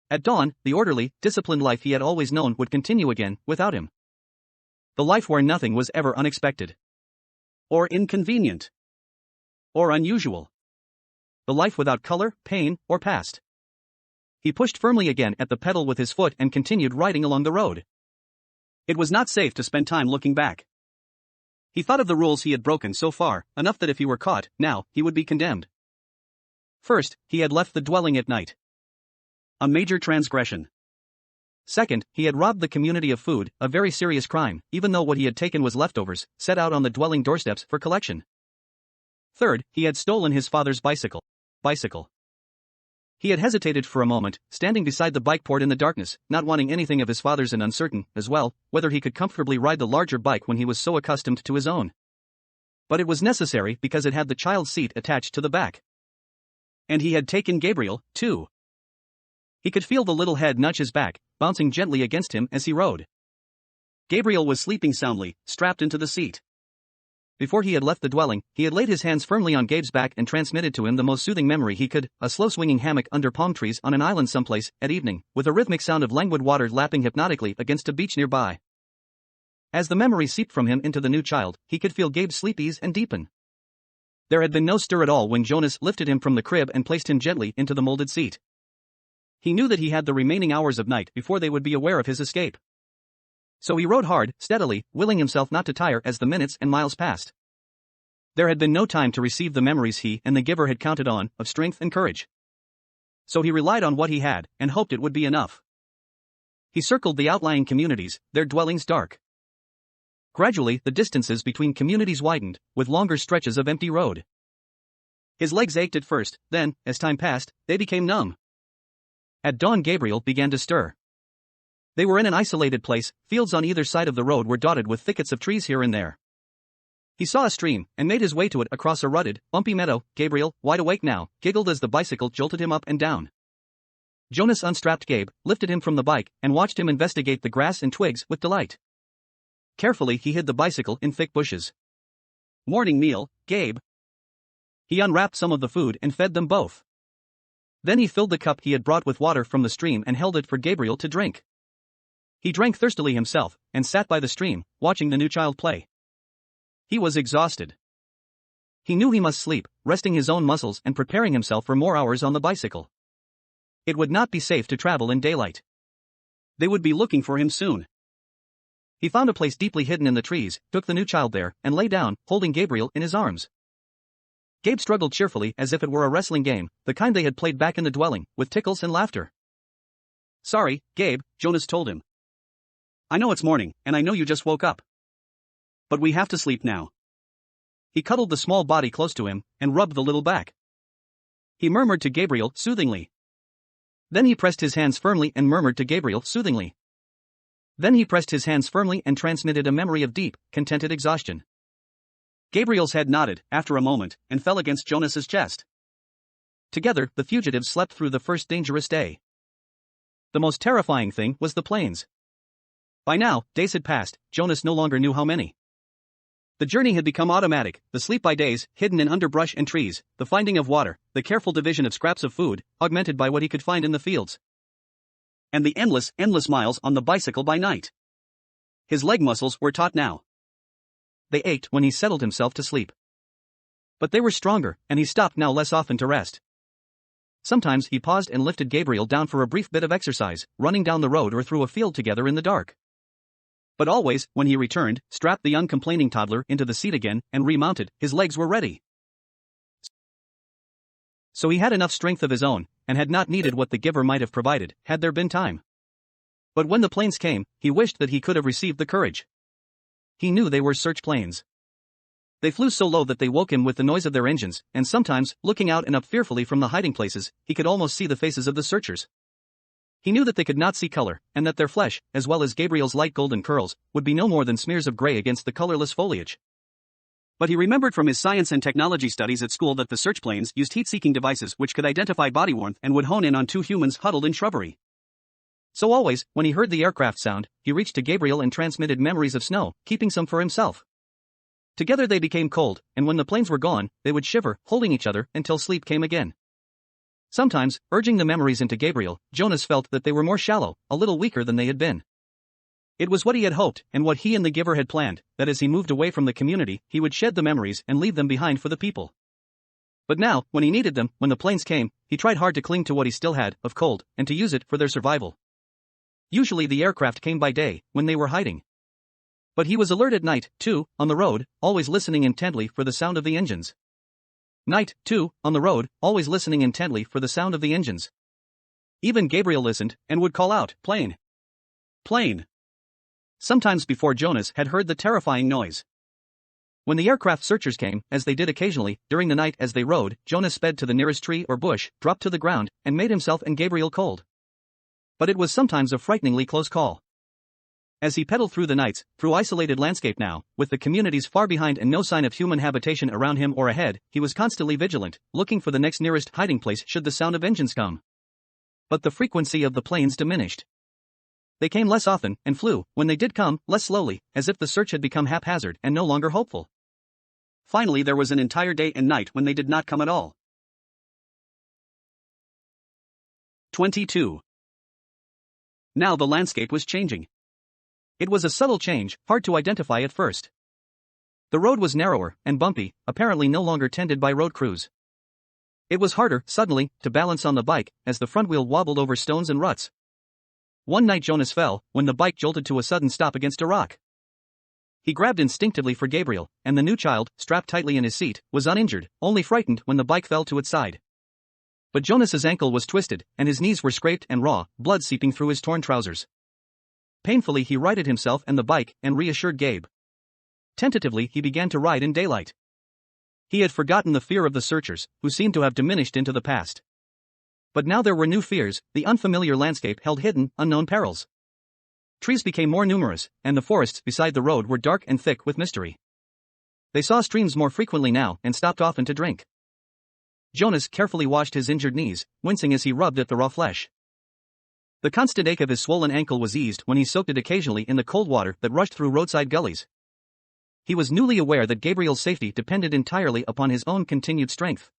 At dawn, the orderly, disciplined life he had always known would continue again, without him. The life where nothing was ever unexpected. Or inconvenient. Or unusual. The life without color, pain, or past. He pushed firmly again at the pedal with his foot and continued riding along the road. It was not safe to spend time looking back. He thought of the rules he had broken so far, enough that if he were caught, now, he would be condemned. First, he had left the dwelling at night. A major transgression. Second, he had robbed the community of food, a very serious crime, even though what he had taken was leftovers, set out on the dwelling doorsteps for collection. Third, he had stolen his father's bicycle. He had hesitated for a moment, standing beside the bike port in the darkness, not wanting anything of his father's and uncertain, as well, whether he could comfortably ride the larger bike when he was so accustomed to his own. But it was necessary because it had the child's seat attached to the back. And he had taken Gabriel, too. He could feel the little head nudge his back, bouncing gently against him as he rode. Gabriel was sleeping soundly, strapped into the seat. Before he had left the dwelling, he had laid his hands firmly on Gabe's back and transmitted to him the most soothing memory he could, a slow swinging hammock under palm trees on an island someplace, at evening, with a rhythmic sound of languid water lapping hypnotically against a beach nearby. As the memory seeped from him into the new child, he could feel Gabe's sleep ease and deepen. There had been no stir at all when Jonas lifted him from the crib and placed him gently into the molded seat. He knew that he had the remaining hours of night before they would be aware of his escape. So he rode hard, steadily, willing himself not to tire as the minutes and miles passed. There had been no time to receive the memories he and the giver had counted on, of strength and courage. So he relied on what he had, and hoped it would be enough. He circled the outlying communities, their dwellings dark. Gradually, the distances between communities widened, with longer stretches of empty road. His legs ached at first, then, as time passed, they became numb. At dawn Gabriel began to stir. They were in an isolated place, fields on either side of the road were dotted with thickets of trees here and there. He saw a stream, and made his way to it across a rutted, bumpy meadow. Gabriel, wide awake now, giggled as the bicycle jolted him up and down. Jonas unstrapped Gabe, lifted him from the bike, and watched him investigate the grass and twigs with delight. Carefully he hid the bicycle in thick bushes. Morning meal, Gabe. He unwrapped some of the food and fed them both. Then he filled the cup he had brought with water from the stream and held it for Gabriel to drink. He drank thirstily himself, and sat by the stream, watching the new child play. He was exhausted. He knew he must sleep, resting his own muscles and preparing himself for more hours on the bicycle. It would not be safe to travel in daylight. They would be looking for him soon. He found a place deeply hidden in the trees, took the new child there, and lay down, holding Gabriel in his arms. Gabe struggled cheerfully as if it were a wrestling game, the kind they had played back in the dwelling, with tickles and laughter. Sorry, Gabe, Jonas told him. I know it's morning, and I know you just woke up. But we have to sleep now. He cuddled the small body close to him, and rubbed the little back. He murmured to Gabriel soothingly. Then he pressed his hands firmly and murmured to Gabriel soothingly. Then he pressed his hands firmly and transmitted a memory of deep, contented exhaustion. Gabriel's head nodded, after a moment, and fell against Jonas's chest. Together, the fugitives slept through the first dangerous day. The most terrifying thing was the plains. By now, days had passed, Jonas no longer knew how many. The journey had become automatic, the sleep by days, hidden in underbrush and trees, the finding of water, the careful division of scraps of food, augmented by what he could find in the fields. And the endless miles on the bicycle by night. His leg muscles were taut now. They ached when he settled himself to sleep. But they were stronger, and he stopped now less often to rest. Sometimes he paused and lifted Gabriel down for a brief bit of exercise, running down the road or through a field together in the dark. But always, when he returned, strapped the uncomplaining toddler into the seat again, and remounted, his legs were ready. So he had enough strength of his own, and had not needed what the giver might have provided, had there been time. But when the planes came, he wished that he could have received the courage. He knew they were search planes. They flew so low that they woke him with the noise of their engines, and sometimes, looking out and up fearfully from the hiding places, he could almost see the faces of the searchers. He knew that they could not see color, and that their flesh, as well as Gabriel's light golden curls, would be no more than smears of gray against the colorless foliage. But he remembered from his science and technology studies at school that the search planes used heat-seeking devices which could identify body warmth and would hone in on two humans huddled in shrubbery. So always, when he heard the aircraft sound, he reached to Gabriel and transmitted memories of snow, keeping some for himself. Together they became cold, and when the planes were gone, they would shiver, holding each other, until sleep came again. Sometimes, urging the memories into Gabriel, Jonas felt that they were more shallow, a little weaker than they had been. It was what he had hoped, and what he and the giver had planned, that as he moved away from the community, he would shed the memories and leave them behind for the people. But now, when he needed them, when the planes came, he tried hard to cling to what he still had, of cold, and to use it for their survival. Usually the aircraft came by day, when they were hiding. But he was alert at night, too, on the road, always listening intently for the sound of the engines. Night, too, on the road, always listening intently for the sound of the engines. Even Gabriel listened, and would call out, "Plane! Plane!" Sometimes before Jonas had heard the terrifying noise. When the aircraft searchers came, as they did occasionally, during the night as they rode, Jonas sped to the nearest tree or bush, dropped to the ground, and made himself and Gabriel cold. But it was sometimes a frighteningly close call. As he pedaled through the nights, through isolated landscape now, with the communities far behind and no sign of human habitation around him or ahead, he was constantly vigilant, looking for the next nearest hiding place should the sound of engines come. But the frequency of the planes diminished. They came less often, and flew, when they did come, less slowly, as if the search had become haphazard and no longer hopeful. Finally there was an entire day and night when they did not come at all. 22. Now the landscape was changing. It was a subtle change, hard to identify at first. The road was narrower and bumpy, apparently no longer tended by road crews. It was harder, suddenly, to balance on the bike, as the front wheel wobbled over stones and ruts. One night Jonas fell, when the bike jolted to a sudden stop against a rock. He grabbed instinctively for Gabriel, and the new child, strapped tightly in his seat, was uninjured, only frightened when the bike fell to its side. But Jonas's ankle was twisted, and his knees were scraped and raw, blood seeping through his torn trousers. Painfully he righted himself and the bike, and reassured Gabe. Tentatively he began to ride in daylight. He had forgotten the fear of the searchers, who seemed to have diminished into the past. But now there were new fears, the unfamiliar landscape held hidden, unknown perils. Trees became more numerous, and the forests beside the road were dark and thick with mystery. They saw streams more frequently now and stopped often to drink. Jonas carefully washed his injured knees, wincing as he rubbed at the raw flesh. The constant ache of his swollen ankle was eased when he soaked it occasionally in the cold water that rushed through roadside gullies. He was newly aware that Gabriel's safety depended entirely upon his own continued strength.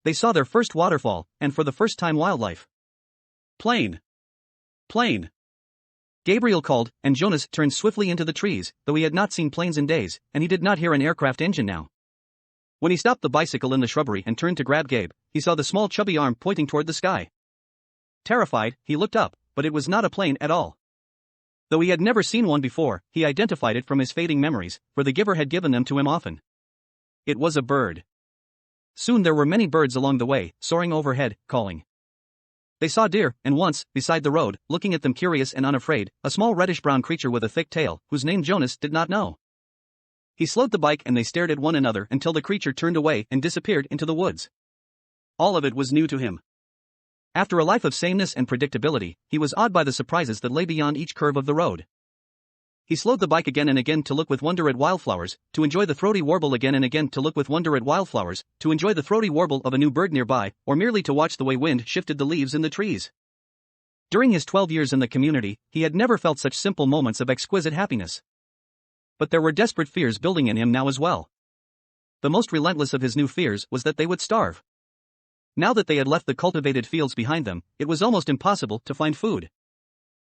They saw their first waterfall, and for the first time wildlife. "Plane! Plane!" Gabriel called, and Jonas turned swiftly into the trees, though he had not seen planes in days, and he did not hear an aircraft engine now. When he stopped the bicycle in the shrubbery and turned to grab Gabe, he saw the small chubby arm pointing toward the sky. Terrified, he looked up, but it was not a plane at all. Though he had never seen one before, he identified it from his fading memories, for the giver had given them to him often. It was a bird. Soon there were many birds along the way, soaring overhead, calling. They saw deer, and once, beside the road, looking at them curious and unafraid, a small reddish-brown creature with a thick tail, whose name Jonas did not know. He slowed the bike and they stared at one another until the creature turned away and disappeared into the woods. All of it was new to him. After a life of sameness and predictability, he was awed by the surprises that lay beyond each curve of the road. He slowed the bike again and again to look with wonder at wildflowers, to enjoy the throaty warble again and again to look with wonder at wildflowers, to enjoy the throaty warble of a new bird nearby, or merely to watch the way wind shifted the leaves in the trees. During his 12 years in the community, he had never felt such simple moments of exquisite happiness. But there were desperate fears building in him now as well. The most relentless of his new fears was that they would starve. Now that they had left the cultivated fields behind them, it was almost impossible to find food.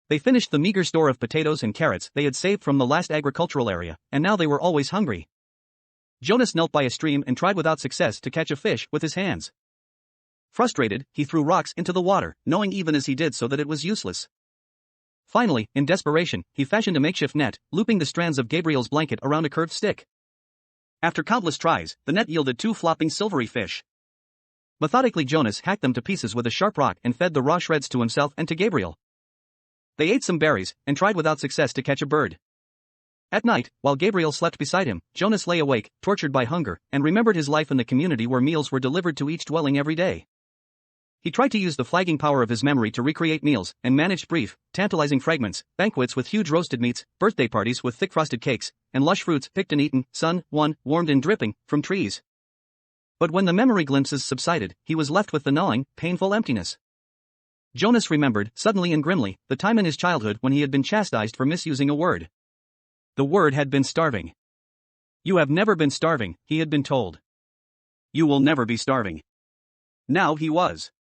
They finished the meager store of potatoes and carrots they had saved from the last agricultural area, and now they were always hungry. Jonas knelt by a stream and tried without success to catch a fish with his hands. Frustrated, he threw rocks into the water, knowing even as he did so that it was useless. Finally, in desperation, he fashioned a makeshift net, looping the strands of Gabriel's blanket around a curved stick. After countless tries, the net yielded 2 flopping silvery fish. Methodically Jonas hacked them to pieces with a sharp rock and fed the raw shreds to himself and to Gabriel. They ate some berries, and tried without success to catch a bird. At night, while Gabriel slept beside him, Jonas lay awake, tortured by hunger, and remembered his life in the community where meals were delivered to each dwelling every day. He tried to use the flagging power of his memory to recreate meals, and managed brief, tantalizing fragments, banquets with huge roasted meats, birthday parties with thick frosted cakes, and lush fruits picked and eaten, warmed and dripping, from trees. But when the memory glimpses subsided, he was left with the gnawing, painful emptiness. Jonas remembered, suddenly and grimly, the time in his childhood when he had been chastised for misusing a word. The word had been starving. You have never been starving, he had been told. You will never be starving. Now he was.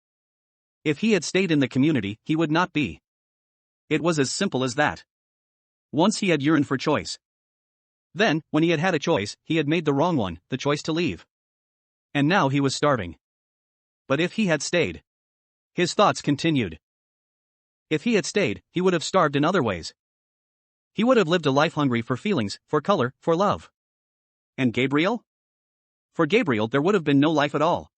If he had stayed in the community, he would not be. It was as simple as that. Once he had yearned for choice. Then, when he had had a choice, he had made the wrong one, the choice to leave. And now he was starving. But if he had stayed. His thoughts continued. If he had stayed, he would have starved in other ways. He would have lived a life hungry for feelings, for color, for love. And Gabriel? For Gabriel there would have been no life at all.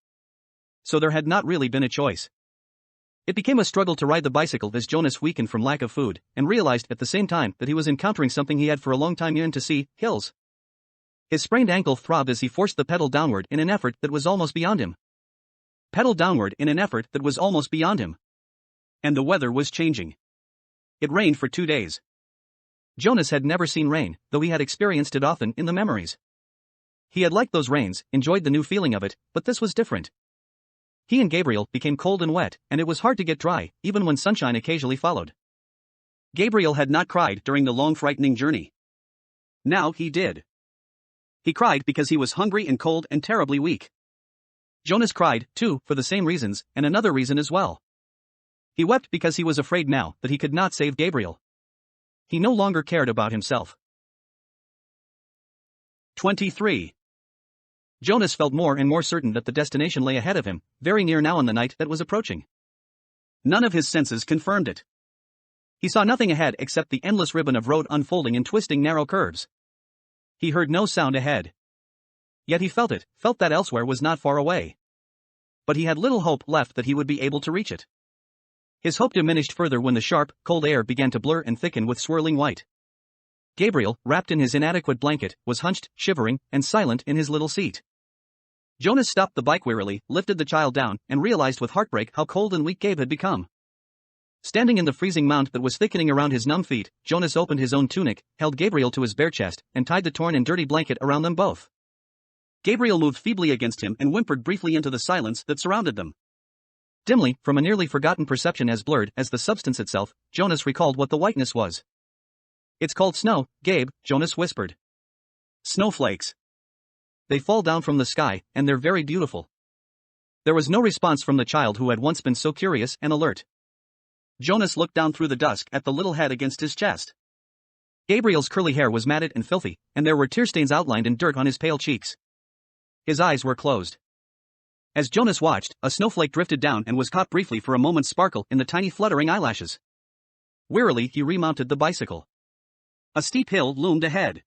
So there had not really been a choice. It became a struggle to ride the bicycle as Jonas weakened from lack of food, and realized at the same time that he was encountering something he had for a long time yearned to see: hills. His sprained ankle throbbed as he forced the pedal downward in an effort that was almost beyond him. Pedal downward in an effort that was almost beyond him. And the weather was changing. It rained for 2 days. Jonas had never seen rain, though he had experienced it often in the memories. He had liked those rains, enjoyed the new feeling of it, but this was different. He and Gabriel became cold and wet, and it was hard to get dry, even when sunshine occasionally followed. Gabriel had not cried during the long frightening journey. Now he did. He cried because he was hungry and cold and terribly weak. Jonas cried, too, for the same reasons, and another reason as well. He wept because he was afraid now that he could not save Gabriel. He no longer cared about himself. 23. Jonas felt more and more certain that the destination lay ahead of him, very near now on the night that was approaching. None of his senses confirmed it. He saw nothing ahead except the endless ribbon of road unfolding in twisting narrow curves. He heard no sound ahead. Yet he felt that elsewhere was not far away. But he had little hope left that he would be able to reach it. His hope diminished further when the sharp, cold air began to blur and thicken with swirling white. Gabriel, wrapped in his inadequate blanket, was hunched, shivering, and silent in his little seat. Jonas stopped the bike wearily, lifted the child down, and realized with heartbreak how cold and weak Gabe had become. Standing in the freezing mound that was thickening around his numb feet, Jonas opened his own tunic, held Gabriel to his bare chest, and tied the torn and dirty blanket around them both. Gabriel moved feebly against him and whimpered briefly into the silence that surrounded them. Dimly, from a nearly forgotten perception as blurred as the substance itself, Jonas recalled what the whiteness was. It's called snow, Gabe, Jonas whispered. Snowflakes. They fall down from the sky, and they're very beautiful. There was no response from the child who had once been so curious and alert. Jonas looked down through the dusk at the little head against his chest. Gabriel's curly hair was matted and filthy, and there were tear stains outlined in dirt on his pale cheeks. His eyes were closed. As Jonas watched, a snowflake drifted down and was caught briefly for a moment's sparkle in the tiny fluttering eyelashes. Wearily he remounted the bicycle. A steep hill loomed ahead.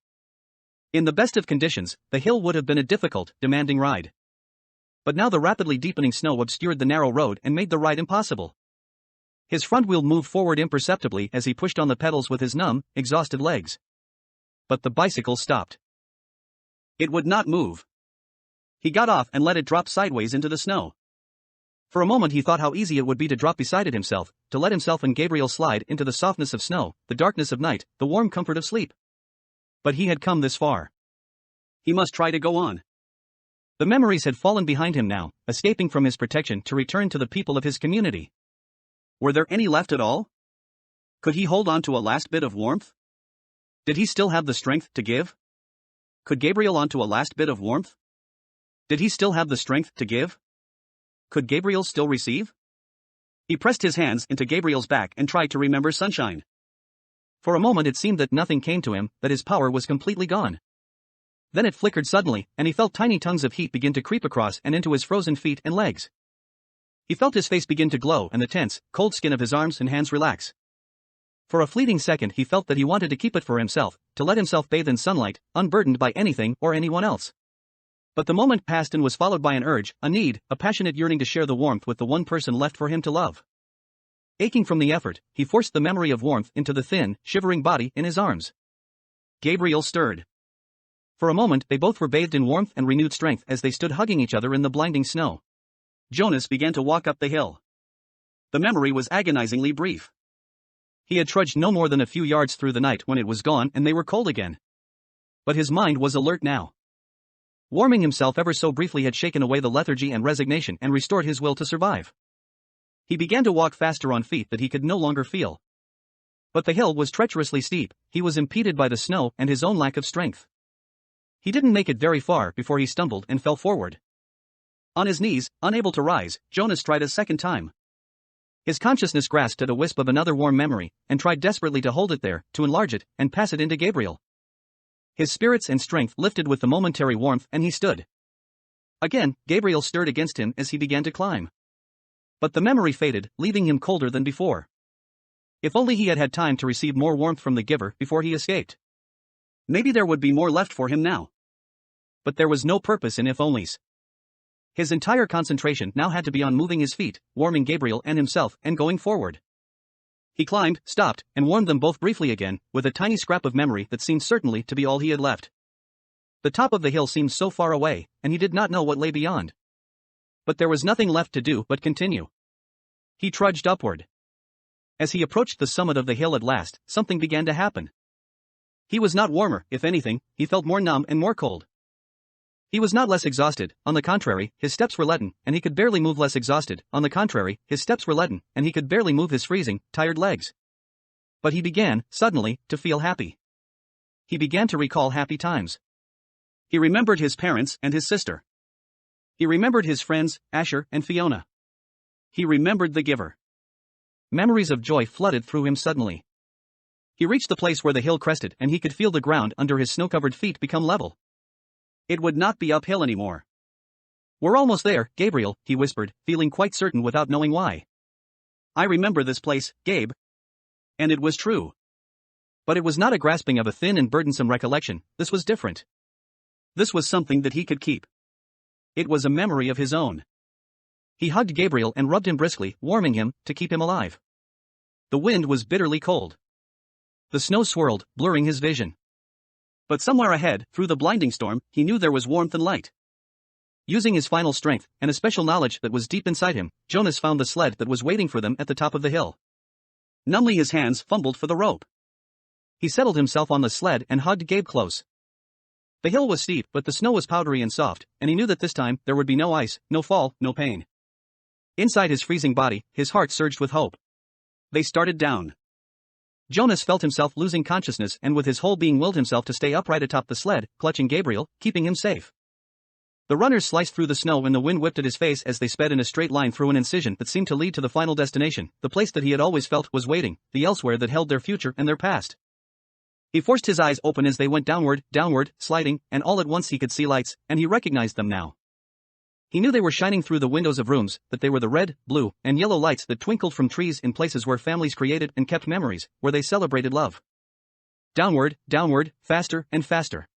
In the best of conditions, the hill would have been a difficult, demanding ride. But now the rapidly deepening snow obscured the narrow road and made the ride impossible. His front wheel moved forward imperceptibly as he pushed on the pedals with his numb, exhausted legs. But the bicycle stopped. It would not move. He got off and let it drop sideways into the snow. For a moment he thought how easy it would be to drop beside it himself, to let himself and Gabriel slide into the softness of snow, the darkness of night, the warm comfort of sleep. But he had come this far. He must try to go on. The memories had fallen behind him now, escaping from his protection to return to the people of his community. Were there any left at all? Could he hold on to a last bit of warmth? Did he still have the strength to give? Could Gabriel onto a last bit of warmth? Did he still have the strength to give? Could Gabriel still receive? He pressed his hands into Gabriel's back and tried to remember sunshine. For a moment it seemed that nothing came to him, that his power was completely gone. Then it flickered suddenly, and he felt tiny tongues of heat begin to creep across and into his frozen feet and legs. He felt his face begin to glow and the tense, cold skin of his arms and hands relax. For a fleeting second he felt that he wanted to keep it for himself, to let himself bathe in sunlight, unburdened by anything or anyone else. But the moment passed and was followed by an urge, a need, a passionate yearning to share the warmth with the one person left for him to love. Aching from the effort, he forced the memory of warmth into the thin, shivering body in his arms. Gabriel stirred. For a moment they both were bathed in warmth and renewed strength as they stood hugging each other in the blinding snow. Jonas began to walk up the hill. The memory was agonizingly brief. He had trudged no more than a few yards through the night when it was gone and they were cold again. But his mind was alert now. Warming himself ever so briefly had shaken away the lethargy and resignation and restored his will to survive. He began to walk faster on feet that he could no longer feel. But the hill was treacherously steep, he was impeded by the snow and his own lack of strength. He didn't make it very far before he stumbled and fell forward. On his knees, unable to rise, Jonas tried a second time. His consciousness grasped at a wisp of another warm memory, and tried desperately to hold it there, to enlarge it, and pass it into Gabriel. His spirits and strength lifted with the momentary warmth and he stood. Again, Gabriel stirred against him as he began to climb. But the memory faded, leaving him colder than before. If only he had had time to receive more warmth from the giver before he escaped. Maybe there would be more left for him now. But there was no purpose in if-onlys. His entire concentration now had to be on moving his feet, warming Gabriel and himself, and going forward. He climbed, stopped, and warmed them both briefly again, with a tiny scrap of memory that seemed certainly to be all he had left. The top of the hill seemed so far away, and he did not know what lay beyond. But there was nothing left to do but continue. He trudged upward. As he approached the summit of the hill at last, something began to happen. He was not warmer, if anything, he felt more numb and more cold. He was not less exhausted, on the contrary, his steps were leaden, and he could barely move less exhausted, on the contrary, his steps were leaden, and he could barely move his freezing, tired legs. But he began, suddenly, to feel happy. He began to recall happy times. He remembered his parents and his sister. He remembered his friends, Asher and Fiona. He remembered the giver. Memories of joy flooded through him suddenly. He reached the place where the hill crested and he could feel the ground under his snow-covered feet become level. It would not be uphill anymore. "We're almost there, Gabriel," he whispered, feeling quite certain without knowing why. "I remember this place, Gabe." And it was true. But it was not a grasping of a thin and burdensome recollection, this was different. This was something that he could keep. It was a memory of his own. He hugged Gabriel and rubbed him briskly, warming him, to keep him alive. The wind was bitterly cold. The snow swirled, blurring his vision. But somewhere ahead, through the blinding storm, he knew there was warmth and light. Using his final strength, and a special knowledge that was deep inside him, Jonas found the sled that was waiting for them at the top of the hill. Numbly his hands fumbled for the rope. He settled himself on the sled and hugged Gabe close. The hill was steep, but the snow was powdery and soft, and he knew that this time, there would be no ice, no fall, no pain. Inside his freezing body, his heart surged with hope. They started down. Jonas felt himself losing consciousness and with his whole being willed himself to stay upright atop the sled, clutching Gabriel, keeping him safe. The runners sliced through the snow and the wind whipped at his face as they sped in a straight line through an incision that seemed to lead to the final destination, the place that he had always felt was waiting, the elsewhere that held their future and their past. He forced his eyes open as they went downward, sliding, and all at once he could see lights, and he recognized them now. He knew they were shining through the windows of rooms, that they were the red, blue, and yellow lights that twinkled from trees in places where families created and kept memories, where they celebrated love. Downward, faster and faster.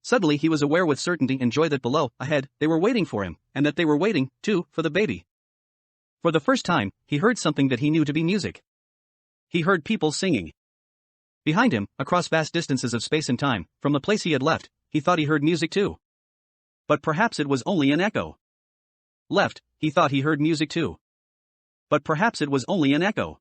Suddenly he was aware with certainty and joy that below, ahead, they were waiting for him, and that they were waiting, too, for the baby. For the first time, he heard something that he knew to be music. He heard people singing. Behind him, across vast distances of space and time, from the place he had left, he thought he heard music too. But perhaps it was only an echo. Left, he thought he heard music too. But perhaps it was only an echo.